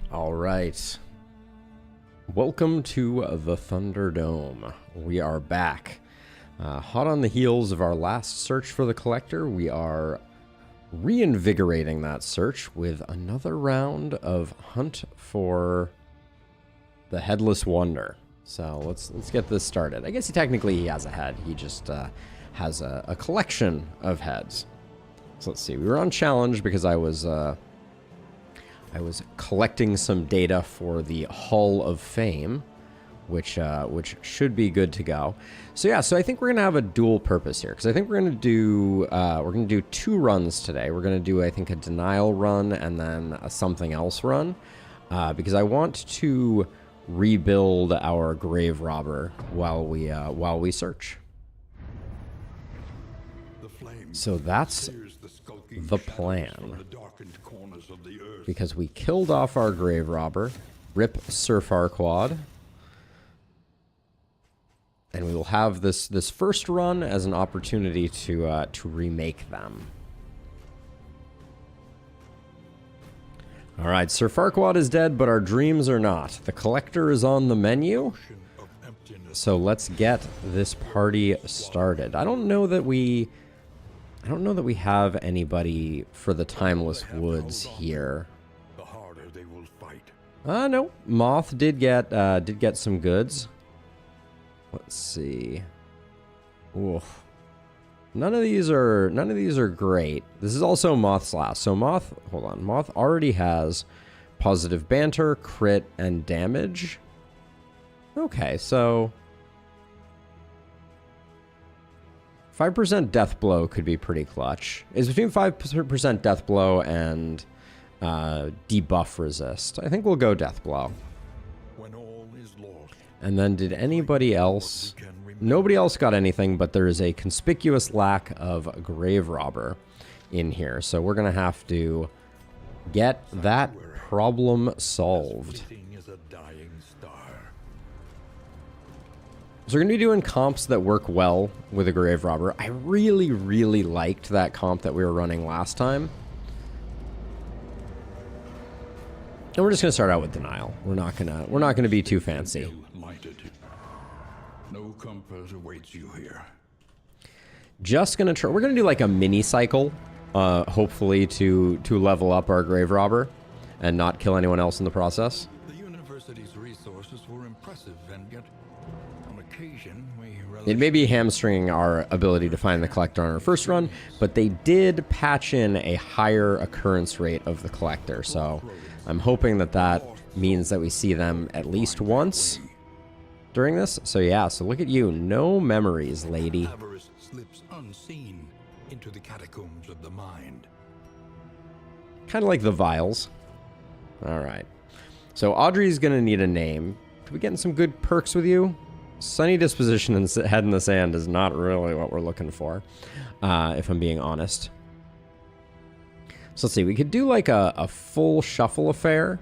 All right. Welcome to the Thunderdome. We are back. Hot on the heels of our last search for the Collector, we are reinvigorating that search with another round of Hunt for the Headless Wonder. So let's get this started. I guess he has a head. He just has a collection of heads. So let's see. We were on challenge because I was collecting some data for the Hall of Fame, which should be good to go. So yeah, so I think we're gonna have a dual purpose here, because I think we're gonna do two runs today. We're gonna do, I think, a denial run and then a something else run, because I want to rebuild our grave robber while we search. So that's the plan. Because we killed off our grave robber, rip Sir Farquaad, and we will have this first run as an opportunity to remake them. All right, Sir Farquaad is dead, but our dreams are not. The Collector is on the menu, so let's get this party started. I don't know that we have anybody for the Timeless Woods here. No, Moth did get some goods. Let's see. Oof. None of these are great. This is also Moth's last. So Moth, hold on. Moth already has positive banter, crit, and damage. Okay, so 5% death blow could be pretty clutch. It's between 5% death blow and debuff resist. I think we'll go death blow. When all is lost, and then did anybody else? Nobody else got anything, but there is a conspicuous lack of grave robber in here. So we're going to have to get that problem solved. So we're going to be doing comps that work well with a grave robber. I really, really liked that comp that we were running last time. And we're just going to start out with denial. We're not going to be too fancy. No comfort awaits you here. Just going to try. We're going to do like a mini cycle, hopefully to level up our grave robber and not kill anyone else in the process. The university's resources were impressive, and yet on occasion we It may be hamstringing our ability to find the Collector on our first run, but they did patch in a higher occurrence rate of the Collector, so I'm hoping that means that we see them at least once during this. So yeah, so look at you. No memories, lady. Avarice slips unseen into the catacombs of the mind. Kind of like the vials. All right. So Audrey's going to need a name. Could we get some good perks with you? Sunny disposition and head in the sand is not really what we're looking for, if I'm being honest. So let's see. We could do like a full shuffle affair.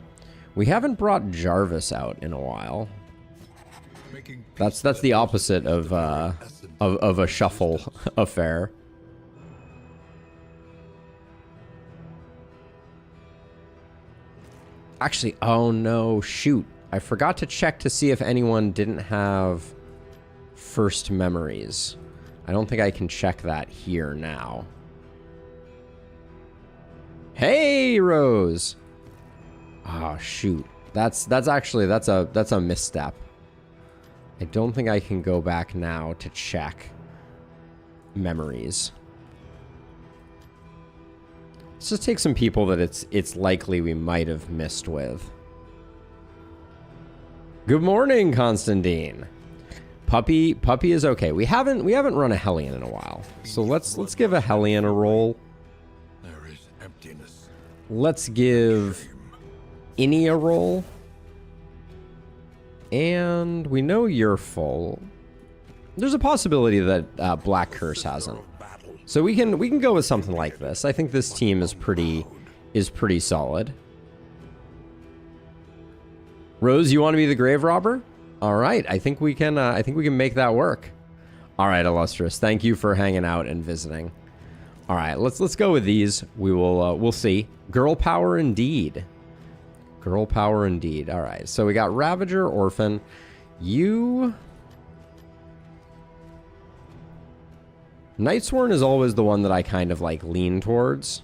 We haven't brought Jarvis out in a while. That's the opposite of a shuffle affair. Actually, oh no, shoot. I forgot to check to see if anyone didn't have first memories. I don't think I can check that here now. Hey, Rose. Oh, shoot. That's a misstep. I don't think I can go back now to check memories. Let's just take some people that it's likely we might have missed with. Good morning, Constantine. Puppy is okay. We haven't run a Hellion in a while, so let's give a Hellion a roll. There is emptiness. Let's give Innie a roll. And we know you're full. There's a possibility that Black Curse hasn't. So we can go with something like this. I think this team is pretty solid. Rose, you want to be the grave robber? All right, I think we can make that work. All right, Illustrious, thank you for hanging out and visiting. All right, let's go with these. We'll see. Girl power indeed. Girl power indeed. All right, so we got Ravager, Orphan. You... Nightsworn is always the one that I kind of like lean towards.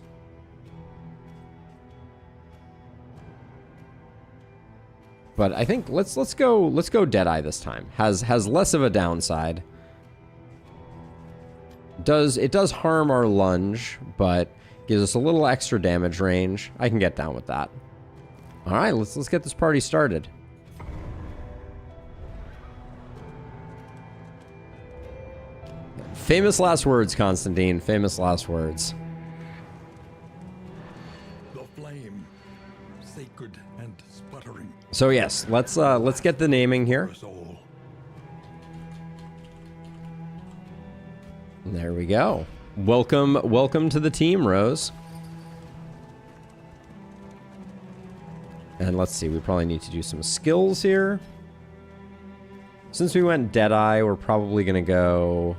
But I think let's go Deadeye this time. Has less of a downside. It does harm our lunge, but gives us a little extra damage range. I can get down with that. All right, let's get this party started. Famous last words, Constantine. Famous last words. The flame, sacred and sputtering. So yes, let's get the naming here. For us all. There we go. Welcome to the team, Rose. And let's see, we probably need to do some skills here. Since we went Deadeye, we're probably gonna go...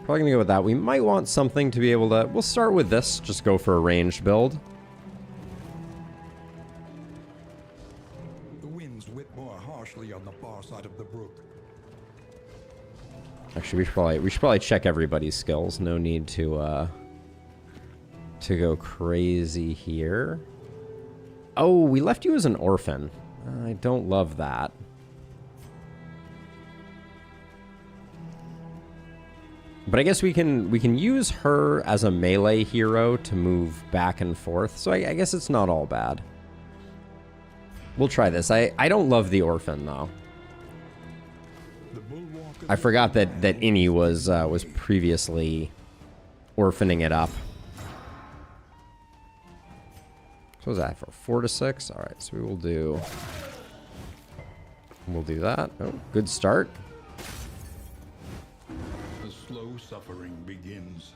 Probably gonna go with that. We might want something to be able to... We'll start with this, just go for a ranged build. The winds whip more harshly on the far side of the brook. Actually, we should probably check everybody's skills. No need to go crazy here. Oh, we left you as an orphan. I don't love that. But I guess we can use her as a melee hero to move back and forth. So I guess it's not all bad. We'll try this. I don't love the orphan though. I forgot that Innie was previously orphaning it up. So what was that for 4 to 6? All right, so we'll do that. Oh, good start. The slow suffering begins.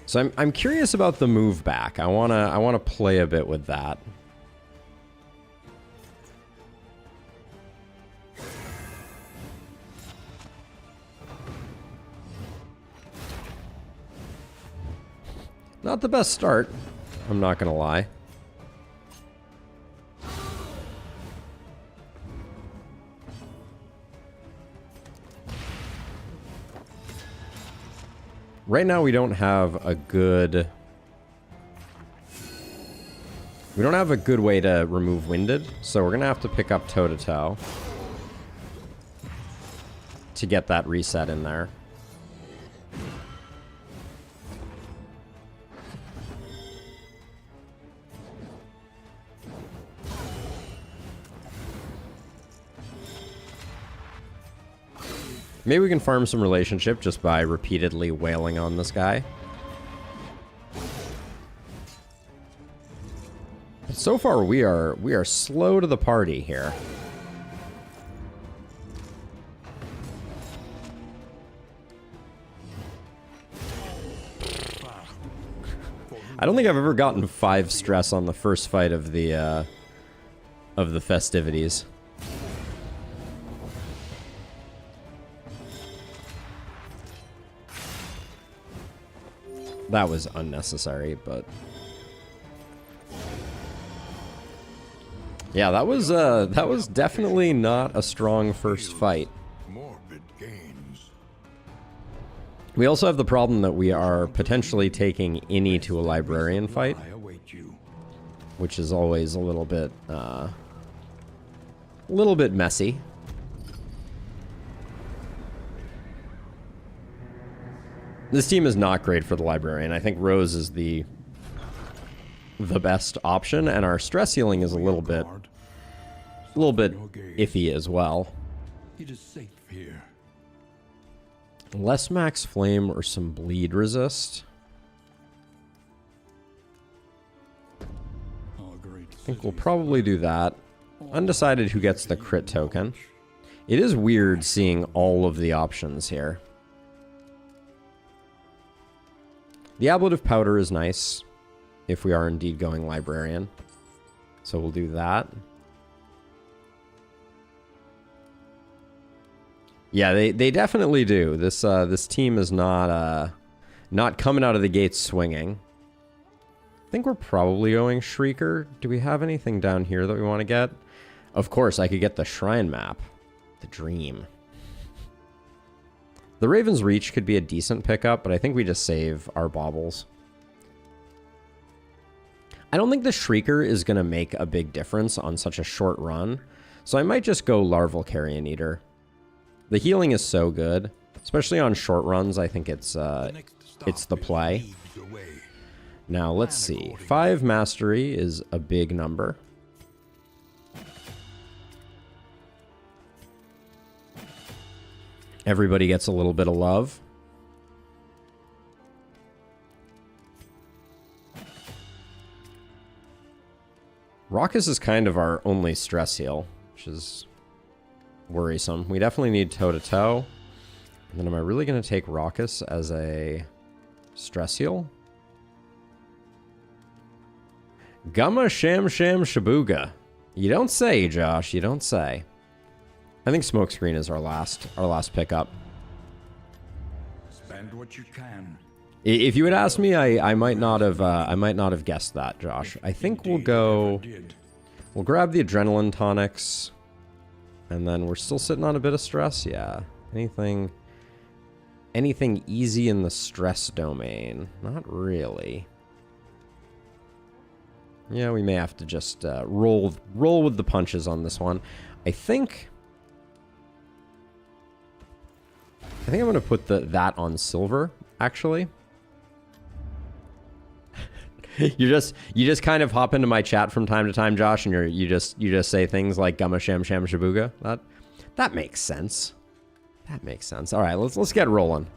So I'm curious about the move back. I wanna play a bit with that. Not the best start, I'm not gonna lie. Right now we don't have a good... We don't have a good way to remove Winded, so we're gonna have to pick up toe-to-toe to get that reset in there. Maybe we can farm some relationship just by repeatedly wailing on this guy. But so far we are slow to the party here. I don't think I've ever gotten 5 stress on the first fight of the festivities. That was unnecessary, but yeah, that was definitely not a strong first fight. Morbid gains. We also have the problem that we are potentially taking Innie to a librarian fight, I await you. which is always a little bit messy. This team is not great for the librarian. I think Rose is the best option, and our stress healing is a little bit iffy as well. It is safe here. Less max flame or some bleed resist. I think we'll probably do that. Undecided who gets the crit token. It is weird seeing all of the options here. The ablative powder is nice if we are indeed going librarian. So we'll do that. Yeah, they definitely do. This team is not coming out of the gates swinging. I think we're probably going Shrieker. Do we have anything down here that we want to get? Of course, I could get the shrine map. The dream. The Raven's Reach could be a decent pickup, but I think we just save our baubles. I don't think the Shrieker is going to make a big difference on such a short run, so I might just go Larval Carrion Eater. The healing is so good, especially on short runs. I think it's the play. Now, let's see. 5 mastery is a big number. Everybody gets a little bit of love. Raucous is kind of our only stress heal, which is worrisome. We definitely need toe-to-toe. And then am I really going to take Raucous as a stress heal? Gamma Sham Sham Shabuga. You don't say, Josh. You don't say. I think Smokescreen is our last pickup. Spend what you can. If you had asked me, I might not have guessed that, Josh. I think we'll grab the adrenaline tonics, and then we're still sitting on a bit of stress. Yeah, anything easy in the stress domain? Not really. Yeah, we may have to just roll with the punches on this one. I think I'm going to put that on silver, actually. you just kind of hop into my chat from time to time, Josh, and you just say things like Gamma Sham Sham Shabuga. That makes sense. That makes sense. All right, let's get rolling.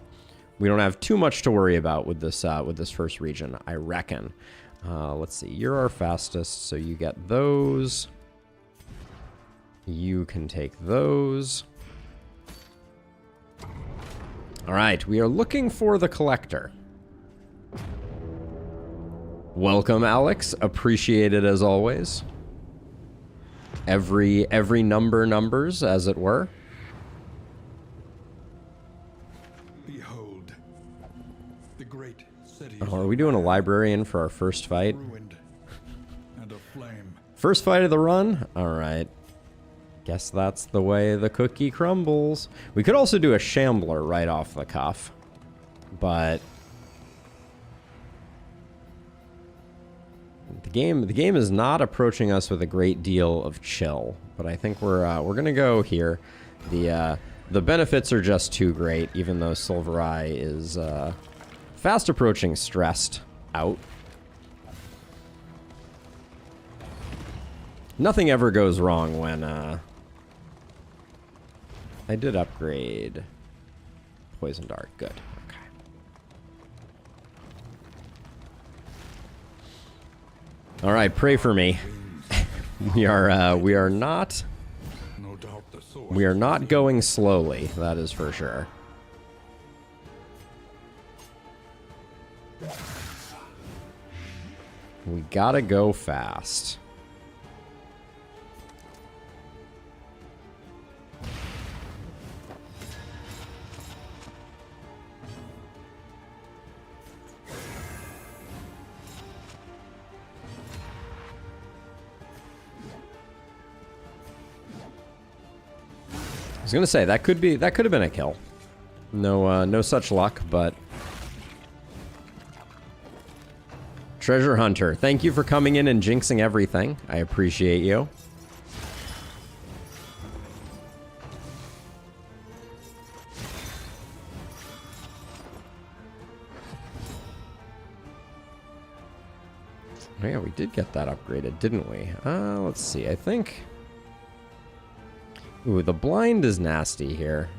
We don't have too much to worry about with this first region, I reckon. Let's see. You're our fastest, so you get those. You can take those. All right, we are looking for the collector. Welcome, Alex. Appreciate it as always. Every number numbers, as it were. Behold, the great city. Oh, are we doing a librarian for our first fight? Ruined and aflame. First fight of the run? All right. Guess that's the way the cookie crumbles. We could also do a Shambler right off the cuff, but the game is not approaching us with a great deal of chill. But I think we're gonna go here. The benefits are just too great, even though Silver Eye is fast approaching stressed out. Nothing ever goes wrong when I did upgrade Poison Dart. Good. Okay. All right, pray for me. we are not going slowly. That is for sure. We gotta go fast. I was gonna say that could have been a kill. No such luck, but Treasure Hunter, thank you for coming in and jinxing everything. I appreciate you. Oh yeah, we did get that upgraded, didn't we? Let's see. I think. Ooh, the blind is nasty here.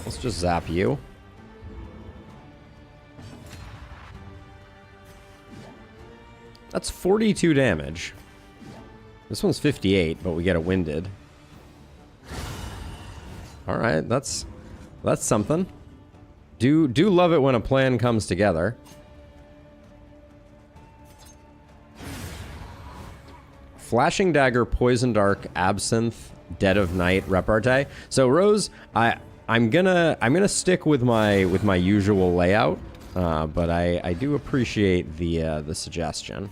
Let's just zap you. That's 42 damage. This one's 58, but we get a winded. All right, that's something. Do love it when a plan comes together. Flashing Dagger, Poison Dark, Absinthe, Dead of Night, Repartee. So Rose, I'm gonna stick with my usual layout, but I do appreciate the suggestion.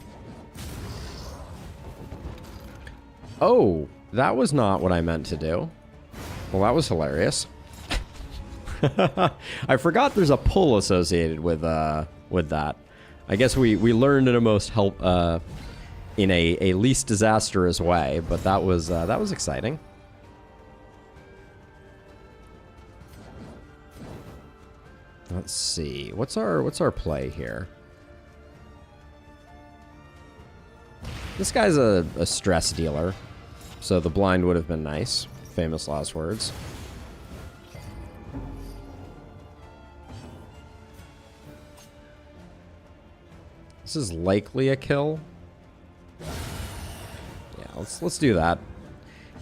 Oh, that was not what I meant to do. Well, that was hilarious. I forgot there's a pull associated with that. I guess we learned in in a least disastrous way, but that was exciting. Let's see. What's our play here? This guy's a stress dealer, so the blind would have been nice. Famous last words. This is likely a kill. Yeah, let's do that.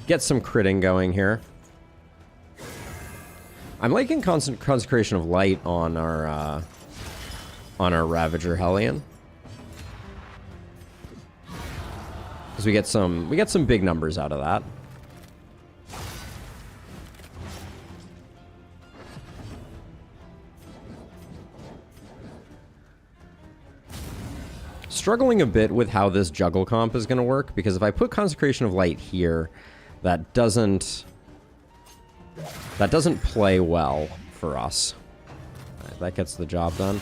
Get some critting going here. I'm liking Consecration of Light on our Ravager Hellion. Because we get some big numbers out of that. Struggling a bit with how this juggle comp is going to work, because if I put Consecration of Light here, that doesn't play well for us. Right, that gets the job done.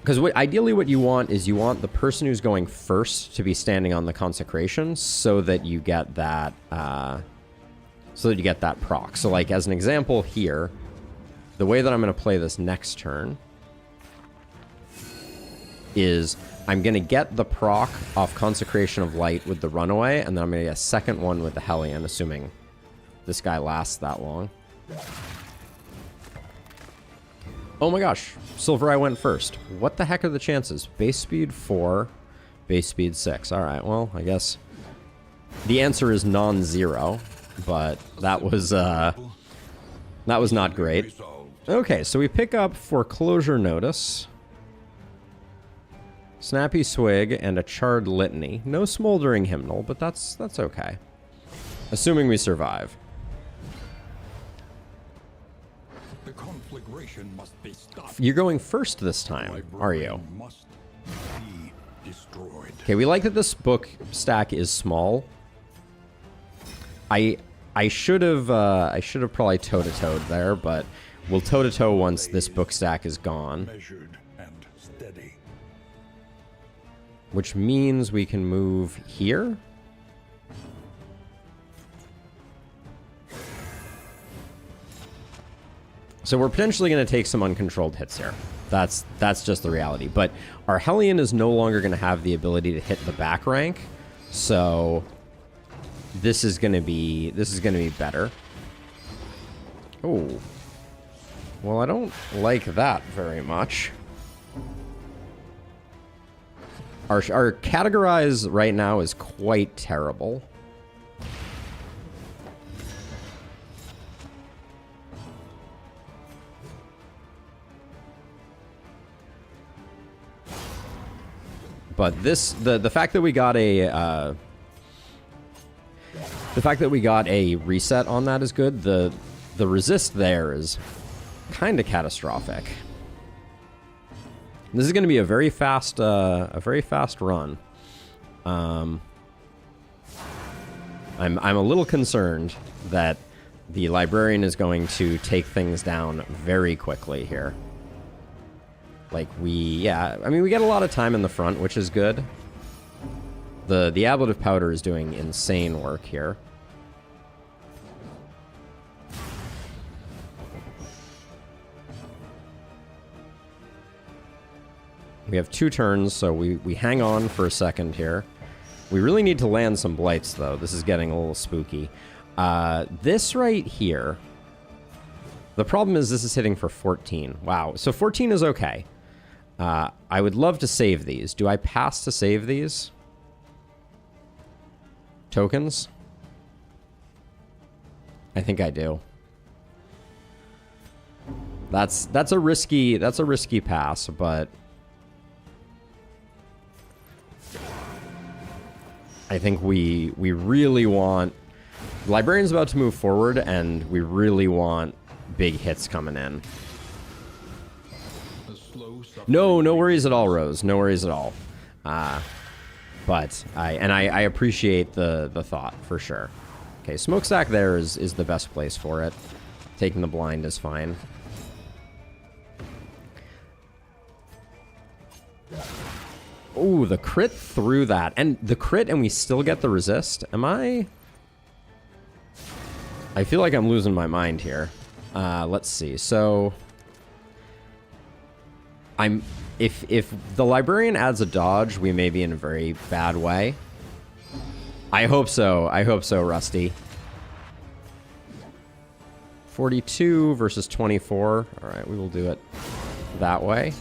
Because ideally what you want is you want the person who's going first to be standing on the Consecration so that you get that proc. So like as an example here, the way that I'm going to play this next turn is I'm going to get the proc off Consecration of Light with the Runaway, and then I'm going to get a second one with the Hellion, assuming this guy lasts that long. Oh my gosh, Silver Eye went first. What the heck are the chances? Base speed 4, base speed 6. Alright, well, I guess the answer is non-zero, but that was not great. Okay, so we pick up Foreclosure Notice, Snappy Swig, and a Charred Litany. No Smoldering Hymnal, but that's okay. Assuming we survive. The conflagration must be stopped. You're going first this time, are you? Must be destroyed. Okay, we like that this book stack is small. I should have probably toe-to-toed there, but we'll toe-to-toe once this book stack is gone. Measured and steady. Which means we can move here. So we're potentially going to take some uncontrolled hits here. That's just the reality. But our Hellion is no longer going to have the ability to hit the back rank. So this is going to be better. Oh. Well, I don't like that very much. Our categorize right now is quite terrible. But this, the fact that we got a reset on that is good. The resist there is kind of catastrophic. This is going to be a very fast run. I'm a little concerned that the librarian is going to take things down very quickly here. Like we get a lot of time in the front, which is good. The ablative powder is doing insane work here. We have 2 turns, so we hang on for a second here. We really need to land some blights, though. This is getting a little spooky. This right here, the problem is this is hitting for 14. Wow, so 14 is okay. I would love to save these. Do I pass to save these? Tokens? I think I do. That's a risky pass, but I think we really want... Librarian's about to move forward, and we really want big hits coming in. No worries at all, Rose. No worries at all. But I appreciate the thought, for sure. Okay, Smokestack there is the best place for it. Taking the blind is fine. Ooh, the crit through that. And the crit, and we still get the resist. Am I feel like I'm losing my mind here. Let's see. So if the Librarian adds a dodge, we may be in a very bad way. I hope so. I hope so, Rusty. 42 versus 24. All right, we will do it that way.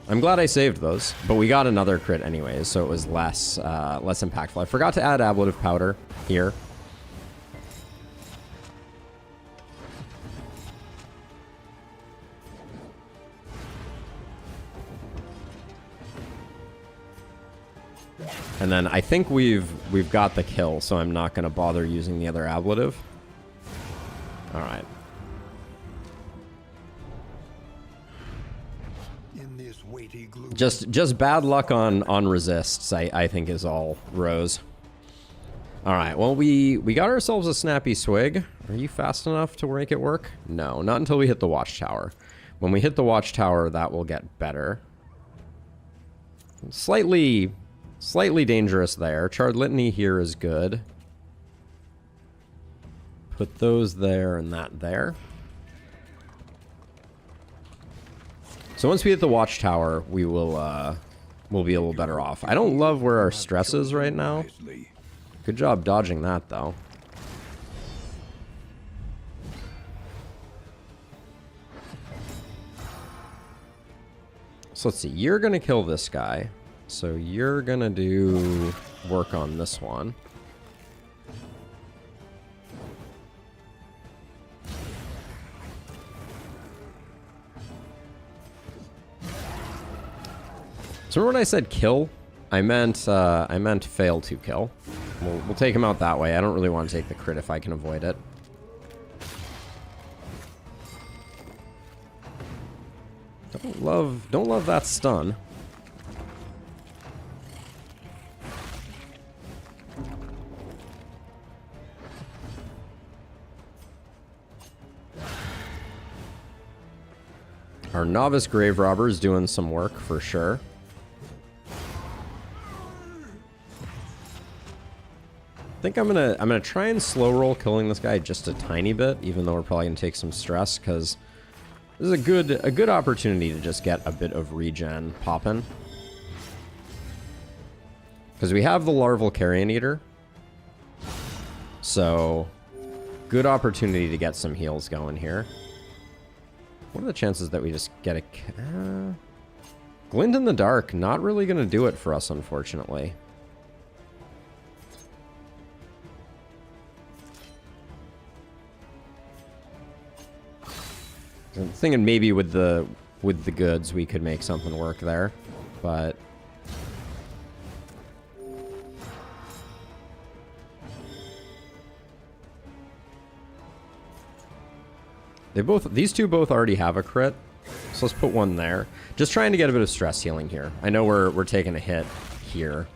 I'm glad I saved those, but we got another crit anyways, so it was less impactful. I forgot to add ablative powder here. And then I think we've got the kill, so I'm not going to bother using the other ablative. All right. Just bad luck on resists, I think is all, Rose. All right, well, we got ourselves a snappy swig. Are you fast enough to make it work? No, not until we hit the watchtower. When we hit the watchtower, that will get better. Slightly dangerous there. Charred Litany here is good. Put those there and that there. So once we hit the watchtower, we will we'll be a little better off. I don't love where our stress is right now. Good job dodging that, though. So let's see. You're going to kill this guy. So you're going to do work on this one. So remember when I said kill? I meant fail to kill. We'll take him out that way. I don't really want to take the crit if I can avoid it. Don't love that stun. Our novice grave robber is doing some work for sure. I think I'm gonna try and slow roll killing this guy just a tiny bit, even though we're probably gonna take some stress, because this is a good opportunity to just get a bit of regen popping. Because we have the larval carrion eater, so good opportunity to get some heals going here. What are the chances that we just get a glint in the dark? Not really gonna do it for us, unfortunately. I'm thinking maybe with the goods we could make something work there, but these two both already have a crit, so let's put one there. Just trying to get a bit of stress healing here. I know we're taking a hit here,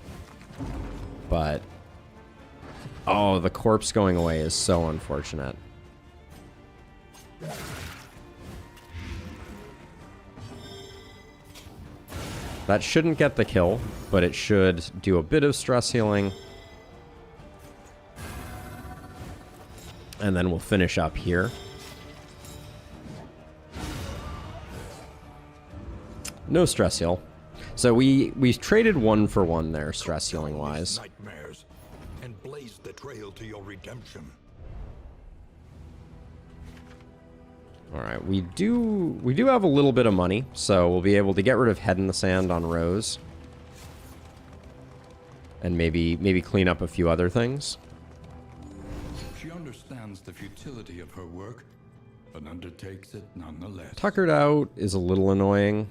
but oh, the corpse going away is so unfortunate. That shouldn't get the kill, but it should do a bit of stress healing. And then we'll finish up here. No stress heal. So we traded 1 for 1 there, stress healing wise. Nightmares and blaze the trail to your redemption. All right, we do have a little bit of money, so we'll be able to get rid of Head in the Sand on Rose, and maybe clean up a few other things. She understands the futility of her work, but undertakes it nonetheless. Tuckered out is a little annoying.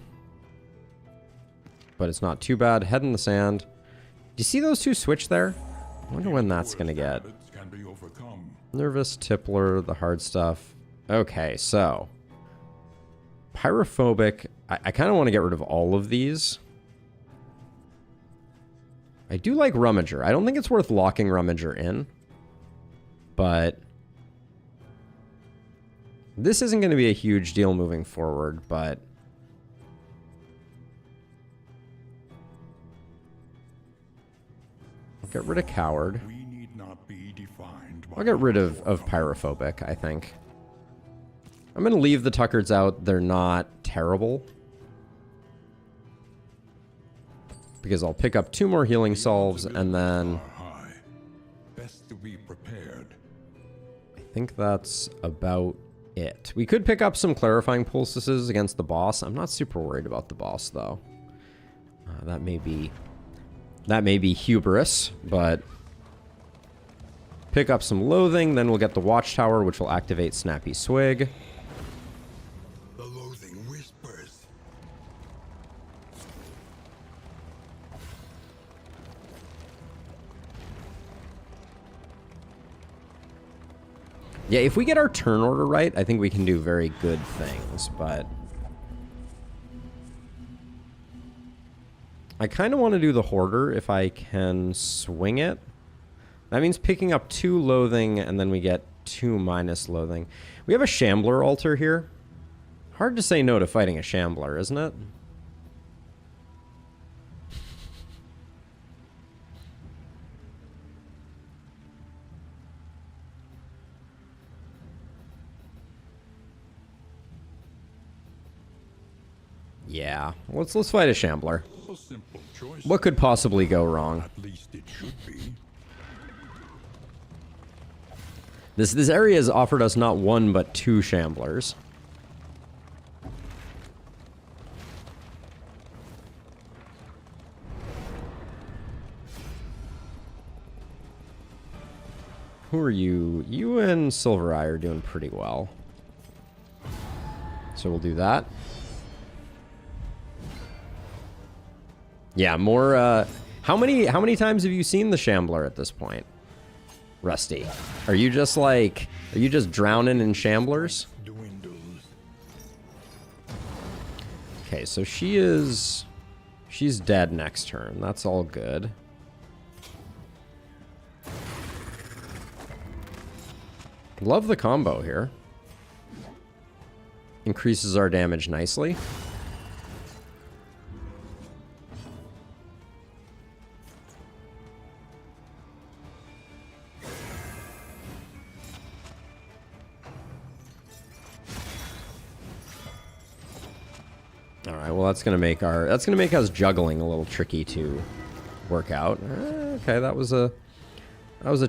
but it's not too bad. Head in the sand. Do you see those two switch there? I wonder when that's going to get. Can be overcome. Nervous, Tippler, the hard stuff. Okay, so. Pyrophobic. I kind of want to get rid of all of these. I do like Rummager. I don't think it's worth locking Rummager in. But this isn't going to be a huge deal moving forward, but I'll get rid of Coward. We need not be defined by I'll get rid of Pyrophobic, I think. I'm going to leave the Tuckards out. They're not terrible. Because I'll pick up 2 more healing salves, and then best to be prepared. I think that's about it. We could pick up some clarifying pulses against the boss. I'm not super worried about the boss, though. That may be hubris, but pick up some loathing, then we'll get the Watchtower, which will activate Snappy Swig. The loathing whispers. Yeah, if we get our turn order right, I think we can do very good things, but I kind of want to do the Hoarder if I can swing it. That means picking up 2 loathing, and then we get 2 minus loathing. We have a Shambler altar here. Hard to say no to fighting a Shambler, isn't it? Yeah, let's fight a Shambler. A simple choice. What could possibly go wrong? At least it should be. This area has offered us not 1 but 2 Shamblers. Who are you? You and Silvereye are doing pretty well. So we'll do that. Yeah, more, how many times have you seen the Shambler at this point? Rusty. Are you just drowning in Shamblers? Dwindles. Okay, so she's dead next turn. That's all good. Love the combo here. Increases our damage nicely. All right, well that's gonna make us juggling a little tricky to work out. Okay, that was a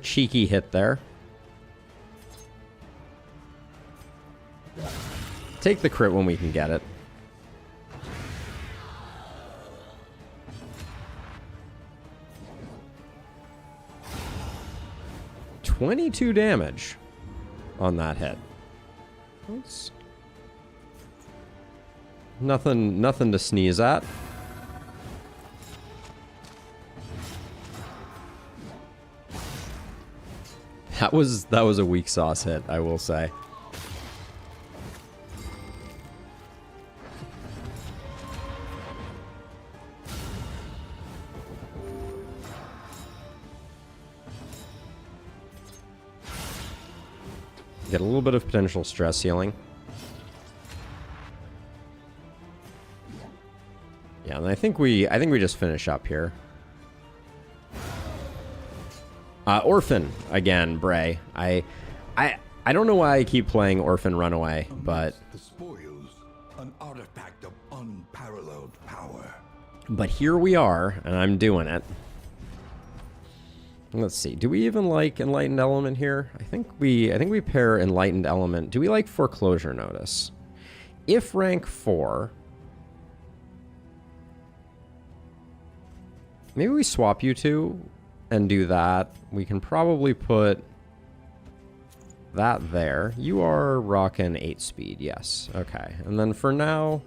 cheeky hit there. Take the crit when we can get it. $22 damage on that hit. That's nothing to sneeze at. That was a weak sauce hit, I will say. Get a little bit of potential stress healing. Yeah, and I think we just finish up here. Orphan again, Bray. I don't know why I keep playing Orphan Runaway, but the spoils, an artifact of unparalleled power. But here we are, and I'm doing it. Let's see. Do we even like Enlightened Element here? I think we pair Enlightened Element. Do we like Foreclosure Notice? If rank 4, maybe we swap you two and do that. We can probably put that there. You are rocking 8 speed, yes. Okay. And then for now,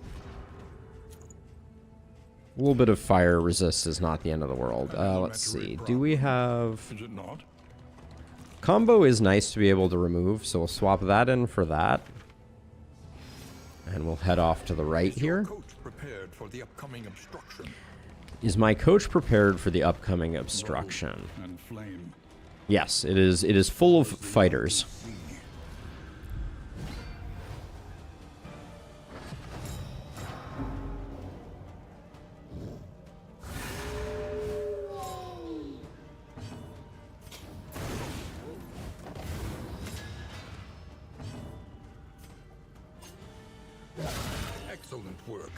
A little bit of fire resist is not the end of the world. Let's see. Do we have... Is it not? Combo is nice to be able to remove, so we'll swap that in for that. And we'll head off to the right here. Coach prepared for the upcoming obstruction. Is my coach prepared for the upcoming obstruction? And flame. Yes, it is. It is full of fighters. Excellent work.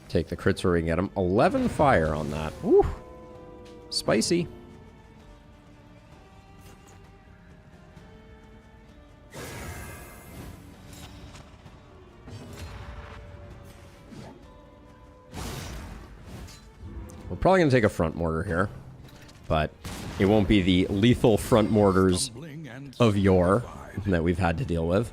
Take the crits where we can get them. 11 fire on that. Woo! Spicy. We're probably going to take a front mortar here, but it won't be the lethal front mortars of yore that we've had to deal with.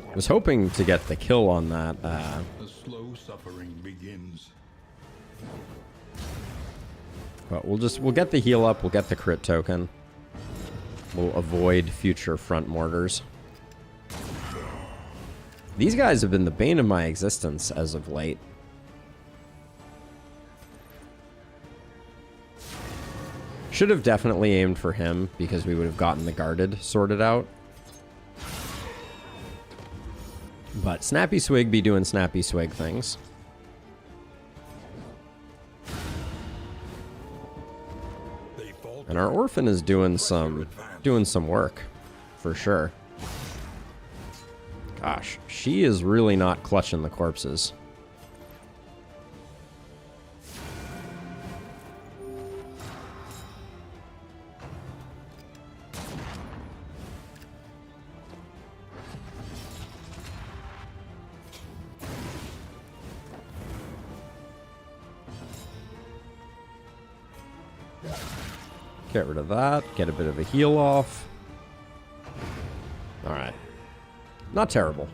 I was hoping to get the kill on that. The slow suffering begins. But we'll get the heal up. We'll get the crit token. We'll avoid future front mortars. These guys have been the bane of my existence as of late. Should have definitely aimed for him because we would have gotten the guarded sorted out. But Snappy Swig be doing Snappy Swig things. And our Orphan is doing some work, for sure. Gosh, she is really not clutching the corpses. Get rid of that. Get a bit of a heal off. Alright. Not terrible.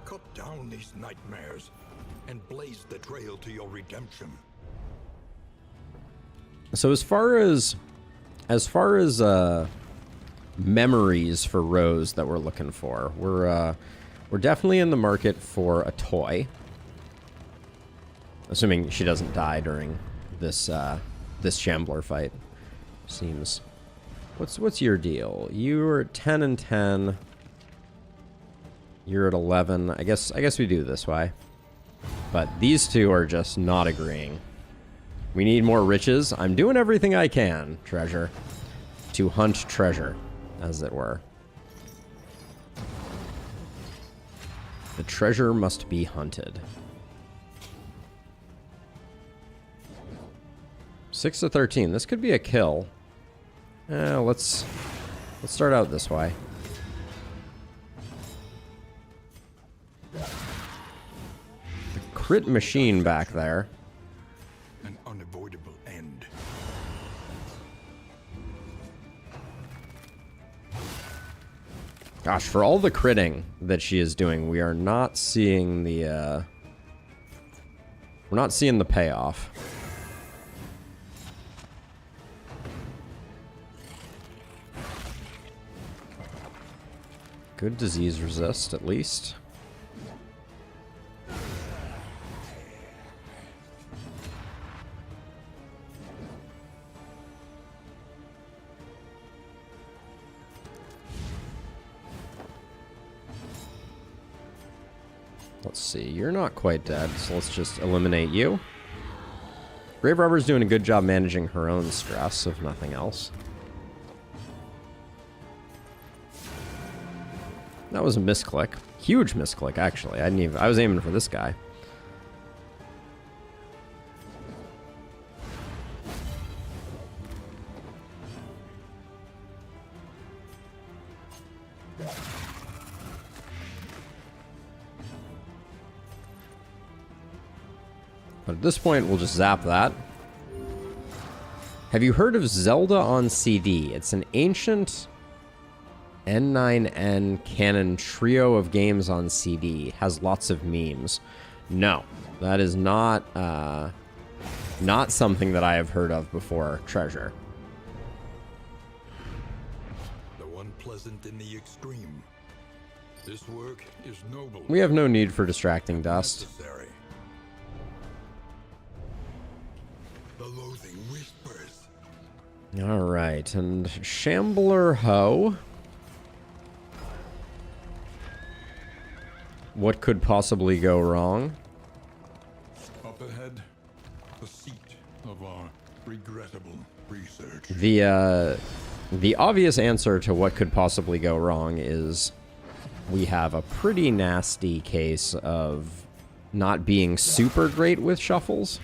Cut down these nightmares and blaze the trail to your redemption. So as far as memories for Rose that we're looking for, we're definitely in the market for a toy. Assuming she doesn't die during this this Shambler fight. Seems. What's your deal? You're at 10 and 10. You're at 11. I guess we do this way. But these two are just not agreeing. We need more riches. I'm doing everything I can, treasure, to hunt treasure, as it were. The treasure must be hunted. 6 to 13. This could be a kill. Let's start out this way. The crit machine back there. An unavoidable end. Gosh, for all the critting that she is doing, we are not seeing the we're not seeing the payoff. Good disease resist, at least. Let's see, you're not quite dead, so let's just eliminate you. Grave Robber's doing a good job managing her own stress, if nothing else. That was a misclick. Huge misclick, actually. I was aiming for this guy. But at this point, we'll just zap that. Have you heard of Zelda on CD? It's an ancient N9N canon trio of games on CD. Has lots of memes. No, that is not not something that I have heard of before, Treasure. Though unpleasant in the extreme, this work is noble. We have no need for distracting dust. Necessary. The loathing whispers. All right, and Shambler Ho. What could possibly go wrong? Up ahead, the seat of our regrettable research. The obvious answer to what could possibly go wrong is we have a pretty nasty case of not being super great with shuffles.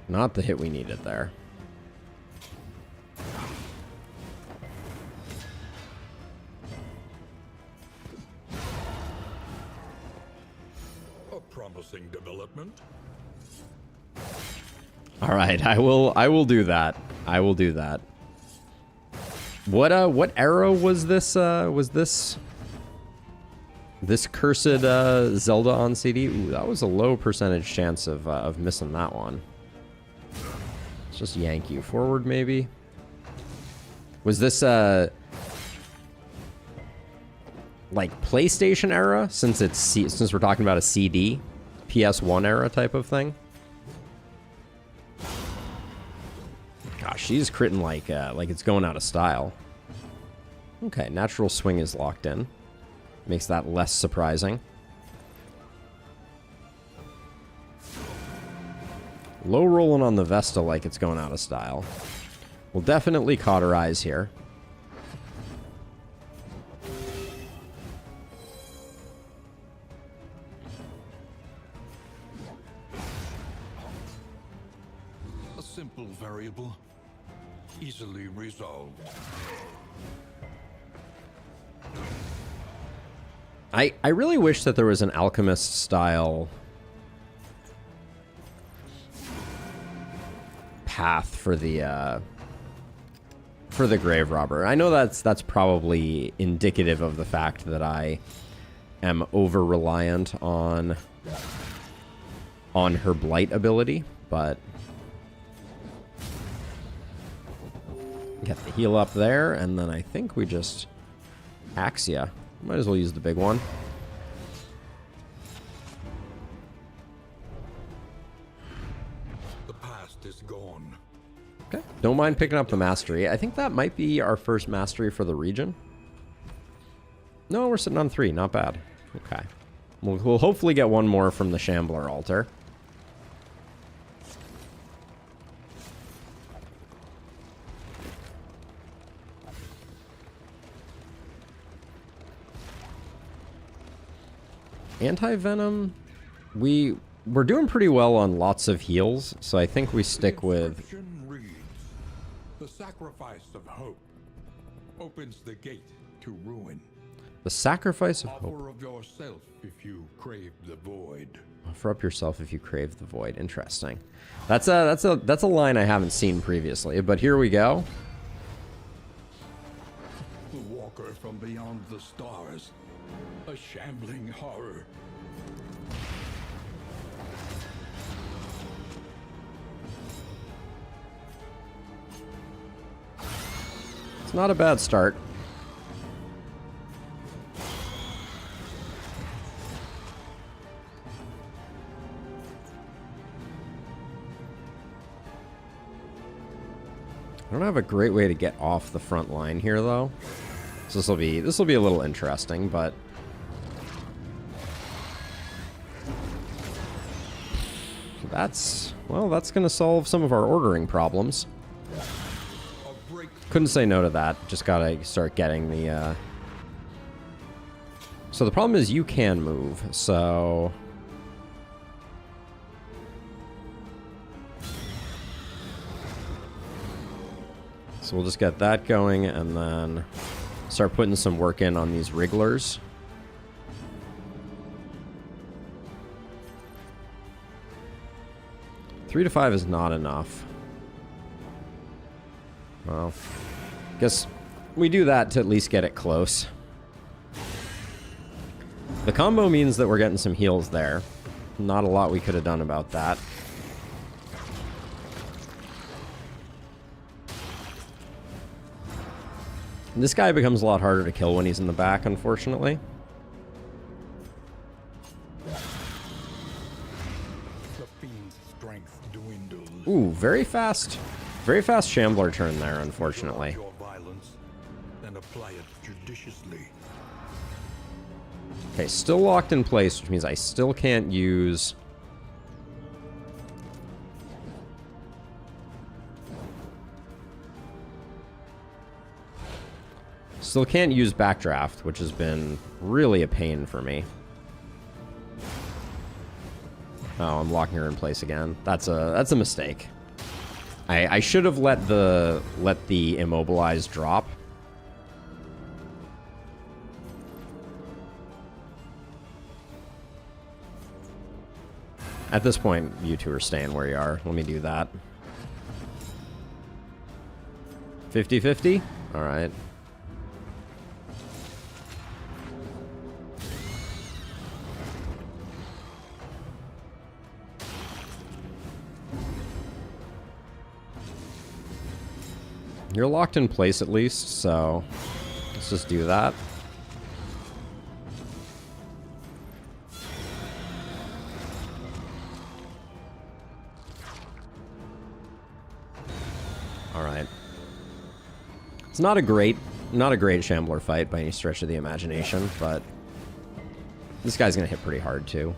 Not the hit we needed there. A promising development. All right, I will do that. I will do that. What arrow was this? This cursed Zelda on CD? Ooh, that was a low percentage chance of missing that one. Let's just yank you forward, maybe. Was this like PlayStation era? Since we're talking about a CD, PS1 era type of thing. Gosh, she's critting like it's going out of style. Okay, natural swing is locked in. Makes that less surprising. Low rolling on the Vesta like it's going out of style. We'll definitely cauterize here. A simple variable, easily resolved. I really wish that there was an alchemist style path for the grave robber. I know that's probably indicative of the fact that I am over reliant on her blight ability, but get the heal up there, and then I think we just Axia. Might as well use the big one. The past is gone. Okay. Don't mind picking up the mastery. I think that might be our first mastery for the region. No, we're sitting on 3. Not bad. Okay. We'll hopefully get one more from the Shambler altar. Anti-venom, we're doing pretty well on lots of heals, so I think we stick with... Inscription reads, the sacrifice of hope opens the gate to ruin. The sacrifice of hope. Offer of yourself if you crave the void. Offer up yourself if you crave the void. Interesting. That's a line I haven't seen previously, but here we go. The walker from beyond the stars. A shambling horror. It's not a bad start. I don't have a great way to get off the front line here, though. So this will be a little interesting, but that's going to solve some of our ordering problems. Couldn't say no to that. Just gotta start getting the So the problem is you can move, so we'll just get that going and then start putting some work in on these wrigglers. 3 to 5 is not enough. Well, guess we do that to at least get it close. The combo means that we're getting some heals there. Not a lot we could have done about that. This guy becomes a lot harder to kill when he's in the back, unfortunately. The fiend's strength dwindles. Ooh, very fast Shambler turn there, unfortunately. Your violence and apply it judiciously. Okay, still locked in place, which means I still can't use... Still can't use Backdraft, which has been really a pain for me. Oh, I'm locking her in place again. That's a mistake. I should have let the immobilize drop. At this point, you two are staying where you are. Let me do that. 50-50? All right. You're locked in place at least, so let's just do that. All right. It's not a great Shambler fight by any stretch of the imagination, but this guy's gonna hit pretty hard too.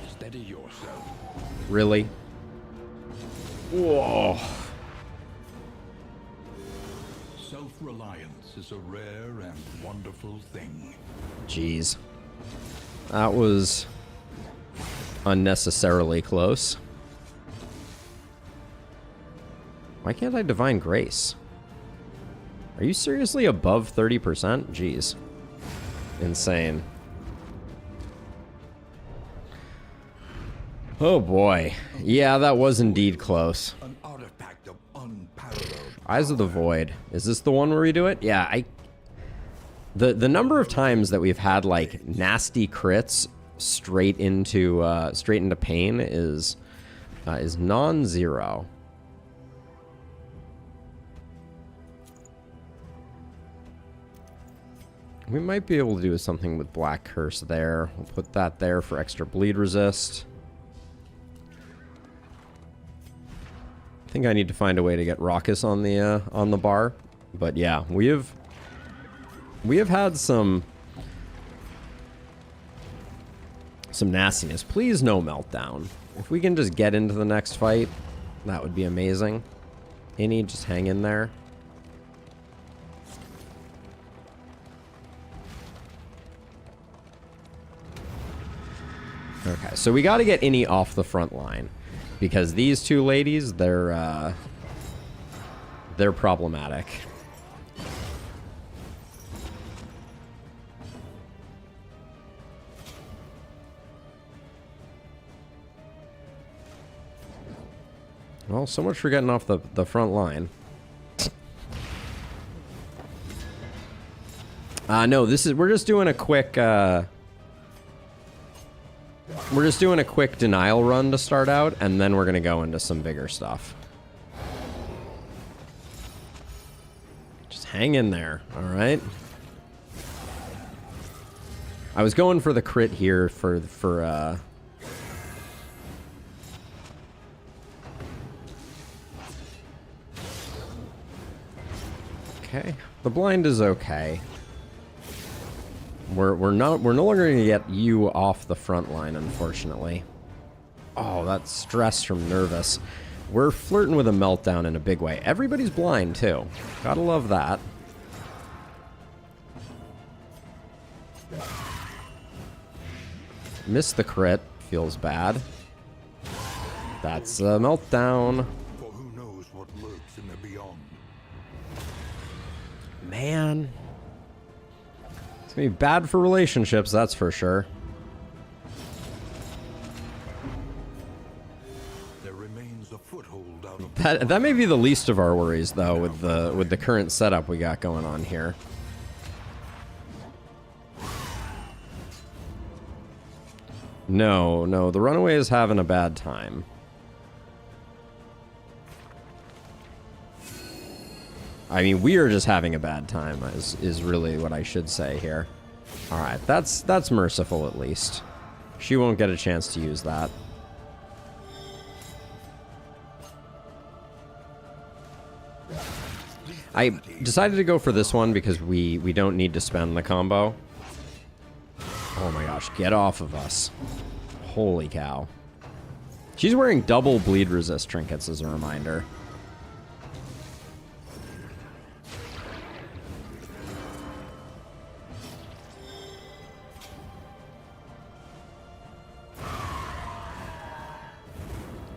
Steady yourself. Really? Whoa. Self-reliance is a rare and wonderful thing. Jeez. That was unnecessarily close. Why can't I Divine Grace? Are you seriously above 30%? Jeez. Insane. Oh boy. Yeah, that was indeed close. An artifact of unparalleled. Eyes of the Void. Is this the one where we do it? Yeah, the number of times that we've had like nasty crits straight into pain is non-zero. We might be able to do something with Black Curse there. We'll put that there for extra bleed resist. I think I need to find a way to get Raucous on the bar. But yeah, we have had some nastiness. Please no meltdown. If we can just get into the next fight, that would be amazing. Any, just hang in there. Okay, so we got to get Innie off the front line because these two ladies, they're problematic. Well, so much for getting off the front line. No, we're just doing a quick denial run to start out, and then we're gonna go into some bigger stuff. Just hang in there, all right? I was going for the crit here for okay. The blind is okay. We're no longer gonna get you off the front line, unfortunately. Oh, that stress from Nervous. We're flirting with a meltdown in a big way. Everybody's blind too. Gotta love that. Missed the crit. Feels bad. That's a meltdown. For who knows what lurks in the beyond. Man. It's gonna be bad for relationships, that's for sure. That may be the least of our worries, though, with the current setup we got going on here. No, the runaway is having a bad time. I mean, we are just having a bad time, is really what I should say here. Alright, that's merciful at least. She won't get a chance to use that. I decided to go for this one because we don't need to spend the combo. Oh my gosh, get off of us. Holy cow. She's wearing double bleed resist trinkets as a reminder.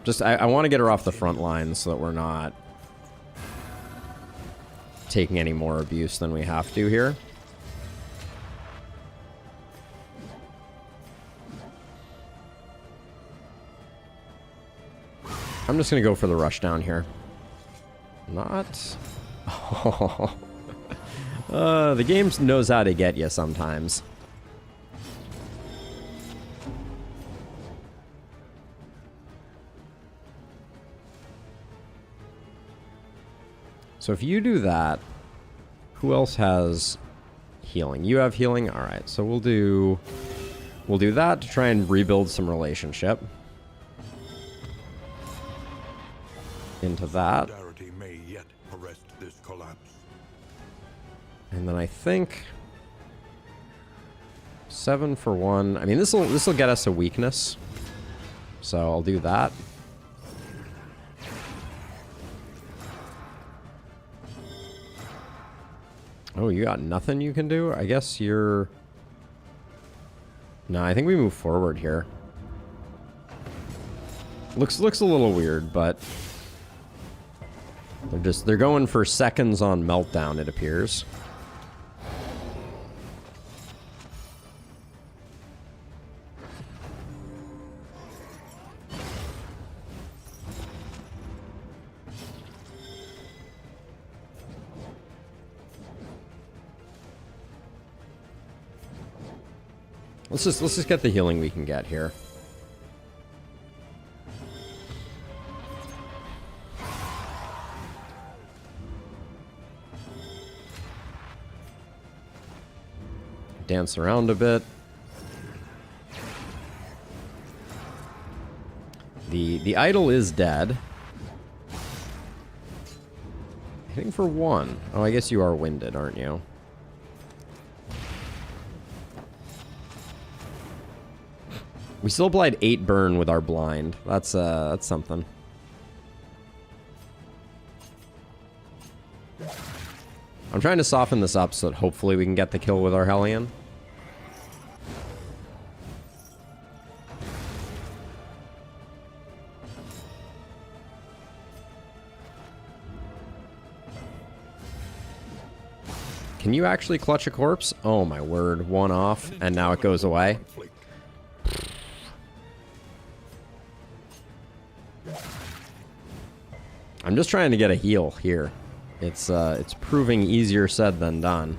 Just, I want to get her off the front line so that we're not taking any more abuse than we have to here. I'm just going to go for the rush down here. Not... Oh. The game knows how to get you sometimes. So if you do that, who else has healing? You have healing? Alright, so we'll do that to try and rebuild some relationship. Into that. May yet arrest this collapse. And then I think 7 for 1. I mean, this'll get us a weakness. So I'll do that. Oh, you got nothing you can do? I guess you're... No, I think we move forward here. Looks a little weird, but... They're going for seconds on meltdown, it appears. Let's just get the healing we can get here. Dance around a bit. The idol is dead. Hitting for 1. Oh, I guess you are winded, aren't you? We still applied 8 burn with our blind. That's something. I'm trying to soften this up so that hopefully we can get the kill with our Hellion. Can you actually clutch a corpse? Oh my word, 1 off, and now it goes away. I'm just trying to get a heal here. It's proving easier said than done.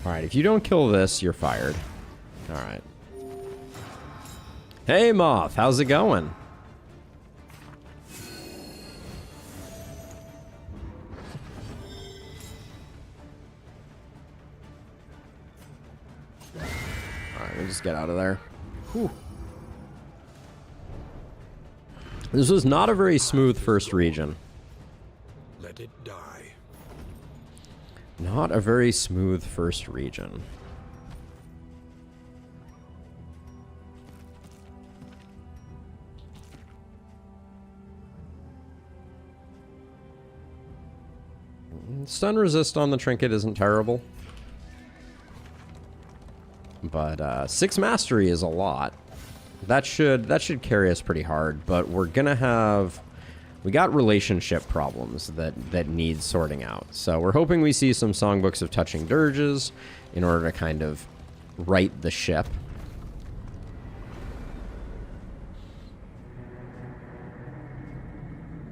Alright, if you don't kill this, you're fired. Alright. Hey, Moth, how's it going? Just get out of there. Whew. This was not a very smooth first region. Let it die. Not a very smooth first region. Stun resist on the trinket isn't terrible. But 6 mastery is a lot. That should carry us pretty hard, but we're gonna have we got relationship problems that need sorting out. So we're hoping we see some songbooks of touching dirges in order to kind of right the ship.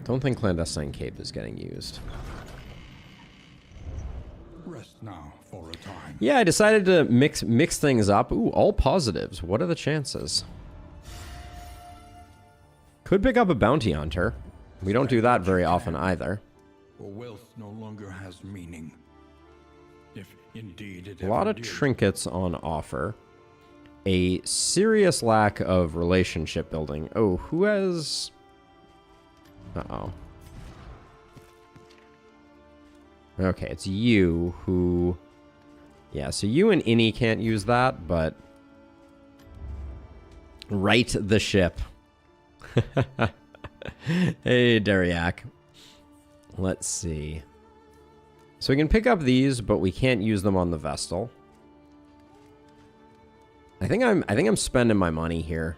Don't think Clandestine Cape is getting used. Rest now for a time. Yeah, I decided to mix things up. Ooh, all positives. What are the chances? Could pick up a bounty hunter. We don't do that very often either. For wealth no longer has meaning. If indeed it A lot ever of did. trinkets on offer. A serious lack of relationship building. Oh, who has... Uh-oh. Okay, it's you who... Yeah, so you and Innie can't use that, but... Right the ship. Hey, Dariak. Let's see. So we can pick up these, but we can't use them on the Vestal. I think I'm spending my money here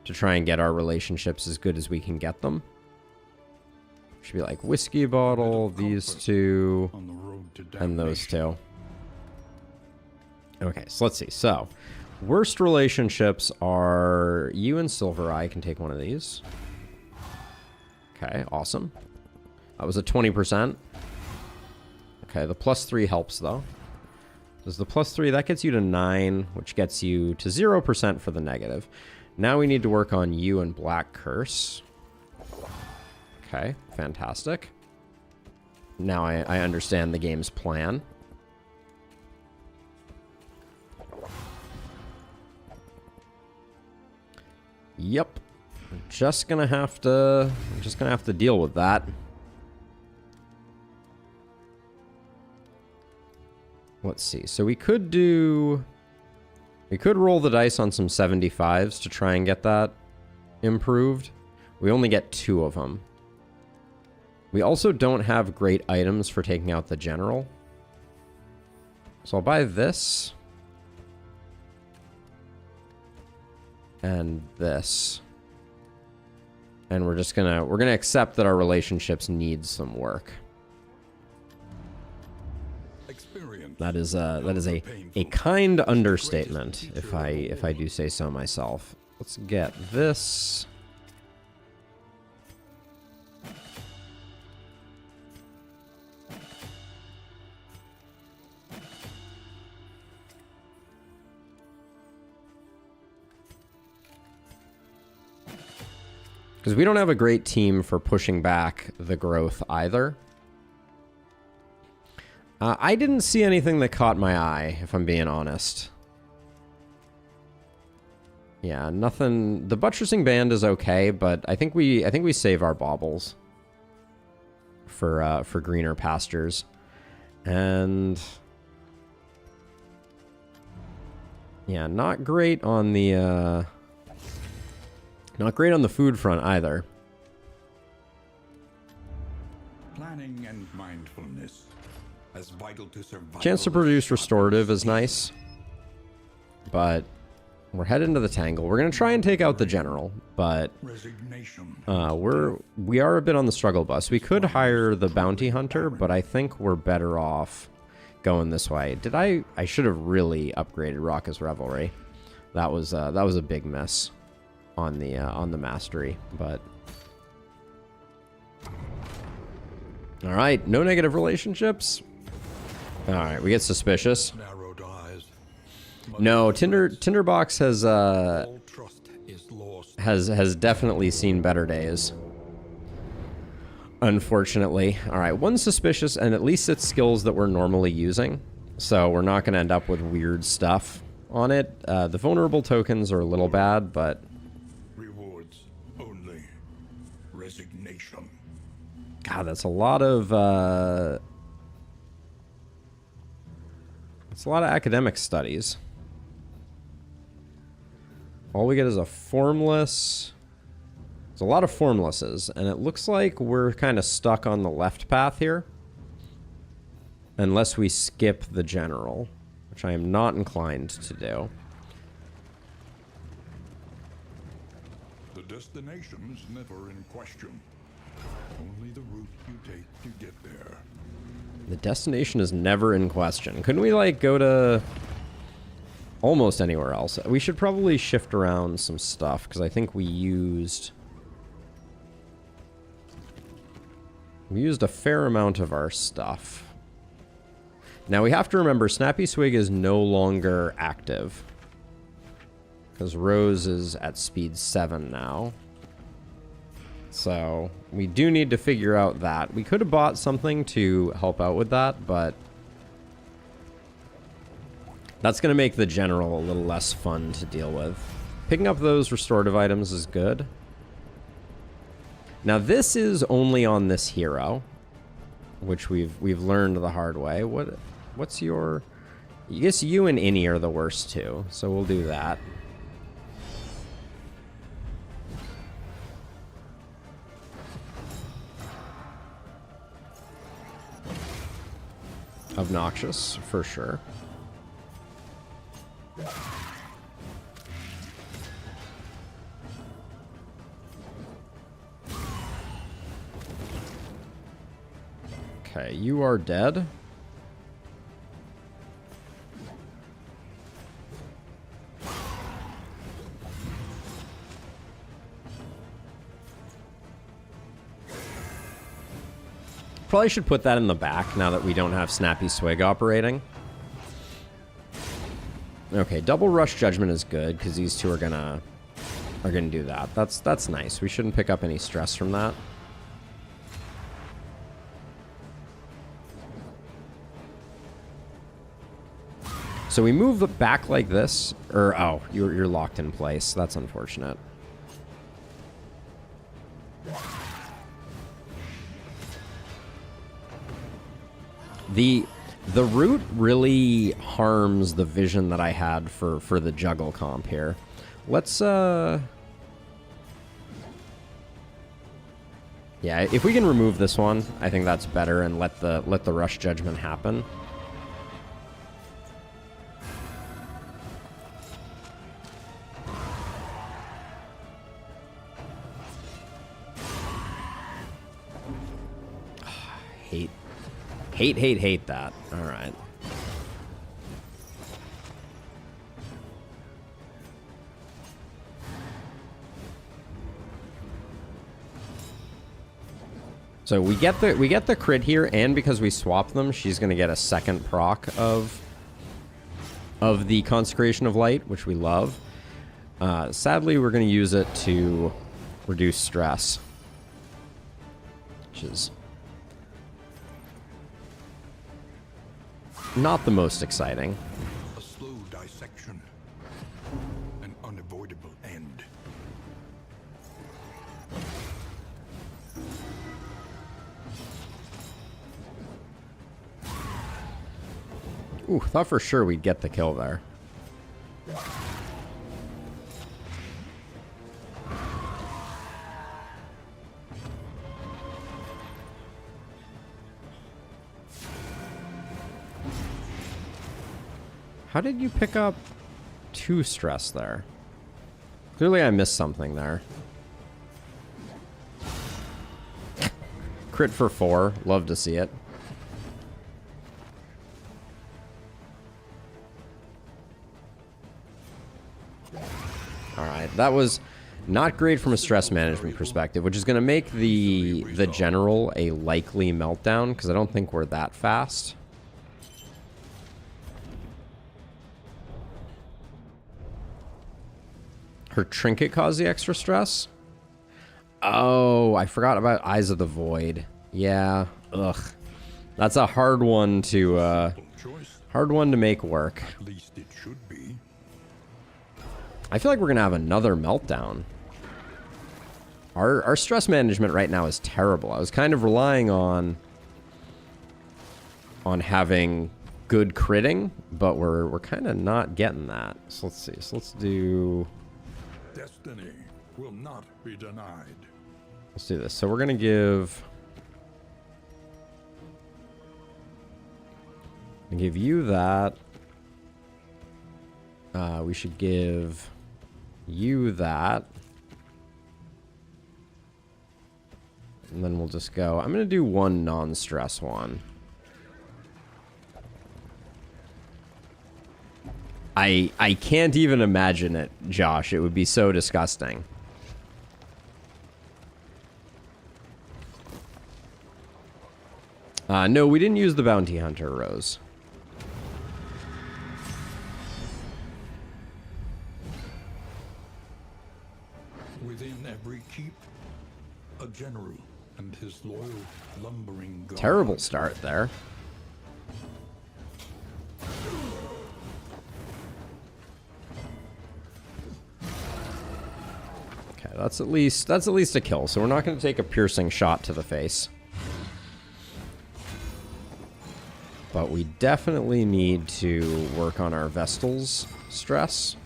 to try and get our relationships as good as we can get them. Should be like whiskey bottle, these two, On the road to and those damnation. two. Okay, so let's see. So, worst relationships are you and Silver Eye can take one of these. Okay, awesome. That was a 20%. Okay, the +3 helps though. Does the +3, that gets you to 9, which gets you to 0% for the negative. Now we need to work on you and Black Curse. Okay, fantastic. Now I understand the game's plan. Yep. I'm just gonna have to deal with that. Let's see. So we could roll the dice on some 75s to try and get that improved. We only get 2 of them. We also don't have great items for taking out the general. So I'll buy this. And this. And we're gonna accept that our relationships need some work. Experience. That is a kind understatement, if I do say so myself. Let's get this. Because we don't have a great team for pushing back the growth either. I didn't see anything that caught my eye, if I'm being honest. Yeah, nothing. The buttressing band is okay, but I think we save our baubles for greener pastures, and yeah, not great on the food front either. Planning and mindfulness. As vital to survival. Chance to produce restorative is nice, but we're heading to the Tangle. We're gonna try and take out the general, but Resignation. we are a bit on the struggle bus. We could hire the bounty hunter, but I think we're better off going this way. I should have really upgraded Rocka's Revelry. That was a big miss on the mastery, but all right, no negative relationships. All right, we get suspicious. Narrowed eyes. No, Tinderbox All trust is lost. has definitely seen better days. Unfortunately. All right, one suspicious, and at least it's skills that we're normally using, so we're not going to end up with weird stuff on it. The vulnerable tokens are a little bad, but Rewards only. Resignation. God, that's a lot of it's a lot of academic studies. All we get is a formless. There's a lot of formlesses, and it looks like we're kind of stuck on the left path here. Unless we skip the general, which I am not inclined to do. The destination's never in question. Only the route you take to get there. The destination is never in question. Couldn't we, like, go to almost anywhere else? We should probably shift around some stuff, because I think we used a fair amount of our stuff. Now, we have to remember, Snappy Swig is no longer active, because Rose is at speed 7 now. So, we do need to figure out that. We could have bought something to help out with that, but that's going to make the general a little less fun to deal with. Picking up those restorative items is good. Now, this is only on this hero, which we've learned the hard way. What's your... I guess you and Innie are the worst two, so we'll do that. Obnoxious, for sure. Okay, you are dead. Probably should put that in the back now that we don't have Snappy Swig operating. Okay, double rush judgment is good because these two are gonna do that. That's nice. We shouldn't pick up any stress from that. So we move it back like this, or oh, you're locked in place. That's unfortunate. The route really harms the vision that I had for the juggle comp here. Let's yeah, if we can remove this one, I think that's better and let the rush judgment happen. Hate that. All right. So we get the crit here, and because we swap them, she's gonna get a second proc of the Consecration of Light, which we love. Sadly, we're gonna use it to reduce stress, which is not the most exciting. A slow dissection. An unavoidable end. Ooh, thought for sure we'd get the kill there. How did you pick up 2 stress there? Clearly I missed something there. Crit for 4. Love to see it. Alright, that was not great from a stress management perspective, which is going to make the general a likely meltdown, because I don't think we're that fast. Her trinket caused the extra stress? Oh, I forgot about Eyes of the Void. Yeah, ugh. That's a hard one to make work. At least it should be. I feel like we're gonna have another meltdown. Our stress management right now is terrible. I was kind of relying on having good critting, but we're kind of not getting that. So let's see. So let's do. Destiny will not be denied. Let's do this. So we're gonna give you that. We should give you that. And then we'll just go. I'm going to do one non-stress one. I can't even imagine it, Josh. It would be so disgusting. No, we didn't use the bounty hunter, Rose. Within every keep, a general and his loyal lumbering guard. Terrible start there. Okay, that's at least a kill. So we're not going to take a piercing shot to the face. But we definitely need to work on our Vestal's stress.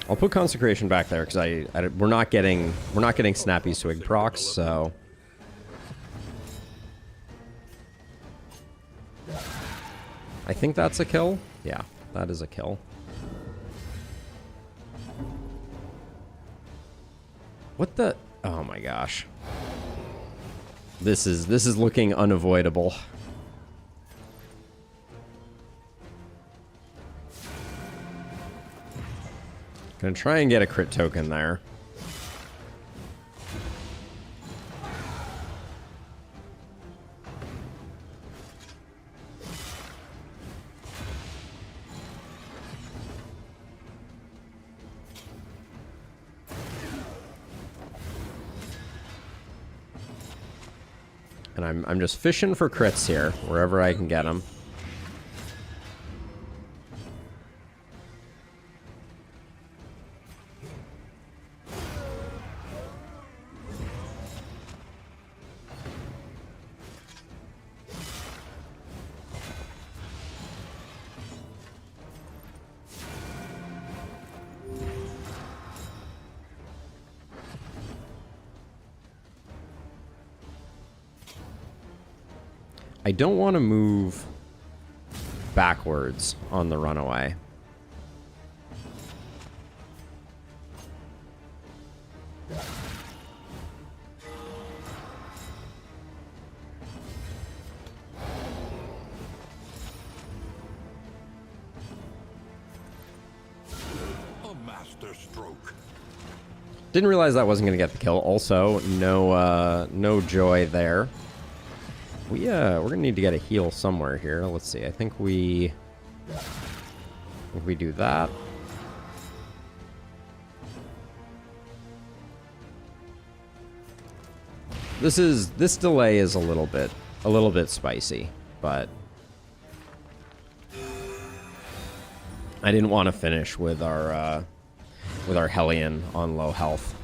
I'll put Consecration back there because we're not getting snappy swig procs, so I think that's a kill. Yeah, that is a kill. What the? Oh my gosh. This is looking unavoidable. Gonna try and get a crit token there. And I'm just fishing for crits here, wherever I can get them. I don't want to move backwards on the runaway. A master stroke. Didn't realize that wasn't going to get the kill. Also, no joy there. We're gonna need to get a heal somewhere here. Let's see. I think we do that. This delay is a little bit spicy, but I didn't want to finish with our Hellion on low health.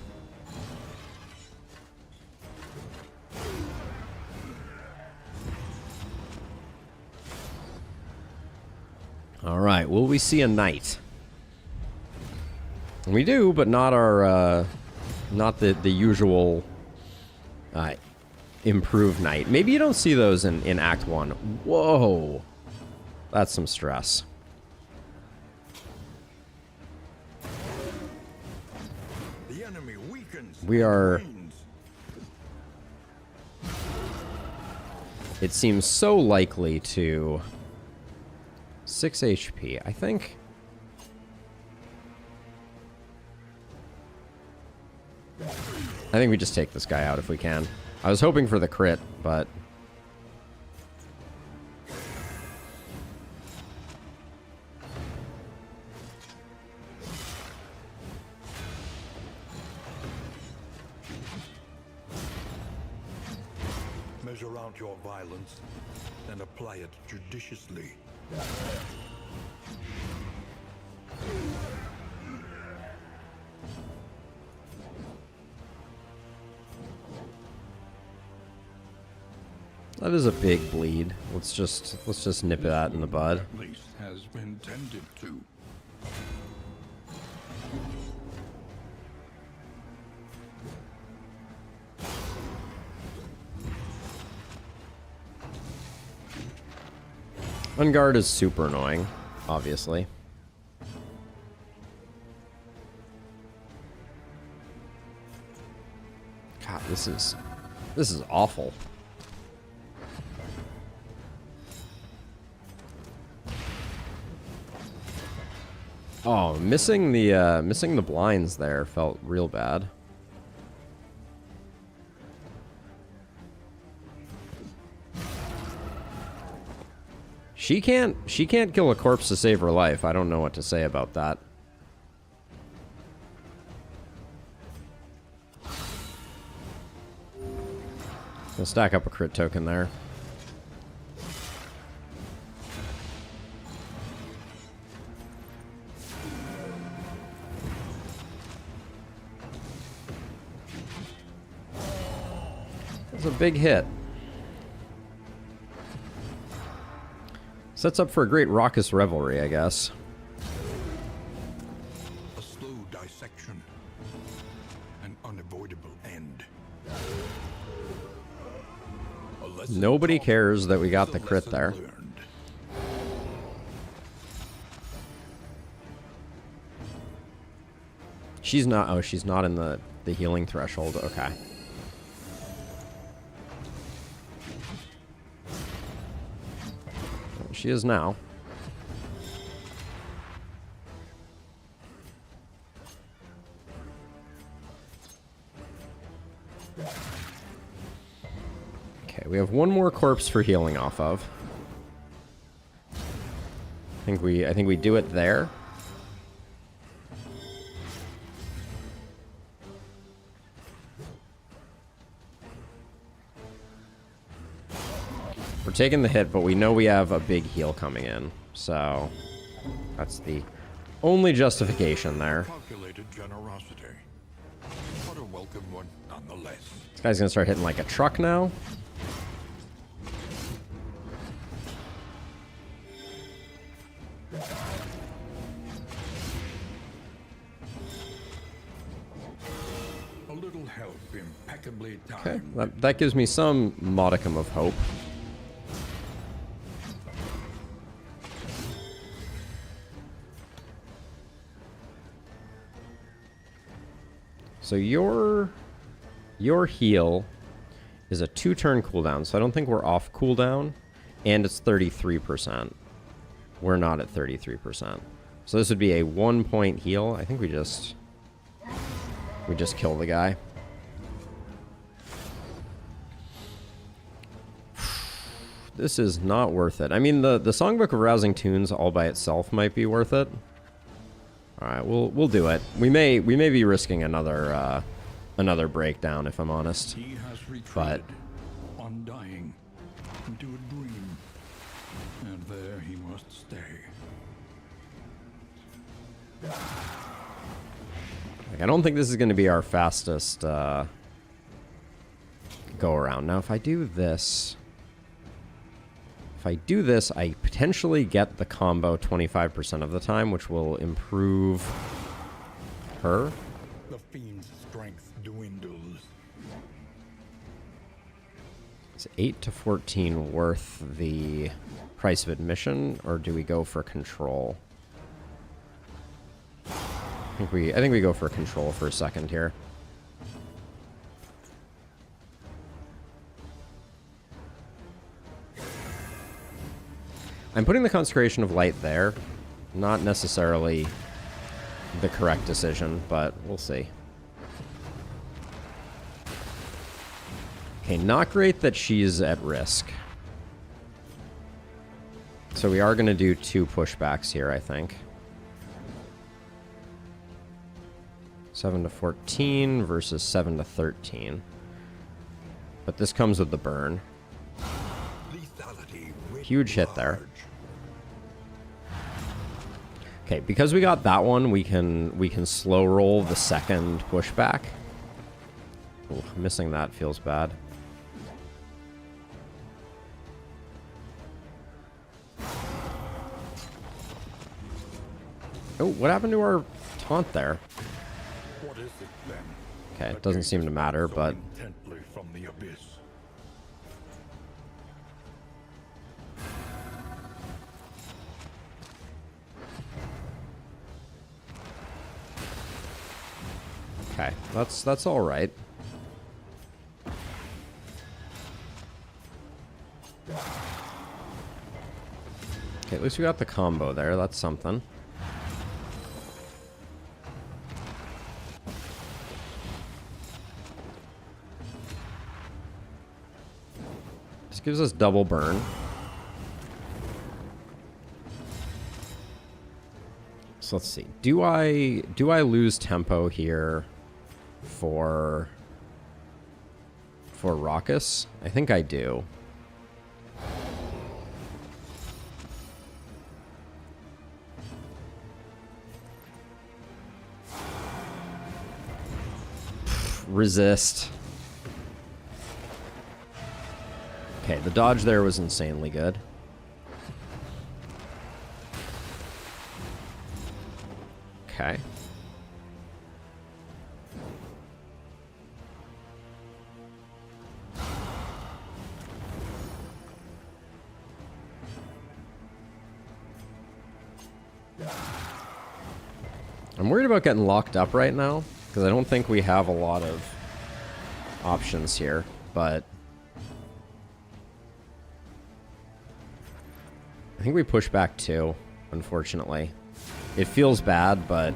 All right, will we see a knight? We do, but not our, not the usual improved knight. Maybe you don't see those in Act 1. Whoa, that's some stress. The enemy weakens. We are. It seems so likely to. 6 HP, I think. I think we just take this guy out if we can. I was hoping for the crit, but... Measure out your violence and apply it judiciously. That is a big bleed. Let's just nip that in the bud. At least has been tended to. Unguard is super annoying, obviously. God, this is awful. Oh, missing the blinds there felt real bad. She can't kill a corpse to save her life. I don't know what to say about that. We'll stack up a crit token there. That's a big hit. Sets up for a great raucous revelry, I guess. A slow dissection. An unavoidable end. Nobody cares that we got the crit there. She's not... Oh, she's not in the healing threshold. Okay. She is now. Okay, we have one more corpse for healing off of. I think we do it there. We're taking the hit, but we know we have a big heal coming in, so that's the only justification there. Calculated generosity. What a welcome one, nonetheless. This guy's gonna start hitting like a truck now. A little help, impeccably Okay, timed. that gives me some modicum of hope. So your heal is a 2-turn cooldown, so I don't think we're off cooldown, and it's 33%. We're not at 33%. So this would be a 1-point heal. I think we just kill the guy. This is not worth it. I mean, the Songbook of Rousing Tunes all by itself might be worth it. All right, we'll do it. We may be risking another breakdown, if I'm honest. He has retreated, But undying, into a dream, and there he must stay. like, I don't think this is going to be our fastest go around. Now, if I do this, I potentially get the combo 25% of the time, which will improve her. The fiend's strength dwindles. Is 8 to 14 worth the price of admission, or do we go for control? I think we go for control for a second here. I'm putting the Consecration of Light there. Not necessarily the correct decision, but we'll see. Okay, not great that she's at risk. So we are going to do 2 pushbacks here, I think. 7 to 14 versus 7 to 13. But this comes with the burn. Huge hit there. Okay, because we got that one, we can slow roll the second pushback. Ooh, missing that feels bad. Oh, what happened to our taunt there? What is it then? Okay, it doesn't seem to matter, but Intently from the abyss. Okay, that's all right. Okay, at least we got the combo there. That's something. This gives us double burn. So let's see. Do I lose tempo here for Raucous? I think I do. Resist. Okay, the dodge there was insanely good. Okay. I'm worried about getting locked up right now, because I don't think we have a lot of options here, but I think we push back too, unfortunately. It feels bad, but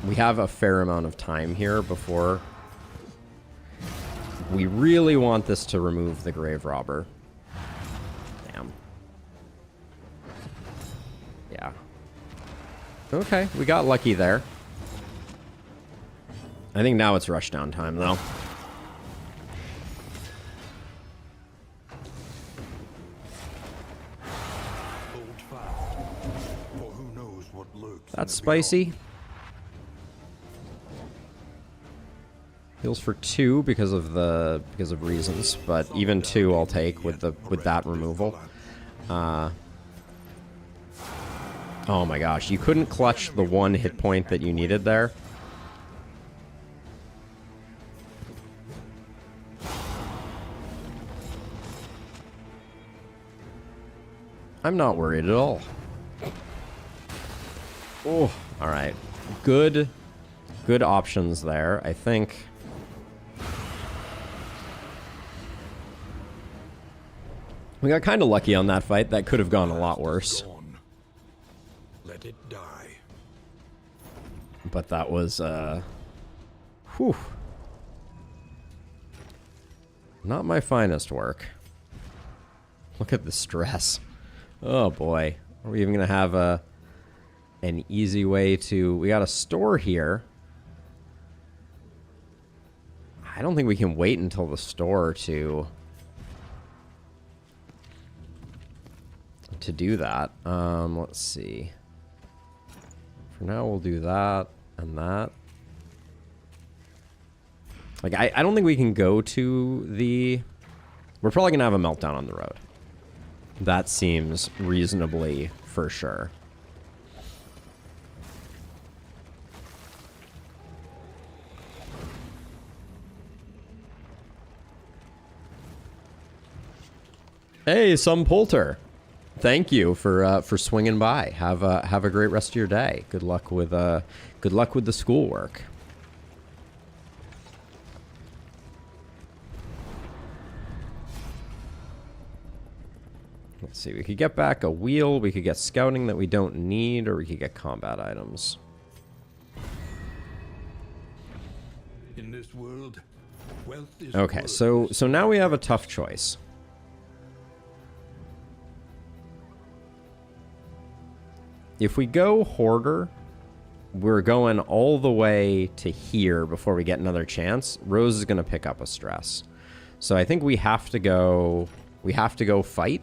we have a fair amount of time here before we really want this to remove the Grave Robber. Damn. Yeah. Okay, we got lucky there. I think now it's rushdown time, though. That's spicy. Heals for 2 because of reasons, but even 2 I'll take with that removal. Oh my gosh, you couldn't clutch the 1 hit point that you needed there. I'm not worried at all. Oh, all right. Good options there, I think. We got kind of lucky on that fight. That could have gone a lot worse. Let it die. But that was, whew. Not my finest work. Look at the stress. Oh boy. Are we even gonna have an easy way to... We got a store here. I don't think we can wait until the store to do that. Let's see. For now, we'll do that and that. Like, I don't think we can go to the... We're probably gonna have a meltdown on the road. That seems reasonably for sure. Hey, some Poulter. Thank you for swinging by. Have a great rest of your day. Good luck with the schoolwork. Let's see. We could get back a wheel. We could get scouting that we don't need, or we could get combat items. In this world, wealth is Okay, so now we have a tough choice. If we go Hoarder, we're going all the way to here before we get another chance. Rose is going to pick up a stress. So I think we have to go fight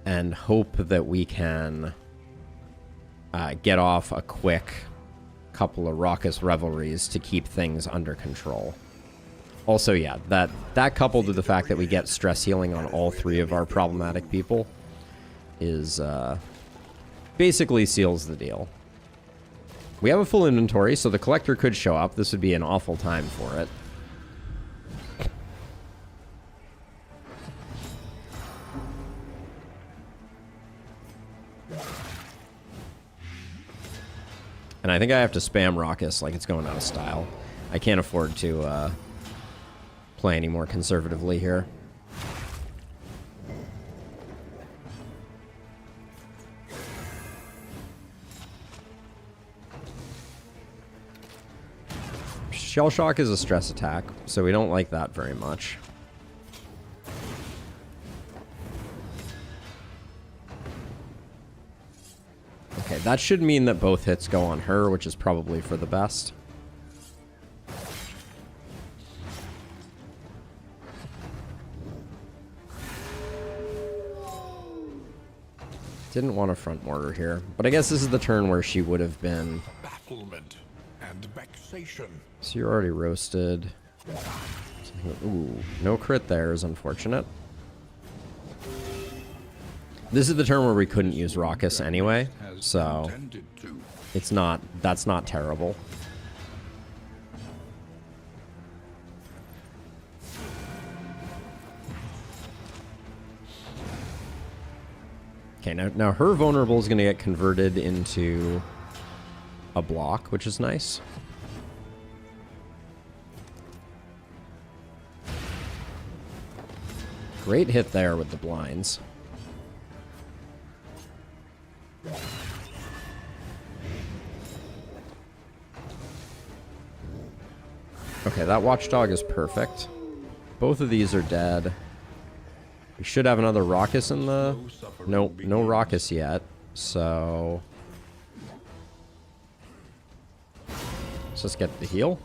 and hope that we can get off a quick couple of raucous revelries to keep things under control. Also, yeah, that coupled with the fact that we get stress healing on all 3 of our problematic people is basically seals the deal. We have a full inventory, so the collector could show up. This would be an awful time for it. And I think I have to spam Raucous like it's going out of style. I can't afford to play any more conservatively here. Shell Shock is a stress attack, so we don't like that very much. Okay, that should mean that both hits go on her, which is probably for the best. Didn't want a front mortar here, but I guess this is the turn where she would have been. Bafflement and vexation. So you're already roasted. Ooh, no crit there is unfortunate. This is the turn where we couldn't use Raucous anyway, so it's not, that's not terrible. Okay, now her vulnerable is going to get converted into a block, which is nice. Great hit there with the blinds. Okay, that watchdog is perfect. Both of these are dead. We should have another Raucous in the... Nope, no Raucous yet. So... let's just get the heal.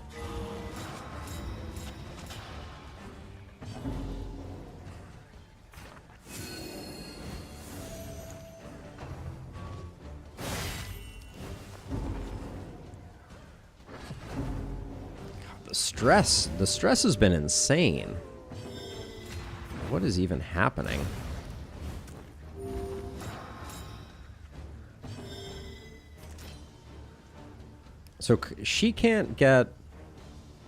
The stress has been insane. What is even happening? So she can't get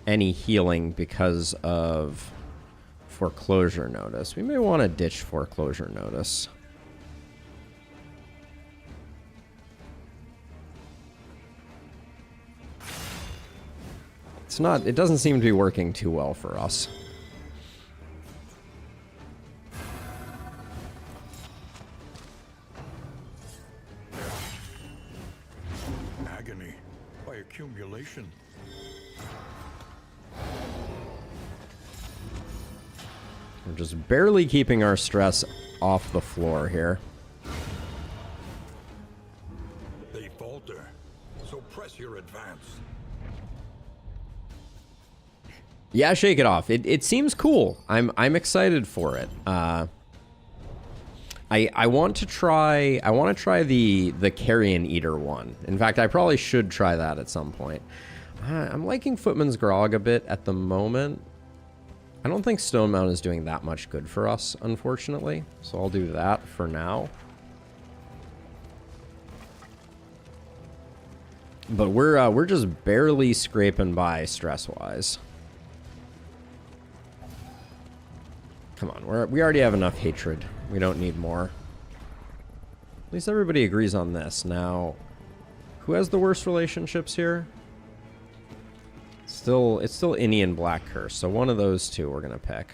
any healing because of foreclosure notice. We may want to ditch foreclosure notice. It's not, it doesn't seem to be working too well for us. Agony by accumulation. We're just barely keeping our stress off the floor here. They falter, so press your advance. Yeah, shake it off. It seems cool. I'm excited for it. I want to try the Carrion Eater one. In fact, I probably should try that at some point. I'm liking Footman's Grog a bit at the moment. I don't think Stone Mount is doing that much good for us, unfortunately. So I'll do that for now. But we're just barely scraping by stress-wise. Come on, we already have enough hatred. We don't need more. At least everybody agrees on this. Now, who has the worst relationships here? It's still Innie and Black Curse, so one of those two we're gonna pick.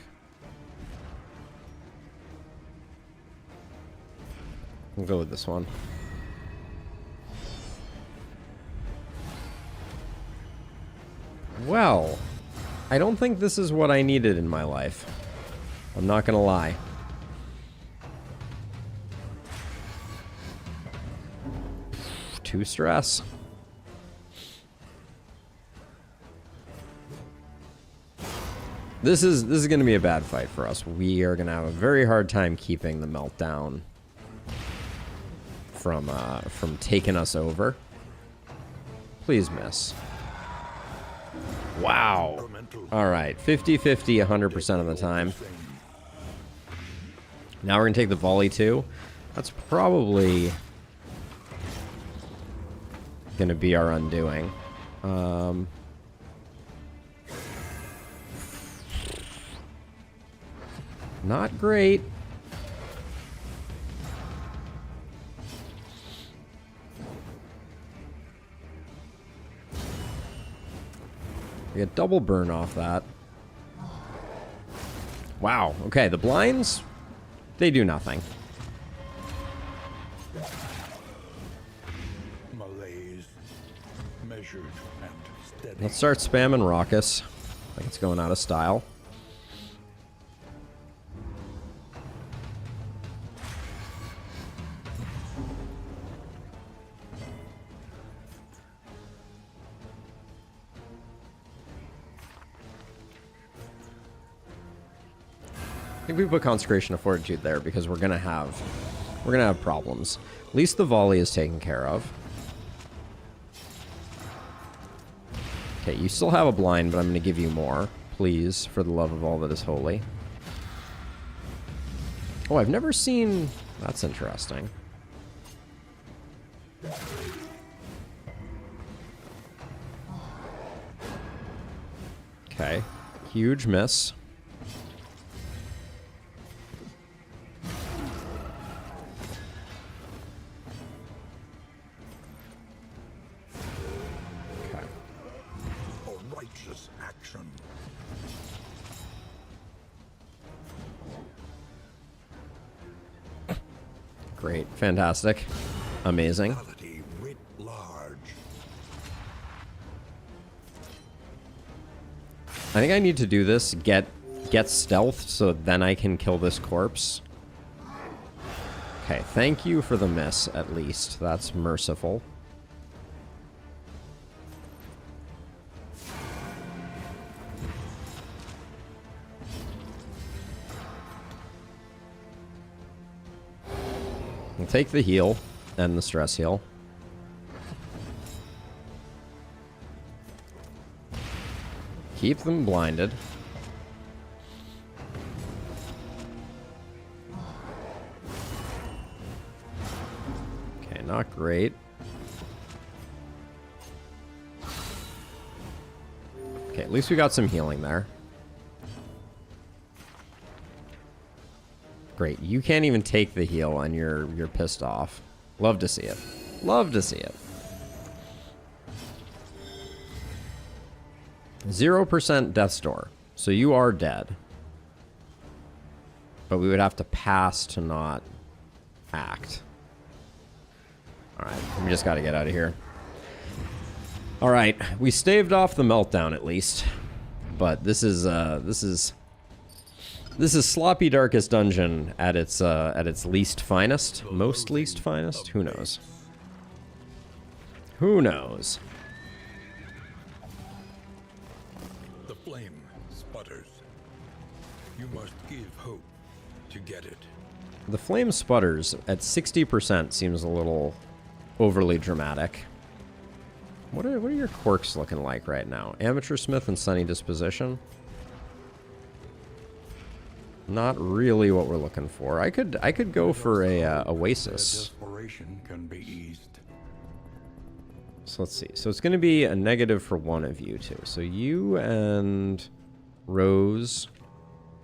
We'll go with this one. Well, I don't think this is what I needed in my life. I'm not gonna lie. Too stress. This is gonna be a bad fight for us. We are gonna have a very hard time keeping the meltdown from taking us over. Please miss. Wow. All right, 50-50, 100% of the time. Now we're going to take the volley too. That's probably going to be our undoing. Not great. We get double burn off that. Wow. Okay, the blinds, they do nothing. Malaise, measured and steady. Let's start spamming Raucous. Like it's going out of style. I think we put Consecration of Fortitude there because we're gonna have problems. At least the volley is taken care of. Okay, you still have a blind, but I'm gonna give you more, please, for the love of all that is holy. Oh, I've never seen. That's interesting. Okay, huge miss. Action. Great, fantastic, amazing. Writ large. I think I need to do this, get stealth, so then I can kill this corpse. Okay, thank you for the miss, at least. That's merciful. We'll take the heal and the stress heal. Keep them blinded. Okay, not great. Okay, at least we got some healing there. Great. You can't even take the heal and you're pissed off. Love to see it. Love to see it. 0% death's door. So you are dead. But we would have to pass to not act. Alright, we just gotta get out of here. Alright, we staved off the meltdown at least. But this is Sloppy Darkest Dungeon at its least finest. Most least finest? Who knows? Who knows? The flame sputters. You must give hope to get it. The flame sputters at 60% seems a little overly dramatic. What are your quirks looking like right now? Amateur Smith and Sunny Disposition? Not really what we're looking for. I could go for a Oasis. Desperation can be eased. So let's see. So it's going to be a negative for one of you two. So you and Rose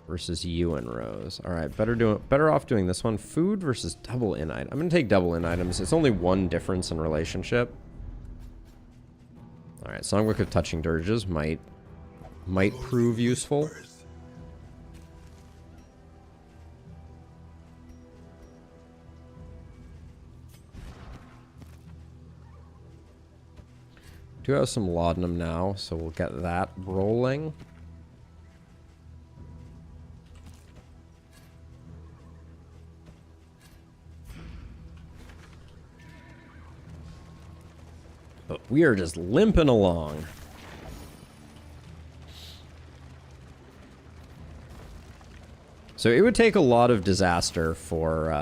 versus you and Rose. All right, better off doing this one. Food versus double in item. I'm going to take double in items. It's only one difference in relationship. All right, Songbook of Touching Dirges might prove useful. Do have some laudanum now, so we'll get that rolling. But we are just limping along. So it would take a lot of disaster for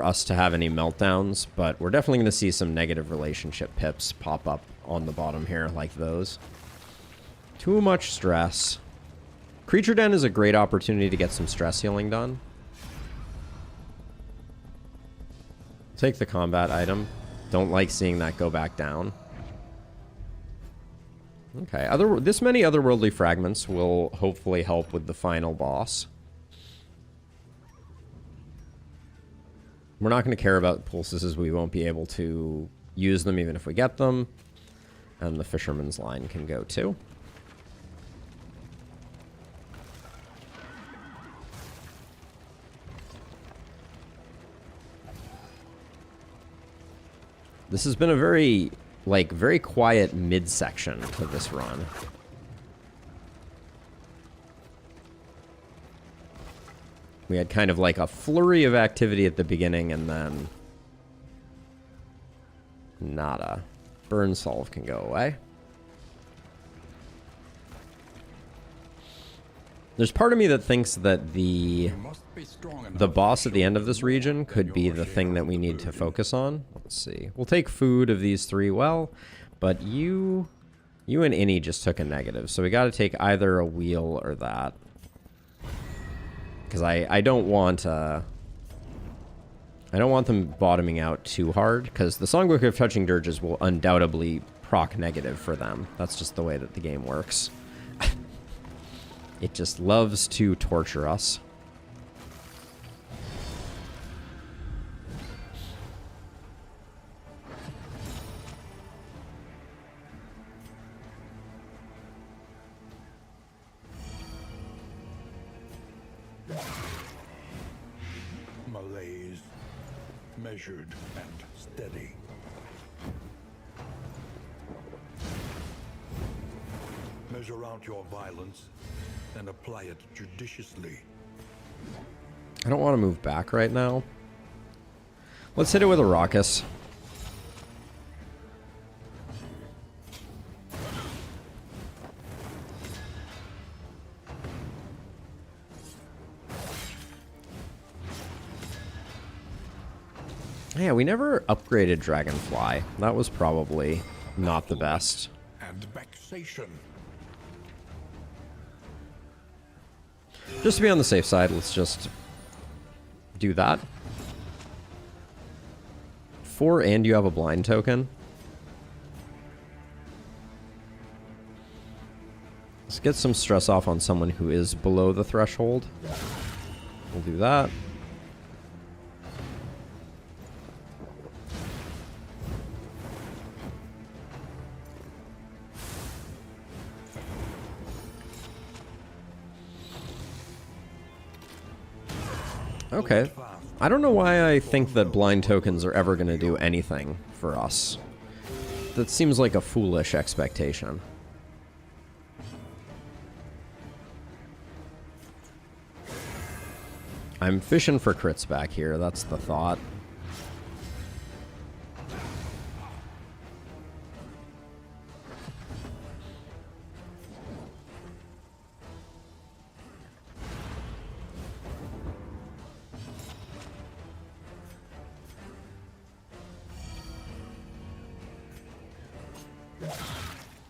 us to have any meltdowns, but we're definitely going to see some negative relationship pips pop up on the bottom here, like those. Too much stress. Creature Den is a great opportunity to get some stress healing done. Take the combat item. Don't like seeing that go back down. Okay, this many otherworldly fragments will hopefully help with the final boss. We're not going to care about pulses as we won't be able to use them even if we get them. And the fisherman's line can go too. This has been a very quiet midsection to this run. We had kind of like a flurry of activity at the beginning and then nada. Burn solve can go away. There's part of me that thinks that the boss at the end of this region could be the thing that we need to focus on. Let's see. We'll take food of these three well, but you and Innie just took a negative, so we got to take either a wheel or that. Because I don't want them bottoming out too hard, because the Songbook of Touching Dirges will undoubtedly proc negative for them. That's just the way that the game works. It just loves to torture us. Malaise, measured and steady. Measure out your violence and apply it judiciously. I don't want to move back right now. Let's hit it with a Raucous. Yeah, we never upgraded Dragonfly. That was probably not the best. And vexation. Just to be on the safe side, let's just do that. 4 and you have a blind token. Let's get some stress off on someone who is below the threshold. We'll do that. Okay. I don't know why I think that blind tokens are ever going to do anything for us. That seems like a foolish expectation. I'm fishing for crits back here, that's the thought.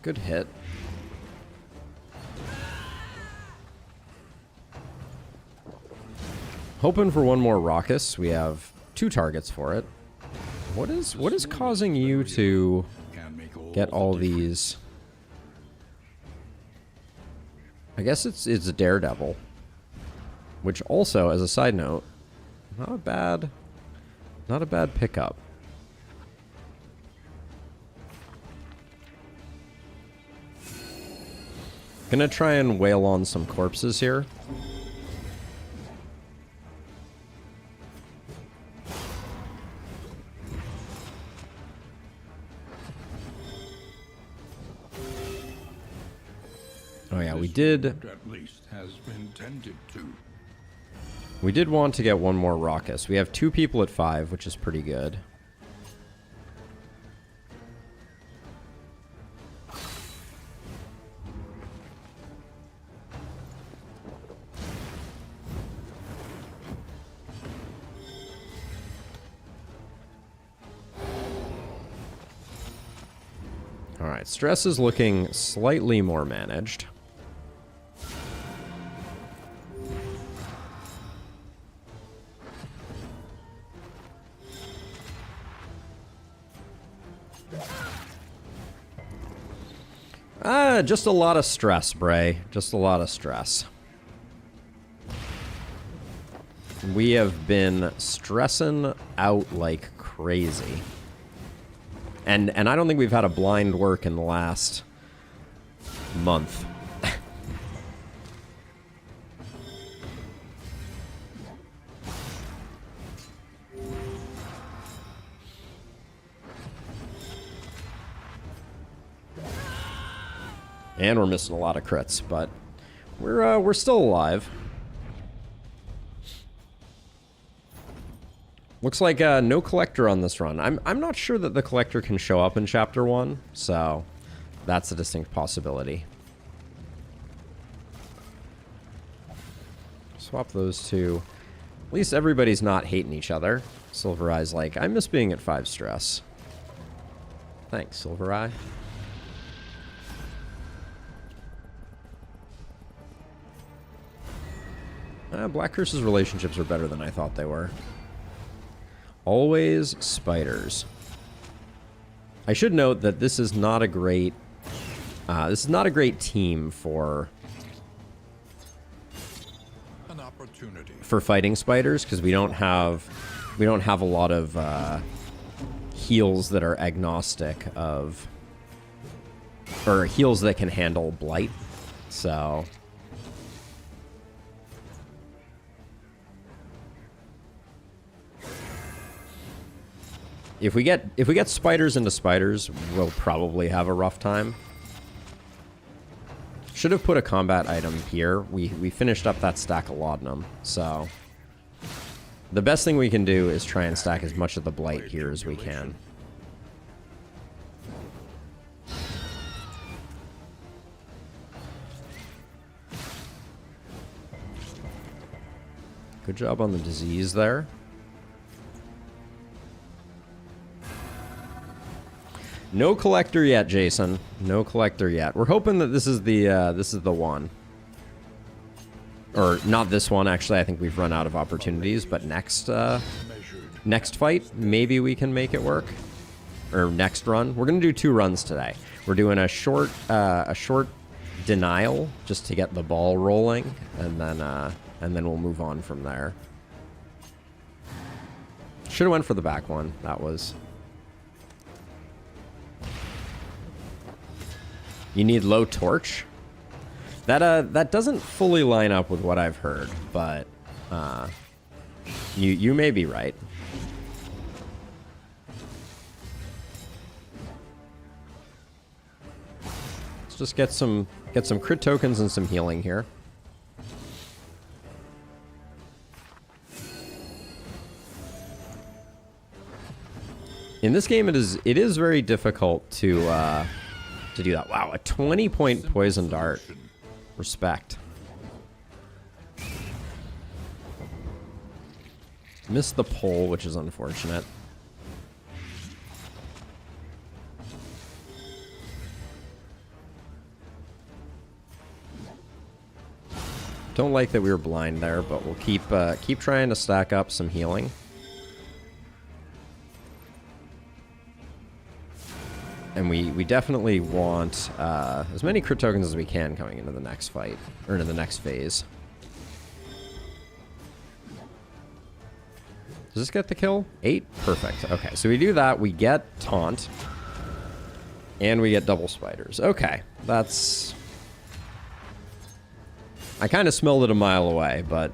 Good hit. Hoping for one more Raucous. We have 2 targets for it. What is causing you to get all these? I guess it's a Daredevil. Which also, as a side note, not a bad pickup. Gonna try and wail on some corpses here. Oh yeah, we did. At least has been tended to. We did want to get one more Raucous. We have 2 people at 5, which is pretty good. Alright, stress is looking slightly more managed. Just a lot of stress, Bray. Just a lot of stress. We have been stressing out like crazy. And I don't think we've had a blind work in the last month. And we're missing a lot of crits, but we're still alive. Looks like no collector on this run. I'm not sure that the collector can show up in chapter 1, so that's a distinct possibility. Swap those two. At least everybody's not hating each other. Silver Eye's like, I miss being at 5 stress. Thanks, Silver Eye. Black Curse's relationships are better than I thought they were. Always spiders. I should note that this is not a great team for An opportunity. for fighting spiders, because we don't have a lot of heals that are agnostic of, or heals that can handle blight. So if we get spiders into spiders, we'll probably have a rough time. Should have put a combat item here. We finished up that stack of laudanum, so the best thing we can do is try and stack as much of the blight here as we can. Good job on the disease there. No collector yet, Jason. No collector yet. We're hoping that this is the one. Or not this one, actually. I think we've run out of opportunities, but next fight, maybe we can make it work. Or next run. We're gonna do 2 runs today. We're doing a short denial just to get the ball rolling, and then we'll move on from there. Should have went for the back one. That was. You need low torch? That doesn't fully line up with what I've heard, but you may be right. Let's just get some crit tokens and some healing here. In this game, it is very difficult to do that. Wow, a 20-point poison dart. Respect. Missed the pole, which is unfortunate. Don't like that we were blind there, but we'll keep trying to stack up some healing. And we definitely want as many crit tokens as we can coming into the next fight, or into the next phase. Does this get the kill? 8? Perfect. Okay, so we do that, we get taunt, and we get double spiders. Okay, that's... I kind of smelled it a mile away, but...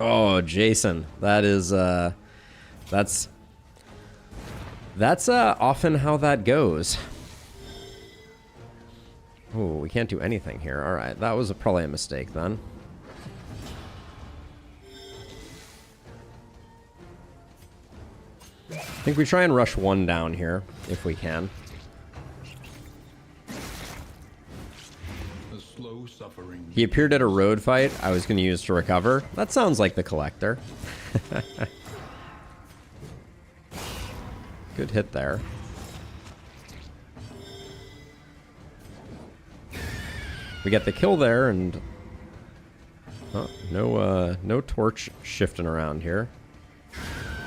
Oh, Jason, that is, that's often how that goes. Oh, we can't do anything here. All right, that was probably a mistake then. I think we try and rush 1 down here, if we can. He appeared at a road fight I was going to use to recover. That sounds like the collector. Good hit there. We get the kill there, and oh, no torch shifting around here.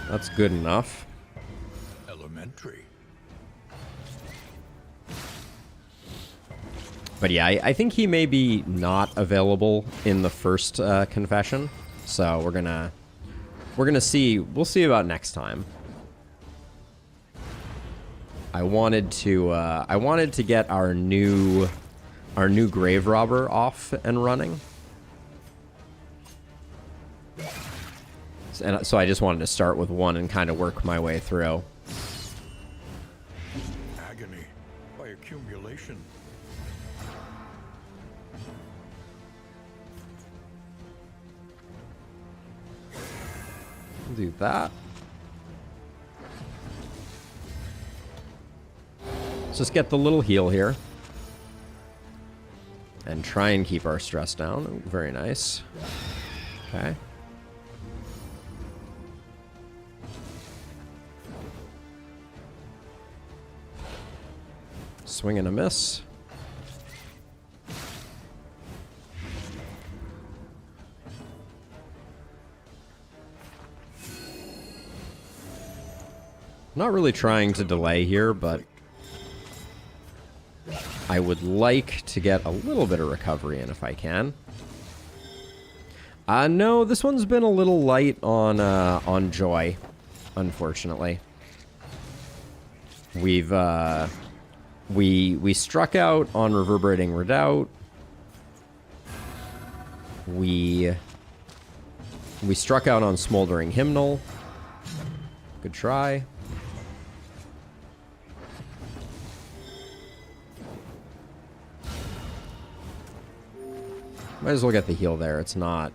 That's good enough. Elementary. But yeah, I think he may be not available in the first confession. So we're gonna see. We'll see about next time. I wanted to get our new grave robber off and running. And so I just wanted to start with one and kind of work my way through. Agony by accumulation. Do that. Let's just get the little heal here. And try and keep our stress down. Very nice. Okay. Swing and a miss. Not really trying to delay here, but I would like to get a little bit of recovery in if I can. No, this one's been a little light on joy, unfortunately. We've we struck out on Reverberating Redoubt. We struck out on Smoldering Hymnal. Good try. Might as well get the heal there. It's not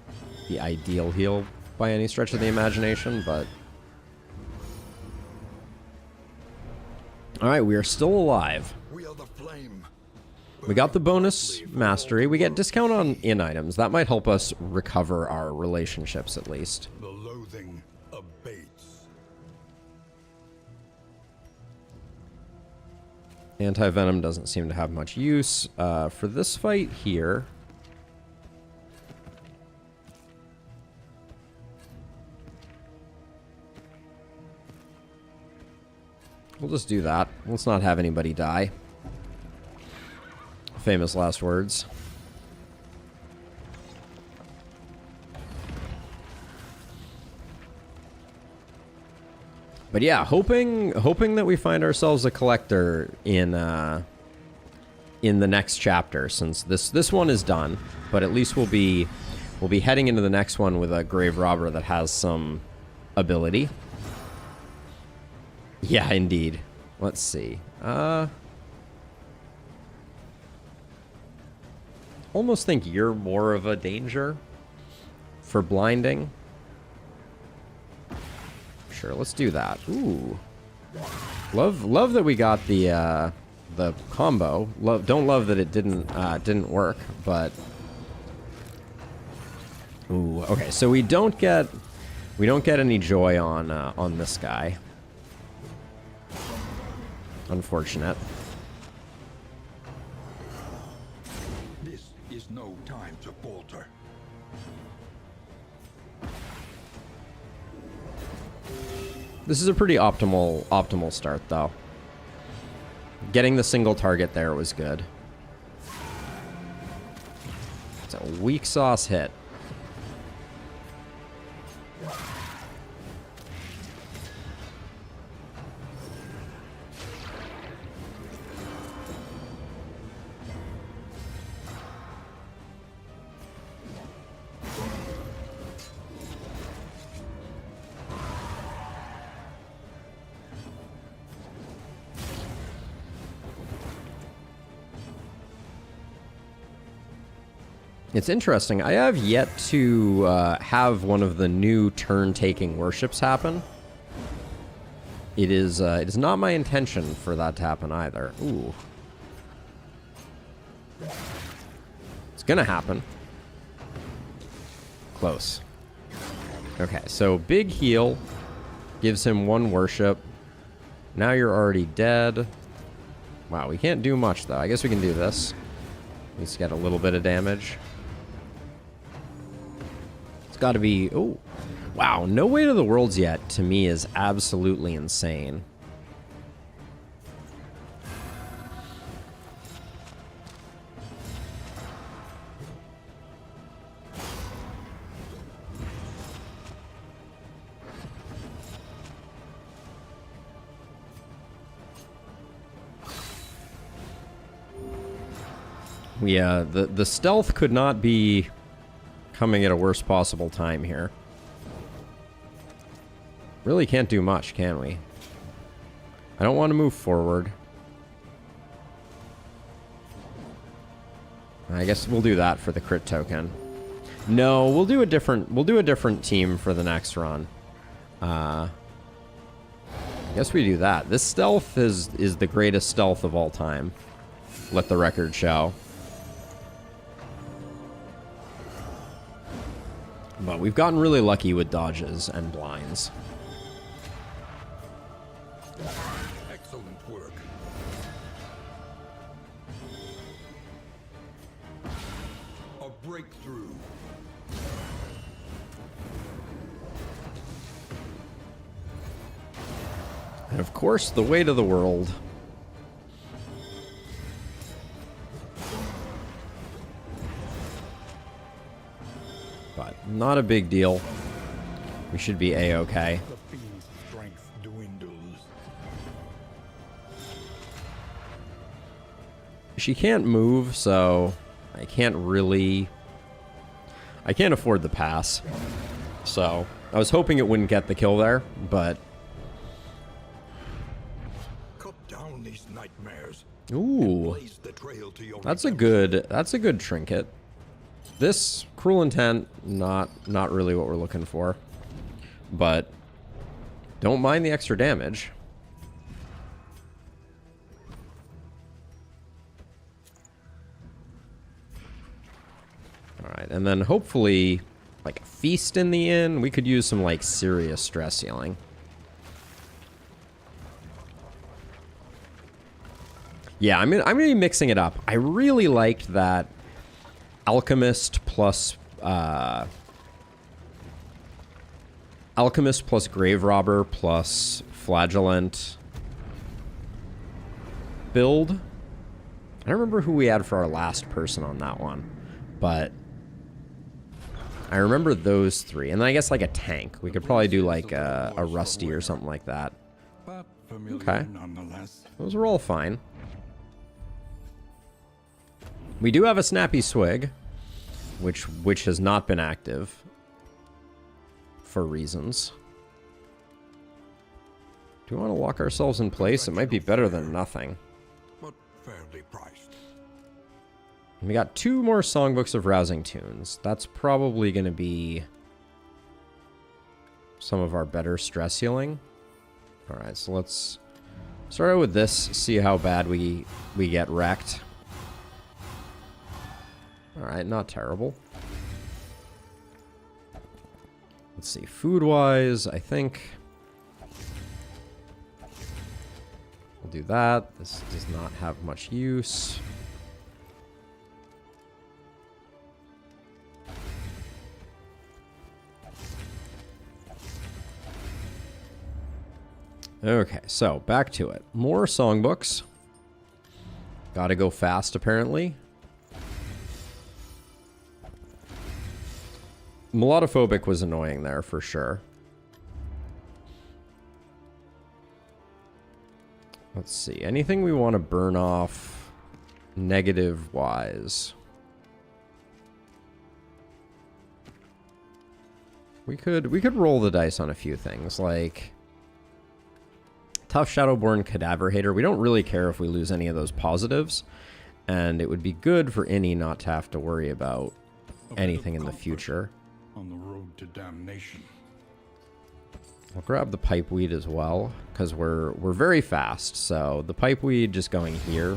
the ideal heal by any stretch of the imagination, but... Alright, we are still alive. We are the flame. We got the bonus mastery. We get discount on in items. That might help us recover our relationships at least. The loathing abates. Anti-venom doesn't seem to have much use. For this fight here... We'll just do that. Let's not have anybody die. Famous last words. But yeah, hoping that we find ourselves a collector in the next chapter, since this one is done. But at least we'll be heading into the next one with a grave robber that has some ability. Yeah, indeed. Let's see. Almost think you're more of a danger for blinding. Sure, let's do that. Ooh. Love that we got the combo. Don't love that it didn't work, but ooh, okay. So we don't get any joy on this guy. Unfortunate. This is no time to falter. This is a pretty optimal start, though. Getting the single target there was good. It's a weak sauce hit. It's interesting. I have yet to have one of the new turn-taking worships happen. It is not my intention for that to happen either. Ooh. It's gonna happen. Close. Okay, so big heal. Gives him one worship. Now you're already dead. Wow, we can't do much, though. I guess we can do this. At least get a little bit of damage. Got to be... Oh, wow. No way to the worlds yet, to me, is absolutely insane. The stealth could not be coming at a worst possible time here. Really can't do much, can we? I don't want to move forward. I guess we'll do that for the crit token. No, we'll do a different team for the next run. I guess we do that. This stealth is the greatest stealth of all time. Let the record show. But we've gotten really lucky with dodges and blinds. Excellent work. A breakthrough. And of course, the weight of the world. But not a big deal. We should be A-okay. The fiend's strength dwindles. She can't move, so I can't afford the pass. So I was hoping it wouldn't get the kill there, but Cut down these nightmares. ooh, Blaze the trail to your that's a redemption. good trinket. This cruel intent, not really what we're looking for, but don't mind the extra damage. All right, and then hopefully, like a feast in the inn. We could use some like serious stress healing. Yeah, I'm gonna be mixing it up. I really liked that Alchemist plus Grave Robber plus Flagellant build. I don't remember who we had for our last person on that one, but I remember those three. And then I guess like a tank. We could probably do like a Rusty or something like that. But familiar Okay. nonetheless. Those are all fine. We do have a Snappy Swig, which has not been active for reasons. Do we want to lock ourselves in place? It might be better than nothing. But fairly priced. We got 2 more songbooks of rousing tunes. That's probably going to be some of our better stress healing. All right, so let's start out with this, see how bad we get wrecked. All right, not terrible. Let's see, food-wise, I think we'll do that. This does not have much use. Okay, so back to it. More songbooks. Gotta go fast, apparently. Melodophobic was annoying there, for sure. Let's see. Anything we want to burn off negative-wise? We could roll the dice on a few things, like Tough Shadowborn Cadaver Hater. We don't really care if we lose any of those positives, and it would be good for Innie not to have to worry about anything in the future. On the road to damnation. I'll grab the pipeweed as well, because we're very fast. So the pipeweed just going here,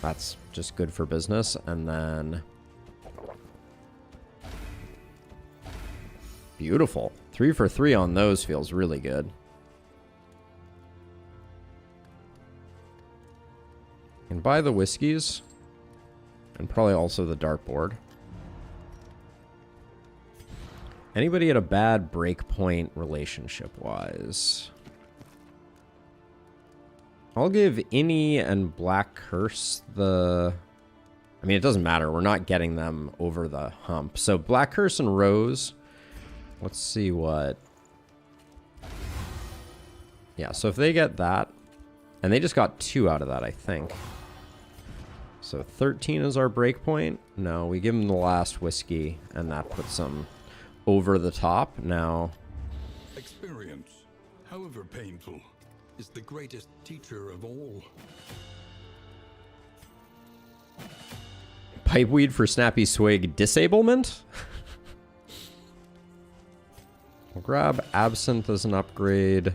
that's just good for business. And then beautiful. 3 for 3 on those feels really good. And buy the whiskeys, and probably also the dartboard. Anybody at a bad break point relationship-wise? I'll give Innie and Black Curse the... I mean, it doesn't matter. We're not getting them over the hump. So Black Curse and Rose. Let's see what... Yeah, so if they get that... And they just got 2 out of that, I think. So 13 is our break point. No, we give him the last whiskey, and that puts him over the top. Now, Experience, however painful, is the greatest teacher of all. pipeweed for snappy swig disablement. We'll grab absinthe as an upgrade.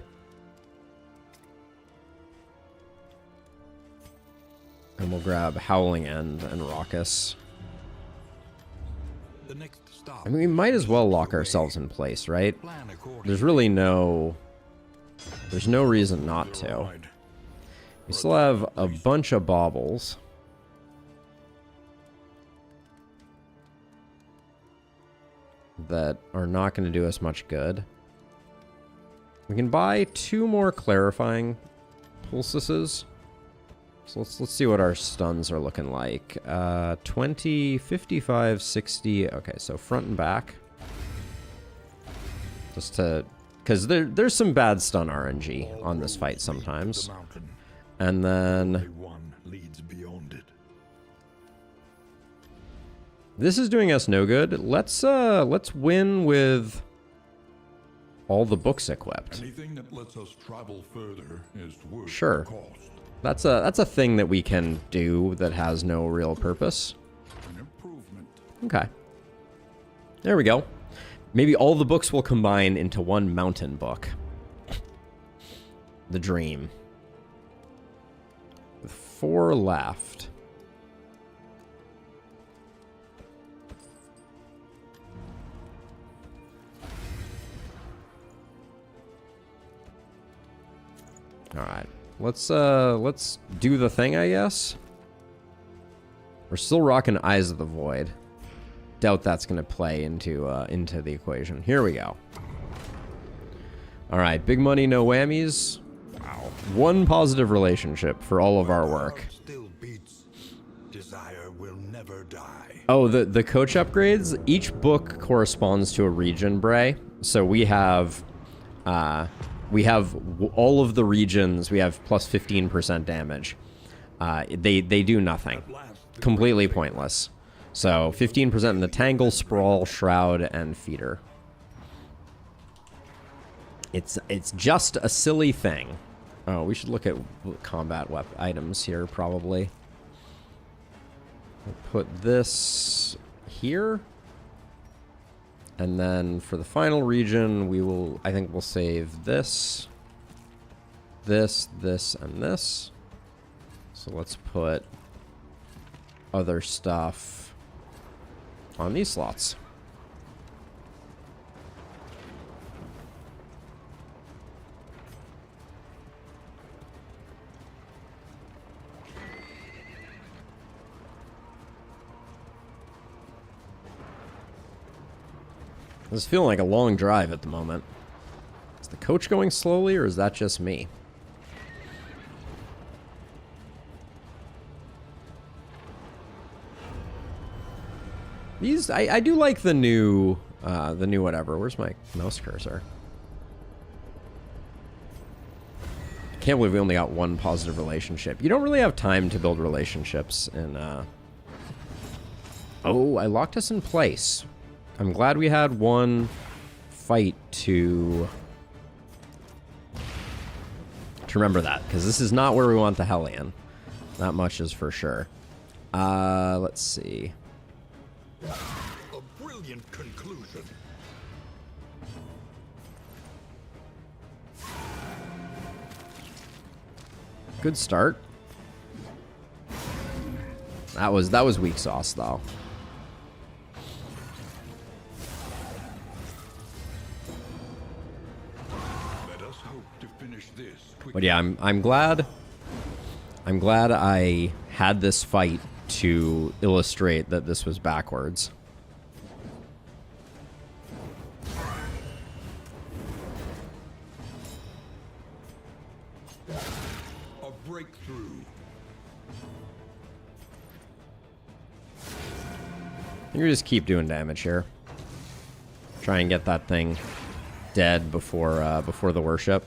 And we'll grab Howling End and Raucous. The next stop. I mean, we might as well lock ourselves in place, right? There's really no... There's no reason not to. We still have a bunch of baubles. That are not going to do us much good. We can buy 2 more clarifying pulses. So let's see what our stuns are looking like. 20, 55, 60. Okay, so front and back. Just to... Because there's some bad stun RNG on this fight sometimes. And then... This is doing us no good. Let's win with all the books equipped. Anything that lets us travel further is worth Sure. the cost. That's a thing that we can do that has no real purpose. An improvement. Okay. There we go. Maybe all the books will combine into one mountain book. The dream. With 4 left. All right. Let's do the thing, I guess. We're still rocking Eyes of the Void. Doubt that's going to play into the equation. Here we go. All right, big money, no whammies. Wow. 1 positive relationship for all of our work. Still beats. Desire will never die. Oh, the coach upgrades. Each book corresponds to a region, Bray. So we have all of the regions. We have plus 15% damage. They do nothing. Completely pointless. So 15% in the Tangle, Sprawl, Shroud, and Feeder. It's just a silly thing. Oh, we should look at combat items here, probably. We'll put this here. And then for the final region, I think we'll save this, this, and this. So let's put other stuff on these slots. This is feeling like a long drive at the moment. Is the coach going slowly, or is that just me? These, I do like the new whatever. Where's my mouse cursor? I can't believe we only got 1 positive relationship. You don't really have time to build relationships in, Oh, I locked us in place. I'm glad we had 1 fight to remember that, because this is not where we want the Hellion. That much is for sure. Let's see. A brilliant conclusion. Good start. That was weak sauce though. Let us hope to finish this quickly. But yeah, I'm glad I had this fight to illustrate that this was backwards. A breakthrough. I think we just keep doing damage here. Try and get that thing dead before the worship.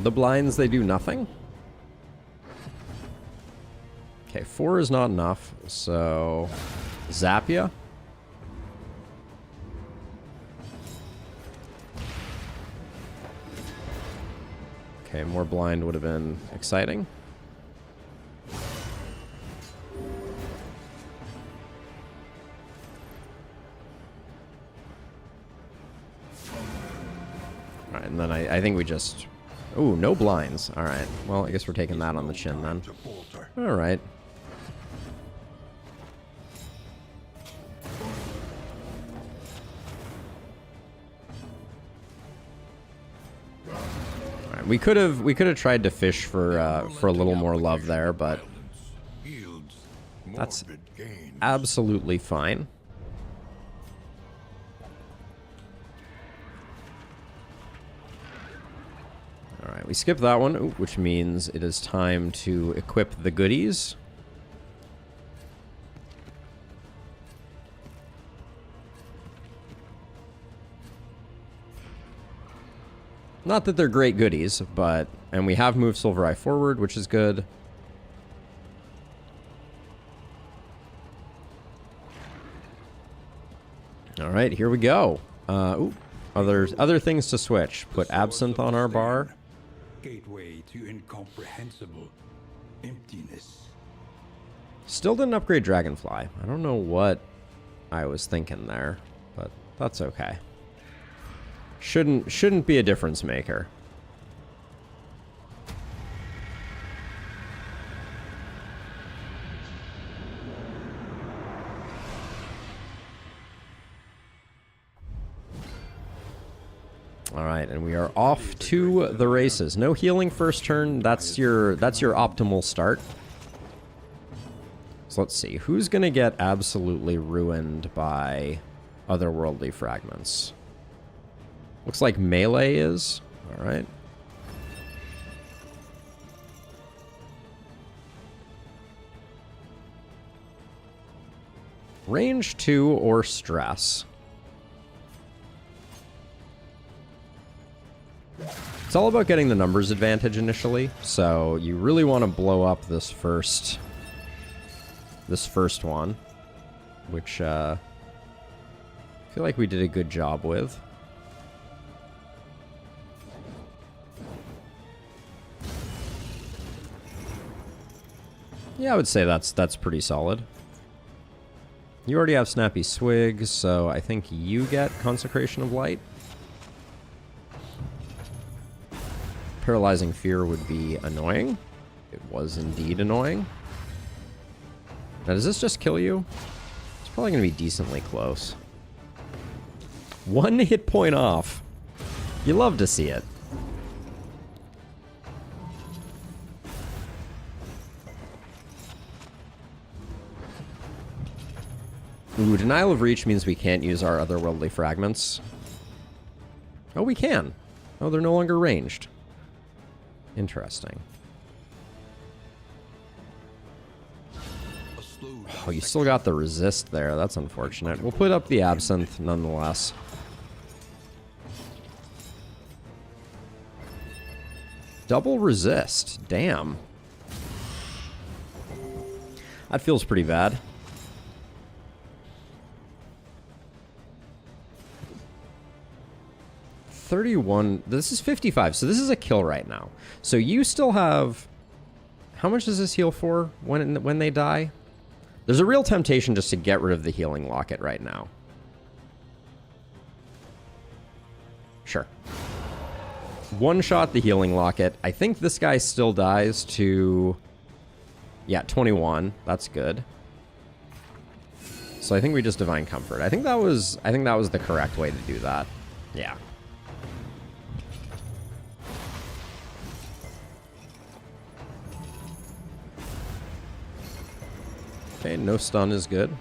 The blinds, they do nothing? Okay, 4 is not enough, so... Zap ya? Okay, more blind would have been exciting. Alright, and then I think we just... Ooh, no blinds. Alright, well, I guess we're taking that on the chin then. Alright. Alright, we could have tried to fish for a little more love there, but that's absolutely fine. Alright, we skip that one, which means it is time to equip the goodies. Not that they're great goodies, but... And we have moved Silver Eye forward, which is good. Alright, here we go. Other things to switch. Put Absinthe on our bar. Gateway to incomprehensible emptiness. Still didn't upgrade Dragonfly. I don't know what I was thinking there, but that's okay. Shouldn't be a difference maker. All right, and we are off to the races. No healing first turn. That's your optimal start. So let's see. Who's going to get absolutely ruined by otherworldly fragments? Looks like Melee is. All right. Range 2 or Stress. It's all about getting the numbers advantage initially, so you really want to blow up this first one, which I feel like we did a good job with. Yeah, I would say that's pretty solid. You already have Snappy Swig, so I think you get Consecration of Light. Paralyzing Fear would be annoying. It was indeed annoying. Now, does this just kill you? It's probably going to be decently close. 1 hit point off. You love to see it. Ooh, Denial of Reach means we can't use our otherworldly fragments. Oh, we can. Oh, they're no longer ranged. Interesting. Oh, you still got the resist there. That's unfortunate. We'll put up the Absinthe nonetheless. Double resist. Damn. That feels pretty bad. This is 55, so this is a kill right now. So you still have... How much does this heal for when they die? There's a real temptation just to get rid of the healing locket right now. Sure. One shot the healing locket. I think this guy still dies to... Yeah, 21. That's good. So I think we just Divine Comfort. I think that was the correct way to do that. Yeah. Okay, no stun is good.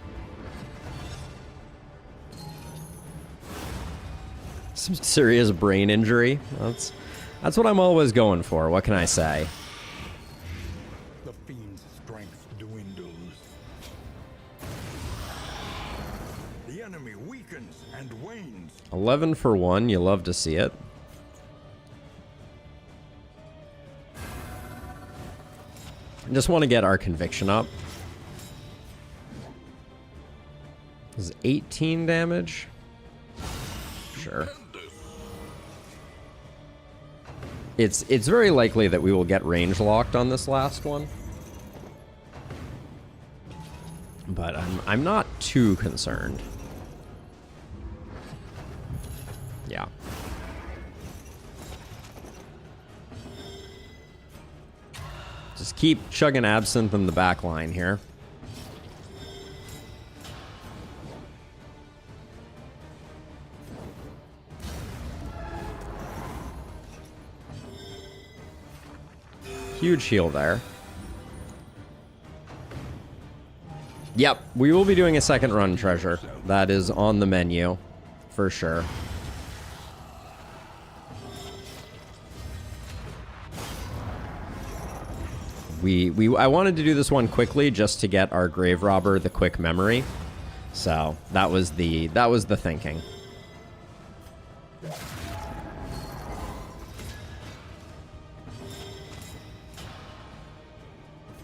Some serious brain injury. That's what I'm always going for. What can I say? The fiend's strength dwindles. The enemy weakens and wanes. 11 for 1. You love to see it. Just want to get our conviction up. This is 18 damage. Sure. It's very likely that we will get range locked on this last one. But I'm not too concerned. Yeah. Just keep chugging absinthe in the back line here. Huge heal there. Yep, we will be doing a second run treasure. That is on the menu, for sure. I wanted to do this one quickly just to get our grave robber the quick memory. So that was the thinking.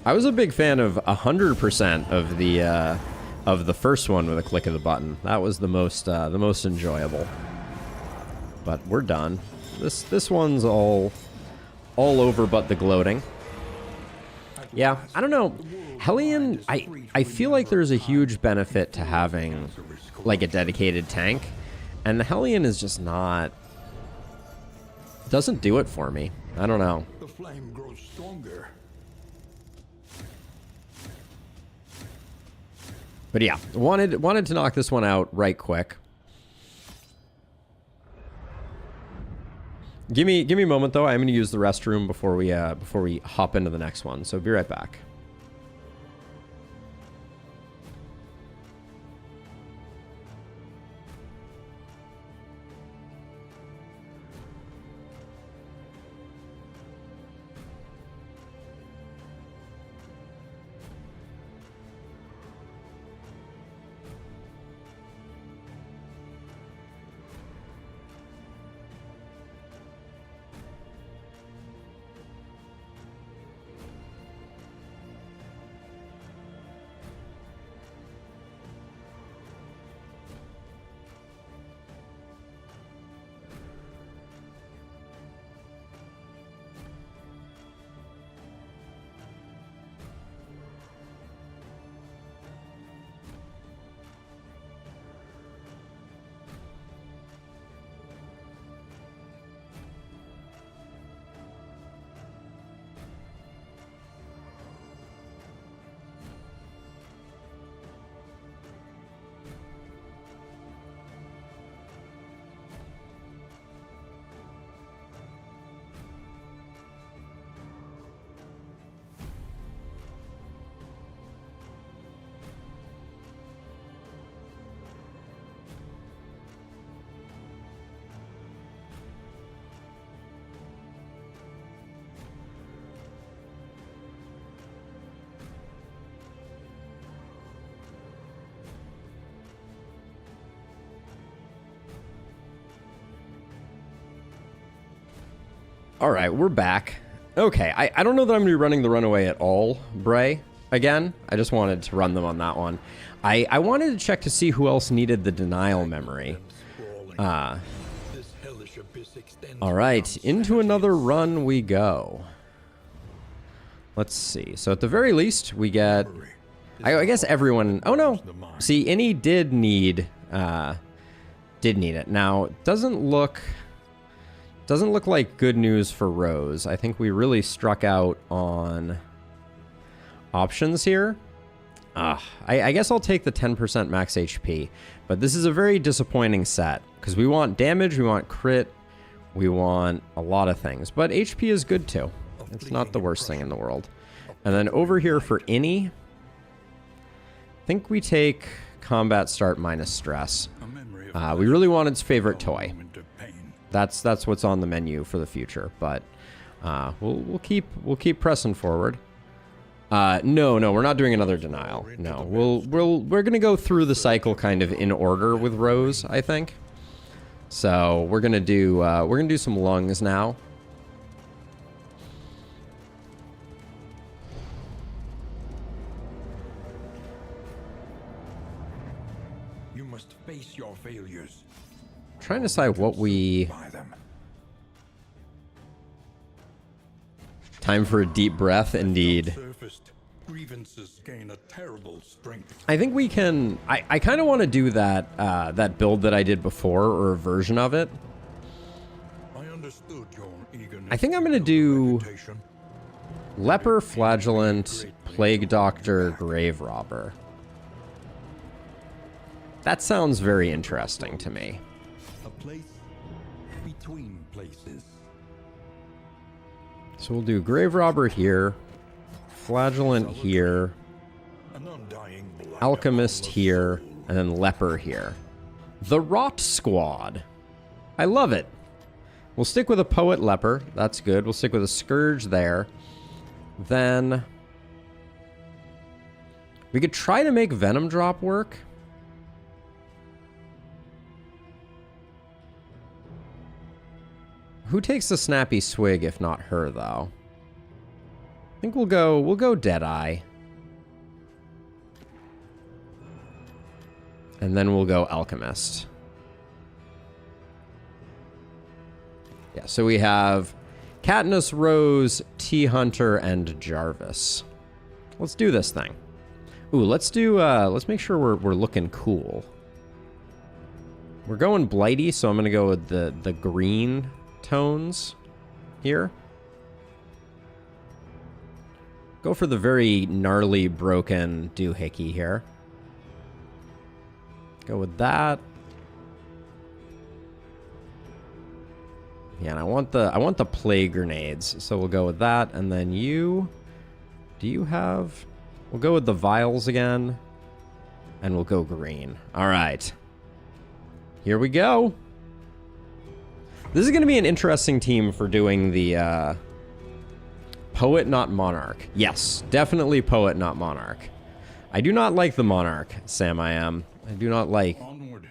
I was a big fan of 100% of the first one with a click of the button. That was the most enjoyable. But we're done. This one's all over but the gloating. Yeah, I don't know. Hellion, I feel like there's a huge benefit to having like a dedicated tank, and the Hellion is just not. Doesn't do it for me. I don't know. The flame grows stronger. But yeah, wanted to knock this one out right quick. Give me a moment though. I'm going to use the restroom before we hop into the next one. So be right back. All right, we're back. Okay, I don't know that I'm going to be running the runaway at all, Bray, again. I just wanted to run them on that one. I wanted to check to see who else needed the denial memory. All right, into another run we go. Let's see. So at the very least, we get... I guess everyone... Oh, no. See, Innie did need it. Now, it doesn't look like good news for Rose. I think we really struck out on options here. I guess I'll take the 10% max HP, but this is a very disappointing set because we want damage, we want crit, we want a lot of things, but HP is good too. It's not the worst thing in the world. And then over here for Innie, I think we take combat start minus stress. We really want its favorite toy. That's what's on the menu for the future, but we'll keep pressing forward. No, we're not doing another denial. No, we're gonna go through the cycle kind of in order with Rose, I think. So we're gonna do some lungs now. trying to decide what we... By them. Time for a deep breath, indeed. Surfaced, grievances gain a terrible strength. I think we can... I kind of want to do that, that build that I did before, or a version of it. I understood your eagerness. I think I'm going to do reputation. Leper, Flagellant, Plague Doctor, Grave Robber. That sounds very interesting to me. A place between places. So we'll do Grave Robber here, Flagellant here, An undying blight Alchemist upon the here, soul. and then Leper here. The Rot Squad. I love it. We'll stick with a Poet Leper. That's good. We'll stick with a Scourge there. Then we could try to make Venom Drop work. Who takes the Snappy Swig if not her, though? I think we'll go Deadeye. And then we'll go Alchemist. Yeah, so we have Katniss, Rose, T-Hunter, and Jarvis. Let's do this thing. Ooh, let's make sure we're looking cool. We're going Blighty, so I'm gonna go with the green tones here. Go for the very gnarly, broken doohickey here. Go with that. Yeah, and I want the plague grenades, so we'll go with that. And then you, do you have? We'll go with the vials again, and we'll go green. All right, here we go. This is going to be an interesting team for doing the Poet, not Monarch. Yes, definitely Poet, not Monarch. I do not like the Monarch, Sam. I do not like. Onward,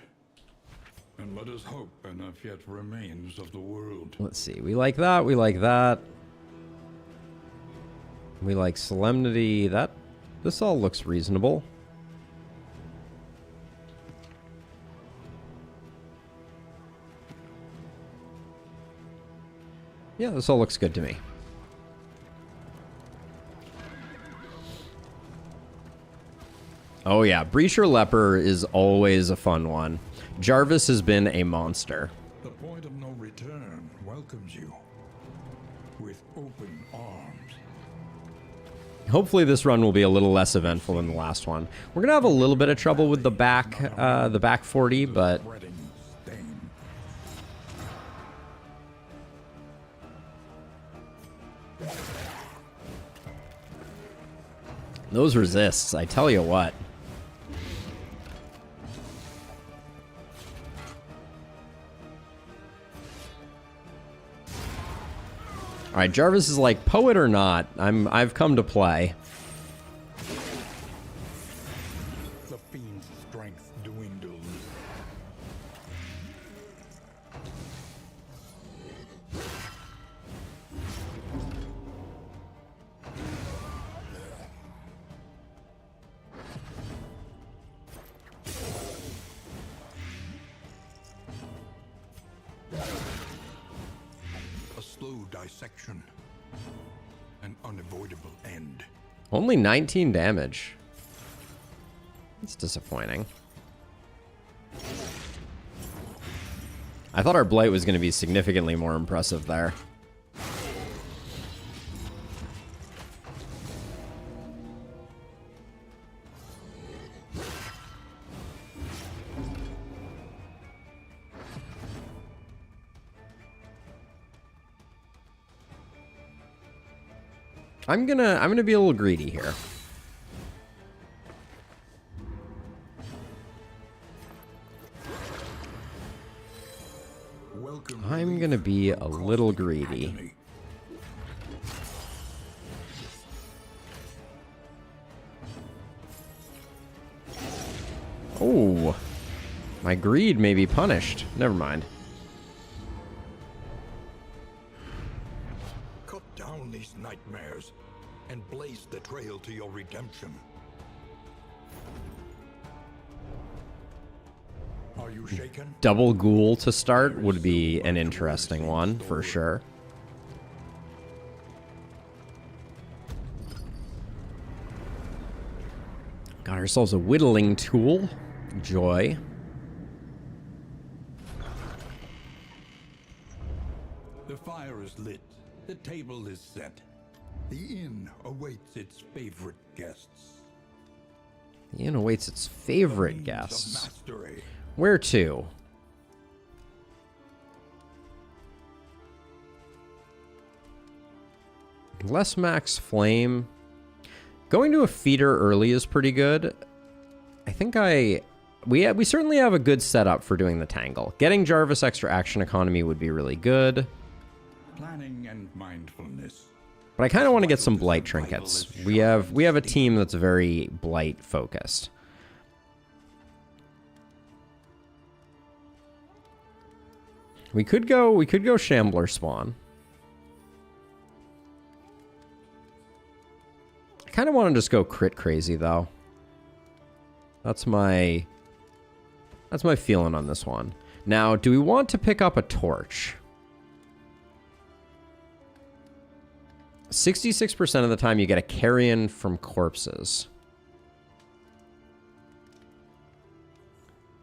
and let us hope enough yet remains of the world. Let's see. We like that. We like that. We like Solemnity. This all looks reasonable. Yeah, this all looks good to me. Oh yeah, Breacher Leper is always a fun one. Jarvis has been a monster. The point of no return welcomes you with open arms. Hopefully this run will be a little less eventful than the last one. We're gonna have a little bit of trouble with the back 40, but Spreading stain. those resists, I tell you what. All right, Jarvis is like, poet or not, I've come to play. The fiend's strength dwindles. A slow dissection. An unavoidable end. Only 19 damage. That's disappointing. I thought our Blight was going to be significantly more impressive there. I'm gonna be a little greedy here. Welcome I'm gonna be a little greedy. agony. Oh, my greed may be punished. Never mind. Cut down these nightmares and blaze the trail to your redemption. Are you shaken? Double ghoul to start would be an interesting one, for sure. Got ourselves a whittling tool. Joy. The fire is lit. The table is set. The inn awaits its favorite guests. The inn awaits its favorite Means of guests. mastery. Where to? Less max flame. Going to a feeder early is pretty good. I think we certainly have a good setup for doing the tangle. Getting Jarvis extra action economy would be really good. Planning and mindfulness. But I kind of want to get some blight trinkets. We have a team that's very blight focused. We could go Shambler Spawn. I kind of want to just go crit crazy though. That's my feeling on this one. Now, do we want to pick up a torch? 66% of the time you get a carrion from corpses.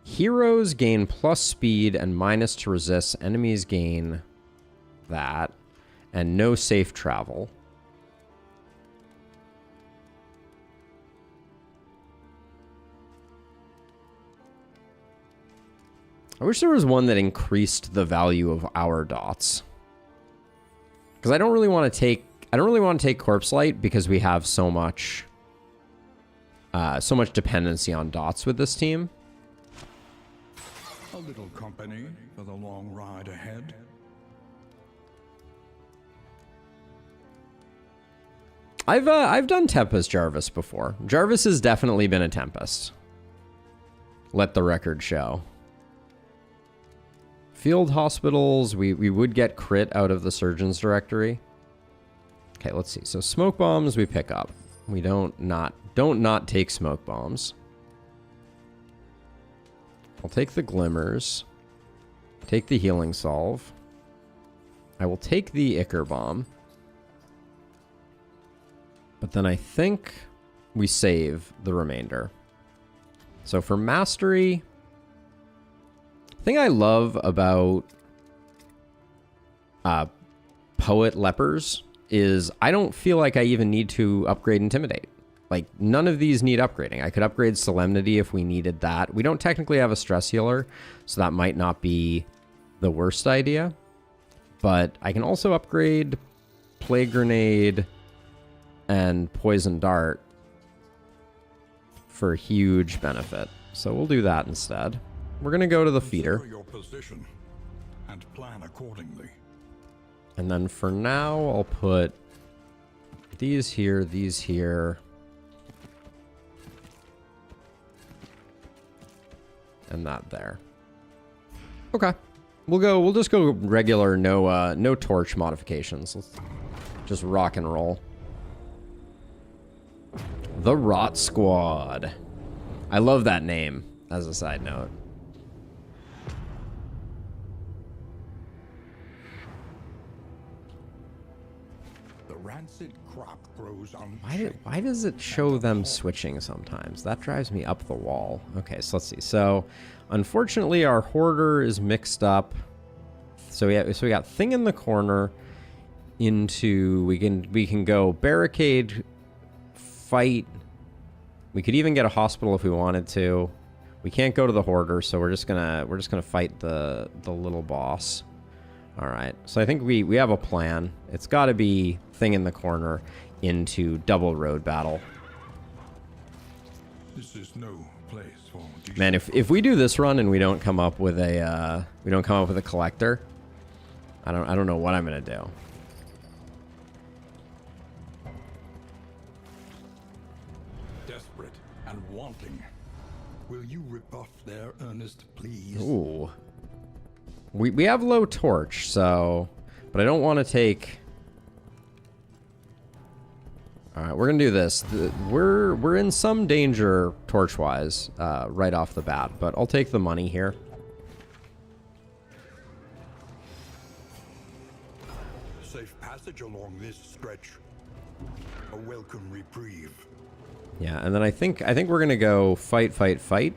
Heroes gain plus speed and minus to resist. Enemies gain that. And no safe travel. I wish there was one that increased the value of our dots. Because I don't really want to take Corpse Light because we have so much dependency on dots with this team. A little company for the long ride ahead. I've done Tempest Jarvis before. Jarvis has definitely been a Tempest. Let the record show. Field hospitals, we would get crit out of the surgeon's directory. Okay, let's see. So smoke bombs we pick up. We don't not take smoke bombs. I'll take the glimmers. Take the healing salve. I will take the Ichor bomb. But then I think we save the remainder. So for mastery, the thing I love about Poet Lepers is I don't feel like I even need to upgrade Intimidate. Like, none of these need upgrading. I could upgrade Solemnity if we needed that. We don't technically have a stress healer, so that might not be the worst idea. But I can also upgrade Plague Grenade and Poison Dart for huge benefit. So we'll do that instead. We're going to go to the feeder. Consider your position and plan accordingly. And then for now, I'll put these here, and that there. Okay. We'll just go regular, no torch modifications. Let's just rock and roll. The Rot Squad. I love that name, as a side note. The rancid crop grows on. Why does it show them switching sometimes? That drives me up the wall. Okay, so let's see. So, unfortunately, our hoarder is mixed up. So we got thing in the corner into we can go barricade, fight. We could even get a hospital if we wanted to. We can't go to the hoarder, so we're just gonna fight the little boss. All right. So I think we have a plan. It's got to be thing in the corner into double road battle. This is no place for. Man, if we do this run and we don't come up with a collector, I don't know what I'm gonna do. Desperate and wanting. Will you rebuff their earnest pleas? Ooh. We have low torch, so, but I don't want to take. All right, we're gonna do this. We're in some danger torch-wise right off the bat, but I'll take the money here. safe passage along this stretch. A welcome reprieve. Yeah, and then I think we're gonna go fight, fight, fight.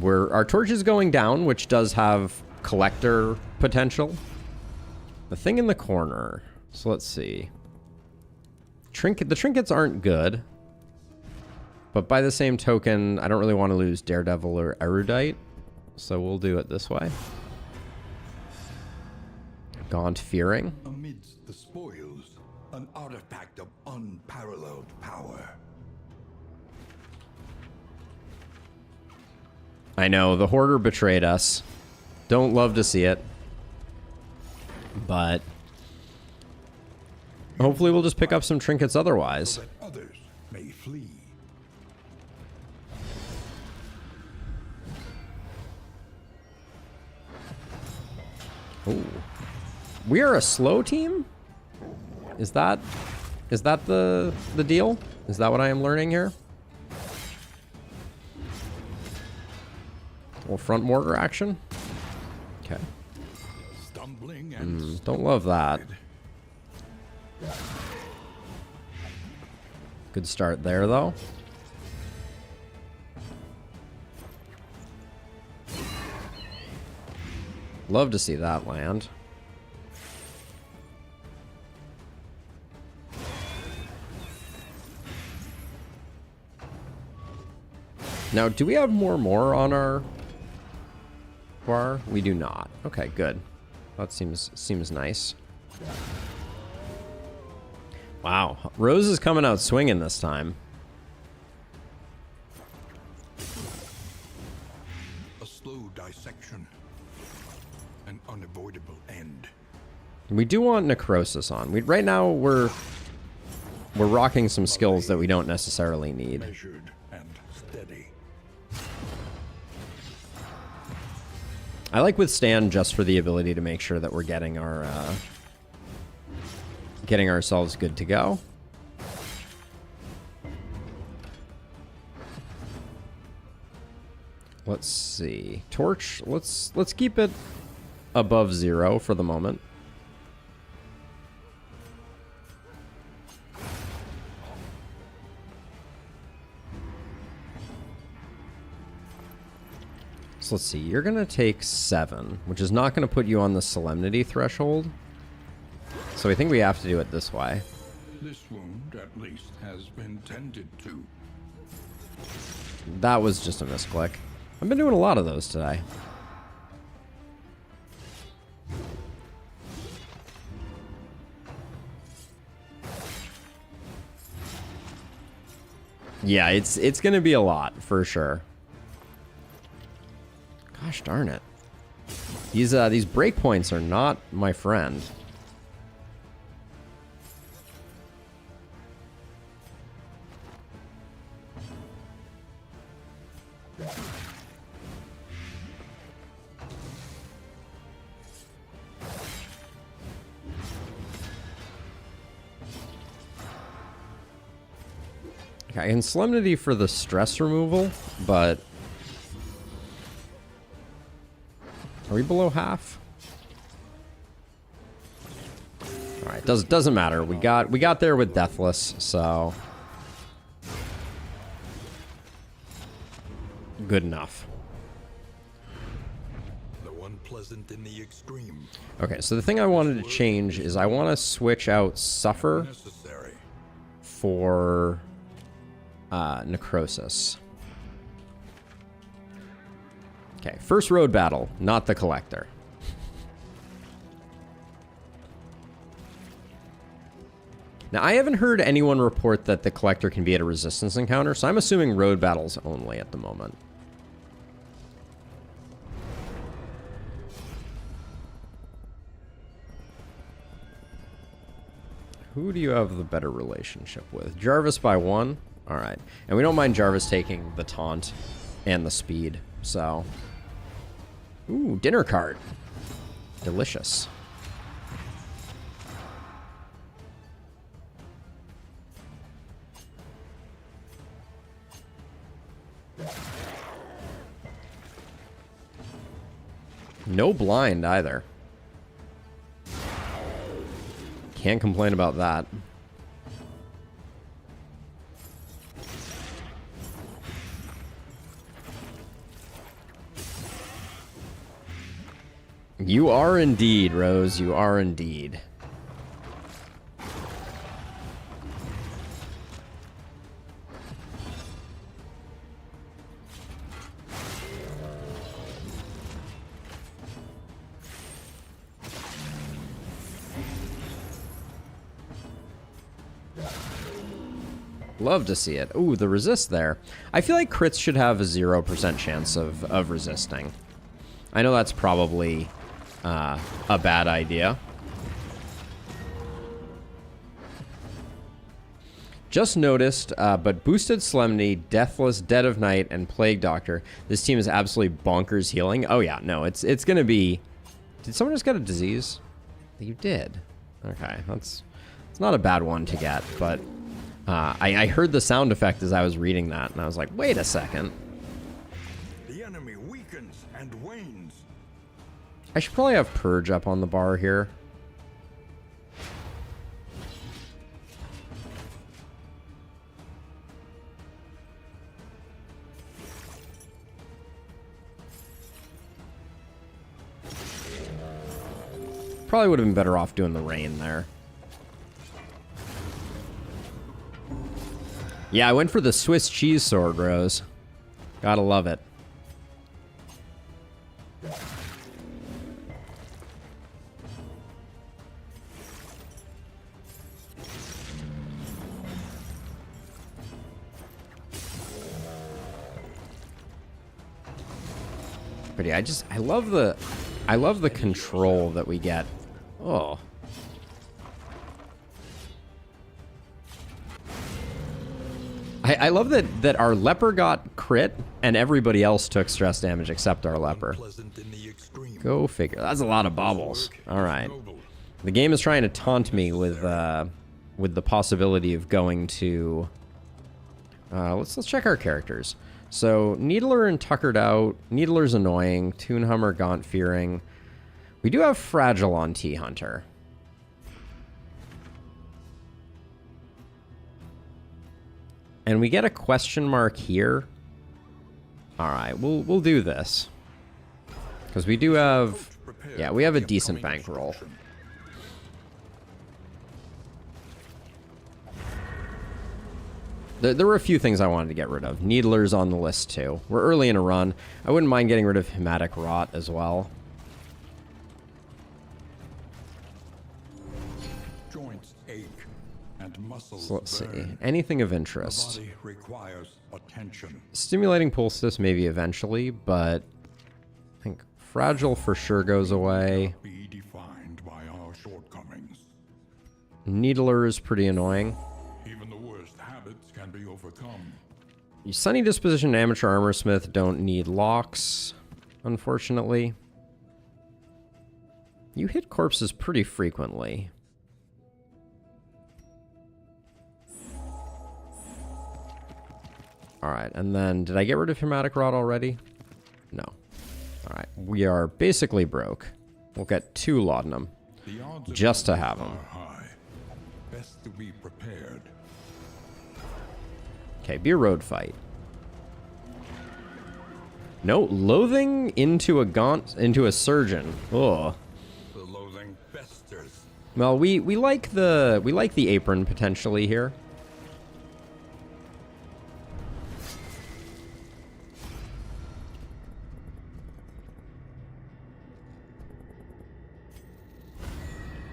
Our torch is going down, which does have collector potential. The thing in the corner. So let's see. The trinkets aren't good. But by the same token, I don't really want to lose Daredevil or Erudite. So we'll do it this way. Gaunt Fearing. Amidst the spoils, an artifact of unparalleled power. I know, the Hoarder betrayed us. Don't love to see it. But hopefully we'll just pick up some trinkets otherwise. So that others may flee. Ooh. We are a slow team? Is that the deal? Is that what I am learning here? Well, front mortar action. Okay. Stumbling and Don't love that. Good start there, though. Love to see that land. Now, do we have more on our bar? We do not. Okay, good. That seems nice. Wow, Rose is coming out swinging this time. a slow dissection. An unavoidable end. We do want Necrosis on. Right now we're rocking some skills that we don't necessarily need. Measured and steady. I like Withstand just for the ability to make sure that we're getting our getting ourselves good to go. Let's see. Torch, let's keep it above 0 for the moment. So let's see. You're going to take 7, which is not going to put you on the Solemnity threshold. So I think we have to do it this way. This wound, at least, has been tended to. That was just a misclick. I've been doing a lot of those today. Yeah, it's going to be a lot for sure. Gosh darn it. These breakpoints are not my friend. Okay, I can Solemnity for the stress removal, but are we below half? All right, doesn't matter. We got there with Deathless, so good enough. Though unpleasant in the extreme. Okay, so the thing I wanted to change is I want to switch out Suffer Necessary. for Necrosis. Okay, first road battle, not the Collector. Now, I haven't heard anyone report that the Collector can be at a resistance encounter, so I'm assuming road battles only at the moment. Who do you have the better relationship with? Jarvis by 1? Alright. And we don't mind Jarvis taking the taunt and the speed, so... Ooh, dinner cart. Delicious. No blind either. Can't complain about that. You are indeed, Rose. You are indeed. Love to see it. Ooh, the resist there. I feel like crits should have a 0% chance of resisting. I know that's probably a bad idea. Just noticed, but Boosted Solemnity, Deathless, Dead of Night, and Plague Doctor. This team is absolutely bonkers healing. Oh yeah, no, it's gonna be... Did someone just get a disease? You did. Okay, it's not a bad one to get, but... I heard the sound effect as I was reading that, and I was like, wait a second. The enemy weakens and wanes. I should probably have Purge up on the bar here. Probably would have been better off doing the rain there. Yeah, I went for the Swiss cheese sword, Rose. Gotta love it. But yeah, I love the control that we get. Oh. I love that our leper got crit and everybody else took stress damage except our leper. Go figure. That's a lot of baubles. All right. The game is trying to taunt me with the possibility of going to... let's check our characters. So Needler and Tuckered Out. Needler's annoying. Toonhammer, Gaunt Fearing. We do have Fragile on T-Hunter. And we get a question mark here. All right, we'll do this. Because we do have... Yeah, we have a decent bankroll. There were a few things I wanted to get rid of. Needler's on the list too. We're early in a run. I wouldn't mind getting rid of Hematic Rot as well. Joints ache and muscles So let's see. burn. Anything of The interest. body requires attention. Stimulating Poultice maybe eventually, but I think Fragile for sure goes away. Be defined by our shortcomings. Needler is pretty annoying. Even the worst habits can be overcome. Sunny Disposition and Amateur Armorsmith don't need locks, unfortunately. You hit corpses pretty frequently. Alright, and then did I get rid of Hematic Rod already? No. Alright, we are basically broke. We'll get 2 laudanum The odds of just to victory have them. are high. Best to be prepared. Okay, be a road fight. No, loathing into a surgeon. Oh. The loathing festers. Well, we like the apron potentially here.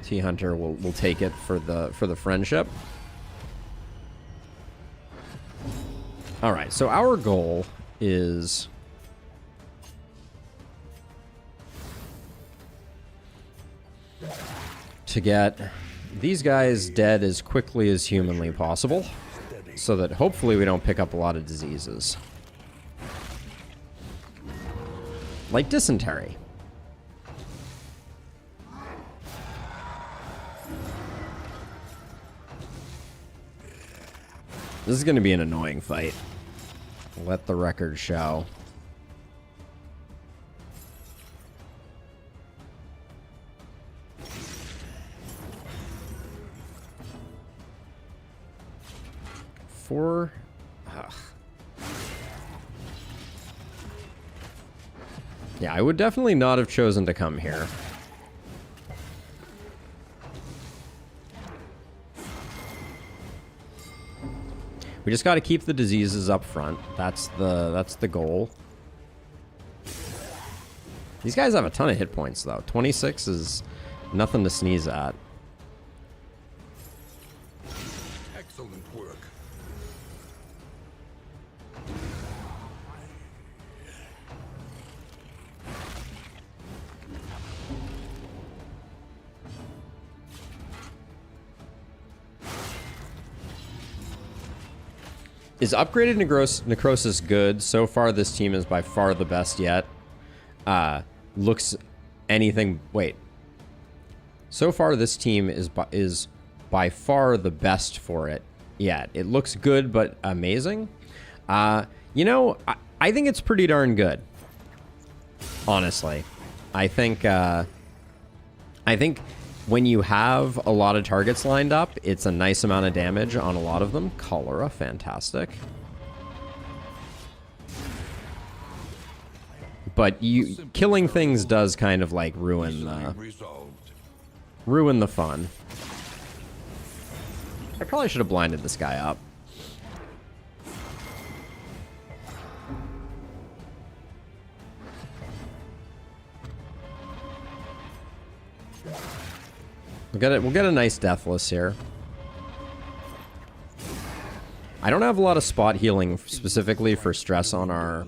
T-Hunter will take it for the friendship. All right, so our goal is to get these guys dead as quickly as humanly possible, so that hopefully we don't pick up a lot of diseases. Like dysentery. This is going to be an annoying fight. Let the record show. 4. Ugh. Yeah, I would definitely not have chosen to come here. We just got to keep the diseases up front. That's the goal. These guys have a ton of hit points, though. 26 is nothing to sneeze at. Excellent work. Is upgraded necrosis good? So far, this team is by far the best yet. Looks anything... Wait. So far, this team is by far the best for it yet. It looks good, but amazing. You know, I think it's pretty darn good. Honestly. I think when you have a lot of targets lined up, it's a nice amount of damage on a lot of them. Cholera, fantastic. But killing things does kind of like ruin the fun. I probably should have blinded this guy up. We'll get a nice deathless here. I don't have a lot of spot healing specifically for stress on our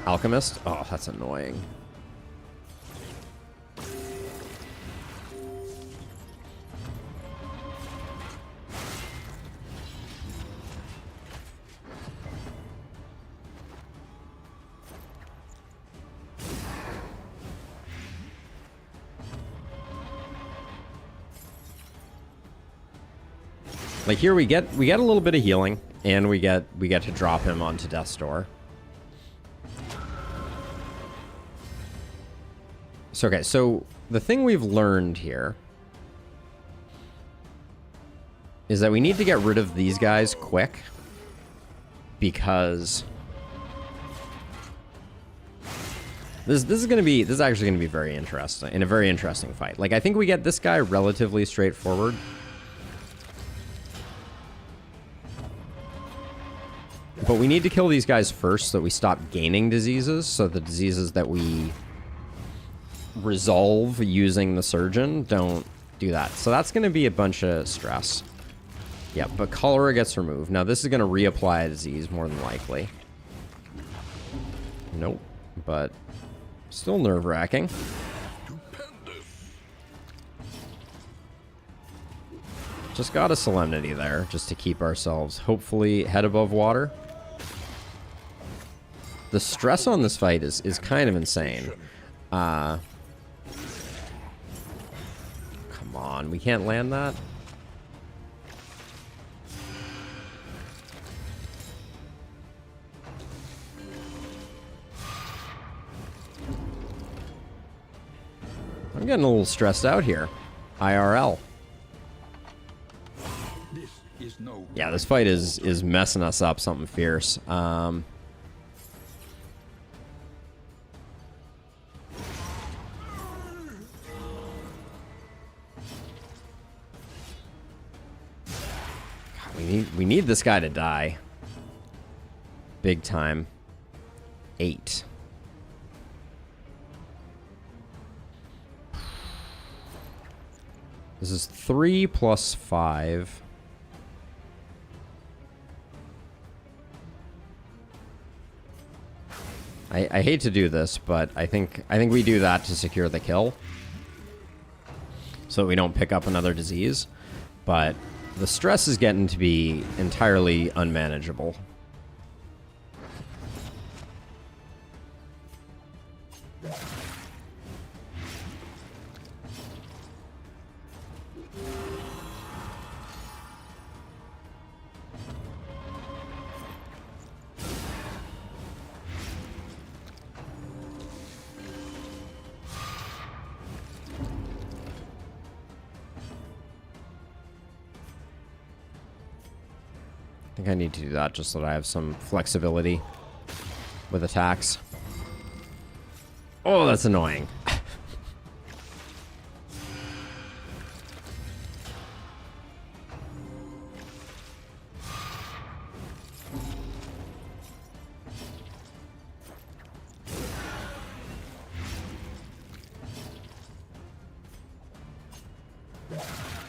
alchemist. Oh, that's annoying. Like here we get a little bit of healing, and we get to drop him onto Death's Door. So okay, so the thing we've learned here is that we need to get rid of these guys quick, because this is actually gonna be very interesting, in a very interesting fight. Like I think we get this guy relatively straightforward. But we need to kill these guys first so that we stop gaining diseases, so the diseases that we resolve using the surgeon don't do that. So that's going to be a bunch of stress. Yeah, but cholera gets removed. Now this is going to reapply a disease more than likely. Nope, but still nerve-wracking. Just got a solemnity there, just to keep ourselves hopefully head above water. The stress on this fight is kind of insane. Come on, we can't land that? I'm getting a little stressed out here. IRL. Yeah, this fight is messing us up something fierce. We need this guy to die. Big time. 8. This is 3 plus 5. I hate to do this, but I think we do that to secure the kill, so that we don't pick up another disease. But the stress is getting to be entirely unmanageable. think I need to do that just so that I have some flexibility with attacks. Oh, that's annoying.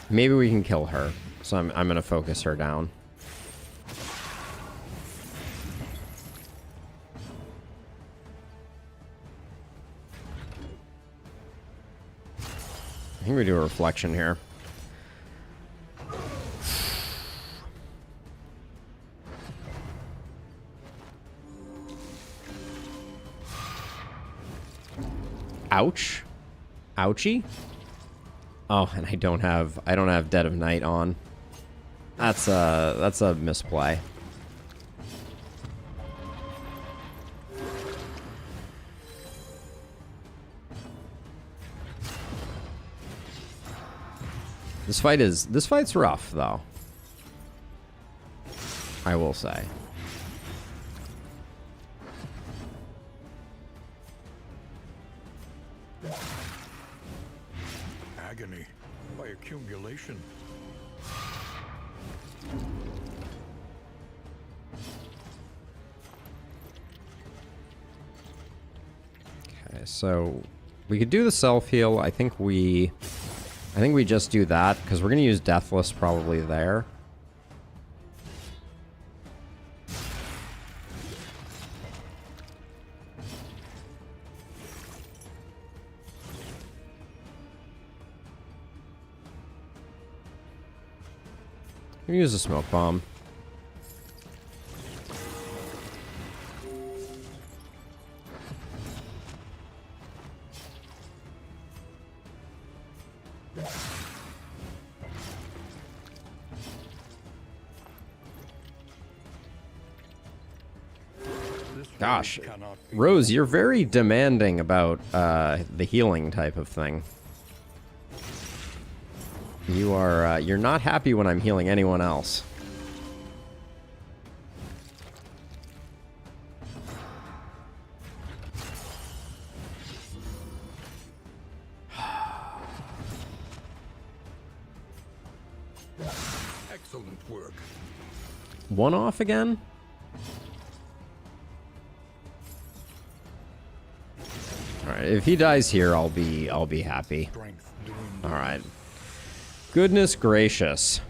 Maybe we can kill her. So I'm going to focus her down. I think we do a reflection here. Ouch. Ouchie. Oh, and I don't have Dead of Night on. That's a misplay. This fight's rough though. I will say. Agony by accumulation. Okay, so we could do the self heal. I think we just do that because we're gonna use Deathless probably there. We use a smoke bomb. Gosh, Rose, you're very demanding about the healing type of thing. You are, you're not happy when I'm healing anyone else. Excellent work. One off again? Alright, if he dies here, I'll be happy. Alright. Goodness gracious.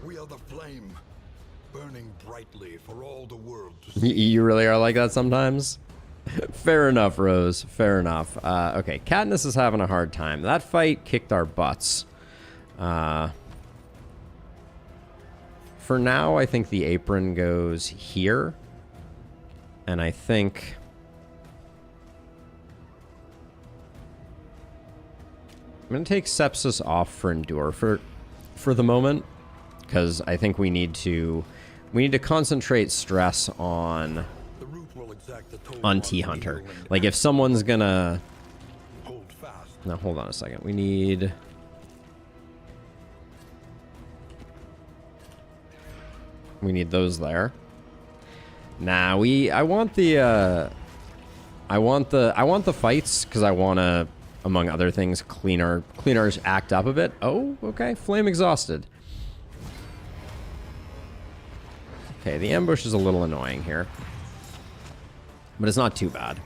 We are the flame, burning brightly for all the world to see. You really are like that sometimes? Fair enough, Rose. Fair enough. Okay, Katniss is having a hard time. That fight kicked our butts. For now, I think the apron goes here. And I think... I'm going to take Sepsis off for Endure for the moment, because I think we need to concentrate stress on T-Hunter. Like, if someone's gonna... Now, hold on a second. We need... those there. Nah, I want the fights, because I want to, among other things, clean our act up a bit. Oh, okay. Flame exhausted. Okay, the ambush is a little annoying here. But it's not too bad.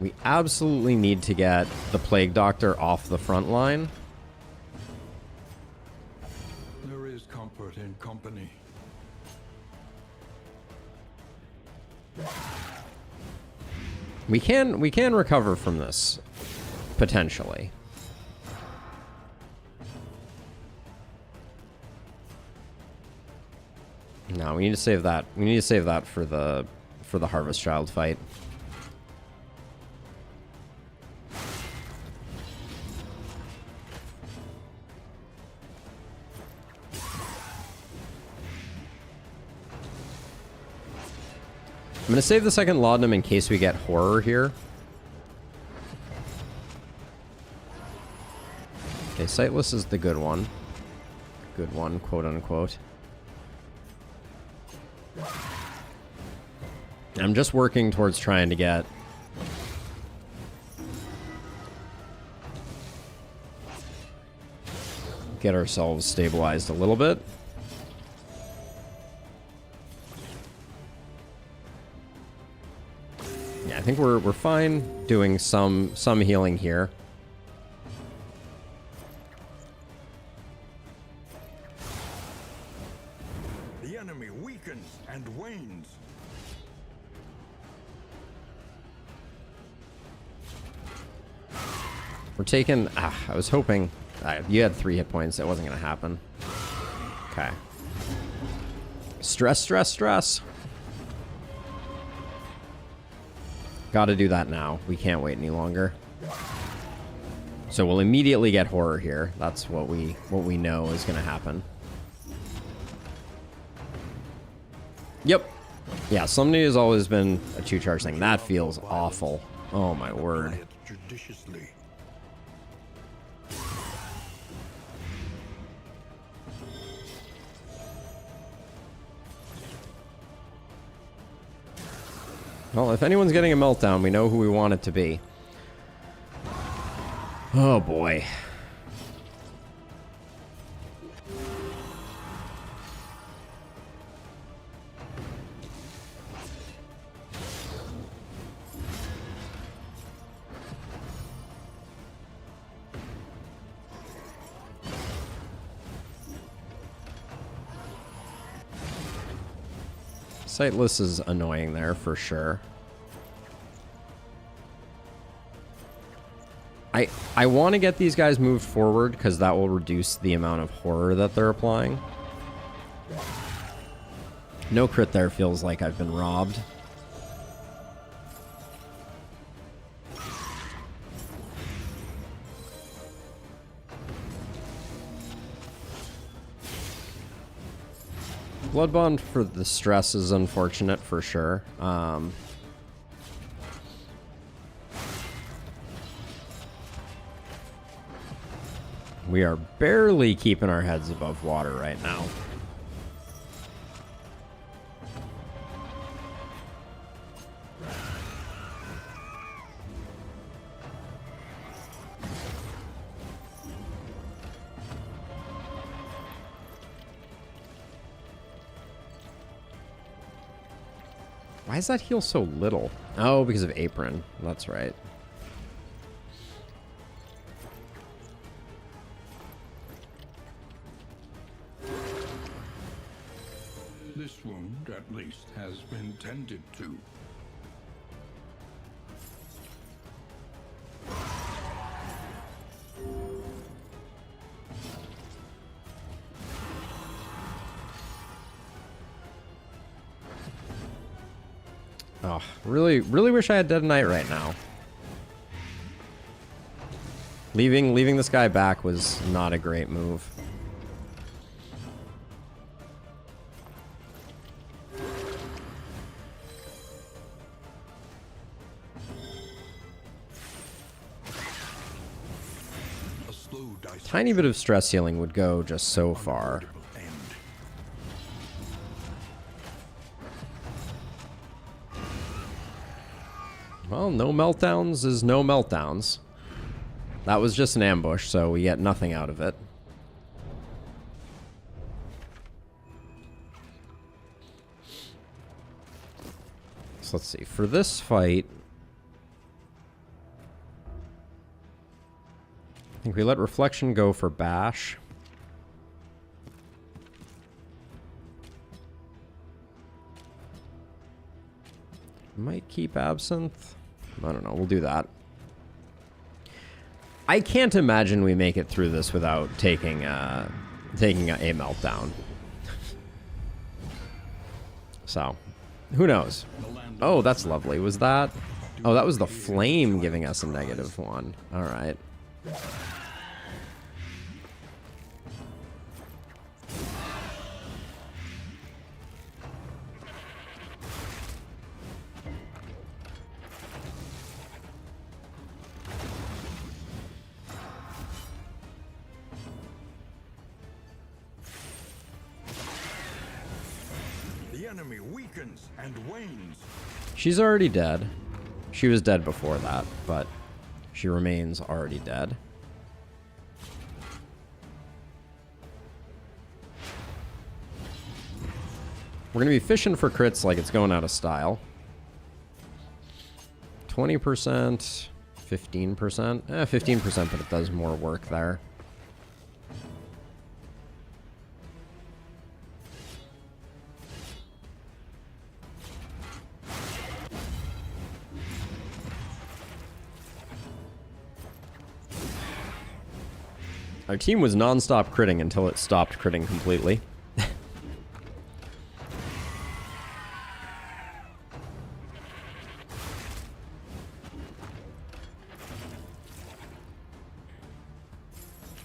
We absolutely need to get the Plague Doctor off the front line. There is comfort in company. We can recover from this, potentially. No, we need to save that. We need to save that for the Harvest Child fight. I'm going to save the second Laudanum in case we get Horror here. Okay, Sightless is the good one. good one, quote unquote. I'm just working towards trying to get ourselves stabilized a little bit. Yeah, I think we're fine doing some healing here. The enemy weakens and wanes. We're taking... I was hoping... you had 3 hit points. That wasn't going to happen. Okay. Stress, stress, stress. Gotta do that now. We can't wait any longer. So we'll immediately get horror here. That's what we know is going to happen. Yep. Yeah, Solemnity has always been a 2-charge thing. That feels awful. Oh my word. Judiciously. Well, if anyone's getting a meltdown, we know who we want it to be. Oh boy. Sightless is annoying there for sure. I want to get these guys moved forward because that will reduce the amount of horror that they're applying. No crit there feels like I've been robbed. Blood Bond for the stress is unfortunate for sure. We are barely keeping our heads above water right now. Why does that heal so little? Oh, because of Apron. That's right. This wound, at least, has been tended to. Oh, really wish I had Dead Knight right now. Leaving this guy back was not a great move. Tiny bit of stress healing would go just so far. Well, no meltdowns is no meltdowns. That was just an ambush, so we get nothing out of it. So let's see. For this fight, I think we let Reflection go for Bash. Might keep Absinthe. I don't know. We'll do that. I can't imagine we make it through this without taking a meltdown. So, who knows? Oh, that's lovely. Was that... Oh, that was the flame giving us a -1. All right. enemy weakens and wanes. She's already dead. She was dead before that, but she remains already dead. We're going to be fishing for crits like it's going out of style. 20%, 15%. 15%, but it does more work there. Our team was non-stop critting until it stopped critting completely.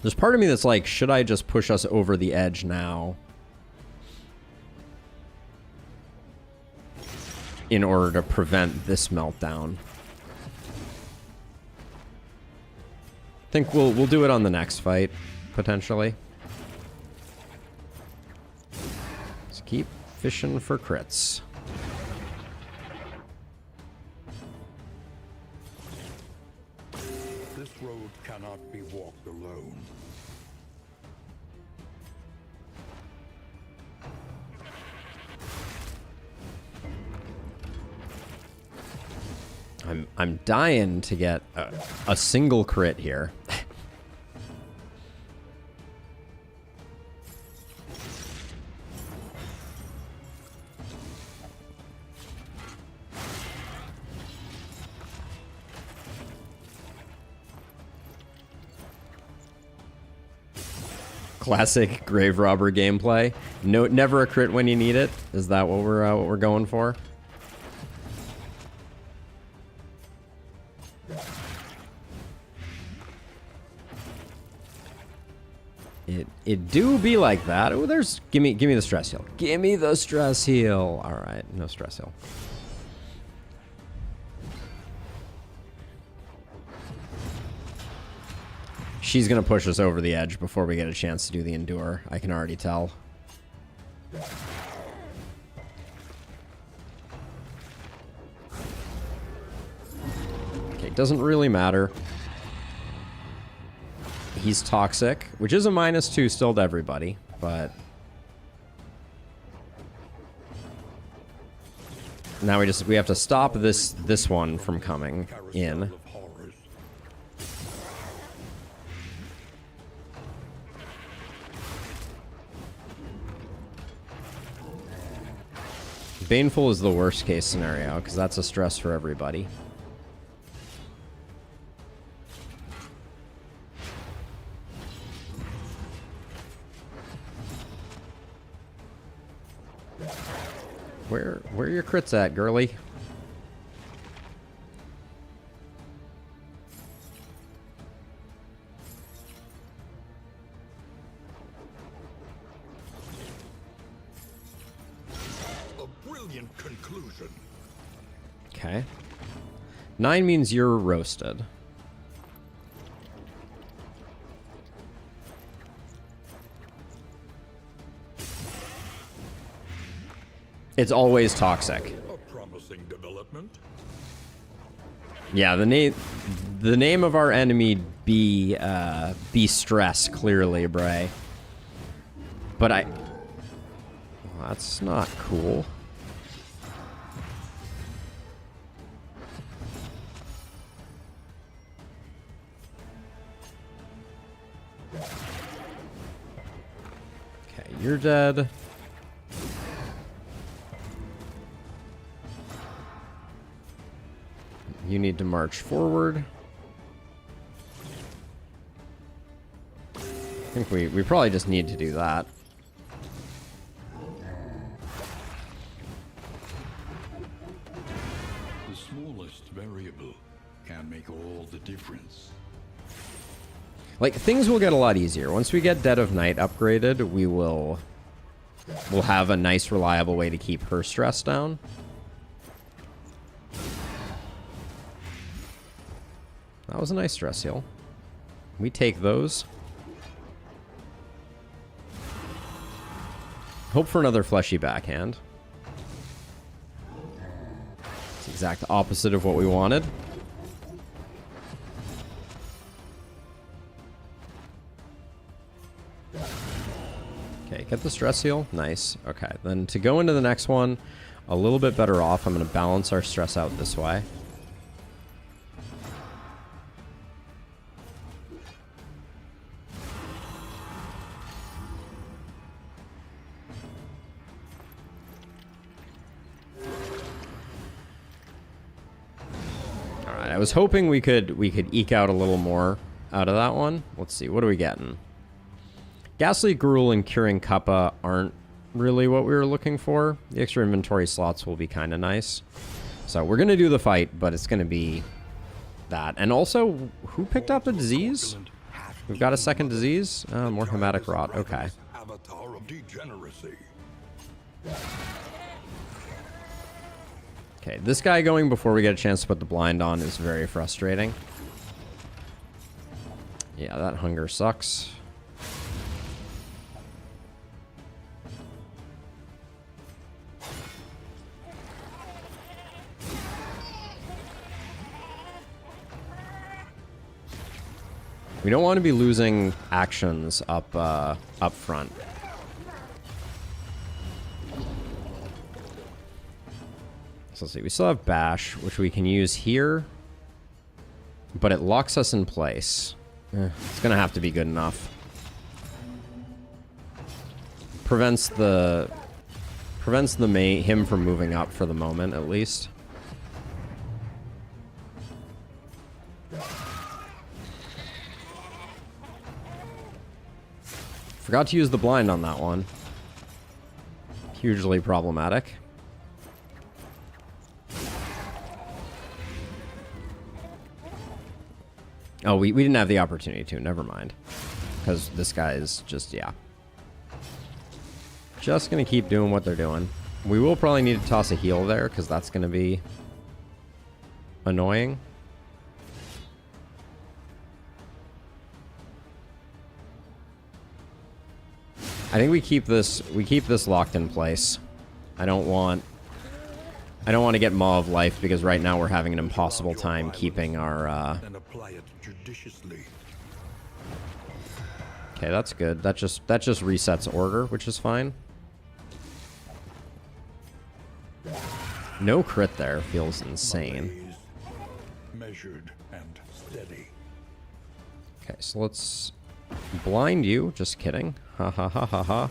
There's part of me that's like, should I just push us over the edge now in order to prevent this meltdown? I think we'll do it on the next fight, potentially. Let's keep fishing for crits. This road cannot be walked alone. I'm dying to get a single crit here. Classic grave robber gameplay. No, never a crit when you need it. Is that what we're going for? It do be like that. Oh, there's give me the stress heal. Give me the stress heal. All right, no stress heal. She's gonna push us over the edge before we get a chance to do the endure. I can already tell. Okay, doesn't really matter. He's toxic, which is a -2 still to everybody, but now we have to stop this one from coming in. Baneful is the worst case scenario because that's a stress for everybody. Where are your crits at, girly? A brilliant conclusion. Okay. 9 means you're roasted. It's always toxic. A promising development. Yeah, the name of our enemy be stress, clearly, Bray. But well, that's not cool. Okay, you're dead. You need to march forward. I think we probably just need to do that. The smallest variable can make all the difference. Like, things will get a lot easier. Once we get Dead of Night upgraded, we'll have a nice, reliable way to keep her stress down. That was a nice stress heal. We take those. Hope for another fleshy backhand. the exact opposite of what we wanted. Okay, get the stress heal. Nice. Okay, then to go into the next one, a little bit better off, I'm going to balance our stress out this way. Alright, I was hoping we could eke out a little more out of that one. Let's see, what are we getting? Ghastly Gruel and Curing Kappa aren't really what we were looking for. The extra inventory slots will be kind of nice. So we're going to do the fight, but it's going to be that. And also, who picked up a disease? We've got a second disease? More hematic rot. Okay. Avatar of degeneracy. Okay, this guy going before we get a chance to put the blind on is very frustrating. Yeah, that hunger sucks. We don't want to be losing actions up front. So let's see, we still have Bash, which we can use here, but it locks us in place. It's gonna have to be good enough. Prevents him from moving up for the moment, at least. Forgot to use the blind on that one. Hugely problematic. Oh, we didn't have the opportunity to. Never mind. Because this guy is just, yeah. Just going to keep doing what they're doing. We will probably need to toss a heal there, because that's going to be annoying. I think we keep this locked in place. I don't want to get Maw of Life because right now we're having an impossible time keeping our And apply it judiciously. Okay, that's good. That just resets order, which is fine. No crit there feels insane. Measured and steady. Okay, so let's blind you. Just kidding. Ha ha ha ha ha.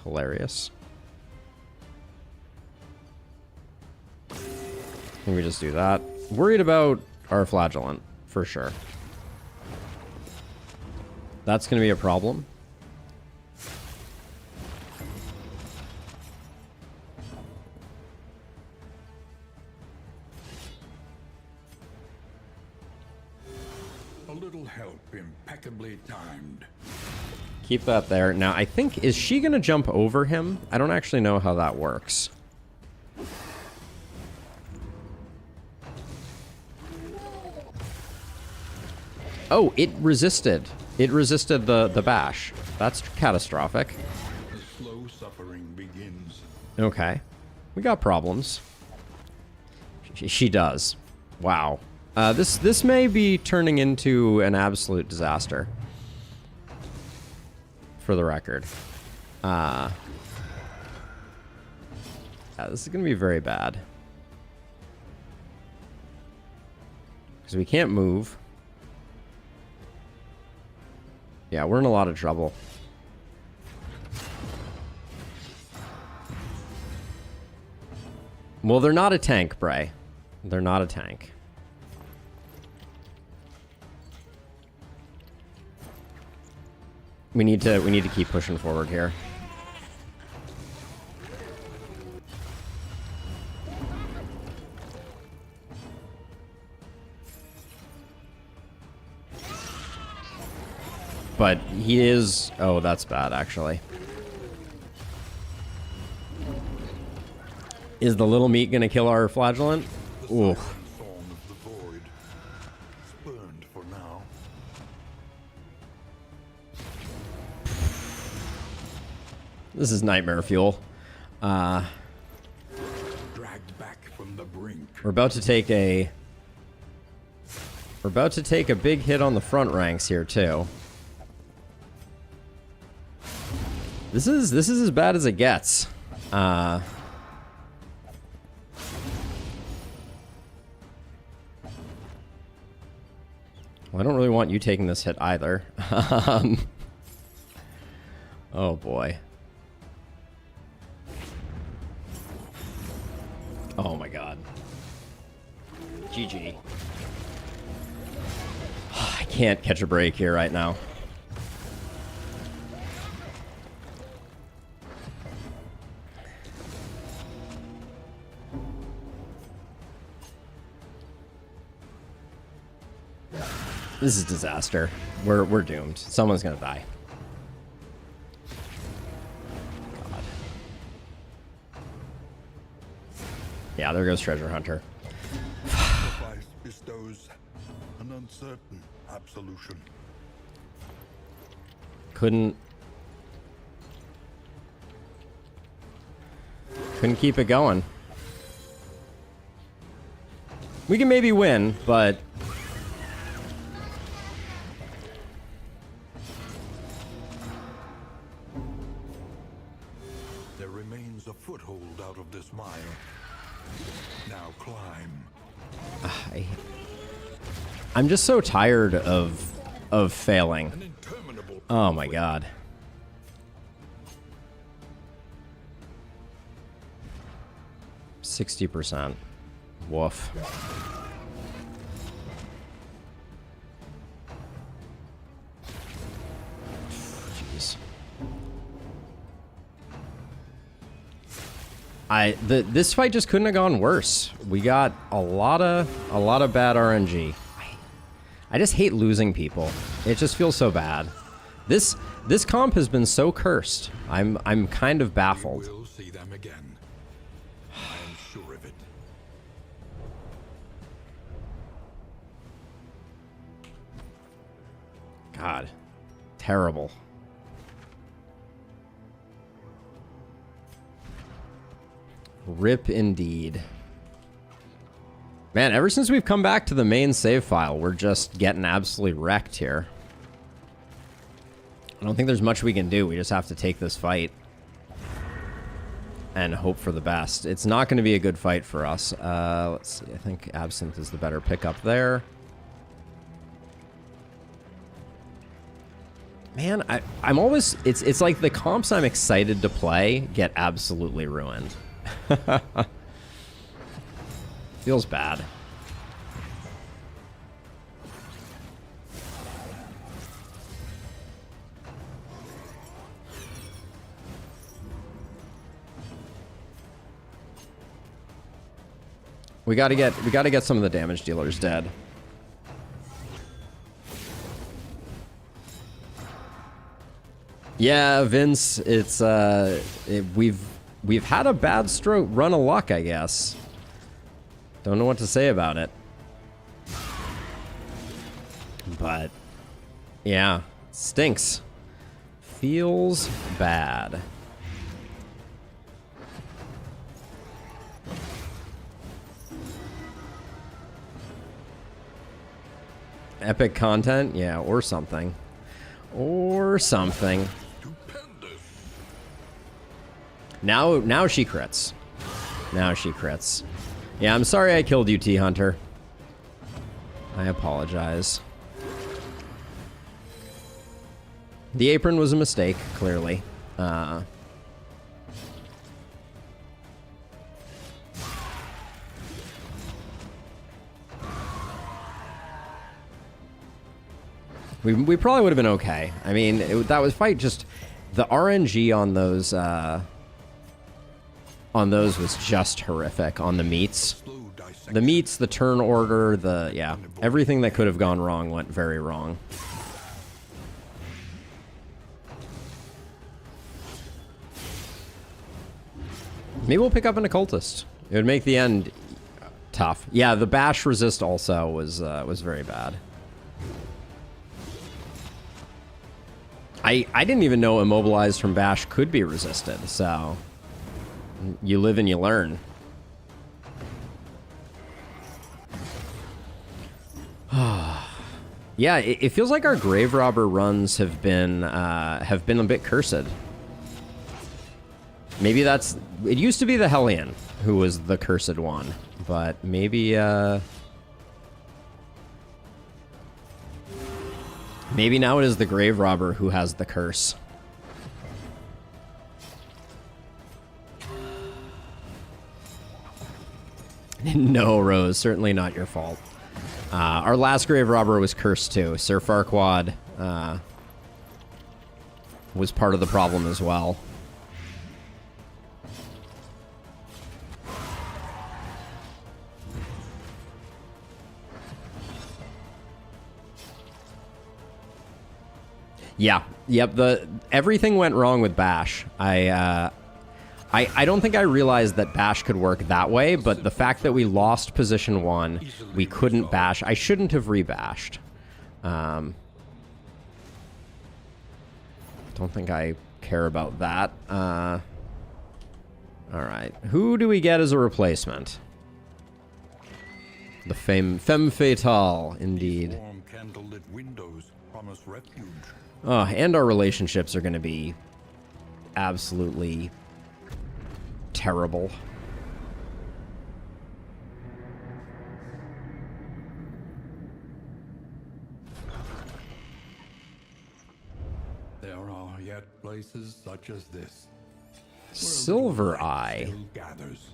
Hilarious. I think we just do that. Worried about our flagellant, for sure. That's going to be a problem. A little help impeccably timed. Keep that there. Now, I think, is she going to jump over him? I don't actually know how that works. Oh, it resisted. It resisted the bash. That's catastrophic. The slow suffering begins. Okay. We got problems. She does. Wow. This may be turning into an absolute disaster. For the record. Yeah, this is going to be very bad. Because we can't move. Yeah, we're in a lot of trouble. Well, they're not a tank, Bray. They're not a tank. We need to keep pushing forward here. But he is... Oh, that's bad, actually. Is the little meat gonna kill our flagellant? Ooh. Spurned for now. This is nightmare fuel. Dragon dragged back from the brink. We're about to take a big hit on the front ranks here too. This is as bad as it gets. Well, I don't really want you taking this hit either. Oh boy. Oh my god. GG. I can't catch a break here right now. This is disaster. We're doomed. Someone's gonna die. God. Yeah, there goes Treasure Hunter. Sacrifice bestows an uncertain absolution. Couldn't keep it going. We can maybe win, but There remains a foothold out of this mire. Now climb. I'm just so tired of failing. An interminable Oh my god. %60. Woof. Jeez. This fight just couldn't have gone worse. We got a lot of bad RNG. I just hate losing people. It just feels so bad. This comp has been so cursed. I'm kind of baffled. We'll see them again. I'm sure of it. God. Terrible. Rip indeed. Man, ever since we've come back to the main save file, we're just getting absolutely wrecked here. I don't think there's much we can do. We just have to take this fight and hope for the best. It's not going to be a good fight for us. Let's see. I think Absinthe is the better pickup there. Man, I'm always... It's like the comps I'm excited to play get absolutely ruined. Feels bad. We gotta get some of the damage dealers dead. Yeah, Vince, it's we've had a bad run of luck, I guess. Don't know what to say about it. But yeah, stinks. Feels bad. Epic content? Yeah, or something. Or something. Now she crits. Now she crits. Yeah, I'm sorry I killed you, T-Hunter. I apologize. The apron was a mistake, clearly. We probably would have been okay. I mean, that was fight just... The RNG on those was just horrific on the meats. The meats, the turn order, yeah, everything that could have gone wrong went very wrong. Maybe we'll pick up an occultist. It would make the end tough. Yeah, the bash resist also was very bad. I didn't even know immobilized from bash could be resisted, so you live and you learn. Yeah, it feels like our grave robber runs have been a bit cursed. Maybe that's... It used to be the Hellion who was the cursed one, but maybe maybe now it is the grave robber who has the curse. No, Rose, certainly not your fault. Our last grave robber was cursed too. Sir Farquaad was part of the problem as well. Yeah, yep. Everything went wrong with Bash. I don't think I realized that Bash could work that way, but the fact that we lost position 1, we couldn't bash. I shouldn't have rebashed. Don't think I care about that. All right, who do we get as a replacement? The femme fatale, indeed. Warm candlelit windows promise refuge. Oh, and our relationships are going to be absolutely terrible. There are yet places such as this. Silver Eye. Still gathers.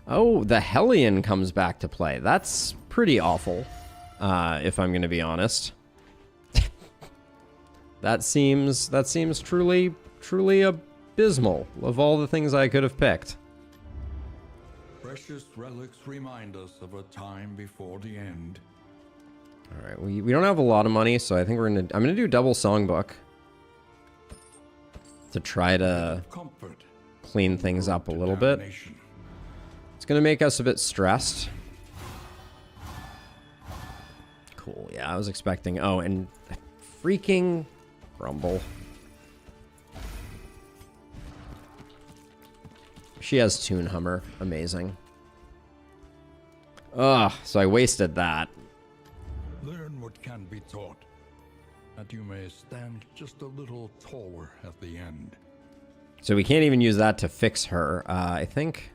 Oh, the Hellion comes back to play. That's pretty awful, if I'm going to be honest. That seems truly abysmal of all the things I could have picked. Precious relics remind us of a time before the end. All right, we don't have a lot of money, so I think I'm gonna do double songbook to try to Comfort. clean things up a little bit. Damnation. It's gonna make us a bit stressed. Cool. Yeah, I was expecting. Oh, and freaking Rumble. She has Toon Hummer. Amazing. Ugh, so I wasted that. Learn what can be taught, that you may stand just a little taller at the end. So we can't even use that to fix her. I think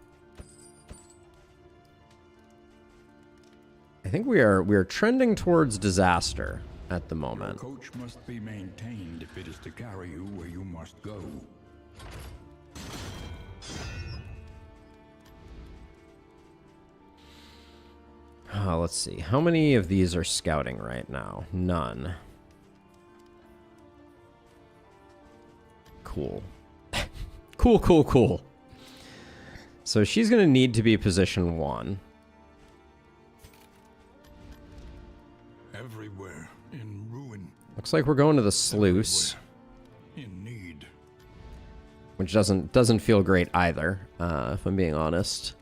we are trending towards disaster at the moment. Your coach must be maintained if it is to carry you where you must go. Let's see. How many of these are scouting right now? None. Cool. Cool. So she's going to need to be position 1. Everywhere in ruin. Looks like we're going to the sluice, In need. which doesn't feel great either, if I'm being honest.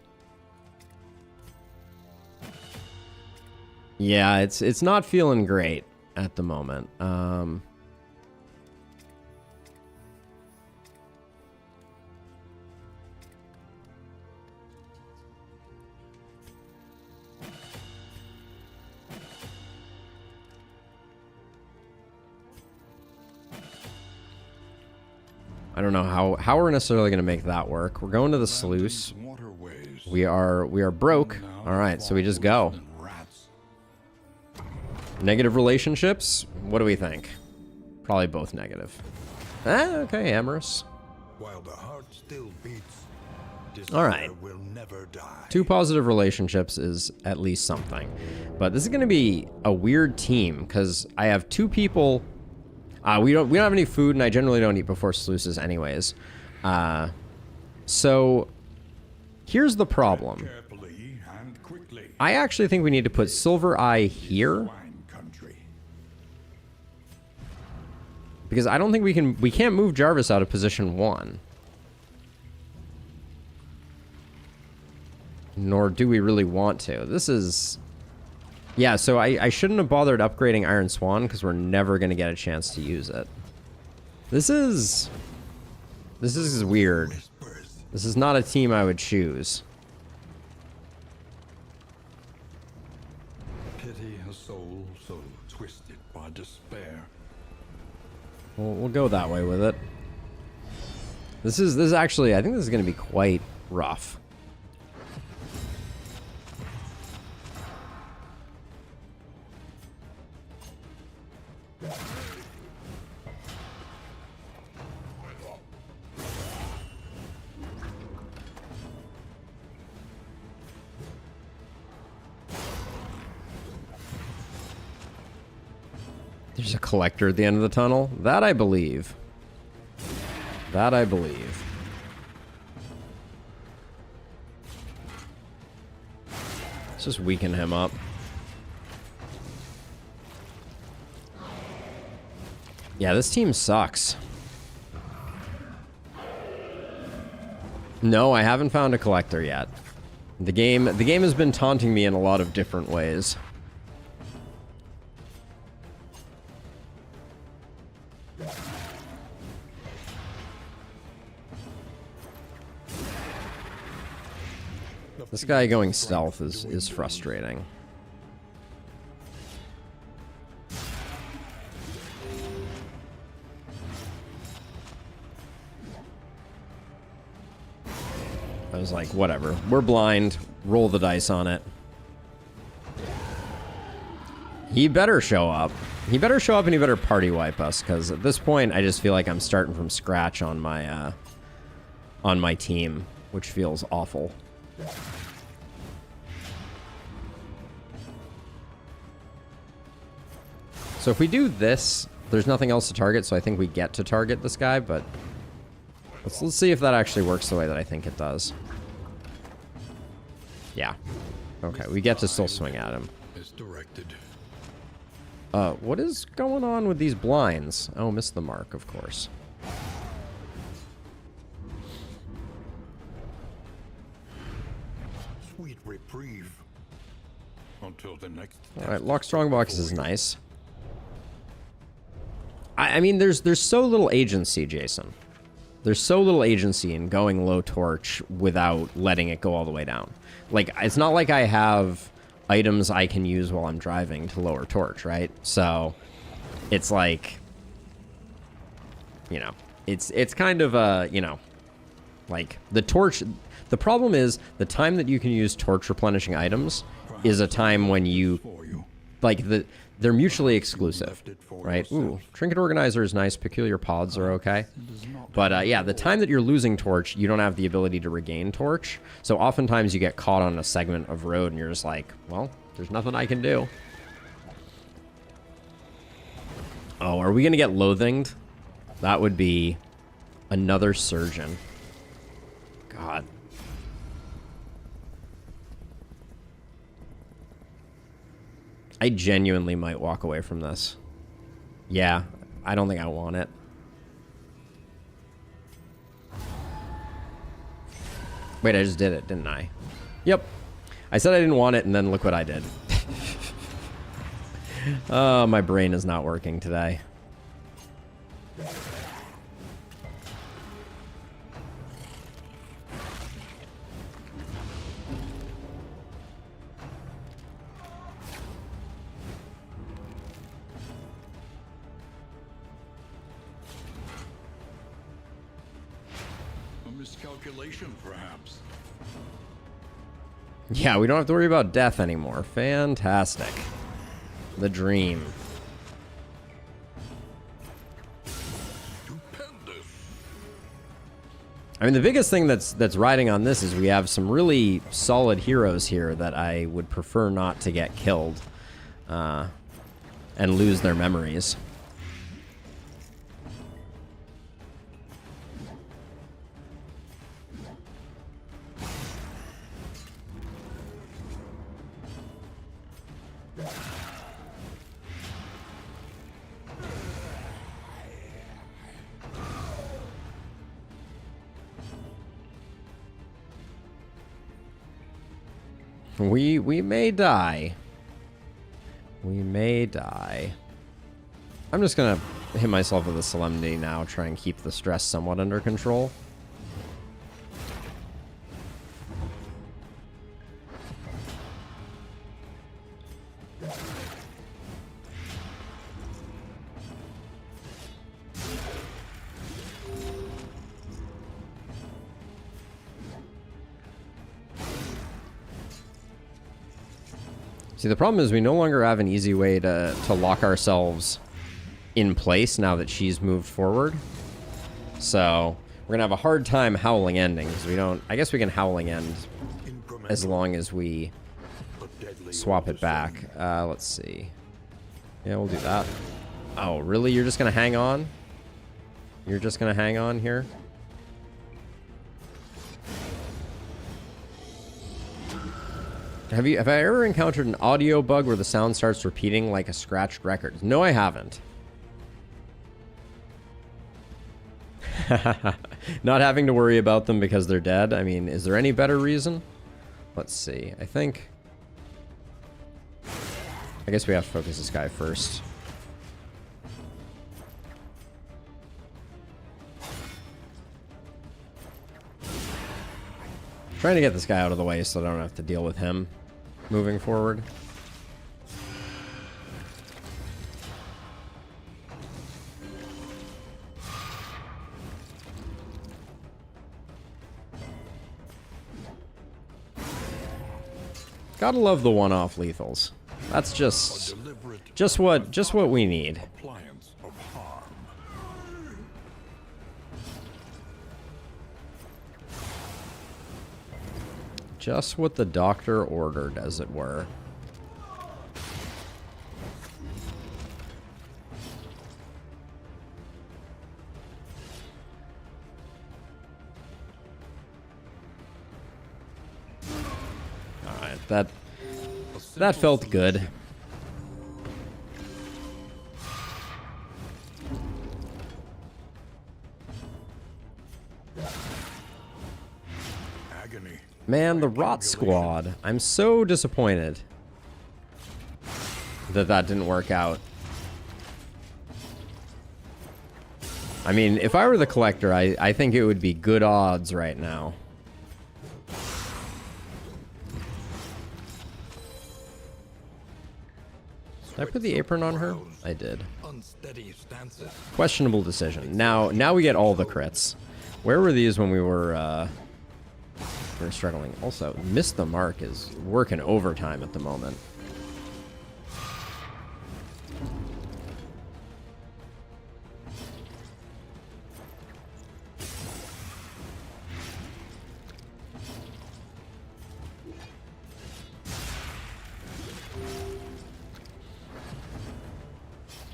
Yeah, it's not feeling great at the moment. I don't know how we're necessarily going to make that work. We're going to the sluice. Waterways. We are broke. All right, so we just go. Rats. Negative relationships? What do we think? Probably both negative. Okay, amorous. While the heart still beats, All right. desire will never die. 2 positive relationships is at least something. But this is going to be a weird team because I have 2 people. We don't have any food, and I generally don't eat before sluices anyways. So here's the problem. Carefully and quickly. I actually think we need to put Silver Eye here Swine country. because I don't think we can't move Jarvis out of position 1. Nor do we really want to. This is... Yeah, so I shouldn't have bothered upgrading Iron Swan because we're never going to get a chance to use it. This is weird. Whispers. This is not a team I would choose. pity a soul so twisted by despair. We'll go that way with it. This is actually, I think this is going to be quite rough. There's a collector at the end of the tunnel. That I believe. That I believe. Let's just weaken him up. Yeah, this team sucks. No, I haven't found a collector yet. The game has been taunting me in a lot of different ways. This guy going stealth is frustrating. I was like, whatever. We're blind. Roll the dice on it. He better show up. He better show up and he better party wipe us, because at this point I just feel like I'm starting from scratch on my team, which feels awful. So if we do this, there's nothing else to target, so I think we get to target this guy, but let's see if that actually works the way that I think it does. Yeah. Okay, we get to still swing at him. What is going on with these blinds? Oh, missed the mark, of course. Sweet reprieve. Until the next. Alright, lock strongbox is nice. I mean, there's so little agency, Jason. There's so little agency in going low torch without letting it go all the way down. Like, it's not like I have items I can use while I'm driving to lower torch, right? So, it's like, you know, it's kind of a, you know, like, the torch. The problem is, the time that you can use torch replenishing items is a time when you, like, they're mutually exclusive, right? Ooh, Trinket Organizer is nice. Peculiar Pods are okay. But, yeah, the time that you're losing torch, you don't have the ability to regain torch. So oftentimes you get caught on a segment of road and you're just like, well, there's nothing I can do. Oh, are we going to get loathinged? That would be another surgeon. God. I genuinely might walk away from this. Yeah, I don't think I want it. Wait, I just did it, didn't I? Yep. I said I didn't want it, and then look what I did. Oh, my brain is not working today. Miscalculation, perhaps. Yeah, we don't have to worry about death anymore. Fantastic. The dream. Stupendous. I mean, the biggest thing that's riding on this is we have some really solid heroes here that I would prefer not to get killed and lose their memories. We may die. We may die. I'm just gonna hit myself with a Solemnity now, try and keep the stress somewhat under control. See, the problem is we no longer have an easy way to lock ourselves in place now that she's moved forward. So we're gonna have a hard time howling ending because we don't. I guess we can howling end as long as we swap it back. Let's see. Yeah, we'll do that. Oh, really? You're just gonna hang on? You're just gonna hang on here? Have I ever encountered an audio bug where the sound starts repeating like a scratched record? No, I haven't. Not having to worry about them because they're dead. I mean, is there any better reason? Let's see. I guess we have to focus this guy first. Trying to get this guy out of the way so I don't have to deal with him moving forward. Gotta love the one-off lethals. That's just what we need. Appliance of harm. Just what the doctor ordered, as it were. Alright, that felt good. Agony. Man, the Rot Squad. I'm so disappointed that didn't work out. I mean, if I were the collector, I think it would be good odds right now. Did I put the apron on her? I did. Unsteady stances. Questionable decision. Now we get all the crits. Where were these when we were struggling? Also, Missed the Mark is working overtime at the moment.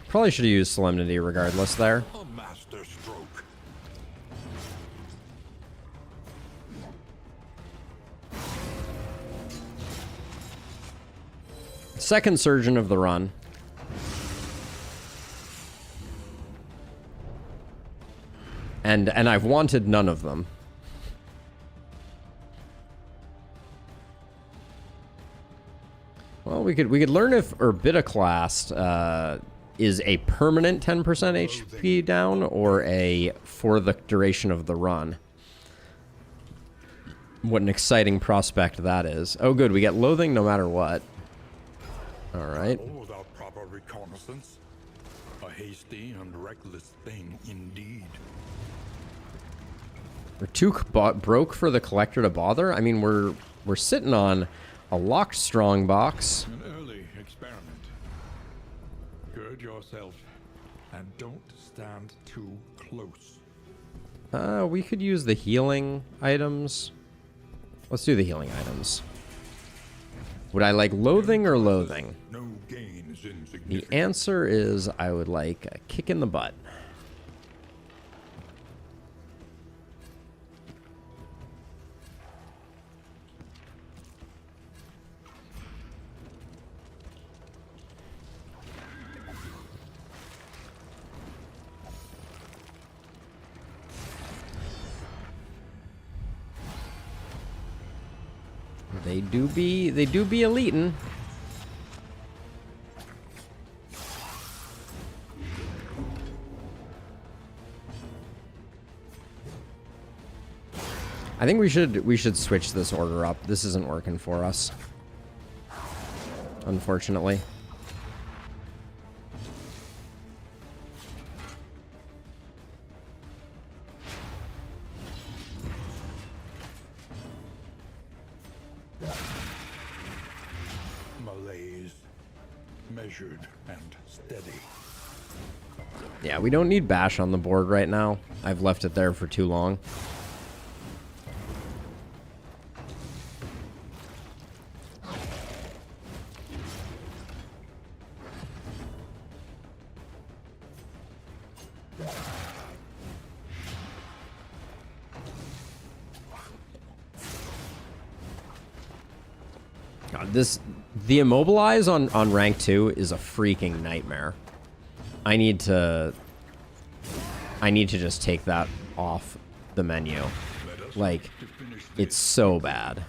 Probably should have used Solemnity regardless there. A master stroke. Second surgeon of the run. And I've wanted none of them. Well, we could learn if Orbitoclast is a permanent 10% HP down or a for the duration of the run. What an exciting prospect that is. Oh good, we get loathing no matter what. Alright. All without proper reconnaissance. A hasty and reckless thing indeed. We're too broke for the collector to bother? I mean, we're sitting on a locked strong box. An early experiment. Gird yourself and don't stand too close. We could use the healing items. Let's do the healing items. Would I like loathing or loathing? No gain is The insignificant. answer is I would like a kick in the butt. They do be elitin'. I think we should switch this order up. This isn't working for us, unfortunately. Malaise, measured and steady. Yeah, we don't need Bash on the board right now. I've left it there for too long. God, the immobilize on rank 2 is a freaking nightmare. I need to just take that off the menu. Like, it's so bad.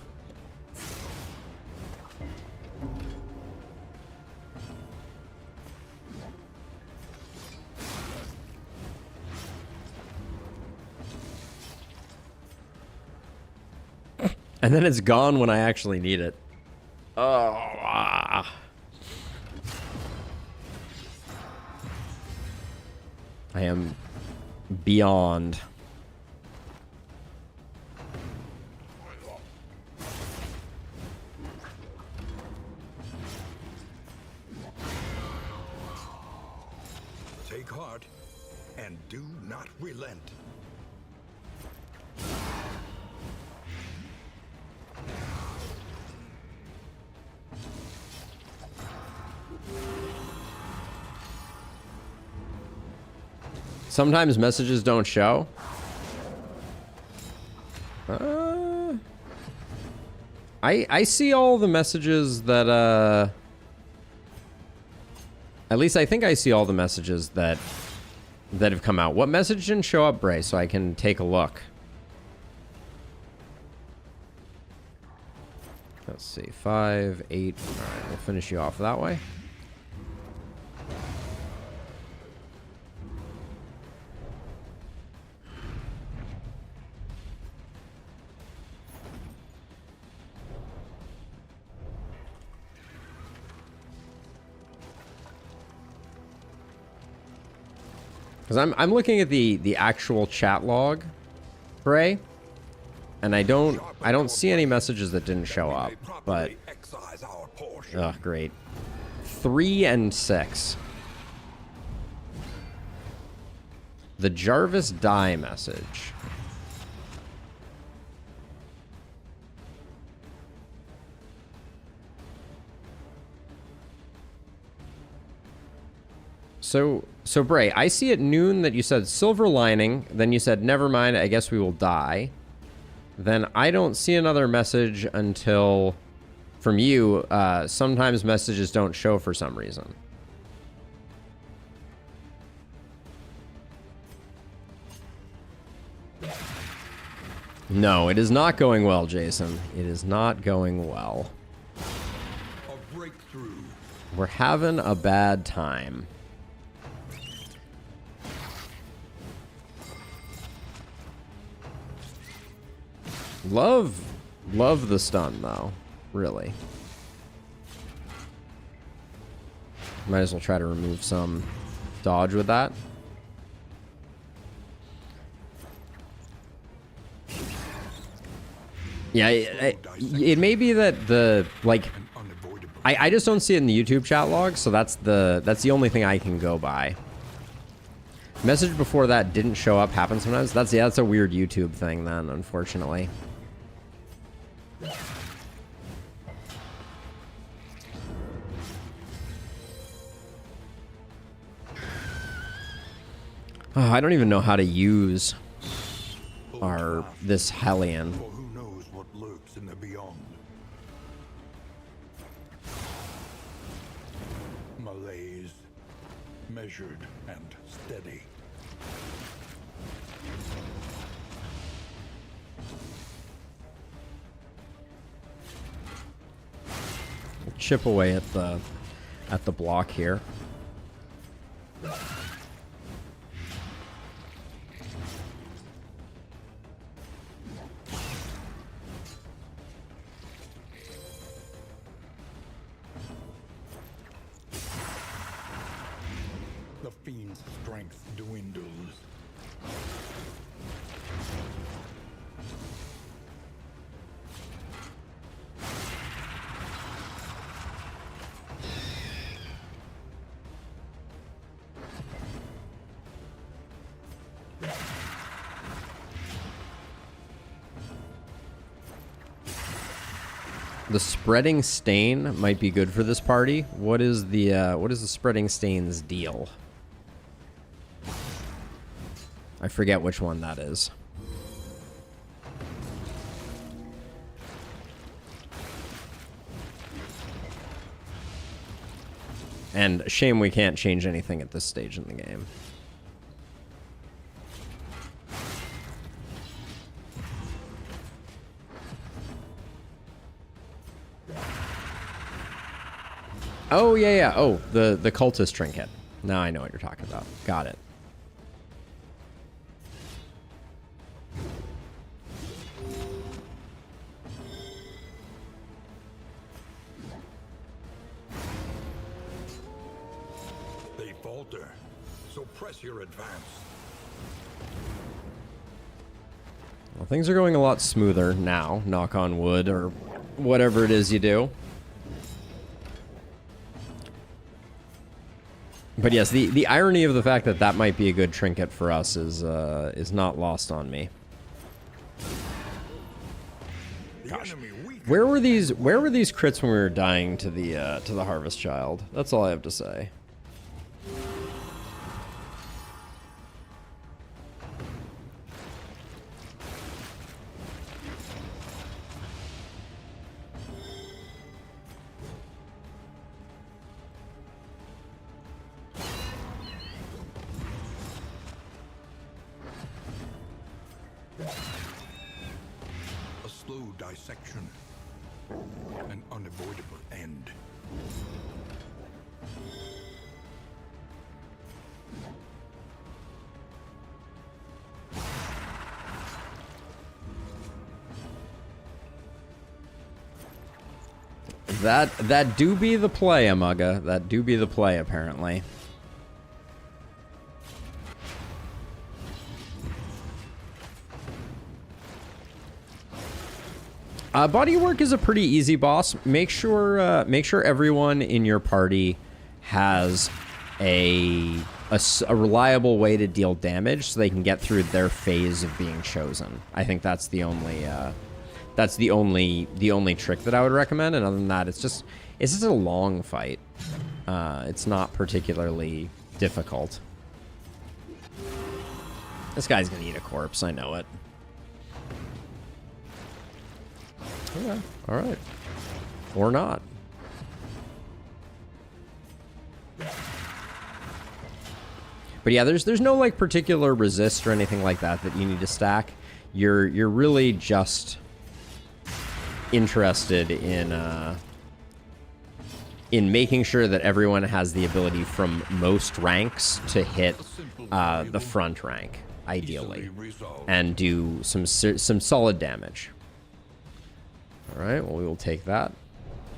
And then it's gone when I actually need it. Oh, I am beyond. Take heart and do not relent. Sometimes messages don't show. I see all the messages that at least I think I see all the messages that have come out. What message didn't show up, Bray, so I can take a look? Let's see, 5, 8. All right, we'll finish you off that way. Because I'm looking at the actual chat log, Bray, and I don't see any messages that didn't show up. But oh, great, 3 and 6. The Jarvis die message. So Bray, I see at noon that you said silver lining, then you said never mind, I guess we will die. Then I don't see another message until from you. Sometimes messages don't show for some reason. No, it is not going well, Jason. It is not going well. A breakthrough. We're having a bad time. Love the stun, though. Really. Might as well try to remove some dodge with that. Yeah, it may be that the, like, I just don't see it in the YouTube chat log, so that's the only thing I can go by. Message before that didn't show up happens sometimes. That's a weird YouTube thing then, unfortunately. Oh, I don't even know how to use this Hellion. For who knows what lurks in the beyond. Malaise, measured and steady. Chip away at the block here. The fiend's strength dwindles. The spreading stain might be good for this party. What is the spreading stain's deal? I forget which one that is. And shame we can't change anything at this stage in the game. Oh, yeah, yeah. Oh, the cultist trinket. Now I know what you're talking about. Got it. They falter, so press your advance. Well, things are going a lot smoother now, knock on wood, or whatever it is you do. But yes, the irony of the fact that that might be a good trinket for us is not lost on me. Gosh, where were these crits when we were dying to the Harvest Child? That's all I have to say. A slow dissection. An unavoidable end. That do be the play, Amaga. That do be the play, apparently. Bodywork is a pretty easy boss. Make sure everyone in your party has a reliable way to deal damage, so they can get through their phase of being chosen. I think that's the only trick that I would recommend. And other than that, it's just a long fight. It's not particularly difficult. This guy's gonna eat a corpse. I know it. Okay, all right. Or not. But yeah, there's no like particular resist or anything like that you need to stack. You're really just interested in making sure that everyone has the ability from most ranks to hit the front rank, ideally, and do some solid damage. All right, well, we will take that.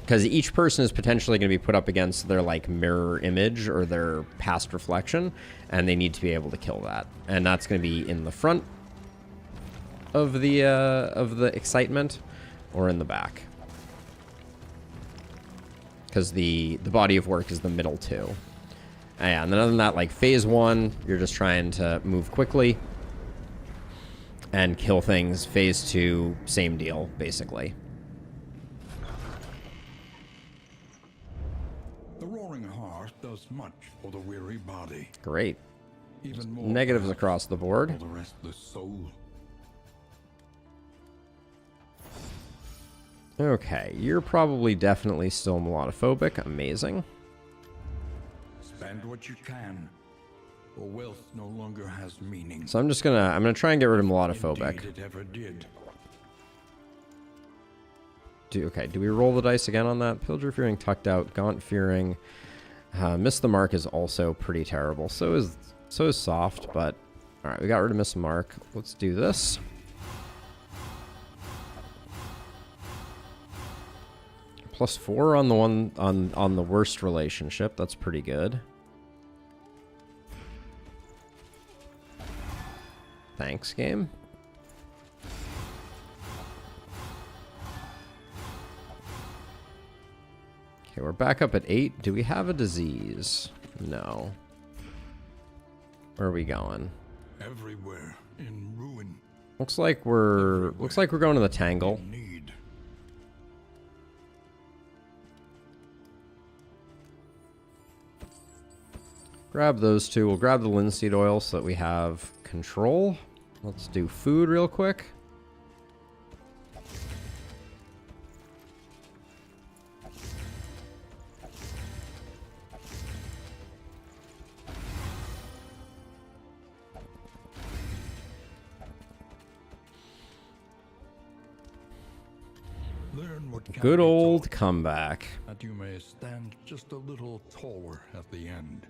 Because each person is potentially going to be put up against their, like, mirror image or their past reflection, and they need to be able to kill that. And that's going to be in the front of the excitement or in the back. Because the body of work is the middle two. And then other than that, like, phase one, you're just trying to move quickly and kill things. Phase two, same deal, basically. The roaring heart does much for the weary body. Great. Even more Negatives across the board. for the restless soul. Okay, you're probably definitely still melodophobic. Amazing. Spend what you can, or wealth no longer has meaning. So I'm gonna try and get rid of melodophobic. Indeed it ever did. Do we roll the dice again on that? Pillager Fearing, Tucked Out, Gaunt Fearing. Miss the Mark is also pretty terrible. So is Soft, but alright, we got rid of Miss the Mark. Let's do this. +4 on the one on the worst relationship. That's pretty good. Thanks, game. Okay, we're back up at 8. Do we have a disease? No. Where are we going? Everywhere in ruin. Looks like we're going to the Tangle. Need. Grab those two. We'll grab the linseed oil so that we have control. Let's do food real quick. Learn what can Good be old taught, comeback. that you may stand just a little taller at the end.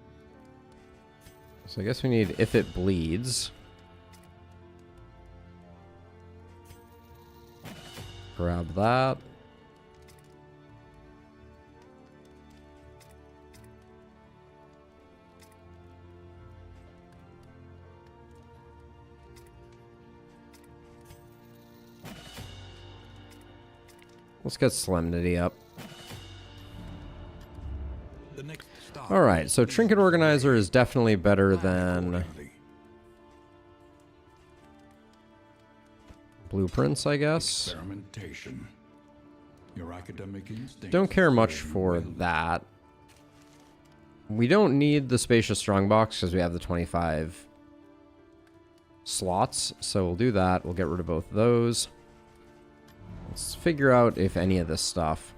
So I guess we need if it bleeds. Grab that. Let's get Solemnity up. The next stop Alright, so Trinket Organizer is definitely better than accordingly. Blueprints, I guess. Experimentation. Your academic instincts Don't care much serve you for well. that. We don't need the Spacious Strongbox because we have the 25 slots, so we'll do that. We'll get rid of both of those. Let's figure out if any of this stuff.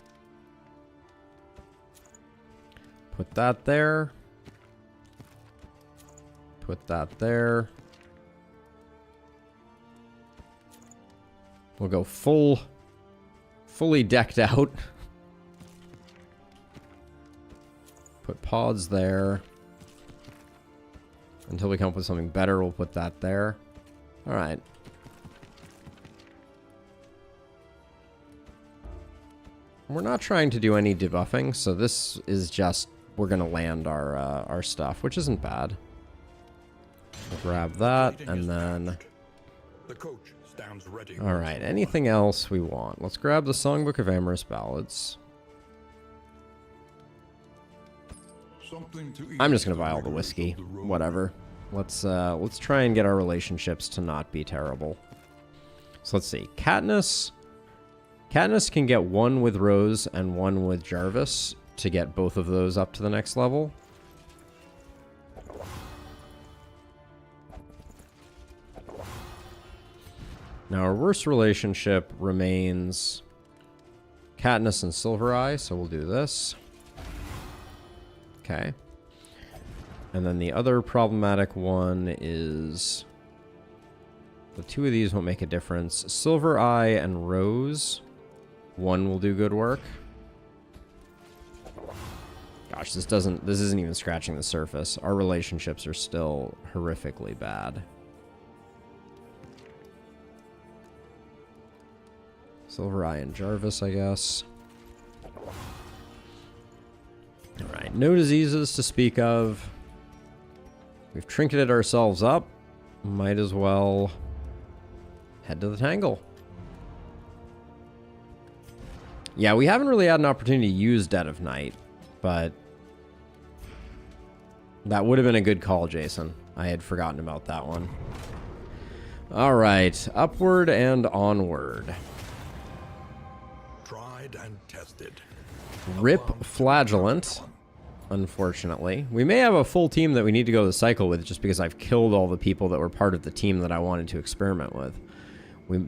Put that there. Put that there. We'll go fully decked out. Put pods there. Until we come up with something better, we'll put that there. Alright. We're not trying to do any debuffing, so this is just, we're going to land our stuff, which isn't bad. We'll grab that, Meeting and is then... finished. The coach stands ready. Alright, anything else we want? Let's grab the Songbook of Amorous Ballads. Something to eat I'm just gonna the buy all the rigors whiskey. of the road. Whatever. Let's try and get our relationships to not be terrible. So let's see. Katniss. Katniss can get one with Rose and one with Jarvis to get both of those up to the next level. Now our worst relationship remains Katniss and Silvereye, so we'll do this. Okay. And then the other problematic one is... The two of these won't make a difference. Silvereye and Rose. One will do good work. Gosh, this isn't even scratching the surface. Our relationships are still horrifically bad. Silvereye and Jarvis, I guess. Alright, no diseases to speak of. We've trinketed ourselves up. Might as well head to the Tangle. Yeah, we haven't really had an opportunity to use Dead of Night, but that would have been a good call, Jason. I had forgotten about that one. Alright, upward and onward. Tried and tested. Rip Flagellant, unfortunately. We may have a full team that we need to go to the cycle with just because I've killed all the people that were part of the team that I wanted to experiment with.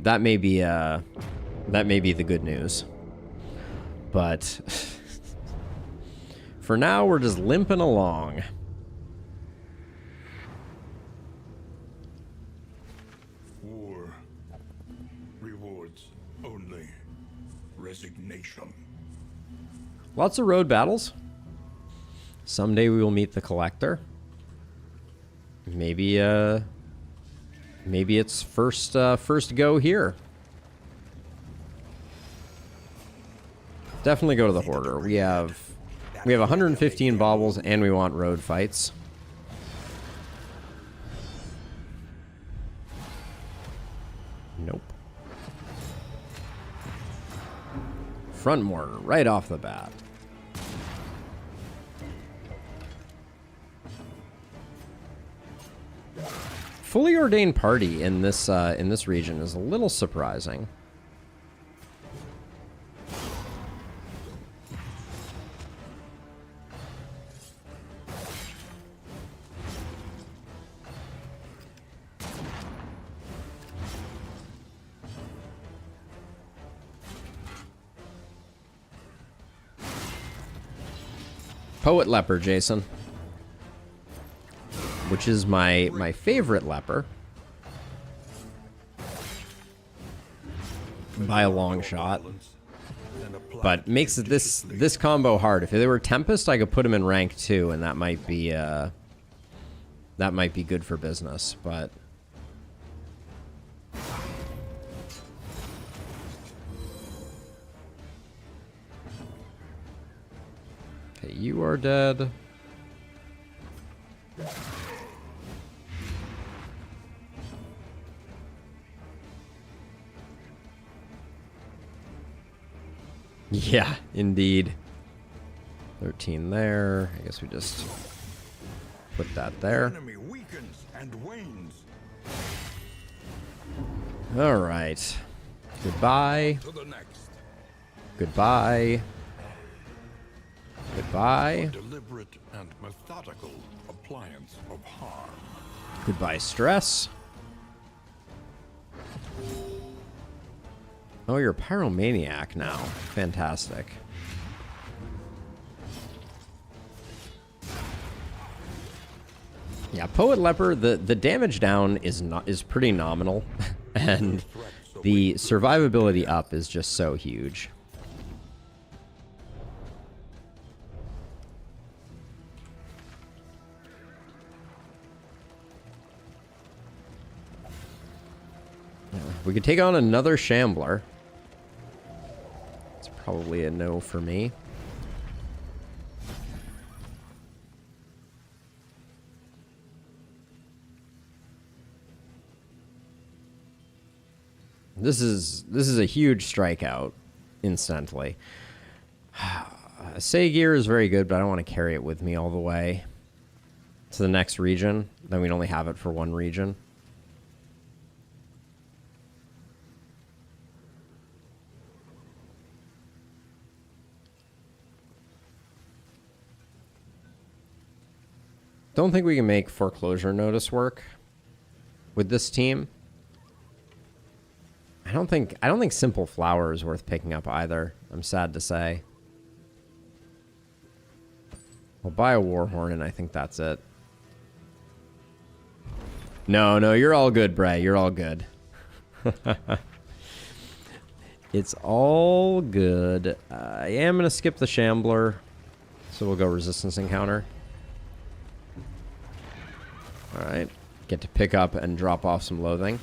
That may be the good news. But for now, we're just limping along. War. Rewards only. Resignation. Lots of road battles. Someday we will meet the Collector. Maybe it's first go here. Definitely go to the Hoarder. We have 115 baubles and we want road fights. Nope. Front mortar right off the bat. Fully ordained party in this region is a little surprising. Poet Leper, Jason. Which is my favorite leper. By a long shot. But makes it this combo hard. If they were Tempest, I could put him in rank 2, and that might be good for business, but okay, you are dead. Yeah, indeed. 13 there. I guess we just put that there. Enemy weakens and wanes. All right. Goodbye. To the next. Goodbye. A Goodbye. deliberate and methodical appliance of harm. Goodbye, stress. Oh, you're a pyromaniac now. Fantastic. Yeah, Poet Leper, the damage down is pretty nominal, and the survivability up is just so huge. We could take on another Shambler. It's probably a no for me. This is a huge strikeout instantly. Sagear is very good, but I don't want to carry it with me all the way to the next region. Then we'd only have it for one region. Don't think we can make Foreclosure Notice work with this team. I don't think Simple Flower is worth picking up either. I'm sad to say. We'll buy a Warhorn, and I think that's it. No, you're all good, Bray. You're all good. It's all good. I am going to skip the Shambler, so we'll go Resistance Encounter. Alright. Get to pick up and drop off some Loathing.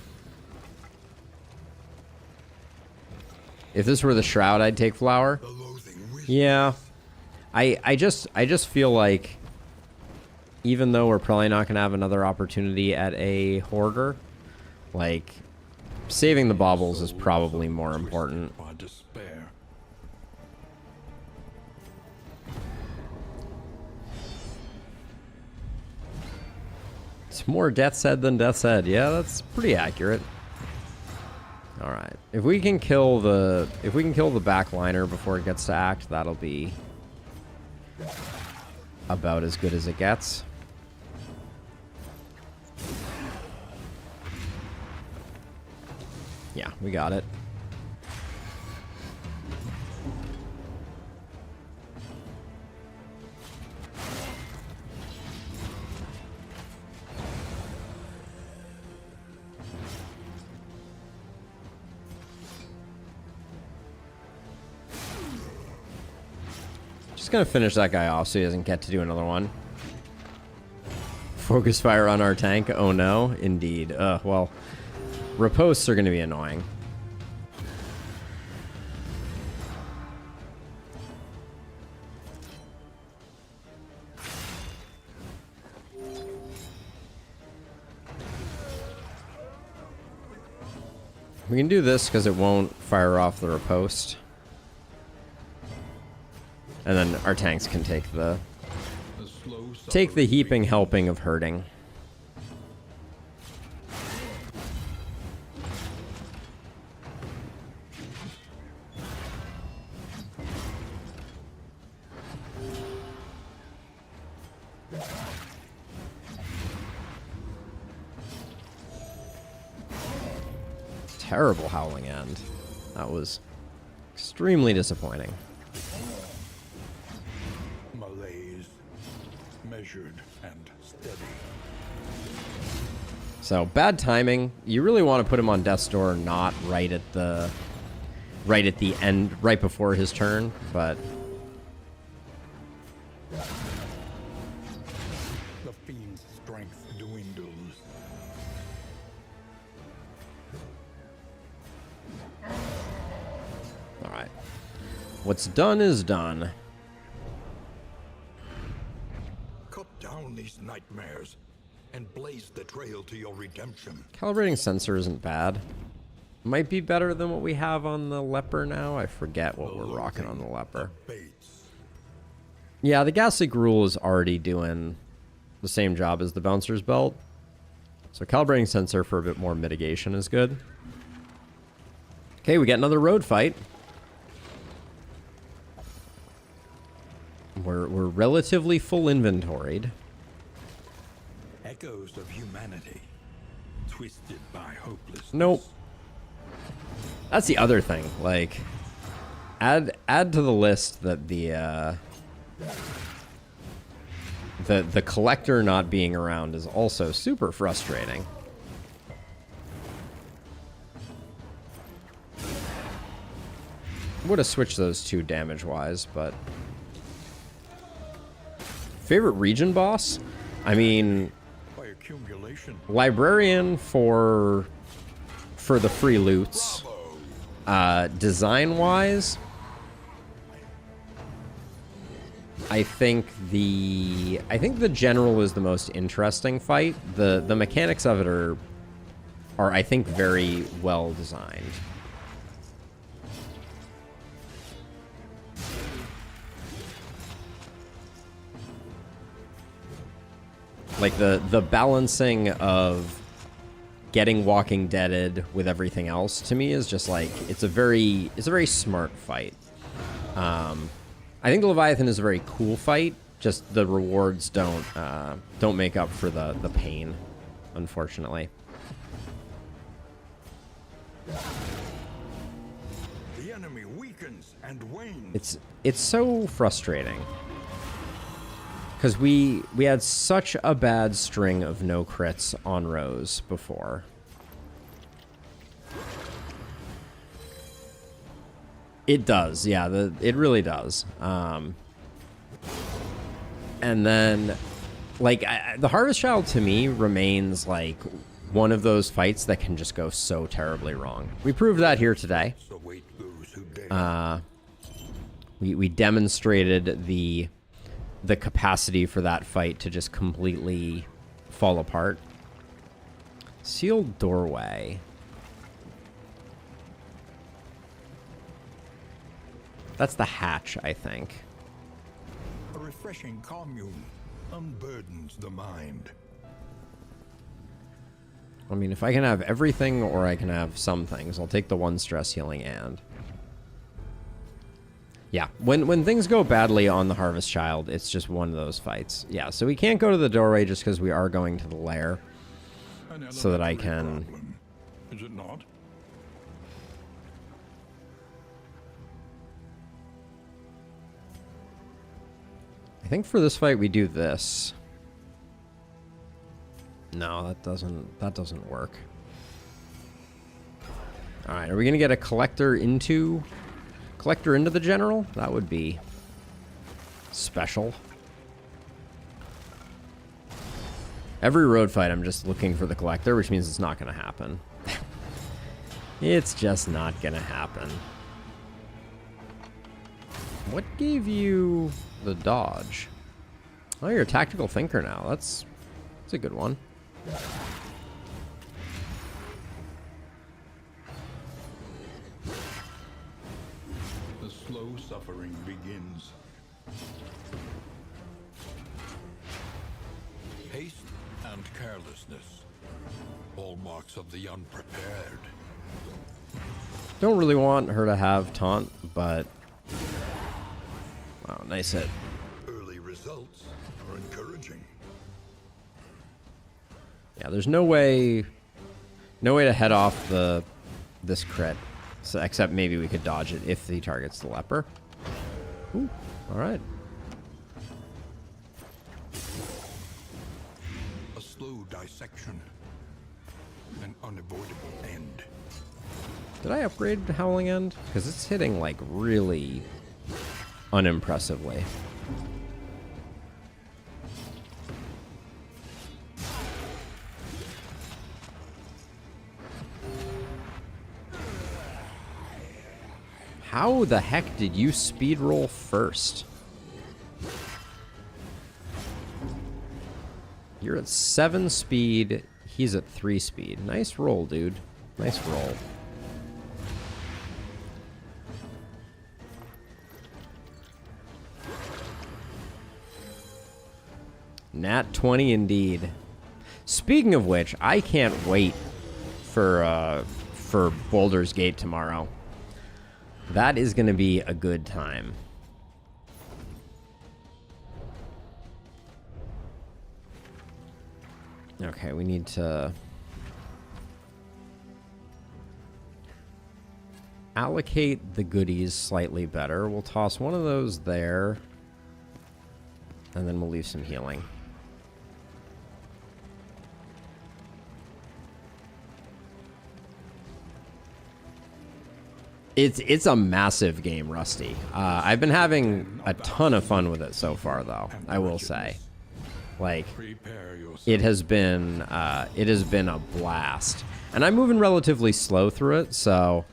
If this were the Shroud, I'd take Flower. Yeah. I just feel like, even though we're probably not going to have another opportunity at a Hoarder, like, saving the baubles is probably more important. It's more Death's Head than Death's Head. Yeah, that's pretty accurate. All right. If we can kill the backliner before it gets to act, that'll be about as good as it gets. Yeah, we got it. Just gonna finish that guy off so he doesn't get to do another one. Focus fire on our tank. Oh no, indeed. Well, riposts are gonna be annoying. We can do this because it won't fire off the riposte. And then our tanks can take the heaping helping of hurting. Terrible Howling End. That was extremely disappointing. malaise, measured and steady. So, bad timing. You really want to put him on death's door, not right at the end, right before his turn, but The fiend's strength dwindles. all right. What's done is done. Cut down these nightmares and blaze the trail to your redemption. Calibrating sensor isn't bad. Might be better than what we have on the leper now. I forget what we're rocking on the leper. Bates. Yeah, the ghastly gruel is already doing the same job as the bouncer's belt. So calibrating sensor for a bit more mitigation is good. Okay, we get another road fight. We're relatively full inventoried. Echoes of humanity, twisted by hopelessness. Nope. That's the other thing. Like, add to the list that the collector not being around is also super frustrating. Would have switched those two damage-wise, but favorite region boss? I mean, By accumulation. librarian for the free loots. Design-wise, I think the general is the most interesting fight. The mechanics of it are I think very well designed. Like the balancing of getting Walking Deaded with everything else to me is just like it's a very smart fight. I think the Leviathan is a very cool fight. Just the rewards don't make up for the pain, unfortunately. The enemy weakens and wanes. It's so frustrating. Because we had such a bad string of no crits on Rose before. It does, yeah, it really does. And then, like, the Harvest Child to me remains like one of those fights that can just go so terribly wrong. We proved that here today. So wait those who dare. We demonstrated the capacity for that fight to just completely fall apart. Sealed doorway. That's the hatch, I think. A refreshing commune unburdens the mind. I mean, if I can have everything or I can have some things, I'll take the one stress healing and... Yeah, when things go badly on the Harvest Child, it's just one of those fights. Yeah, so we can't go to the doorway just because we are going to the lair. So that I can... Problem, is it not? I think for this fight we do this. No, that doesn't work. All right, are we gonna get a collector into the general? That would be special. Every road fight, I'm just looking for the collector, which means it's not gonna happen. It's just not gonna happen. What gave you the dodge? Oh, you're a tactical thinker now. That's a good one. The slow suffering begins. Haste and carelessness, hallmarks of the unprepared. Don't really want her to have taunt, but... Wow, nice hit. Early results are encouraging. Yeah, there's no way to head off this crit, so except maybe we could dodge it if he targets the leper. Ooh, all right. slow dissection. An unavoidable end. Did I upgrade Howling End? Because it's hitting, like, really unimpressively. How the heck did you speed roll first? You're at 7 speed. He's at 3 speed. Nice roll, dude. Nice roll. Nat 20 indeed. Speaking of which, I can't wait for Baldur's Gate tomorrow. That is going to be a good time. Okay, we need to allocate the goodies slightly better. We'll toss one of those there, and then we'll leave some healing. It's a massive game, Rusty. I've been having a ton of fun with it so far, though. I will say, like, it has been a blast, and I'm moving relatively slow through it. So,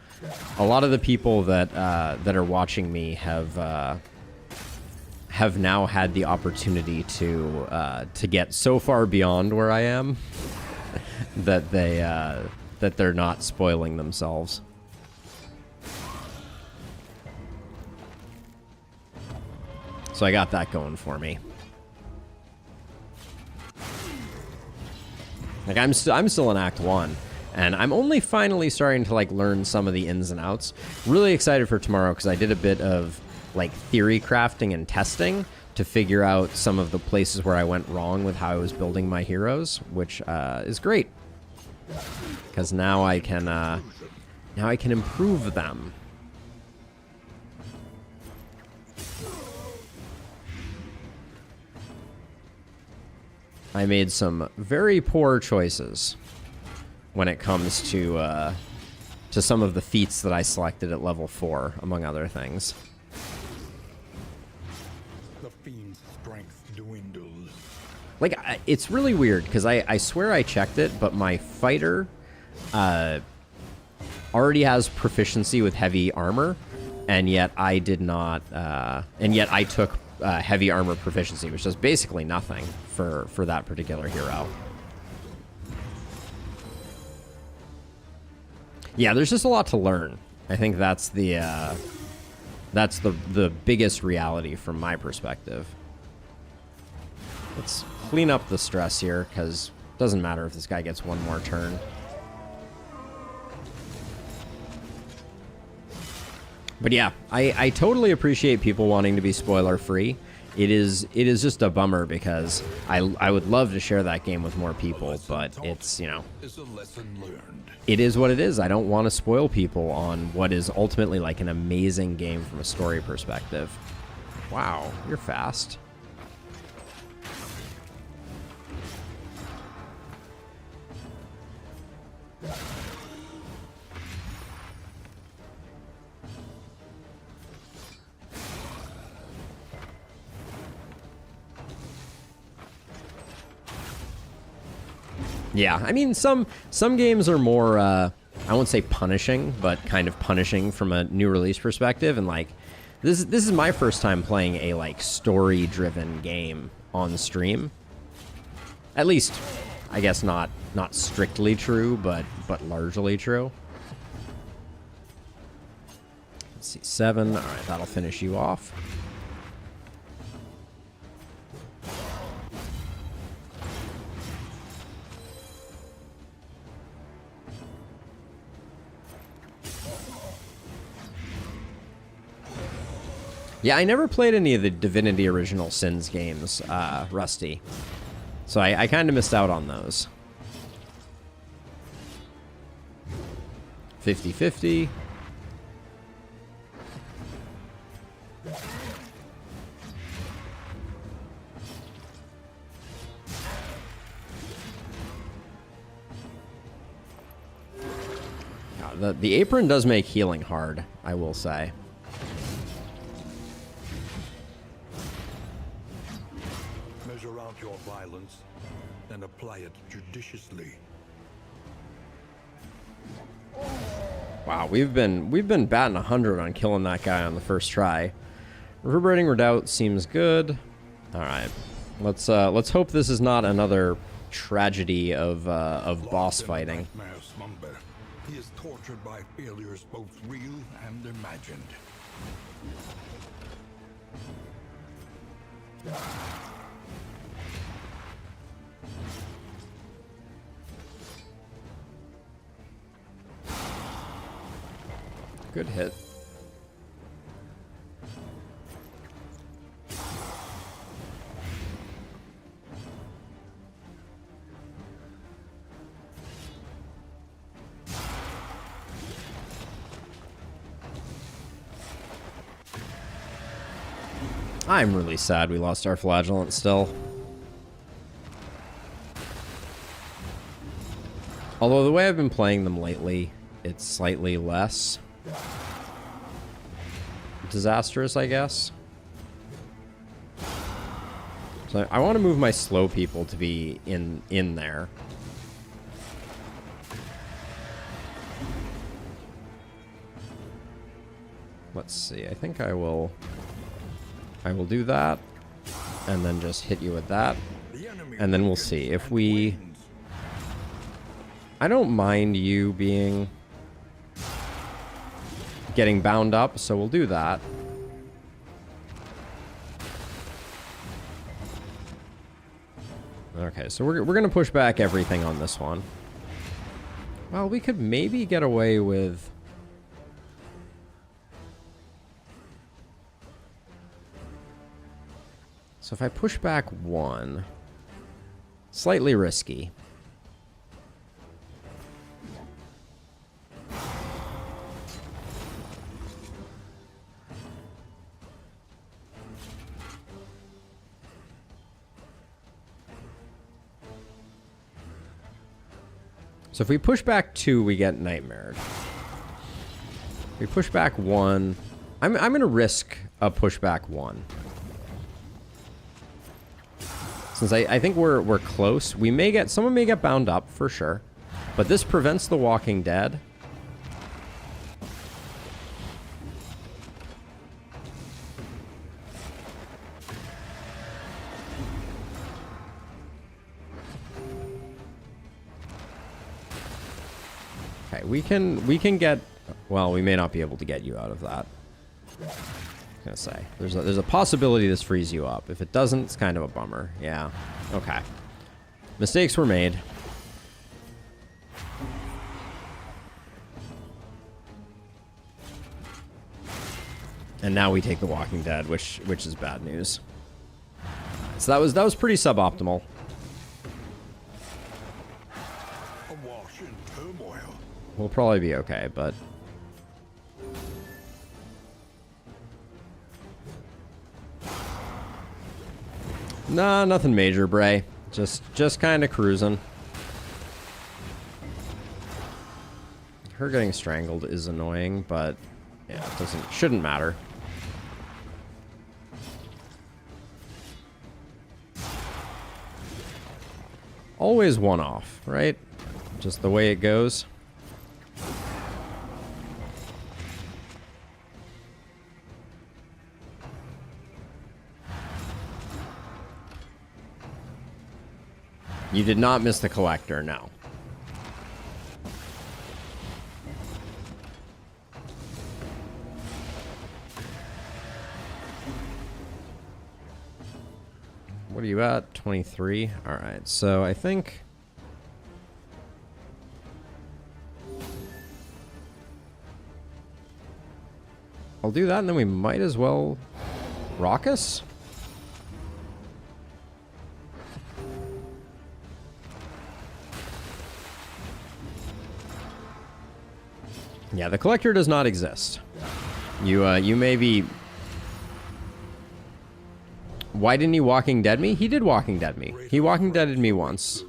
a lot of the people that are watching me have now had the opportunity to get so far beyond where I am that they're not spoiling themselves. So I got that going for me. Like I'm still in Act 1, and I'm only finally starting to like learn some of the ins and outs. Really excited for tomorrow because I did a bit of like theory crafting and testing to figure out some of the places where I went wrong with how I was building my heroes, which is great because now I can improve them. I made some very poor choices when it comes to some of the feats that I selected at level 4, among other things. The fiend's strength dwindles. Like, it's really weird, because I swear I checked it, but my fighter already has proficiency with heavy armor, and yet I did not, and yet I took heavy armor proficiency, which does basically nothing for that particular hero. Yeah, there's just a lot to learn. I think that's the biggest reality from my perspective. Let's clean up the stress here, because it doesn't matter if this guy gets one more turn. But yeah, I totally appreciate people wanting to be spoiler free. It is just a bummer because I would love to share that game with more people, but it's, you know, it is what it is. I don't want to spoil people on what is ultimately like an amazing game from a story perspective. Wow, you're fast. Yeah, I mean, some games are more, I won't say punishing, but kind of punishing from a new release perspective. And, like, this is my first time playing a, like, story-driven game on stream. At least, I guess not strictly true, but largely true. Let's see, 7. All right, that'll finish you off. Yeah, I never played any of the Divinity Original Sins games, Rusty. So I kind of missed out on those. 50-50. The apron does make healing hard, I will say. Measure out your violence and apply it judiciously. Wow, we've been batting 100 on killing that guy on the first try. Reverberating Redoubt seems good. All right, let's hope this is not another tragedy of boss fighting. Slumber. He is tortured by failures both real and imagined. Good hit. I'm really sad we lost our flagellant still. Although the way I've been playing them lately, it's slightly less disastrous, I guess. So I want to move my slow people to be in there. Let's see. I think I will do that and then just hit you with that. And then we'll see if we... I don't mind you getting bound up, so we'll do that. Okay, so we're gonna push back everything on this one. Well, we could maybe get away with... So if I push back one, slightly risky. So if we push back two, we get nightmared. If we push back one, I'm gonna risk a pushback one. Since I think we're close, someone may get bound up for sure, but this prevents the Walking Dead. Okay, we can get, well, we may not be able to get you out of that. I was gonna say there's a possibility this frees you up. If it doesn't, it's kind of a bummer. Yeah. Okay. Mistakes were made. And now we take the Walking Dead, which is bad news. So that was pretty suboptimal. Awash in turmoil. We'll probably be okay, but nah, nothing major, Bray. Just kind of cruising. Her getting strangled is annoying, but yeah, it shouldn't matter. Always one off, right? Just the way it goes. You did not miss the collector, no. What are you at? 23? Alright, so I think... I'll do that, and then we might as well... Raucous? Yeah, the collector does not exist. You may be... Why didn't he Walking Dead me? He did Walking Dead me. He Walking Deaded me once.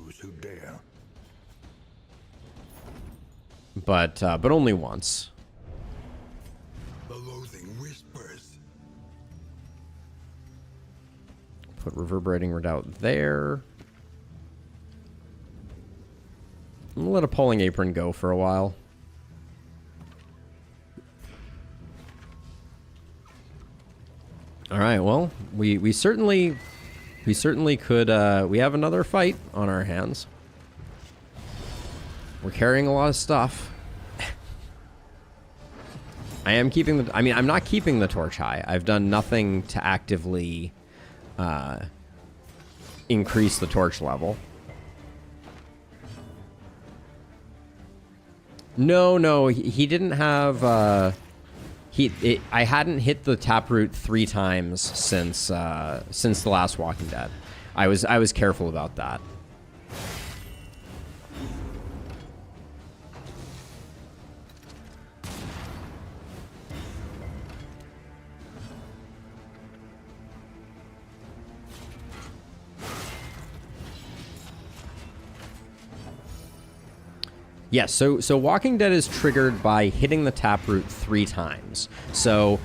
but only once. The loathing whispers. Put reverberating redoubt there. I'm gonna let appalling apron go for a while. All right, well, we certainly could. We have another fight on our hands. We're carrying a lot of stuff. I am keeping the. I mean, I'm not keeping the torch high. I've done nothing to actively increase the torch level. No, he didn't have. I hadn't hit the taproot 3 times since the last Walking Dead. I was careful about that. Yes, so Walking Dead is triggered by hitting the taproot 3 times. So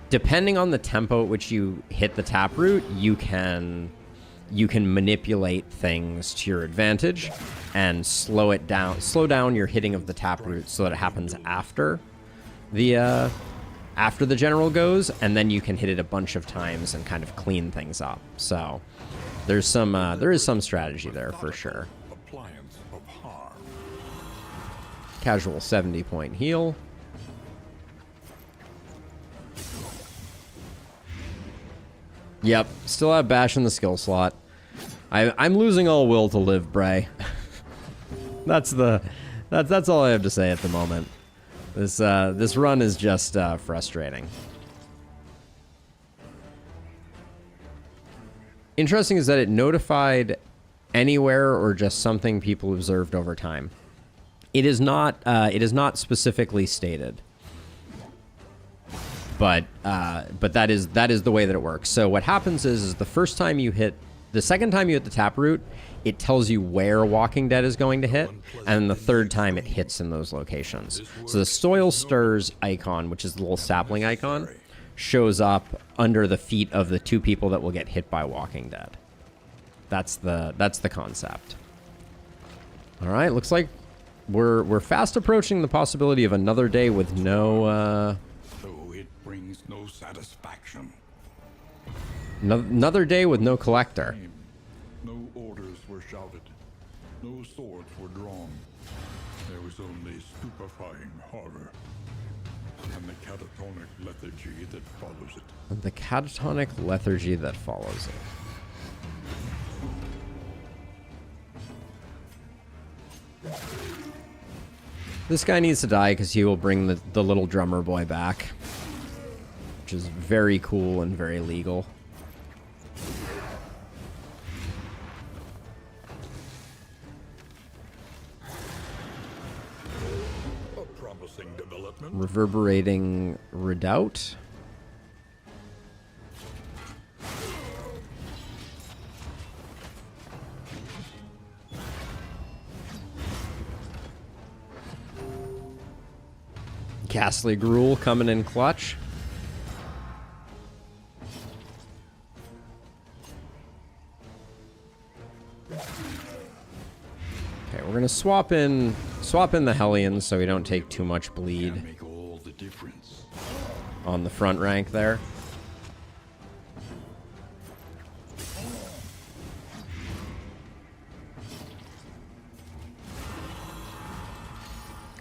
depending on the tempo at which you hit the taproot, you can manipulate things to your advantage and slow down your hitting of the taproot so that it happens after the general goes, and then you can hit it a bunch of times and kind of clean things up. So there is some strategy there for sure. Casual 70-point heal. Yep, still have bash in the skill slot. I'm losing all will to live, Bray. that's all I have to say at the moment. This run is just frustrating. Interesting is that it notified anywhere or just something people observed over time. It is not specifically stated, but that is the way that it works. So what happens is the second time you hit the taproot, it tells you where Walking Dead is going to hit, and the third time it hits in those locations. So the soil stirs icon, which is the little sapling icon, shows up under the feet of the 2 people that will get hit by Walking Dead. That's the concept. All right, looks like we're fast approaching the possibility of another day with no So it brings no satisfaction. another day with no collector. No orders were shouted. No swords were drawn. There was only stupefying horror. And the catatonic lethargy that follows it. The catatonic lethargy that follows it. This guy needs to die because he will bring the little drummer boy back, which is very cool and very legal. A promising development. Reverberating redoubt. Ghastly Gruel coming in clutch. Okay, we're gonna swap in the Hellions so we don't take too much bleed Make all the difference. on the front rank there.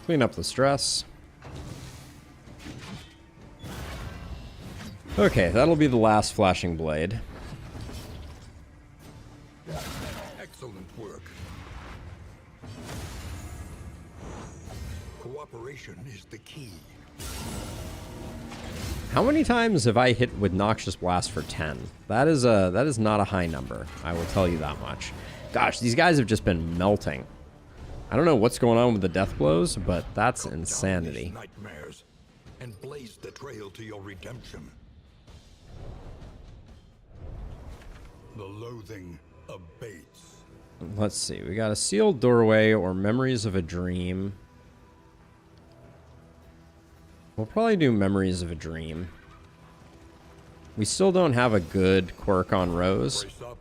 Clean up the stress. Okay, that'll be the last flashing blade. Excellent work. Cooperation is the key. How many times have I hit with Noxious Blast for 10? That is not a high number, I will tell you that much. Gosh, these guys have just been melting. I don't know what's going on with the death blows, but that's insanity. Nightmares and blaze the trail to your redemption. The loathing abates. Let's see, we got a sealed doorway or memories of a dream. We'll probably do Memories of a Dream. We still don't have a good quirk on Rose. Brace up.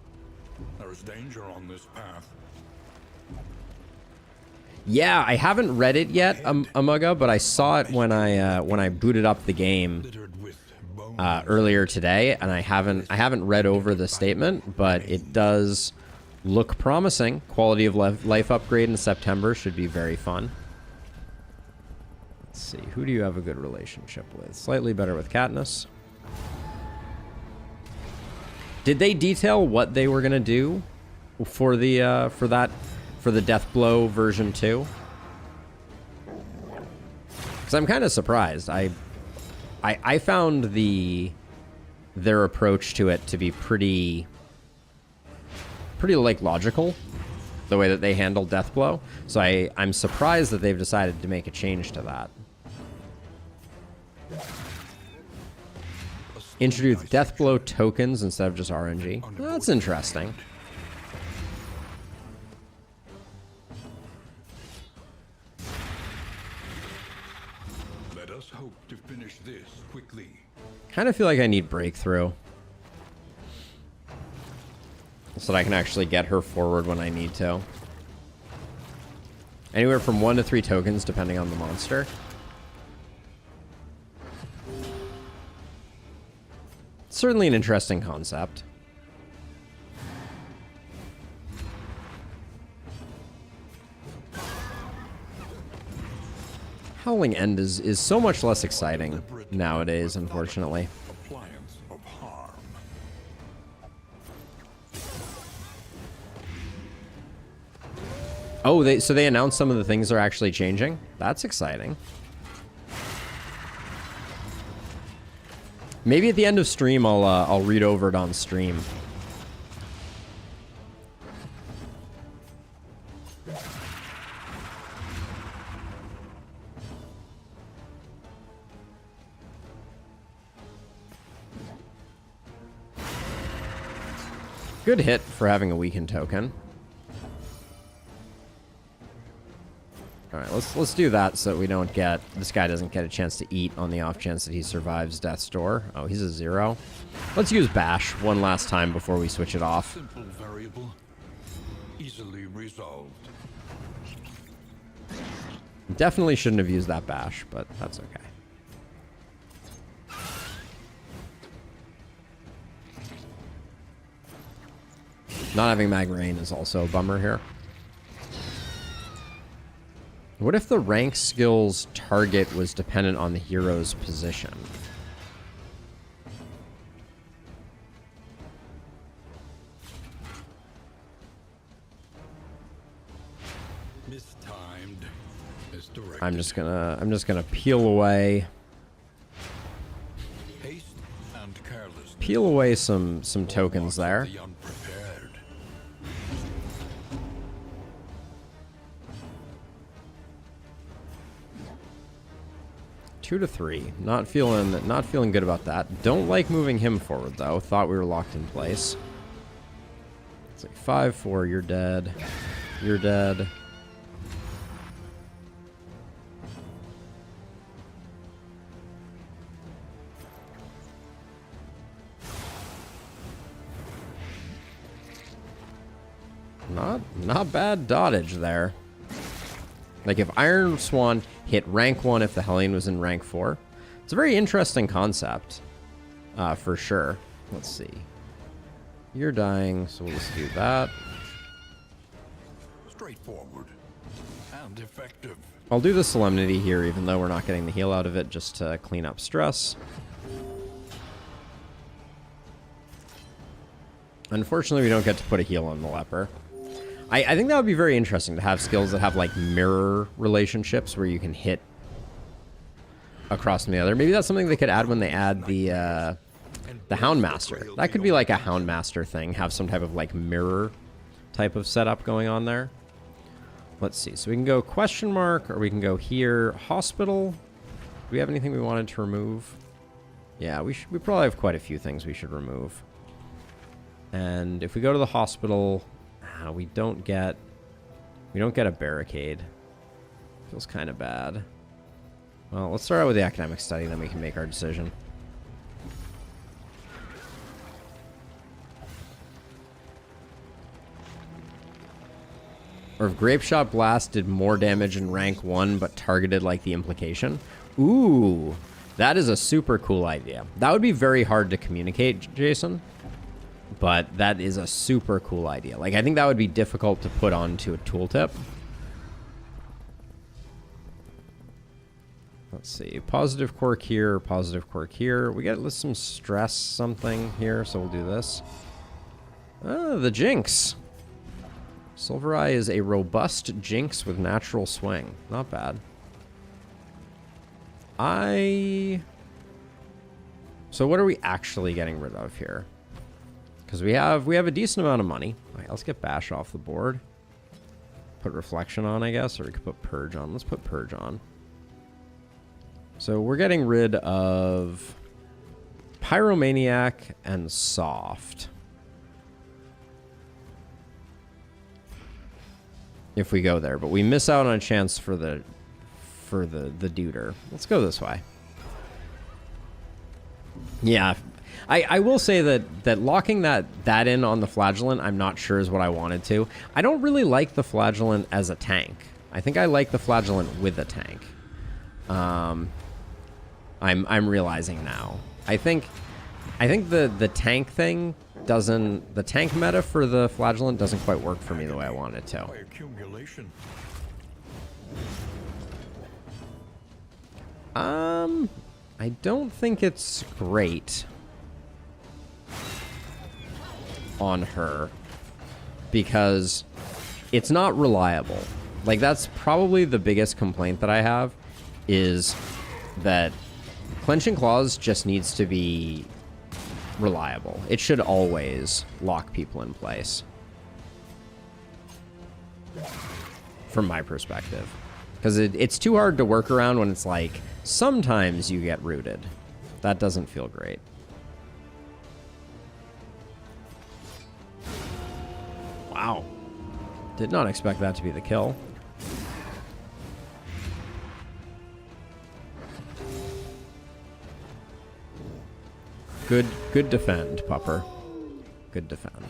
There is danger on this path. Yeah, I haven't read it yet, Amugga, but I saw it when I booted up the game Littered with bones. earlier today, and I haven't read over the statement, but it does look promising. Quality of life upgrade in September should be very fun. Let's see, who do you have a good relationship with? Slightly better with Katniss. Did they detail what they were gonna do for the for the Deathblow version 2? Because I'm kind of surprised. I found their approach to it to be pretty like logical, the way that they handled Deathblow. So I'm surprised that they've decided to make a change to that. Introduce Deathblow tokens instead of just RNG. That's interesting. Let us hope to finish this quickly. Kind of feel like I need Breakthrough, so that I can actually get her forward when I need to. Anywhere from 1 to 3 tokens, depending on the monster. Certainly an interesting concept. Howling End is so much less exciting nowadays, unfortunately. Appliance of harm. Oh, so they announced some of the things are actually changing? That's exciting. Maybe at the end of stream I'll read over it on stream. Good hit for having a weakened token. All right, let's do that so that we don't get, this guy doesn't get a chance to eat on the off chance that he survives Death's Door. Oh, he's a 0. Let's use Bash one last time before we switch it off. Simple variable. Easily resolved. Definitely shouldn't have used that Bash, but that's okay. Not having Mag Rain is also a bummer here. What if the rank skill's target was dependent on the hero's position? Mistimed. Misdirected. I'm just gonna peel away. Haste and carelessness. Peel away some tokens there. The unprepared. 2 to 3. Not feeling good about that. Don't like moving him forward though. Thought we were locked in place. It's like 5-4. You're dead. You're dead. Not bad dodge there. Like if Iron Swan hit rank 1 if the Hellion was in rank 4. It's a very interesting concept. For sure. Let's see. You're dying, so we'll just do that. Straightforward and effective. I'll do the Solemnity here, even though we're not getting the heal out of it, just to clean up stress. Unfortunately, we don't get to put a heal on the leper. I think that would be very interesting to have skills that have, like, mirror relationships where you can hit across from the other. Maybe that's something they could add when they add the Houndmaster. That could be, like, a Houndmaster thing. Have some type of, like, mirror type of setup going on there. Let's see. So we can go question mark, or we can go here. Hospital. Do we have anything we wanted to remove? Yeah, we probably have quite a few things we should remove. And if we go to the hospital, we don't get a barricade. Feels kind of bad. Well, let's start out with the academic study, then we can make our decision. Or if Grape Shot Blast did more damage in rank 1, but targeted like the implication. Ooh, that is a super cool idea. That would be very hard to communicate, Jason. But that is a super cool idea. Like, I think that would be difficult to put onto a tooltip. Let's see. Positive quirk here, positive quirk here. We got some stress something here, so we'll do this. Ah, the Jinx. Silver Eye is a robust Jinx with natural swing. Not bad. So what are we actually getting rid of here? Because we have a decent amount of money. All right, let's get Bash off the board. Put Reflection on, I guess, or we could put Purge on. Let's put Purge on. So we're getting rid of Pyromaniac and Soft. If we go there, but we miss out on a chance for the Duder. Let's go this way. Yeah, I will say that locking that in on the Flagellant, I'm not sure is what I wanted to. I don't really like the Flagellant as a tank. I think I like the Flagellant with a tank. I'm realizing now. I think the tank thing doesn't, the tank meta for the Flagellant doesn't quite work for me the way I want it to. I don't think it's great on her because it's not reliable. Like, that's probably the biggest complaint that I have, is that Clenching Claws just needs to be reliable. It should always lock people in place, from my perspective. Because it's too hard to work around when it's like, sometimes you get rooted. That doesn't feel great. Wow. Did not expect that to be the kill. Good defend, Pupper. Good defend.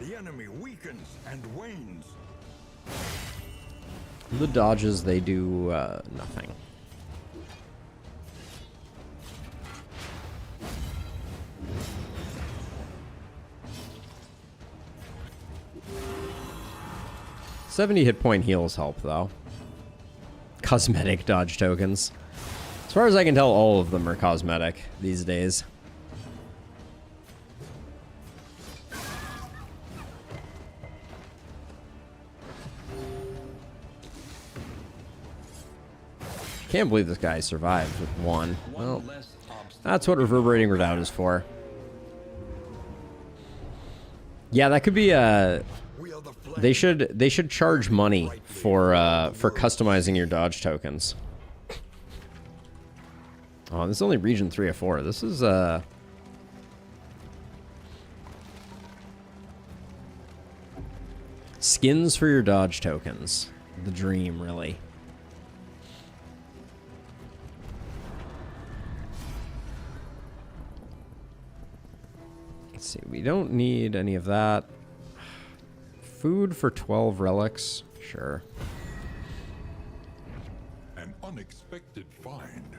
The enemy weakens and wanes. The dodges, they do nothing. $70 hit point heals help, though. Cosmetic dodge tokens. As far as I can tell, all of them are cosmetic these days. Can't believe this guy survived with one. Well, that's what Reverberating Redoubt is for. Yeah, that could be a... They should charge money for customizing your dodge tokens. Oh, this is only region 3 of 4. This is skins for your dodge tokens. The dream, really. Let's see. We don't need any of that. Food for 12 relics. Sure. An unexpected find.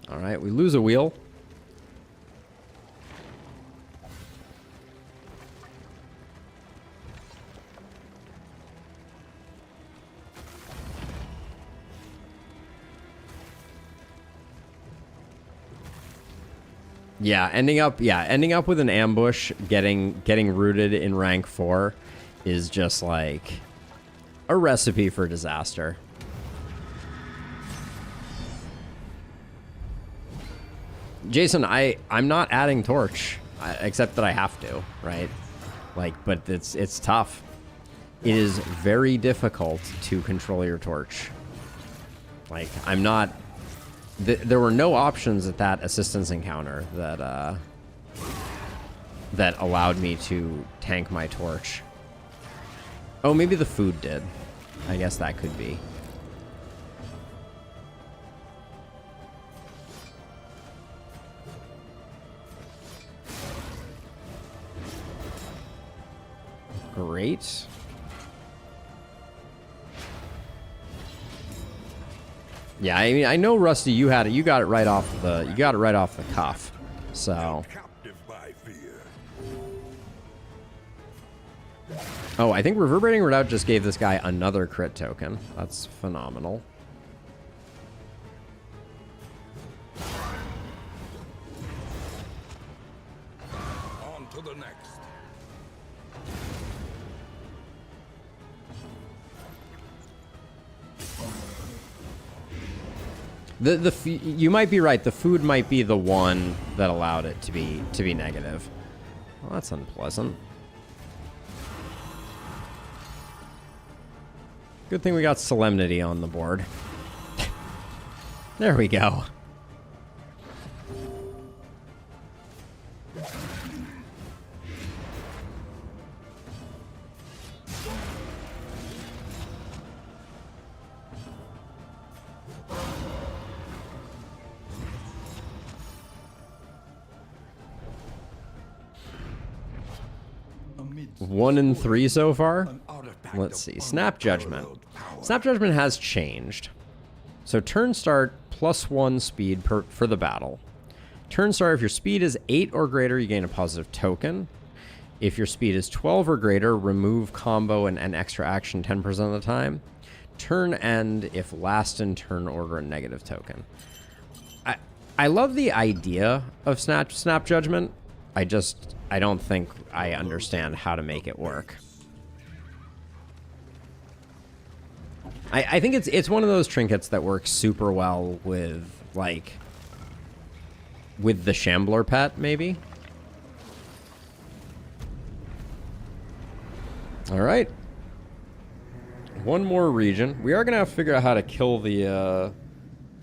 All right, we lose a wheel. Yeah, ending up with an ambush, getting rooted in rank 4 is just like a recipe for disaster. Jason, I'm not adding torch, except that I have to, right? Like, but it's tough. It is very difficult to control your torch. Like, I'm not... There were no options at that assistance encounter that that allowed me to tank my torch. Oh, maybe the food did. I guess that could be. Great. Yeah, I mean, I know, Rusty, you got it right off the cuff. So. Oh, I think Reverberating Redoubt just gave this guy another crit token. That's phenomenal. On to the next. You might be right. The food might be the one that allowed it to be negative. Well, that's unpleasant. Good thing we got Solemnity on the board. There we go. Amidst 1 in 3 so far. an artifact Let's of see. Snap Judgment. unparalleled power. Snap Judgment has changed. So turn start +1 speed for the battle. Turn start, if your speed is 8 or greater, you gain a positive token. If your speed is 12 or greater, remove combo and extra action 10% of the time. Turn end, if last in turn order, a negative token. I love the idea of Snap Judgment. I don't think I understand how to make it work. I think it's one of those trinkets that works super well with, like, with the Shambler pet, maybe. All right. One more region. We are going to have to figure out how to kill the,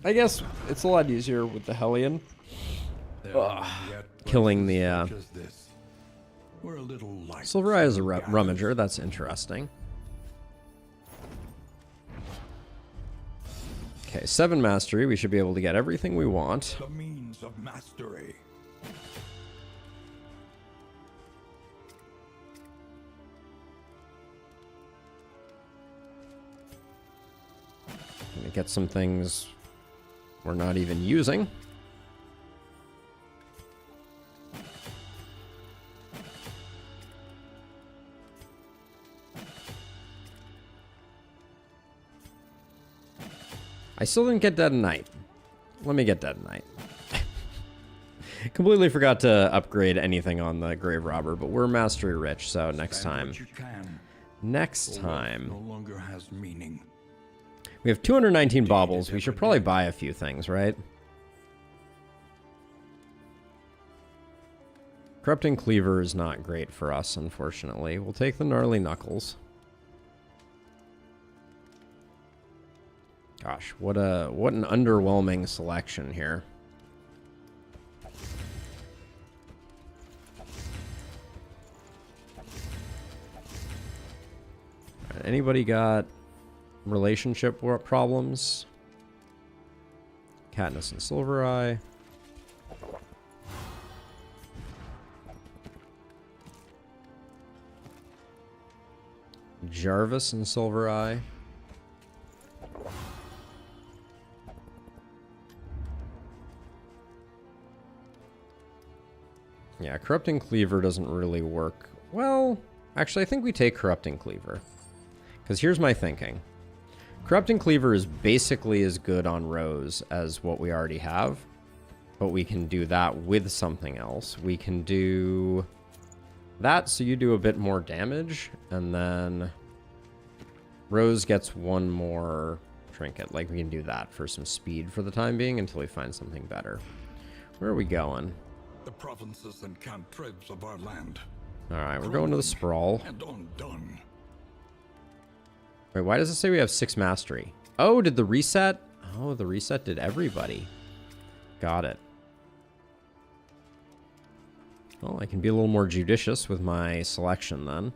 I guess it's a lot easier with the Hellion. Killing the, Silver Eye is a Rummager. That's interesting. Okay, 7 mastery. We should be able to get everything we want. The means of mastery. Gonna get some things we're not even using. I still didn't get Dead Knight. Let me get Dead Knight. Completely forgot to upgrade anything on the Grave Robber, but we're mastery rich, so next time. Next time. No longer has meaning. We have 219 baubles. We should probably buy a few things, right? Corrupting Cleaver is not great for us, unfortunately. We'll take the Gnarly Knuckles. Gosh, what an underwhelming selection here. Anybody got relationship problems? Katniss and Silvereye. Jarvis and Silvereye. Yeah, Corrupting Cleaver doesn't really work. Well, actually, I think we take Corrupting Cleaver. Because here's my thinking. Corrupting Cleaver is basically as good on Rose as what we already have. But we can do that with something else. We can do that so you do a bit more damage. And then Rose gets one more trinket. Like, we can do that for some speed for the time being until we find something better. Where are we going? The provinces and cantribs of our land. Alright, we're going to the Sprawl. And undone. Wait, why does it say we have 6 mastery? Oh, did the reset? Oh, the reset did everybody. Got it. Well, I can be a little more judicious with my selection then.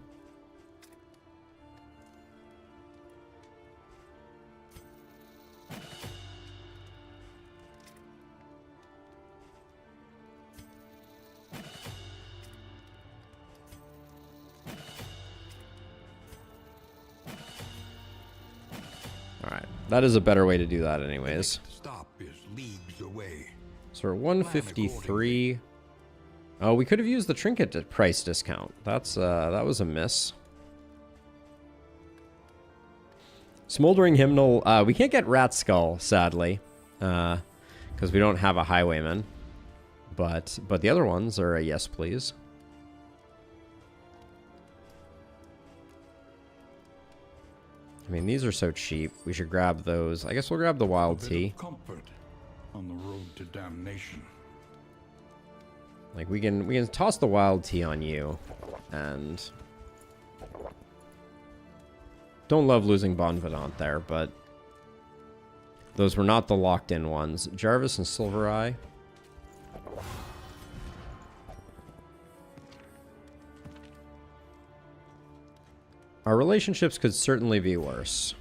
Alright, that is a better way to do that anyways. Stop is leagues away. So we're 153. Oh, we could have used the trinket price discount. That was a miss. Smoldering Hymnal. We can't get Rat Skull, sadly, because we don't have a Highwayman. But the other ones are a yes, please. I mean, these are so cheap. We should grab those. I guess we'll grab the Wild Tea. Comfort on the road to damnation. Like we can toss the Wild Tea on you, and don't love losing Bonvidant there, but those were not the locked-in ones. Jarvis and Silver Eye. Our relationships could certainly be worse.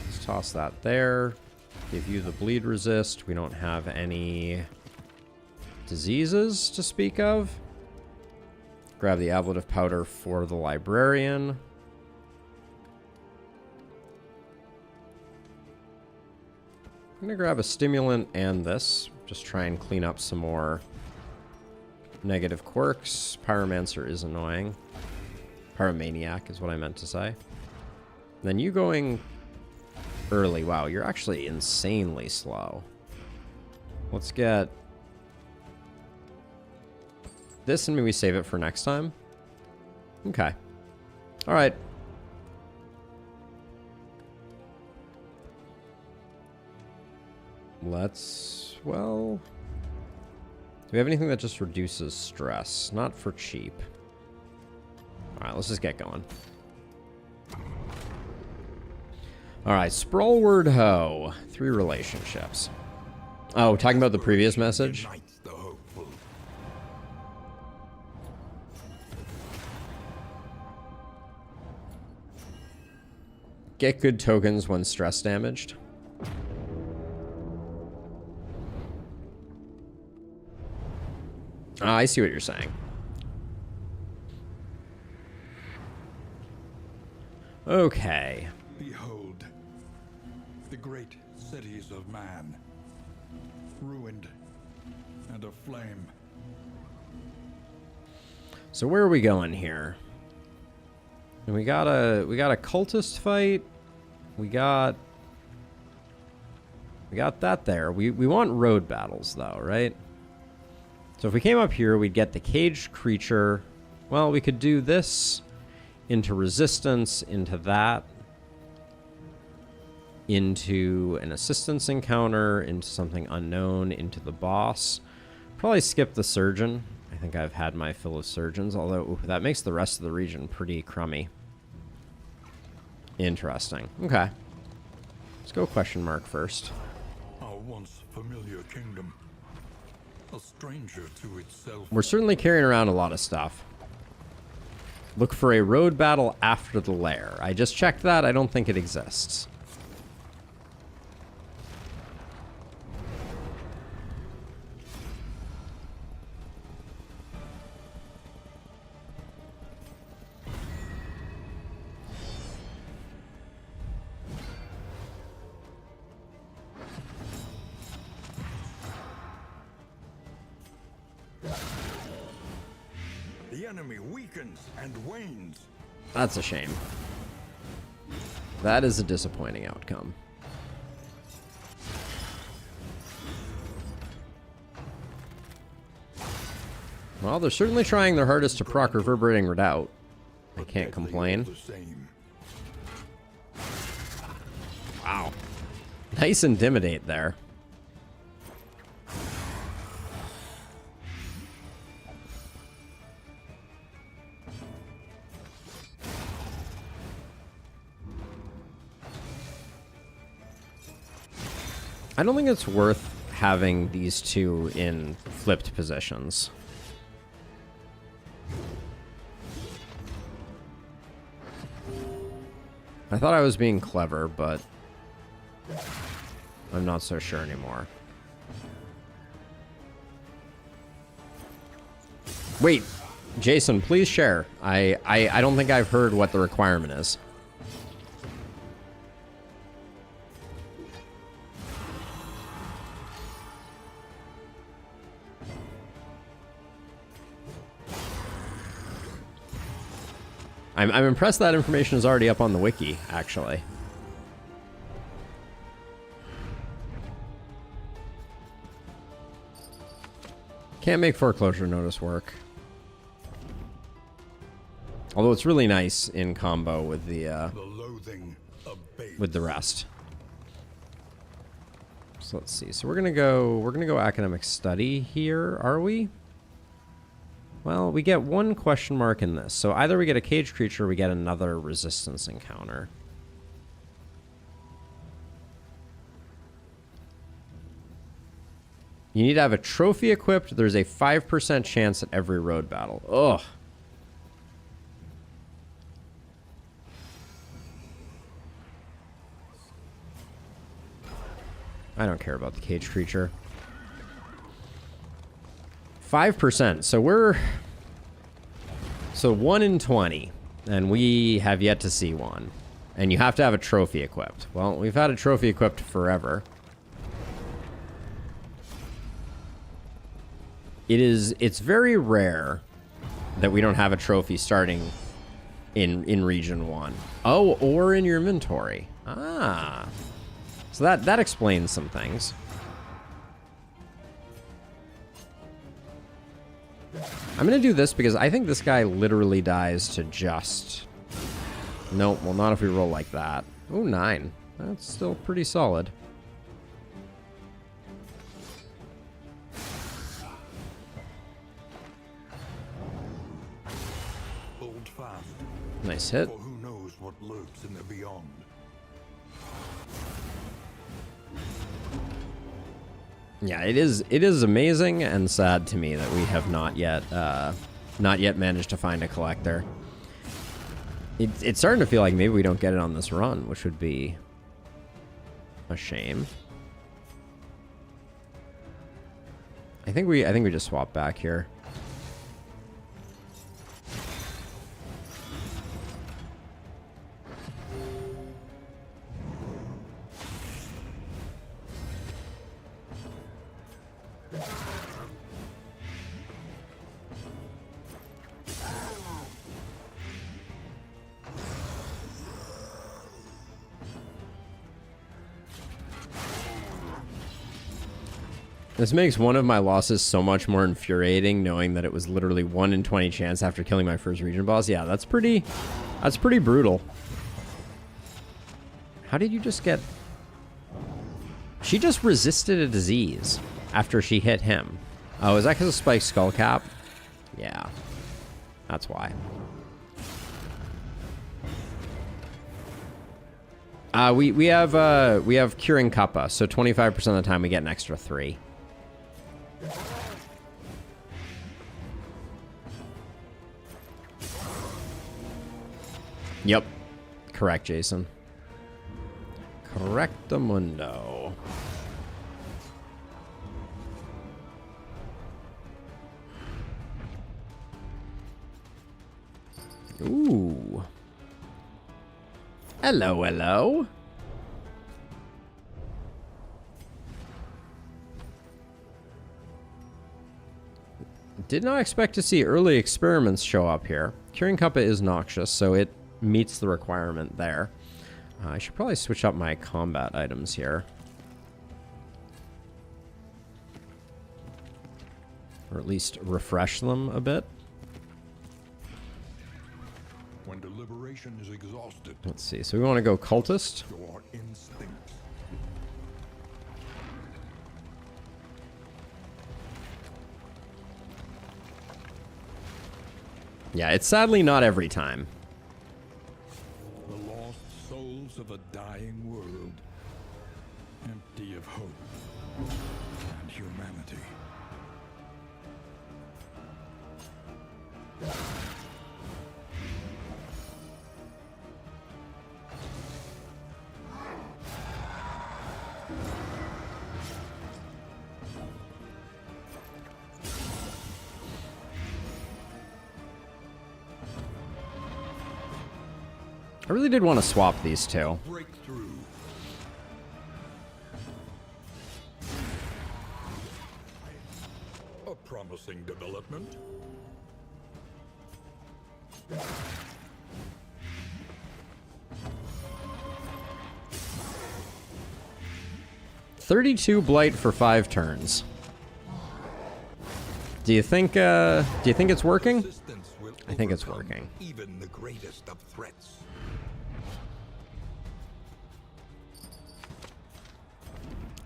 Let's toss that there. Give you the bleed resist. We don't have any diseases to speak of. Grab the ablative powder for the librarian. I'm gonna grab a stimulant and this. Just try and clean up some more negative quirks. Pyromancer is annoying. Pyromaniac is what I meant to say. And then you going early. Wow, you're actually insanely slow. Let's get this and maybe save it for next time. Okay. All right. Let's, well, do we have anything that just reduces stress? Not for cheap. All right, let's just get going. All right, Sprawlward Ho. 3 relationships. Oh, talking about the previous message? Get good tokens when stress damaged. I see what you're saying. Okay. Behold, the great cities of man, ruined and aflame. So where are we going here? And we got a cultist fight. We got that there. We want road battles though, right? So if we came up here, we'd get the caged creature. Well, we could do this into resistance, into that, into an assistance encounter, into something unknown, into the boss. Probably skip the surgeon. I think I've had my fill of surgeons, although ooh, that makes the rest of the region pretty crummy. Interesting. Okay. Let's go question mark first. Our once familiar kingdom, a stranger to itself. We're certainly carrying around a lot of stuff. Look for a road battle after the lair. I just checked that. I don't think it exists. The enemy weakens and wanes. That's a shame. That is a disappointing outcome. Well, they're certainly trying their hardest to proc Reverberating Redoubt. I can't complain. Wow. Nice Intimidate there. I don't think it's worth having these two in flipped positions. I thought I was being clever, but I'm not so sure anymore. Wait, Jason, please share. I don't think I've heard what the requirement is. I'm impressed that information is already up on the wiki, actually. Can't make foreclosure notice work. Although it's really nice in combo with the rest. So let's see. So we're gonna go academic study here, are we? Well, we get one question mark in this. So either we get a cage creature or we get another resistance encounter. You need to have a trophy equipped. There's a 5% chance at every road battle. Ugh. I don't care about the cage creature. 5%. So we're... So 1 in 20. And we have yet to see one. And you have to have a trophy equipped. Well, we've had a trophy equipped forever. It's very rare that we don't have a trophy starting in region 1. Oh, or in your inventory. Ah. So that explains some things. I'm gonna do this because I think this guy literally dies to just... Nope, well not if we roll like that. Oh, 9. That's still pretty solid. Hold fast. Nice hit. For who knows what lurks in the beyond. Yeah, it is amazing and sad to me that we have not yet managed to find a collector. It's starting to feel like maybe we don't get it on this run, which would be a shame. I think we just swap back here. This makes one of my losses so much more infuriating, knowing that it was literally 1 in 20 chance after killing my first region boss. Yeah, that's pretty brutal. How did you just get... She just resisted a disease after she hit him. Oh, is that because of Spike's skull cap? Yeah, that's why. We have Curing Kappa, so 25% of the time we get an extra 3. Yep. Correct, Jason. Correctamundo. Ooh. Hello, hello. Did not expect to see early experiments show up here. Curing Kappa is noxious, so it meets the requirement there. I should probably switch up my combat items here. Or at least refresh them a bit. When deliberation is exhausted, Let's see. So we want to go cultist. your instinct. Yeah, it's sadly not every time. The lost souls of a dying world. empty of hope and humanity. I really did want to swap these two. Breakthrough. A promising development. 32 blight for 5 turns. Do you think it's working? I think it's working. Even the greatest of threats.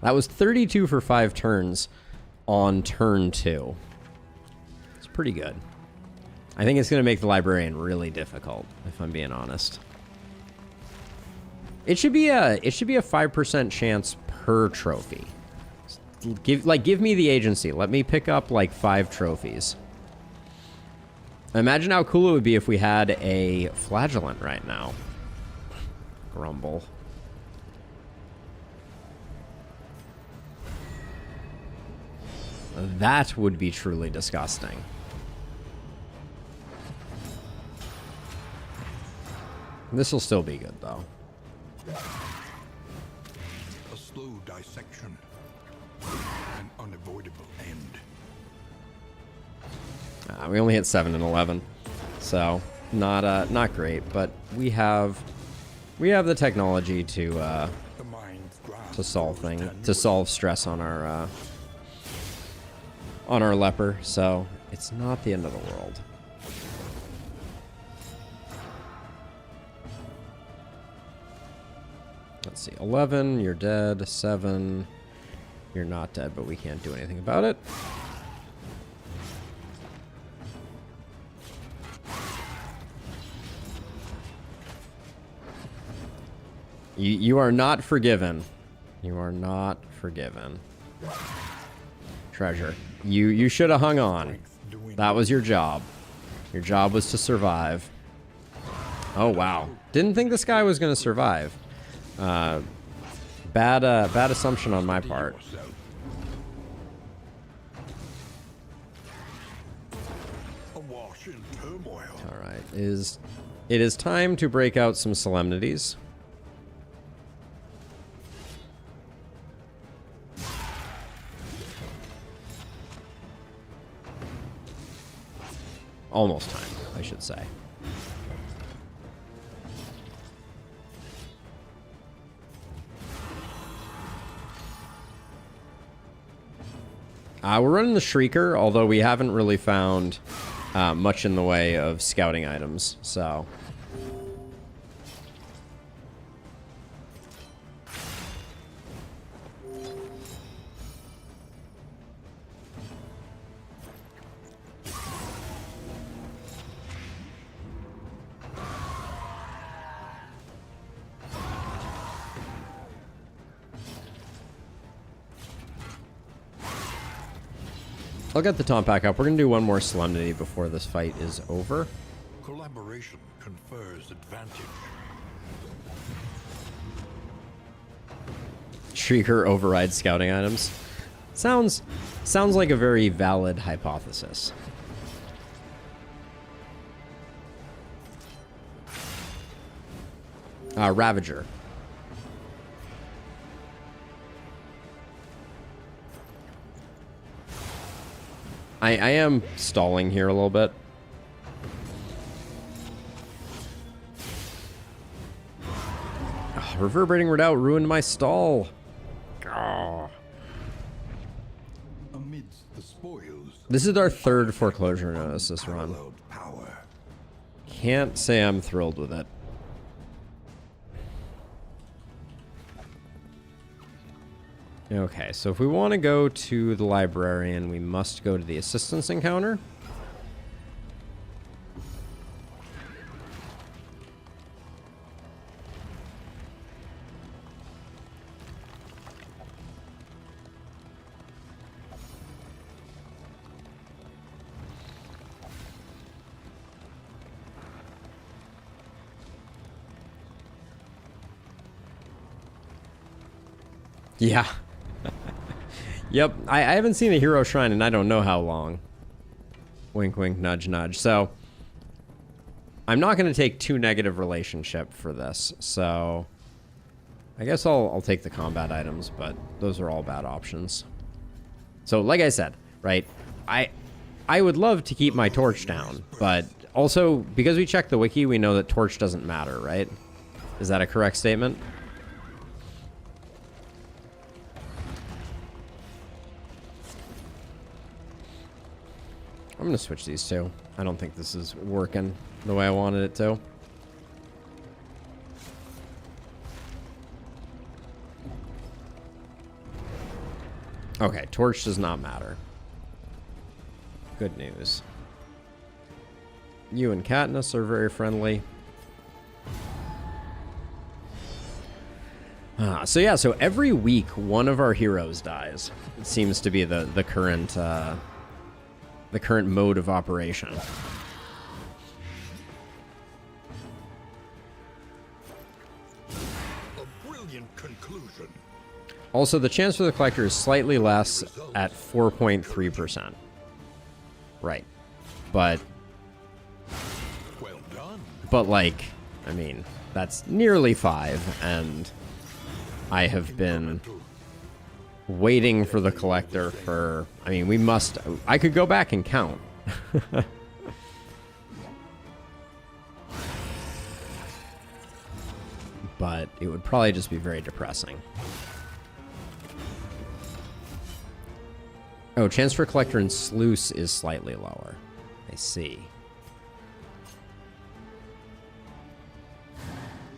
That was 32 for 5 turns on turn 2. It's pretty good. I think it's going to make the librarian really difficult, if I'm being honest. It should be a 5% chance per trophy. Give me the agency. Let me pick up like 5 trophies. Imagine how cool it would be if we had a flagellant right now. Grumble. That would be truly disgusting. This will still be good, though. A slow dissection. An unavoidable end. We only hit 7 and 11, so not great. But we have the technology to solve stress on our leper, so it's not the end of the world. Let's see, 11, you're dead. 7, you're not dead, but we can't do anything about it. You are not forgiven. You are not forgiven. Treasure. You should have hung on. That was your job. Your job was to survive. Oh, wow. Didn't think this guy was going to survive. Bad assumption on my part. Awash in turmoil. All right. It is time to break out some solemnities. Almost time, I should say. We're running the Shrieker, although we haven't really found much in the way of scouting items, so... I'll get the taunt back up. We're going to do one more solemnity before this fight is over. Collaboration confers advantage. Shrieker overrides scouting items. Sounds like a very valid hypothesis. Ravager. I am stalling here a little bit. Oh, reverberating redoubt ruined my stall. Oh. Amidst the spoils. This is our 3rd foreclosure notice this run. Power. Can't say I'm thrilled with it. Okay, so if we want to go to the librarian, we must go to the assistance encounter. Yeah. Yep, I haven't seen a hero shrine and I don't know how long. Wink, wink, nudge, nudge. So, I'm not going to take too negative relationship for this. So, I guess I'll take the combat items, but those are all bad options. So, like I said, right, I would love to keep my torch down, but also, because we checked the wiki, we know that torch doesn't matter, right? Is that a correct statement? I'm going to switch these two. I don't think this is working the way I wanted it to. Okay, torch does not matter. Good news. You and Katniss are very friendly. So yeah, so every week one of our heroes dies. It seems to be the current mode of operation. A brilliant conclusion. Also, the chance for the collector is slightly less at 4.3%. Right. But Well done. like, I mean, that's nearly 5, and I have been waiting for the collector for, I mean, I could go back and count. But it would probably just be very depressing. Oh, chance for collector and sluice is slightly lower. I see.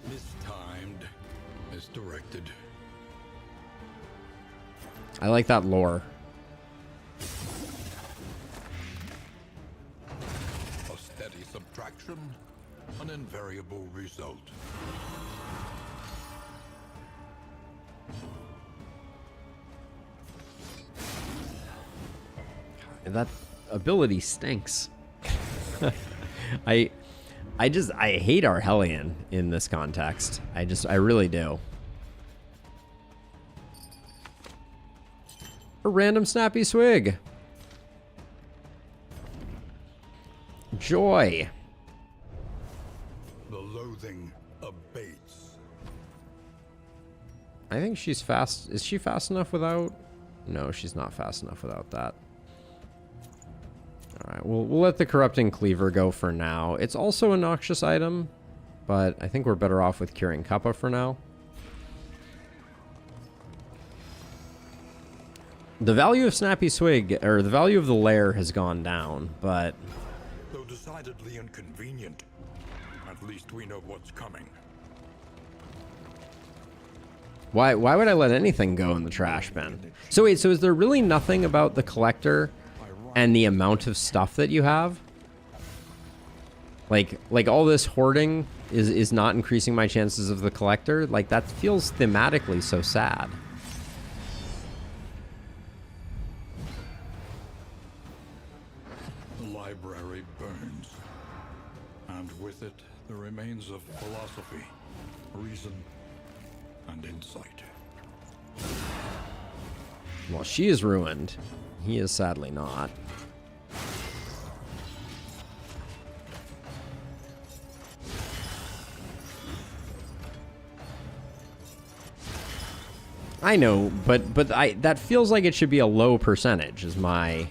Mistimed. Misdirected. I like that lore. A steady subtraction. An invariable result. That ability stinks. I hate our Hellion in this context. I really do. A random snappy swig. Joy. The loathing abates. I think she's fast. Is she fast enough without? No, she's not fast enough without that. Alright, we'll let the Corrupting Cleaver go for now. It's also a noxious item, but I think we're better off with Curing Kappa for now. The value of Snappy Swig, or the value of the lair has gone down, but... Though decidedly inconvenient, at least we know what's coming. Why would I let anything go in the trash bin? So wait, so is there really nothing about the collector and the amount of stuff that you have? Like all this hoarding is not increasing my chances of the collector? Like, that feels thematically so sad. The library burns, and with it the remains of philosophy, reason, and insight. Well, she is ruined. He is sadly not. I know, but that feels like it should be a low percentage is my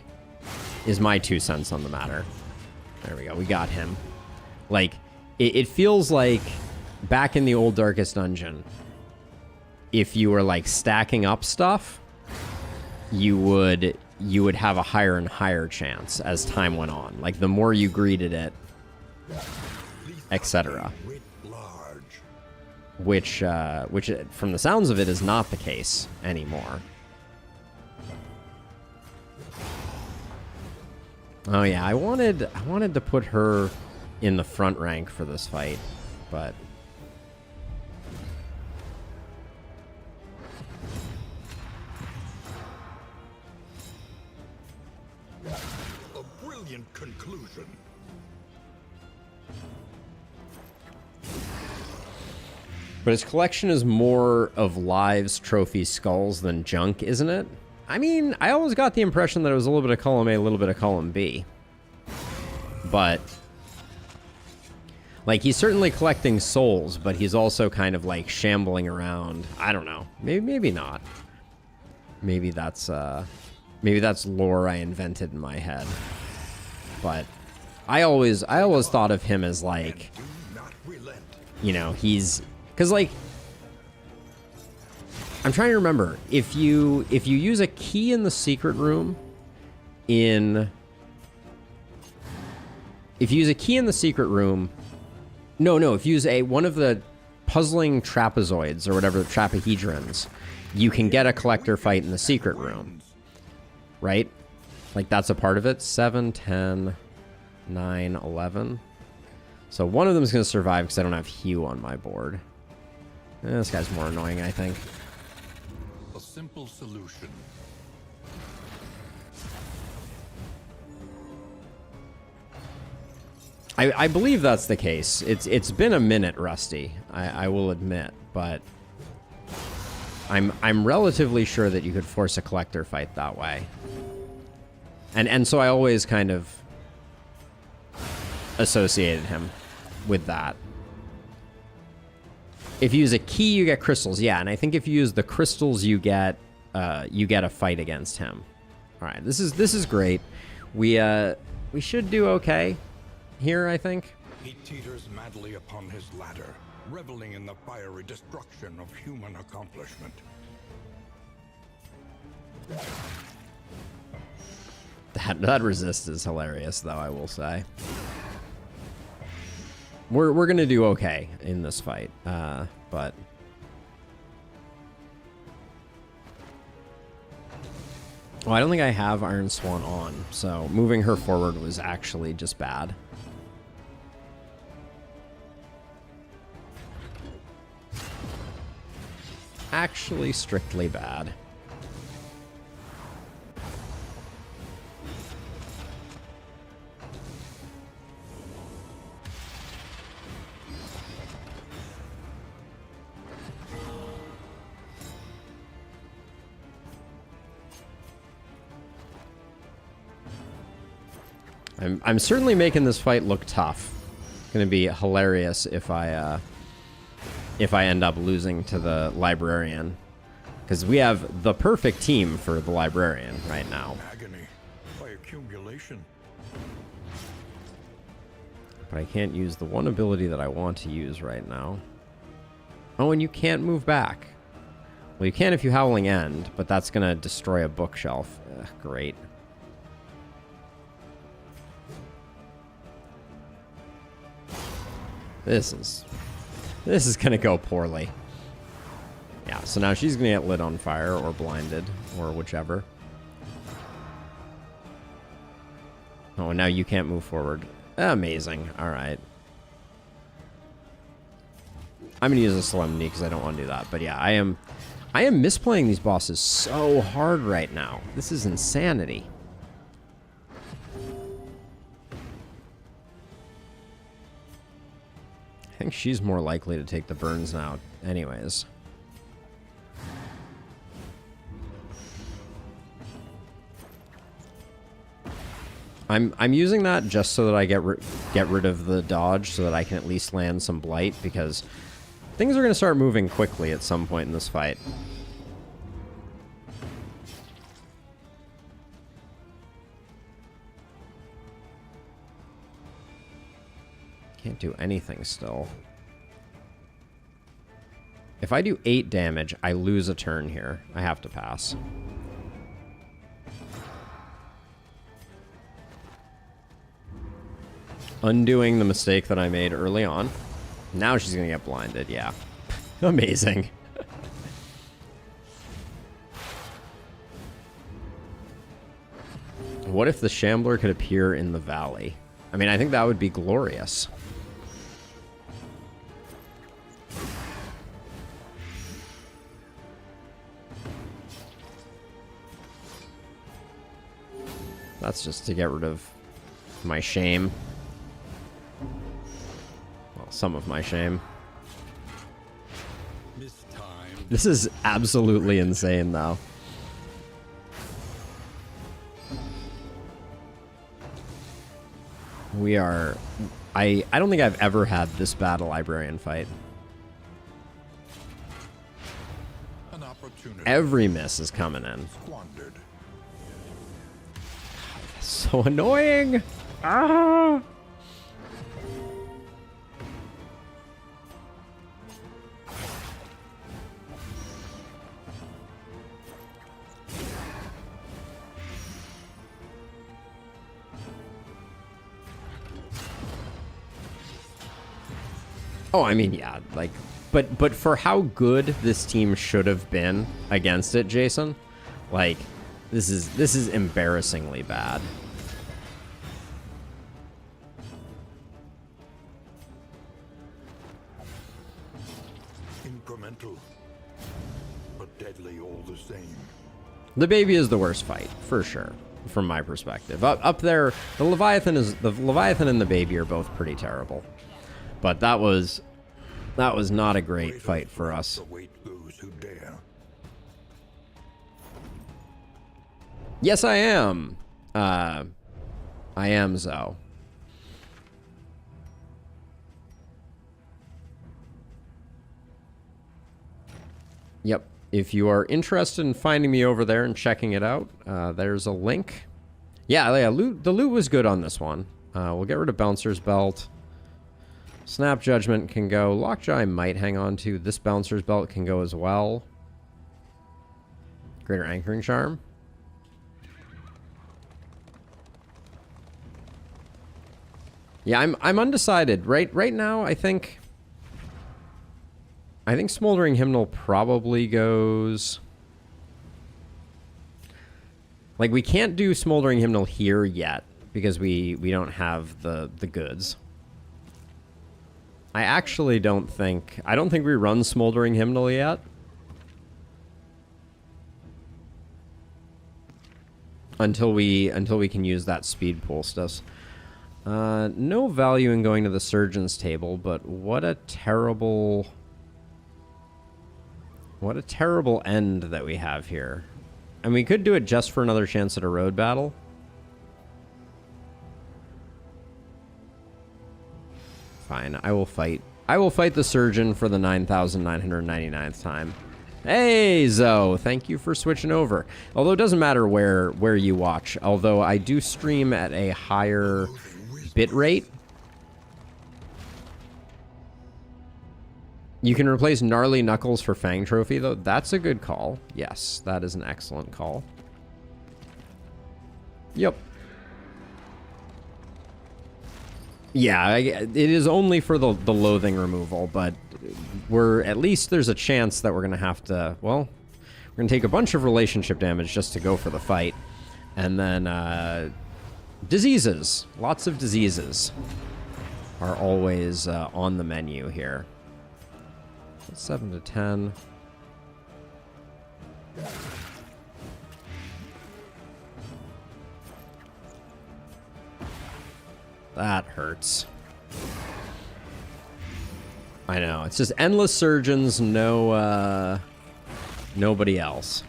2 cents on the matter. There we go. We got him. Like, it feels like back in the old Darkest Dungeon, if you were like stacking up stuff, you would have a higher and higher chance as time went on. Like, the more you greeted it, etc. Which from the sounds of it is not the case anymore. Oh yeah, I wanted to put her in the front rank for this fight, but A brilliant conclusion. But his collection is more of lives, trophies, skulls than junk, isn't it? I mean, I always got the impression that it was a little bit of column A, a little bit of column B. But, like, he's certainly collecting souls, but he's also kind of, like, shambling around. I don't know. Maybe not. Maybe that's lore I invented in my head. But I always thought of him as, like, you know, he's... Because, like... I'm trying to remember. If you use a key in the secret room in... If you use a key in the secret room... No, if you use one of the puzzling trapezoids, or whatever, the trapahedrons, you can get a collector fight in the secret room. Right? Like, that's a part of it. 7, 10, 9, 11. So one of them is going to survive because I don't have Hugh on my board. This guy's more annoying, I think. A simple solution. I believe that's the case. It's been a minute, Rusty. I will admit, but I'm relatively sure that you could force a collector fight that way. And so I always kind of associated him with that. If you use a key, you get crystals. Yeah, and I think if you use the crystals, you get a fight against him. All right, this is great. We should do okay here, I think. He teeters madly upon his ladder, reveling in the fiery destruction of human accomplishment. That resist is hilarious, though, I will say. We're gonna do okay in this fight, but well, I don't think I have Iron Swan on, so moving her forward was actually just bad. Actually, strictly bad. I'm certainly making this fight look tough. It's gonna be hilarious if I end up losing to the librarian, because we have the perfect team for the librarian right now. Agony by accumulation. But I can't use the one ability that I want to use right now. Oh, and you can't move back. Well, you can if you Howling End, but that's gonna destroy a bookshelf. Ugh, great. This is gonna go poorly. Yeah, so now she's gonna get lit on fire or blinded or whichever. Oh, and now you can't move forward. Amazing. All right. I'm gonna use a Solemnity because I don't want to do that. But yeah, I am misplaying these bosses so hard right now. This is insanity. I think she's more likely to take the burns now anyways. I'm using that just so that I get rid of the dodge so that I can at least land some blight, because things are going to start moving quickly at some point in this fight. Can't do anything still. If I do 8 damage, I lose a turn here. I have to pass. Undoing the mistake that I made early on. Now she's gonna get blinded, yeah. Amazing. What if the Shambler could appear in the valley? I mean, I think that would be glorious. That's just to get rid of my shame. Well, some of my shame. This is absolutely insane, though. We are... I don't think I've ever had this battle librarian fight. An opportunity Every miss is coming in. squandered. So annoying! Ah! Oh, I mean, yeah, like, but for how good this team should have been against it, Jason, like, this is embarrassingly bad. Incremental, but deadly all the same. The baby is the worst fight, for sure, from my perspective. Up there, the Leviathan and the baby are both pretty terrible. But that was not a great fight for us. Await those who dare. Yes, I am. I am Zoe. Yep. If you are interested in finding me over there and checking it out, there's a link. Yeah, the loot was good on this one. We'll get rid of Bouncer's Belt. Snap Judgment can go. Lockjaw I might hang on to. This Bouncer's Belt can go as well. Greater Anchoring Charm. Yeah, I'm undecided. Right now, I think Smoldering Hymnal probably goes... Like, we can't do Smoldering Hymnal here yet because we don't have the goods. I actually don't think we run Smoldering Hymnal yet. Until we can use that speed poultice. No value in going to the surgeon's table, but what a terrible end that we have here. And we could do it just for another chance at a road battle. Fine, I will fight the surgeon for the 9,999th time. Hey, Zoe, thank you for switching over. Although it doesn't matter where you watch. Although I do stream at a higher bit rate. You can replace Gnarly Knuckles for Fang Trophy, though. That's a good call. Yes, that is an excellent call. Yep. Yeah, it is only for the loathing removal, but at least there's a chance that we're going to have to, well, we're going to take a bunch of relationship damage just to go for the fight. And then, diseases. Lots of diseases are always on the menu here. 7 to 10. That hurts. I know. It's just endless surgeons, nobody else.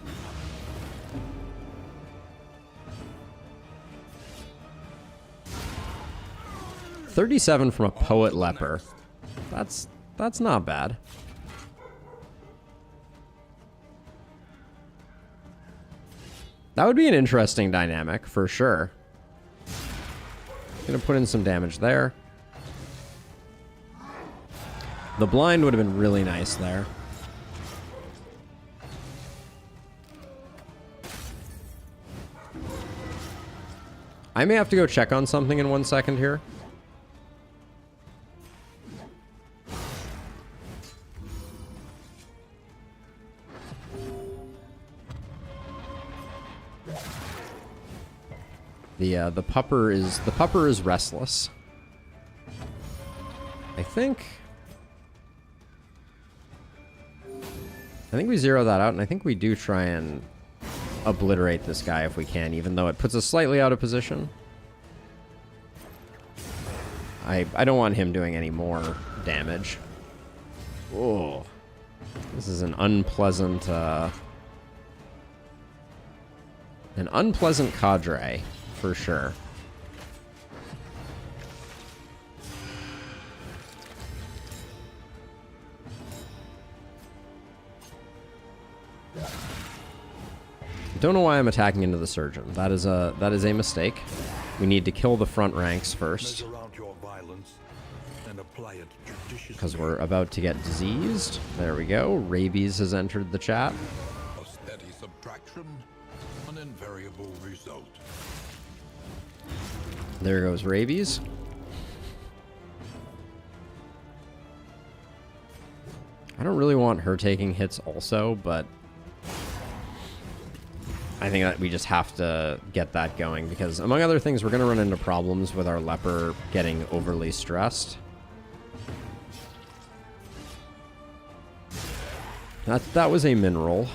$37 from a Poet Leper. That's not bad. That would be an interesting dynamic, for sure. Gonna put in some damage there. The blind would have been really nice there. I may have to go check on something in 1 second here. The pupper is restless. I think we zero that out, and I think we do try and obliterate this guy if we can, even though it puts us slightly out of position. I don't want him doing any more damage. Oh. This is an unpleasant cadre, for sure. Don't know why I'm attacking into the surgeon. That is a mistake. We need to kill the front ranks first. Measure out your violence and apply it judiciously. Because we're about to get diseased. There we go. Rabies has entered the chat. A steady subtraction, an invariable result. There goes rabies. I don't really want her taking hits also, but I think that we just have to get that going because, among other things, we're going to run into problems with our leper getting overly stressed. That was a mineral.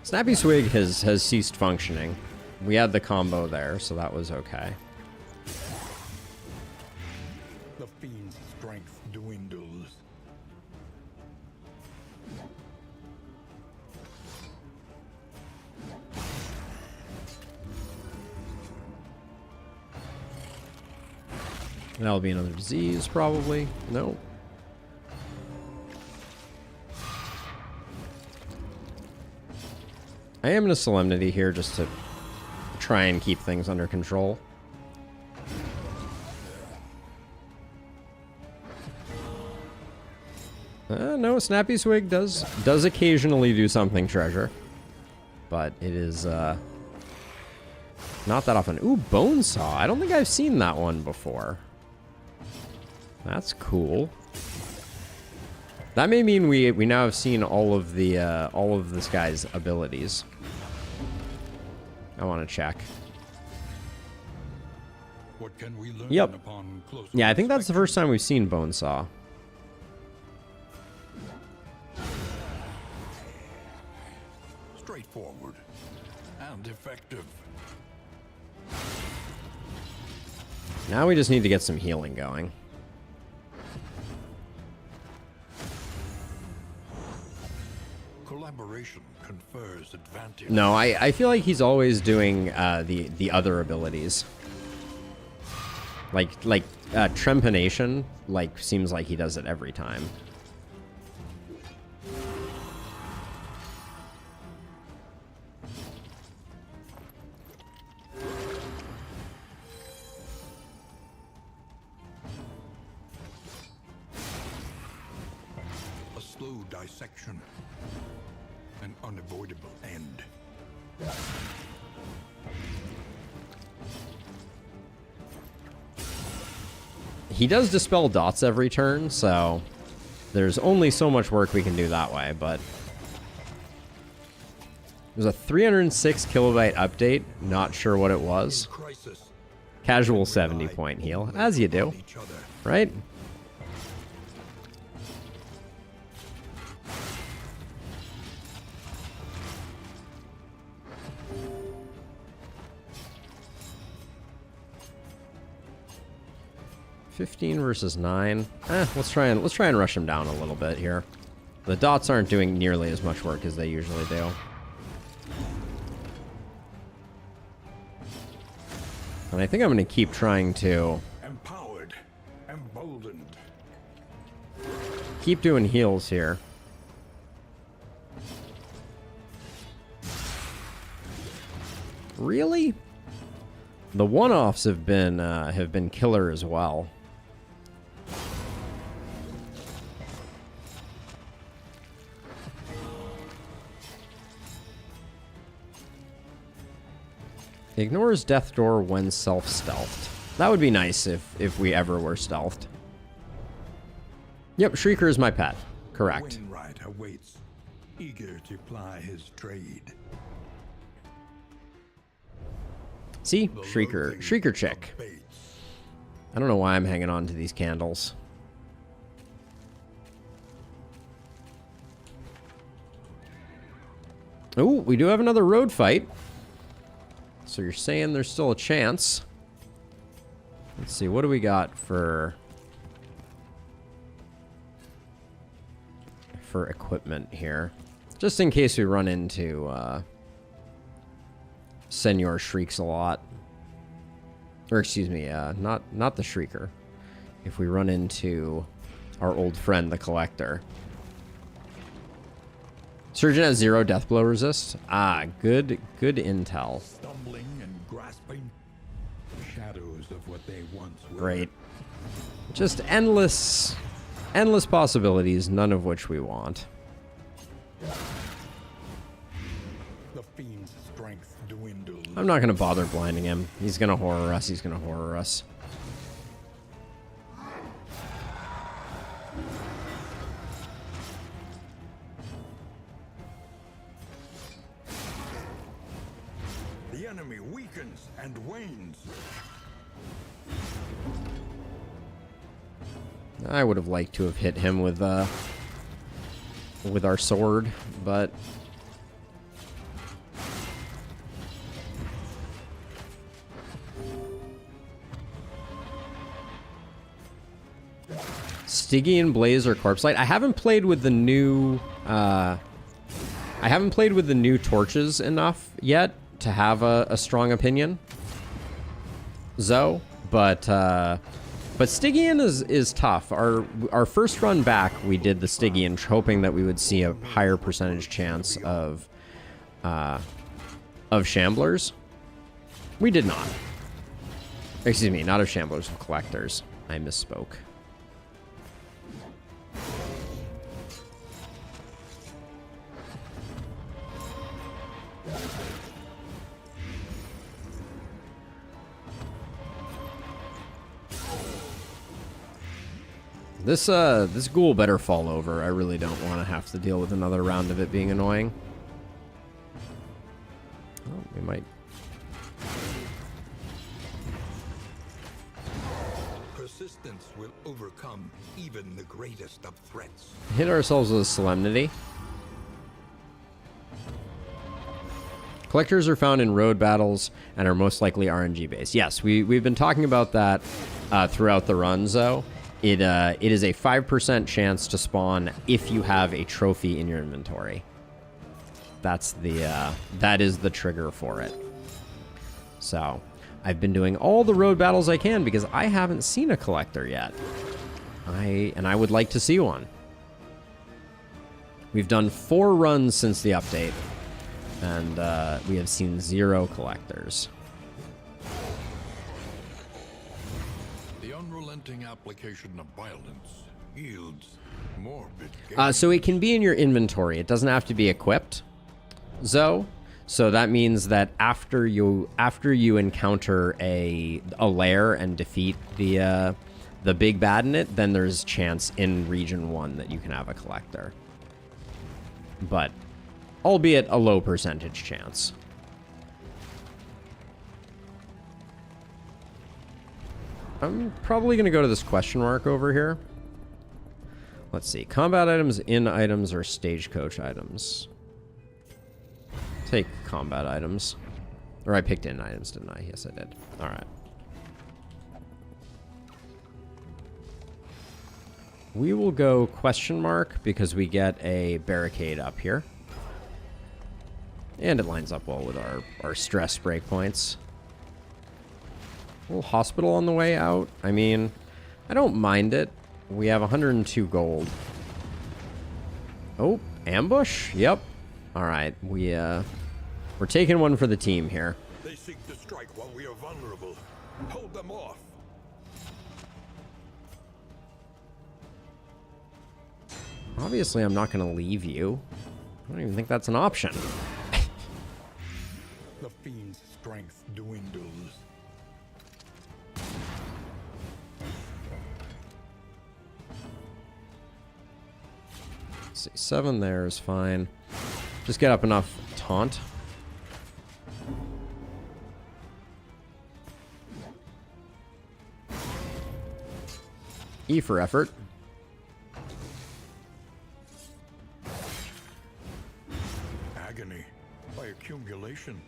Snappy Swig has ceased functioning. We had the combo there, so that was okay. The fiend's strength dwindles. That'll be another disease, probably. No. I am in a Solemnity here just to try and keep things under control. No, Snappy Swig does occasionally do something, Treasure. But it is, not that often. Ooh, Bonesaw. I don't think I've seen that one before. That's cool. That may mean we now have seen all of this guy's abilities. I want to check. What can we learn Yep. upon closer Yeah, I think that's the inspection? first time we've seen Bonesaw. Straightforward and effective. Now we just need to get some healing going. Collaboration confers advantage. No, I feel like he's always doing the other abilities. Like Trempanation, like, seems like he does it every time. A slow dissection. An unavoidable end. He does dispel dots every turn, so there's only so much work we can do that way, but there's a 306 kilobyte update. Not sure what it was. Crisis. Casual 70 point heal, as you do, Each other. right? $15 versus 9. Let's try and rush him down a little bit here. The dots aren't doing nearly as much work as they usually do. And I think I'm going to keep trying to Empowered. Emboldened. keep doing heals here. Really? The one-offs have been killer as well. Ignores Death Door when self-stealthed. That would be nice if we ever were stealthed. Yep, Shrieker is my pet. Correct. Wainwright awaits, eager to ply his trade. See? The Shrieker. loathing Shrieker chick. abates. I don't know why I'm hanging on to these candles. Oh, we do have another road fight. So you're saying there's still a chance. Let's see, what do we got for equipment here? Just in case we run into Senor Shrieks a lot. Or excuse me, not the Shrieker. If we run into our old friend, the Collector. Surgeon has 0 death blow resist. Ah, good intel. Stumbling and grasping, shadows of what they once were. Great. Just endless possibilities, none of which we want. The fiend's strength dwindles. I'm not going to bother blinding him. He's going to horror us. He's going to horror us. The enemy weakens and wanes. I would have liked to have hit him with our sword, but Stygian Blaze or Corpse Light. I haven't played with the new torches enough yet to have a strong opinion. Zoe, but Stygian is tough. Our first run back, we did the Stygian, hoping that we would see a higher percentage chance of Shamblers. We did not. Excuse me, not of Shamblers, of Collectors. I misspoke. This ghoul better fall over. I really don't want to have to deal with another round of it being annoying. Oh, we might. Persistence will overcome even the greatest of threats. Hit ourselves with a Solemnity. Collectors are found in road battles and are most likely RNG based. Yes, we've been talking about that throughout the runs, though. It is a 5% chance to spawn if you have a trophy in your inventory. That is the trigger for it. So, I've been doing all the road battles I can because I haven't seen a collector yet. I would like to see one. We've done 4 runs since the update, and we have seen 0 collectors. Application of violence yields morbid gain. So it can be in your inventory. It doesn't have to be equipped, Zoe. So that means that after you encounter a lair and defeat the big bad in it, then there's chance in region 1 that you can have a collector. But albeit a low percentage chance. I'm probably going to go to this question mark over here. Let's see. Combat items, in items, or stagecoach items? Take combat items. Or I picked in items, didn't I? Yes, I did. All right. We will go question mark because we get a barricade up here. And it lines up well with our stress breakpoints. A little hospital on the way out. I mean, I don't mind it. We have 102 gold. Oh, ambush? Yep. All right, we're taking one for the team here. They seek to strike while we are vulnerable. Hold them off. Obviously, I'm not going to leave you. I don't even think that's an option. The fiend's strength dwindles. See, 7 there is fine. Just get up enough taunt. E for effort. Agony by accumulation.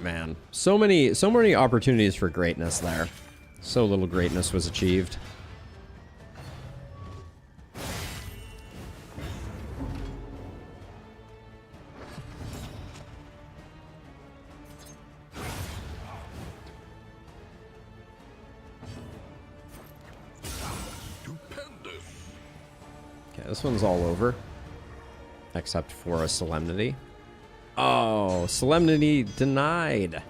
Man, so many opportunities for greatness there. So little greatness was achieved. Okay, this one's all over. Except for a solemnity. Oh, solemnity denied.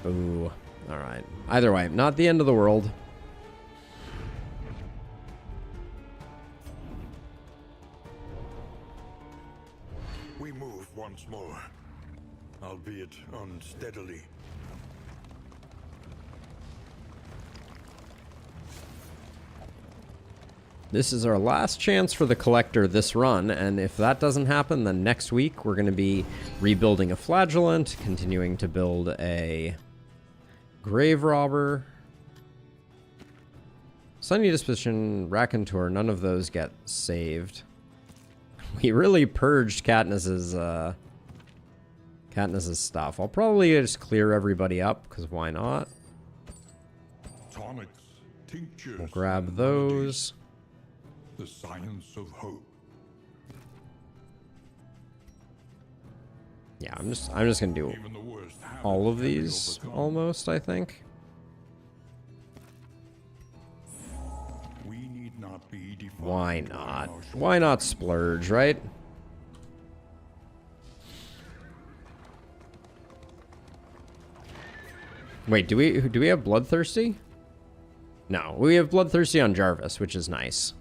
Ooh, alright. Either way, not the end of the world. We move once more, albeit unsteadily. This is our last chance for the collector this run, and if that doesn't happen, then next week we're going to be rebuilding a flagellant, continuing to build a grave robber. Sunny Disposition, Raconteur, none of those get saved. We really purged Katniss's stuff. I'll probably just clear everybody up, because why not? Tonics, tinctures, We'll grab and those. the science of hope. Yeah, I'm just gonna do Even the worst habit all of can be these overcome. almost, I think. We need not be defined Why by not? our Why not shortcomings. splurge, right? Wait, do we have Bloodthirsty? No, we have Bloodthirsty on Jarvis, which is nice.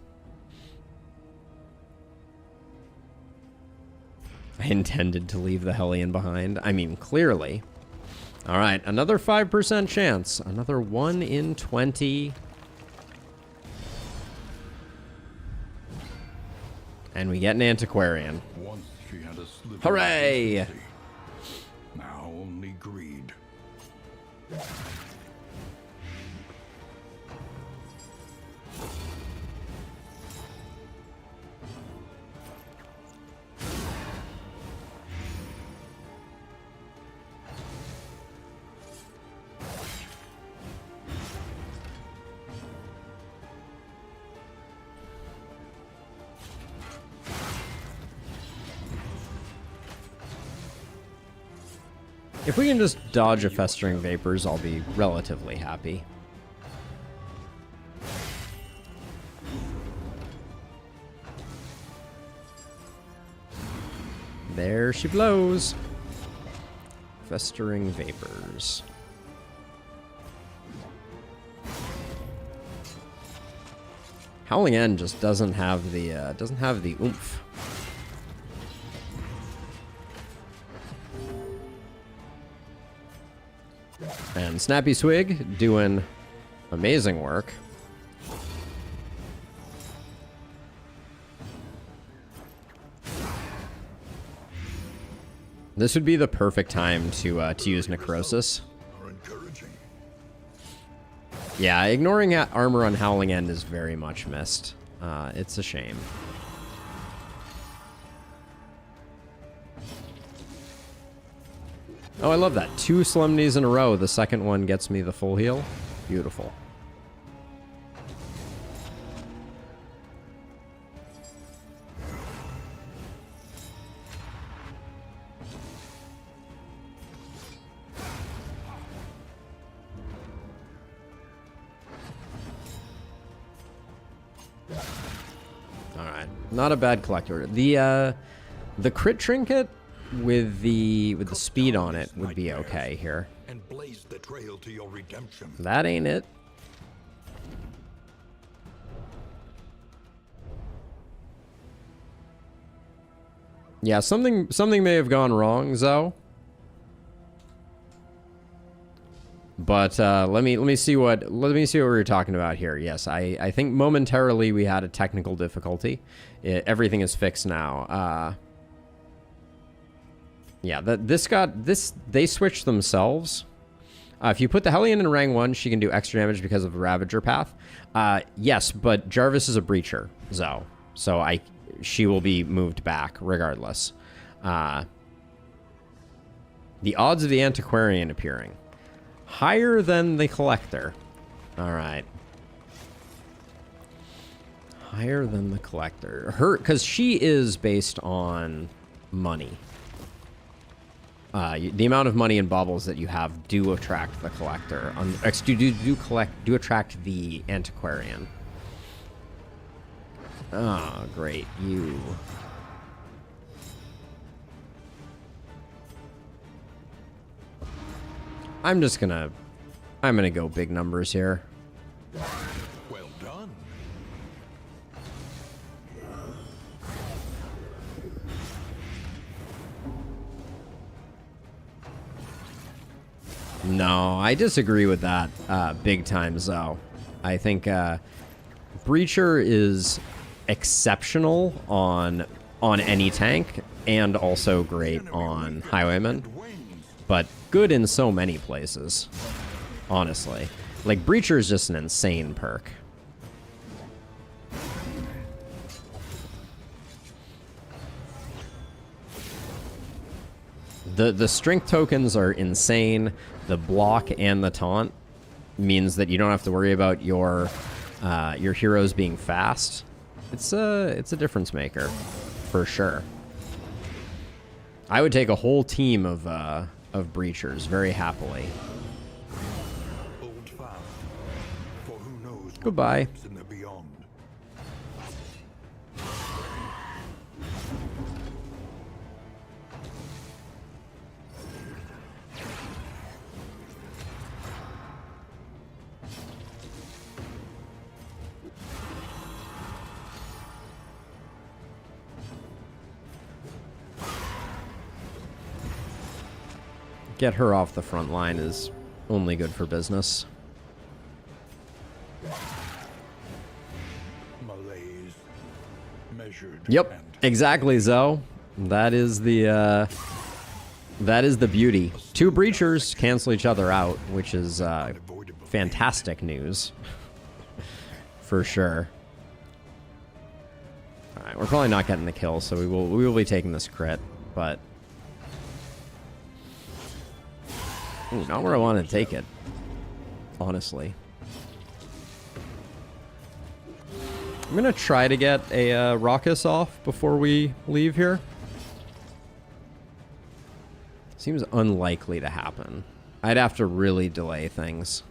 I intended to leave the Hellion behind. I mean, clearly. All right, another 5% chance. Another 1 in 20. And we get an Antiquarian. Once she had a sliver of Hooray! decency. Now only greed. If we can just dodge a Festering Vapors, I'll be relatively happy. There she blows. Festering Vapors. Howling End just doesn't have the oomph. And Snappy Swig doing amazing work. This would be the perfect time to use Necrosis. Are encouraging. Yeah, ignoring armor on Howling End is very much missed. It's a shame. Oh, I love that. 2 Solemnities in a row. The second one gets me the full heal. Beautiful. Alright. Not a bad collector. The crit trinket with the speed on it would be okay here. And blaze the trail to your redemption. That ain't it. Yeah, something may have gone wrong, Zoe. But let me see what we were talking about here. Yes, I think momentarily we had a technical difficulty. Everything is fixed now. Yeah, they switched themselves. If you put the Hellion in Rang 1, she can do extra damage because of the Ravager path. Yes, but Jarvis is a Breacher, Zoe. So she will be moved back regardless. The odds of the Antiquarian appearing. Higher than the Collector. Alright. Higher than the Collector. Because she is based on money. The amount of money and baubles that you have do attract the Collector. Do attract the Antiquarian. Ah, great. You. I'm gonna go big numbers here. Well done. No, I disagree with that big time, Zoe. I think Breacher is exceptional on any tank and also great on Highwayman, but good in so many places, honestly. Like, Breacher is just an insane perk. The strength tokens are insane. The block and the taunt means that you don't have to worry about your heroes being fast. It's a difference maker, for sure. I would take a whole team of breachers very happily. Old found, for who knows what Goodbye. lies in the beyond. Get her off the front line is only good for business. Malaise, measured. Yep, and exactly, Zoe. That is the beauty. Two breachers cancel each other out, which is fantastic news. For sure. Alright, we're probably not getting the kill, so we will be taking this crit, but ooh, not where I want to take it, honestly. I'm going to try to get a Raucous off before we leave here. Seems unlikely to happen. I'd have to really delay things.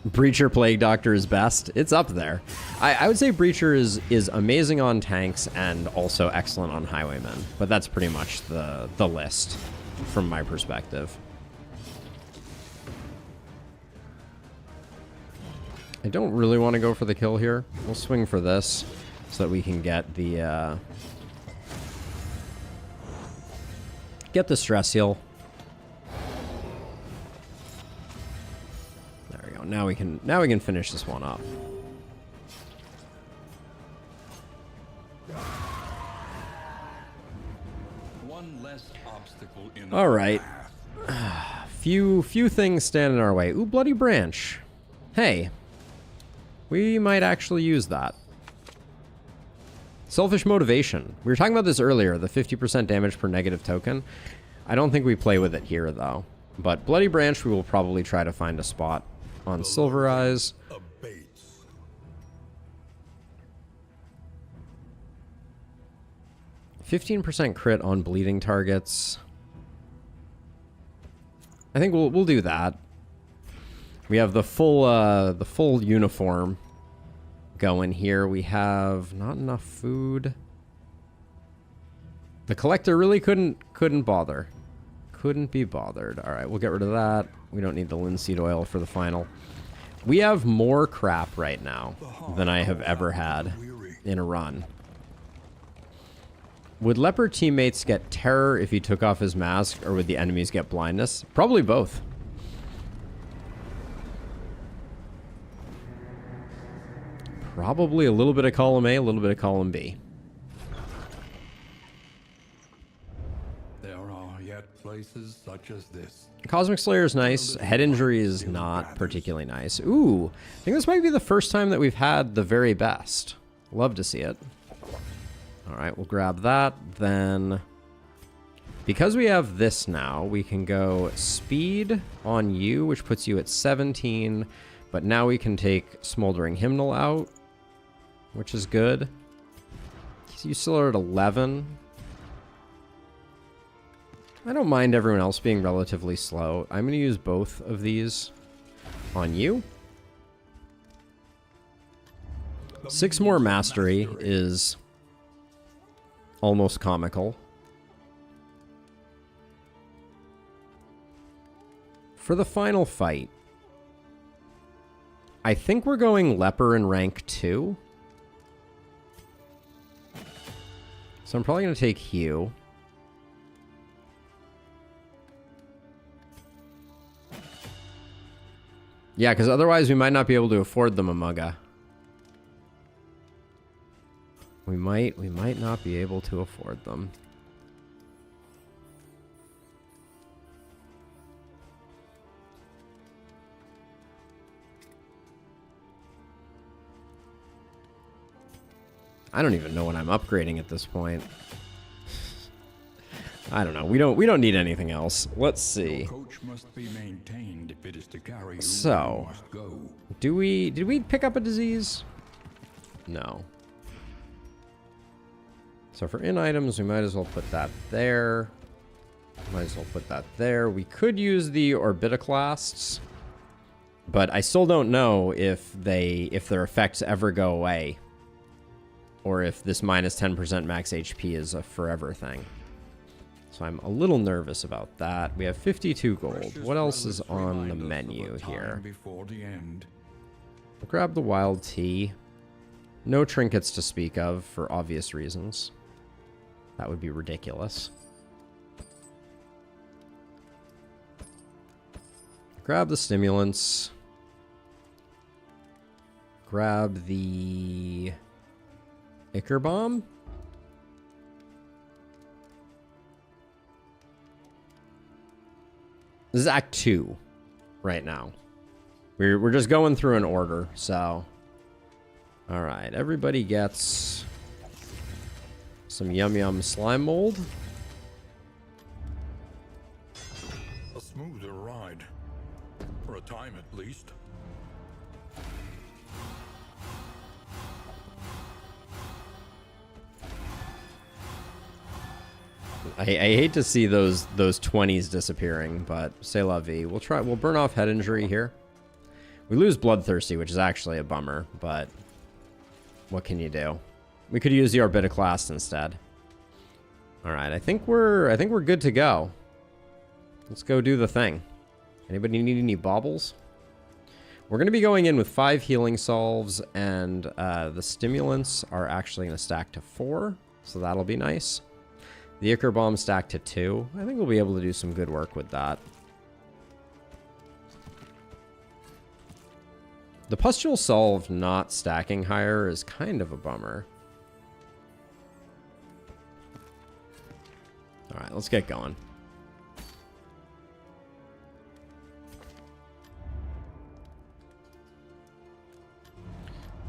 Breacher Plague Doctor is best. It's up there. I would say Breacher is amazing on tanks and also excellent on Highwaymen, but that's pretty much the list from my perspective. I don't really want to go for the kill here. We'll swing for this so that we can get the stress heal. There we go. Now we can finish this one up. One less obstacle in All right. Few things stand in our way. Ooh, Bloody Branch. Hey. We might actually use that. Selfish Motivation. We were talking about this earlier, the 50% damage per negative token. I don't think we play with it here, though. But Bloody Branch, we will probably try to find a spot on Silver Eyes. abates. 15% crit on bleeding targets. I think we'll do that. We have the full uniform going here. We have not enough food. The Collector really couldn't bother. Couldn't be bothered. All right, we'll get rid of that. We don't need the linseed oil for the final. We have more crap right now than I have ever had in a run. Would Leopard teammates get terror if he took off his mask, or would the enemies get blindness? Probably both. Probably a little bit of column A, a little bit of column B. There are yet places such as this. Cosmic Slayer is nice. Head injury is not particularly nice. Ooh, I think this might be the first time that we've had the very best. Love to see it. All right, we'll grab that. Then Because we have this now, we can go speed on you, which puts you at 17. But now we can take Smoldering Hymnal out, which is good. You still are at 11. I don't mind everyone else being relatively slow. I'm going to use both of these on you. 6 more mastery is almost comical. For the final fight, I think we're going Leper in rank 2. So I'm probably going to take Hugh. Yeah, because otherwise we might not be able to afford the Mamuga. We might not be able to afford them. I don't even know what I'm upgrading at this point. I don't know. We don't need anything else. Let's see. Coach must be maintained if it is to carry you. So, Must go. did we pick up a disease? No. So for in items, we might as well put that there. Might as well put that there. We could use the Orbitoclasts, but I still don't know if their effects ever go away, or if this minus 10% max HP is a forever thing. So I'm a little nervous about that. We have 52 gold. What else is on the menu here? Before the end. We'll grab the wild tea. No trinkets to speak of for obvious reasons. That would be ridiculous. Grab the stimulants. Grab the Ichor Bomb. This is Act 2 right now. We're just going through an order, so... Alright, everybody gets some Yum Yum Slime Mold. A smoother ride. For a time at least. I hate to see those 20s disappearing, but c'est la vie. We'll burn off head injury here. We lose Bloodthirsty, which is actually a bummer, but what can you do? We could use the Orbitoclast instead. Alright, I think we're good to go. Let's go do the thing. Anybody need any baubles? We're going to be going in with 5 healing salves, and the stimulants are actually going to stack to 4, so that'll be nice. The Ichor Bomb stacked to 2. I think we'll be able to do some good work with that. The Pustule Salve not stacking higher is kind of a bummer. Alright, let's get going.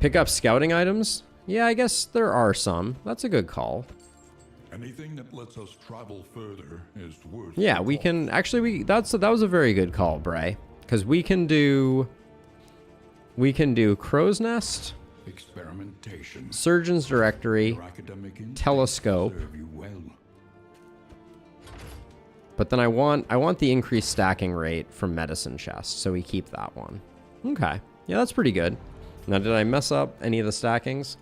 Pick up scouting items? Yeah, I guess there are some. That's a good call. Anything that lets us travel further is worth. Yeah, we can actually that was a very good call, Bray, because we can do Crow's Nest, Experimentation. Surgeon's Directory, Your academic instincts Telescope. serve you well. But then I want the increased stacking rate from Medicine Chest, so we keep that one. Okay. Yeah, that's pretty good. Now, did I mess up any of the stackings?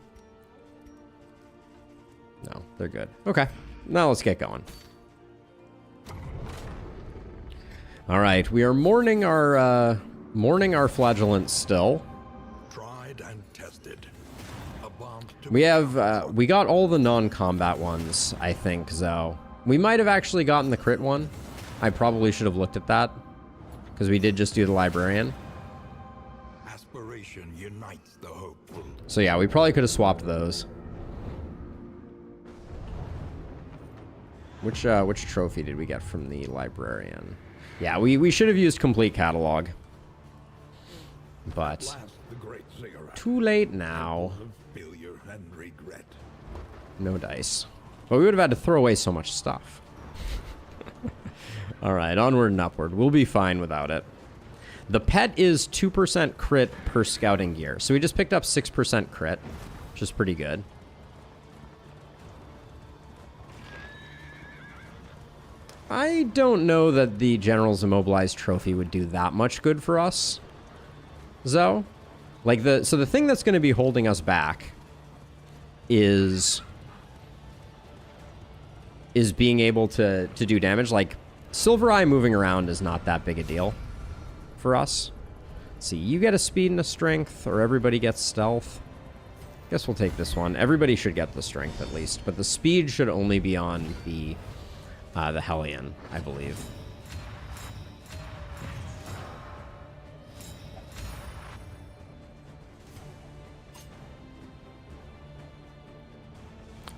No, they're good. Okay. Now let's get going. All right, we are mourning our flagellants still. Tried and tested. A bomb to We have we got all the non-combat ones, I think, Zoe. We might have actually gotten the crit one. I probably should have looked at that, because we did just do the librarian. Aspiration unites the hopeful. So yeah, we probably could have swapped those. Which trophy did we get from the librarian? Yeah, we should have used complete catalog. But Last, the great cigarette. too late now. Of failure and regret. No dice. But we would have had to throw away so much stuff. All right, onward and upward. We'll be fine without it. The pet is 2% crit per scouting gear. So we just picked up 6% crit, which is pretty good. I don't know that the General's Immobilized trophy would do that much good for us, Zoe. Like, so the thing that's going to be holding us back is being able to do damage. Like, Silver Eye moving around is not that big a deal for us. Let's see, you get a speed and a strength, or everybody gets stealth. Guess we'll take this one. Everybody should get the strength at least, but the speed should only be on the Hellion, I believe.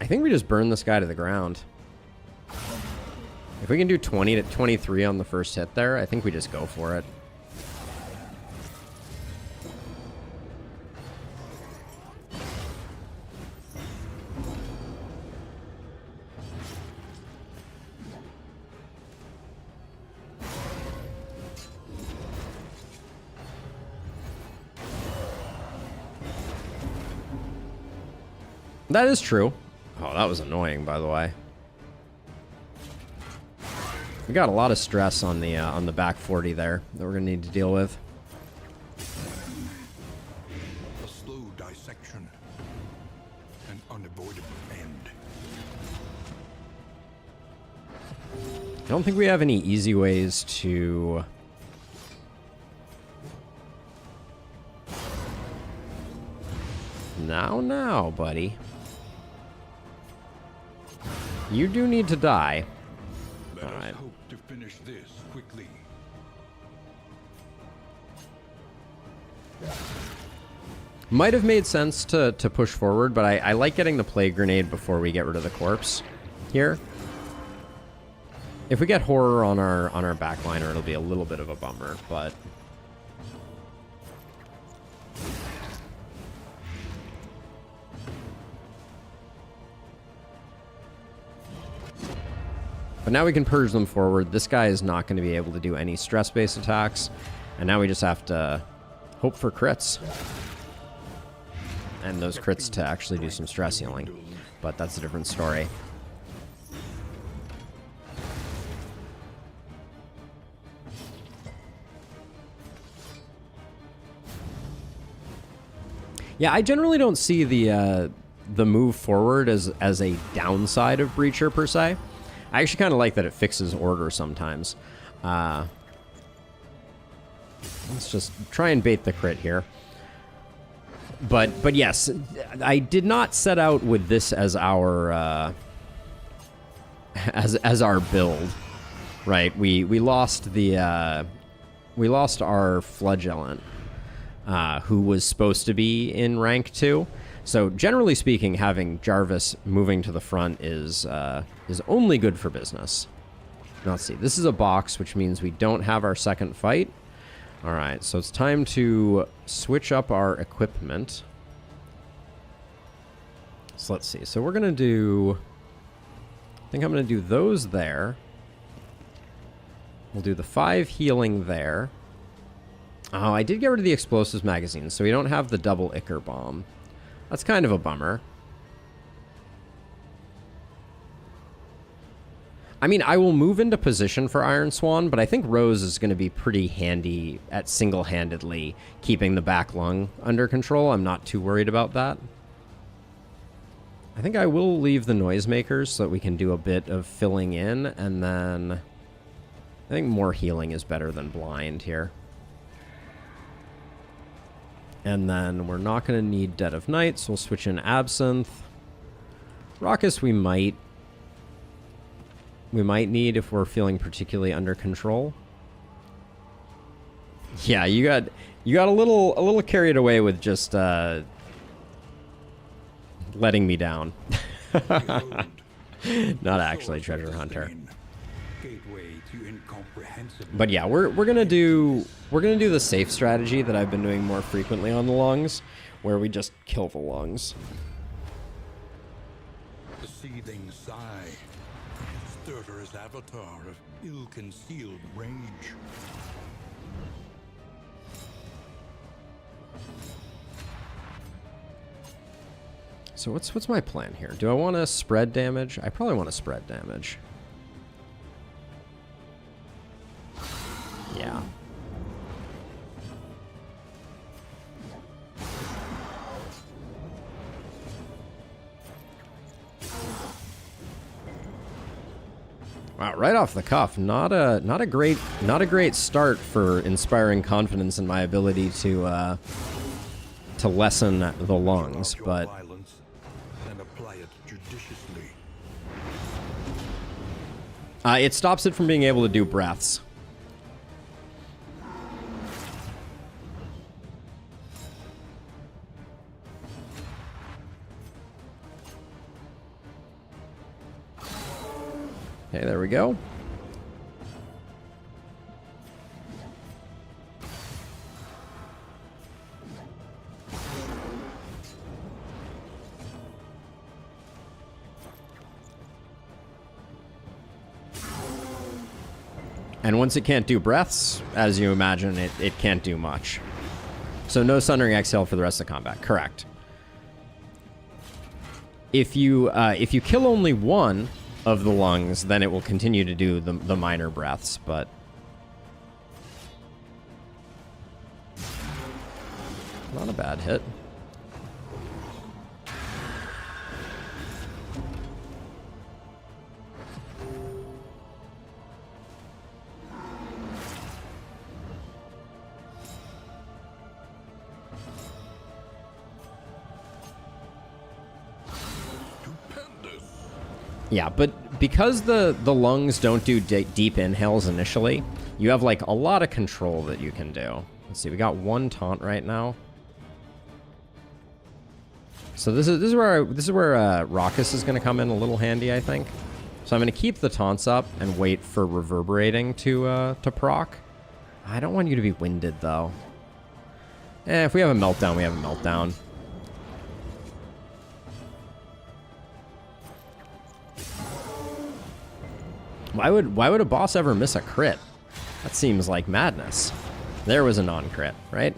I think we just burn this guy to the ground. If we can do 20 to 23 on the first hit there, I think we just go for it. That is true. Oh, that was annoying, by the way. We got a lot of stress on the back 40 there that we're gonna need to deal with. A slow dissection, an unavoidable end. I don't think we have any easy ways to... Now, buddy. You do need to die. Let All us right. hope to finish this quickly. Might have made sense to push forward, but I like getting the plague grenade before we get rid of the corpse here. If we get horror on our backliner, it'll be a little bit of a bummer, but... But now we can purge them forward. This guy is not going to be able to do any stress-based attacks. And now we just have to hope for crits. And those crits to actually do some stress healing. But that's a different story. Yeah, I generally don't see the move forward as a downside of Breacher, per se. I actually kind of like that it fixes order sometimes. Let's just try and bait the crit here. But yes, I did not set out with this as our as our build, right? We lost our flagellant, who was supposed to be in rank 2. So generally speaking, having Jarvis moving to the front is only good for business. Now, let's see. This is a box, which means we don't have our second fight. All right, so it's time to switch up our equipment. So let's see. So we're going to do... I think I'm going to do those there. We'll do the 5 healing there. Oh, I did get rid of the explosives magazine, so we don't have the double Ichor bomb. That's kind of a bummer. I mean, I will move into position for Iron Swan, but I think Rose is going to be pretty handy at single-handedly keeping the back lung under control. I'm not too worried about that. I think I will leave the noisemakers so that we can do a bit of filling in, and then I think more healing is better than blind here. And then we're not going to need Dead of Night, so we'll switch in Absinthe. Raucous we might need if we're feeling particularly under control. Yeah, you got a little carried away with just letting me down. Not actually, Treasure Hunter. But yeah, we're gonna do the safe strategy that I've been doing more frequently on the lungs, where we just kill the lungs. The seething sigh, Surtur's avatar of ill-concealed rage. So what's my plan here? Do I want to spread damage? I probably want to spread damage. Yeah. Wow, right off the cuff, not a great start for inspiring confidence in my ability to lessen the lungs, but and apply it judiciously. it stops it from being able to do breaths. Okay, there we go. And once it can't do breaths, as you imagine, it can't do much. So no Sundering Exhale for the rest of the combat. Correct. If you kill only one of the lungs, then it will continue to do the minor breaths, but not a bad hit. Yeah, but because the lungs don't do deep inhales initially, you have like a lot of control that you can do. Let's see, we got one taunt right now. So this is where Raucous is going to come in a little handy, I think. So I'm going to keep the taunts up and wait for Reverberating to proc. I don't want you to be winded though. If we have a meltdown, we have a meltdown. Why would a boss ever miss a crit? That seems like madness. There was a non-crit, right?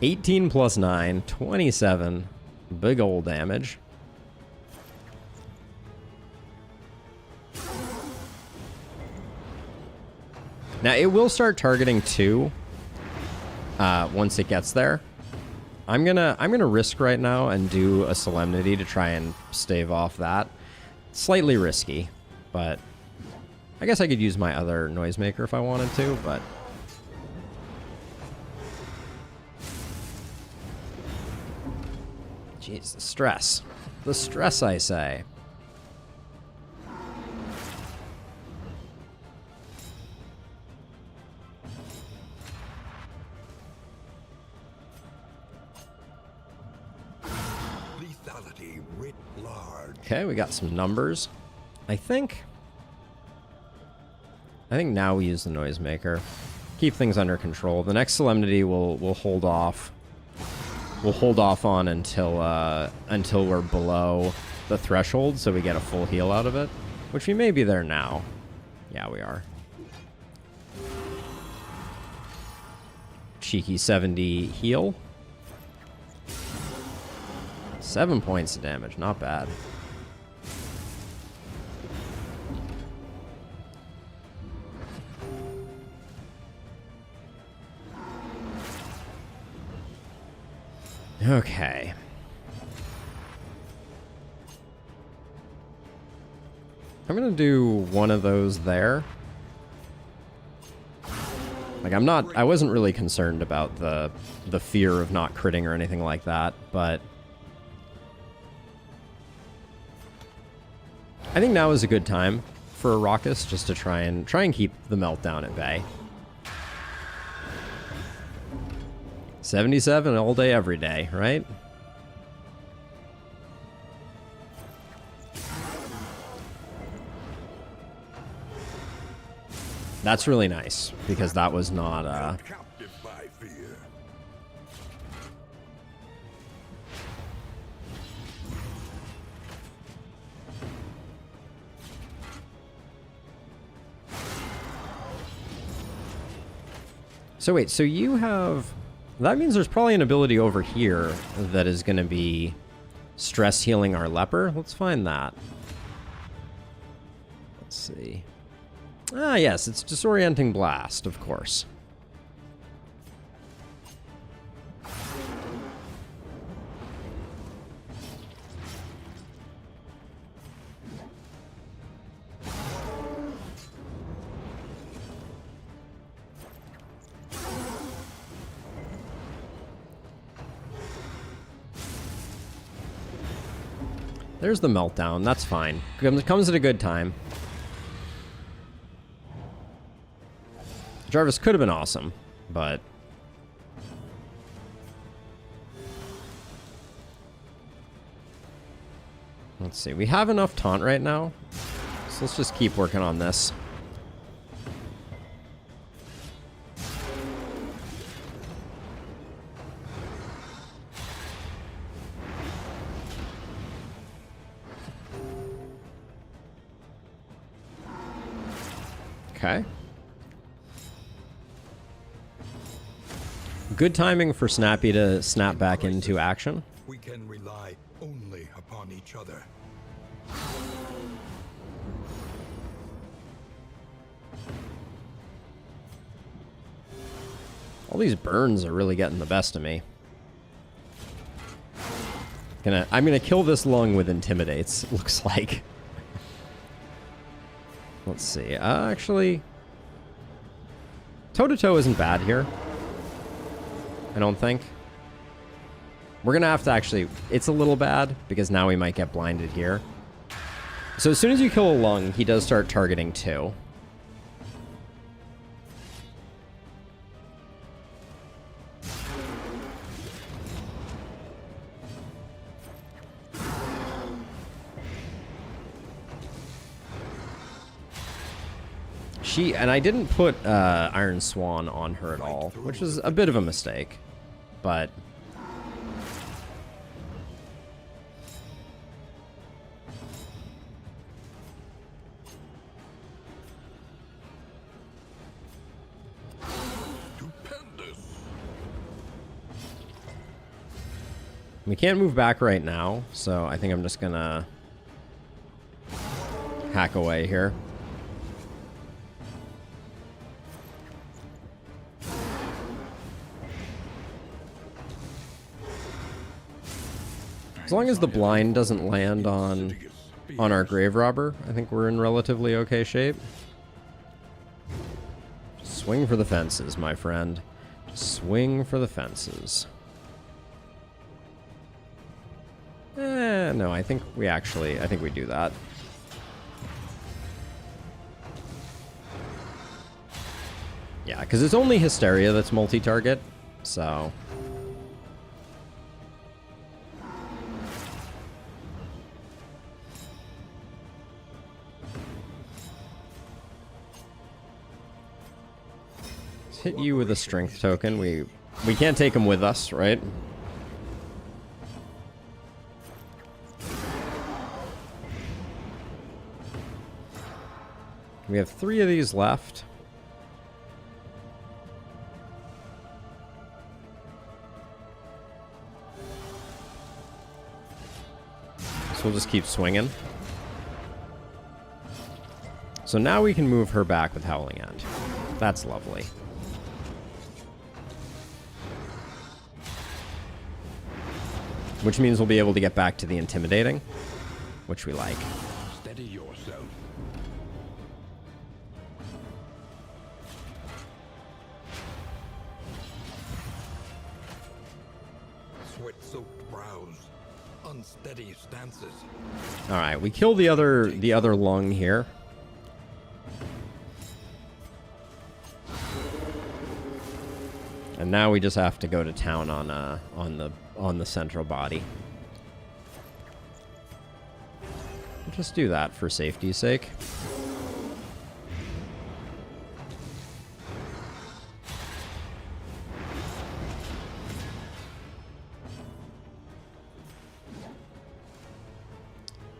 $18 plus 9, 27. Big old damage. Now, it will start targeting 2 once it gets there. I'm gonna risk right now and do a Solemnity to try and stave off that. Slightly risky, but I guess I could use my other Noisemaker if I wanted to, but jeez, the stress. The stress, I say. Okay, we got some numbers. I think now we use the Noisemaker. Keep things under control. The next Solemnity we'll hold off. We'll hold off on until we're below the threshold, so we get a full heal out of it. Which we may be there now. Yeah, we are. Cheeky 70 heal. 7 points of damage, not bad. Okay. I'm gonna do one of those there. Like, I wasn't really concerned about the fear of not critting or anything like that, but I think now is a good time for a Raucous just to try and keep the meltdown at bay. 77 all day, every day, right? That's really nice, because that was not, Captive by fear. So wait, so you have... That means there's probably an ability over here that is going to be stress healing our leper. Let's find that. Let's see. Ah, yes, it's Disorienting Blast, of course. There's the meltdown. That's fine. Comes at a good time. Jarvis could have been awesome, but... Let's see. We have enough taunt right now, so let's just keep working on this. Okay. Good timing for Snappy to snap back into action. We can rely only upon each other. All these burns are really getting the best of me. I'm gonna kill this lung with Intimidates, looks like. Let's see. Actually, toe-to-toe isn't bad here. I don't think. We're gonna have to actually... It's a little bad, because now we might get blinded here. So as soon as you kill a lung, he does start targeting two. And I didn't put Iron Swan on her at all, which was a bit of a mistake, but... We can't move back right now, so I think I'm just gonna hack away here. As long as the blind doesn't land on our grave robber, I think we're in relatively okay shape. Just swing for the fences, my friend. Just swing for the fences. No, I think we do that. Yeah, because it's only Hysteria that's multi-target, so... Hit you with a strength token. We can't take him with us, right? We have 3 of these left. So we'll just keep swinging. So now we can move her back with Howling End. That's lovely. Which means we'll be able to get back to the intimidating, which we like. Steady yourself. Sweat-soaked brows, unsteady stances. All right, we kill the other lung here. And now we just have to go to town on the central body. We'll just do that for safety's sake.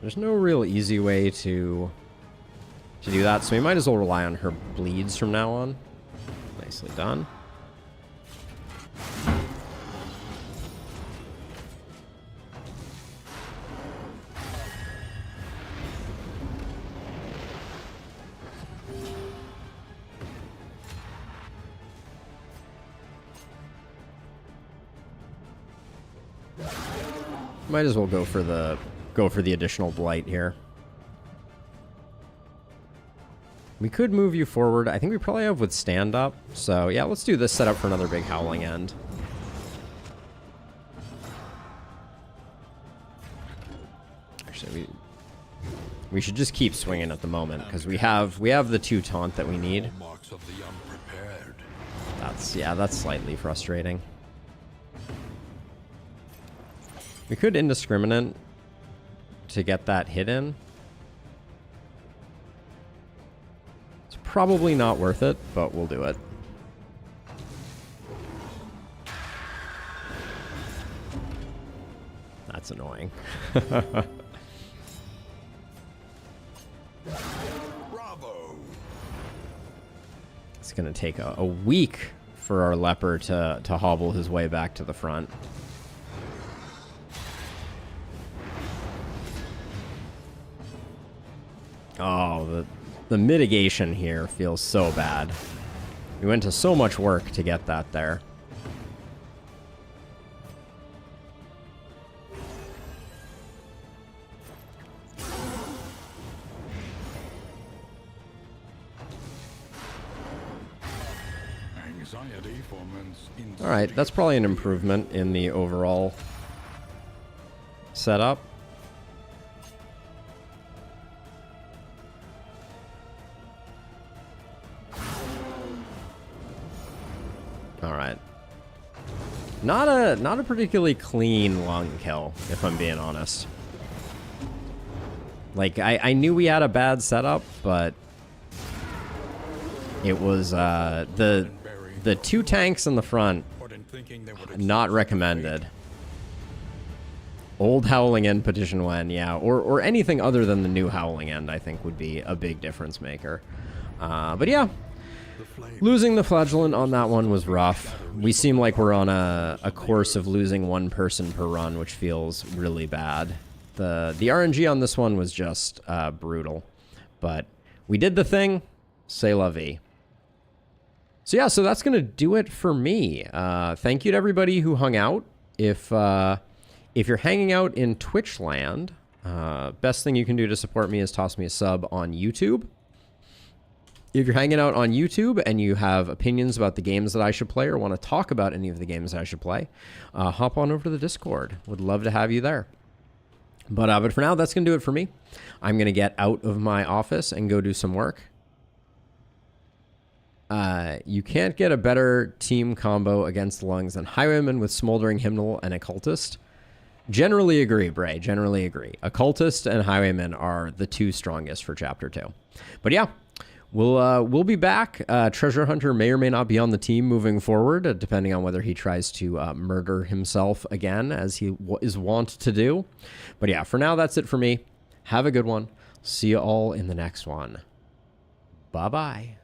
There's no real easy way to do that, so we might as well rely on her bleeds from now on. Nicely done. Might as well go for the additional blight here. We could move you forward. I think we probably have withstand up. So yeah, let's do this setup for another big howling end. Actually, we should just keep swinging at the moment because we have the 2 taunt that we need. Marks of the unprepared. That's slightly frustrating. We could indiscriminate to get that hit in. It's probably not worth it, but we'll do it. That's annoying. Bravo. It's going to take a week for our leper to hobble his way back to the front. Oh, the mitigation here feels so bad. We went to so much work to get that there. Anxiety foments All right, that's probably an improvement in the overall setup. All right. Not a particularly clean lung kill, if I'm being honest. Like, I knew we had a bad setup, but it was the 2 tanks in the front, not recommended. Old Howling End, Petition Wen, yeah, or anything other than the new Howling End, I think would be a big difference maker. But yeah. Losing the Flagellant on that one was rough. We seem like we're on a course of losing 1 person per run, which feels really bad. The RNG on this one was just brutal. But we did the thing. C'est la vie. So yeah, so that's going to do it for me. Thank you to everybody who hung out. If you're hanging out in Twitch land, best thing you can do to support me is toss me a sub on YouTube. If you're hanging out on YouTube and you have opinions about the games that I should play or want to talk about any of the games I should play, hop on over to the Discord. Would love to have you there. But for now, that's going to do it for me. I'm going to get out of my office and go do some work. You can't get a better team combo against Lungs than Highwayman with Smoldering Hymnal and Occultist. Generally agree, Bray. Generally agree. Occultist and Highwayman are the 2 strongest for Chapter 2. But yeah. We'll be back. Treasure Hunter may or may not be on the team moving forward, depending on whether he tries to murder himself again, as he is wont to do. But yeah, for now, that's it for me. Have a good one. See you all in the next one. Bye-bye.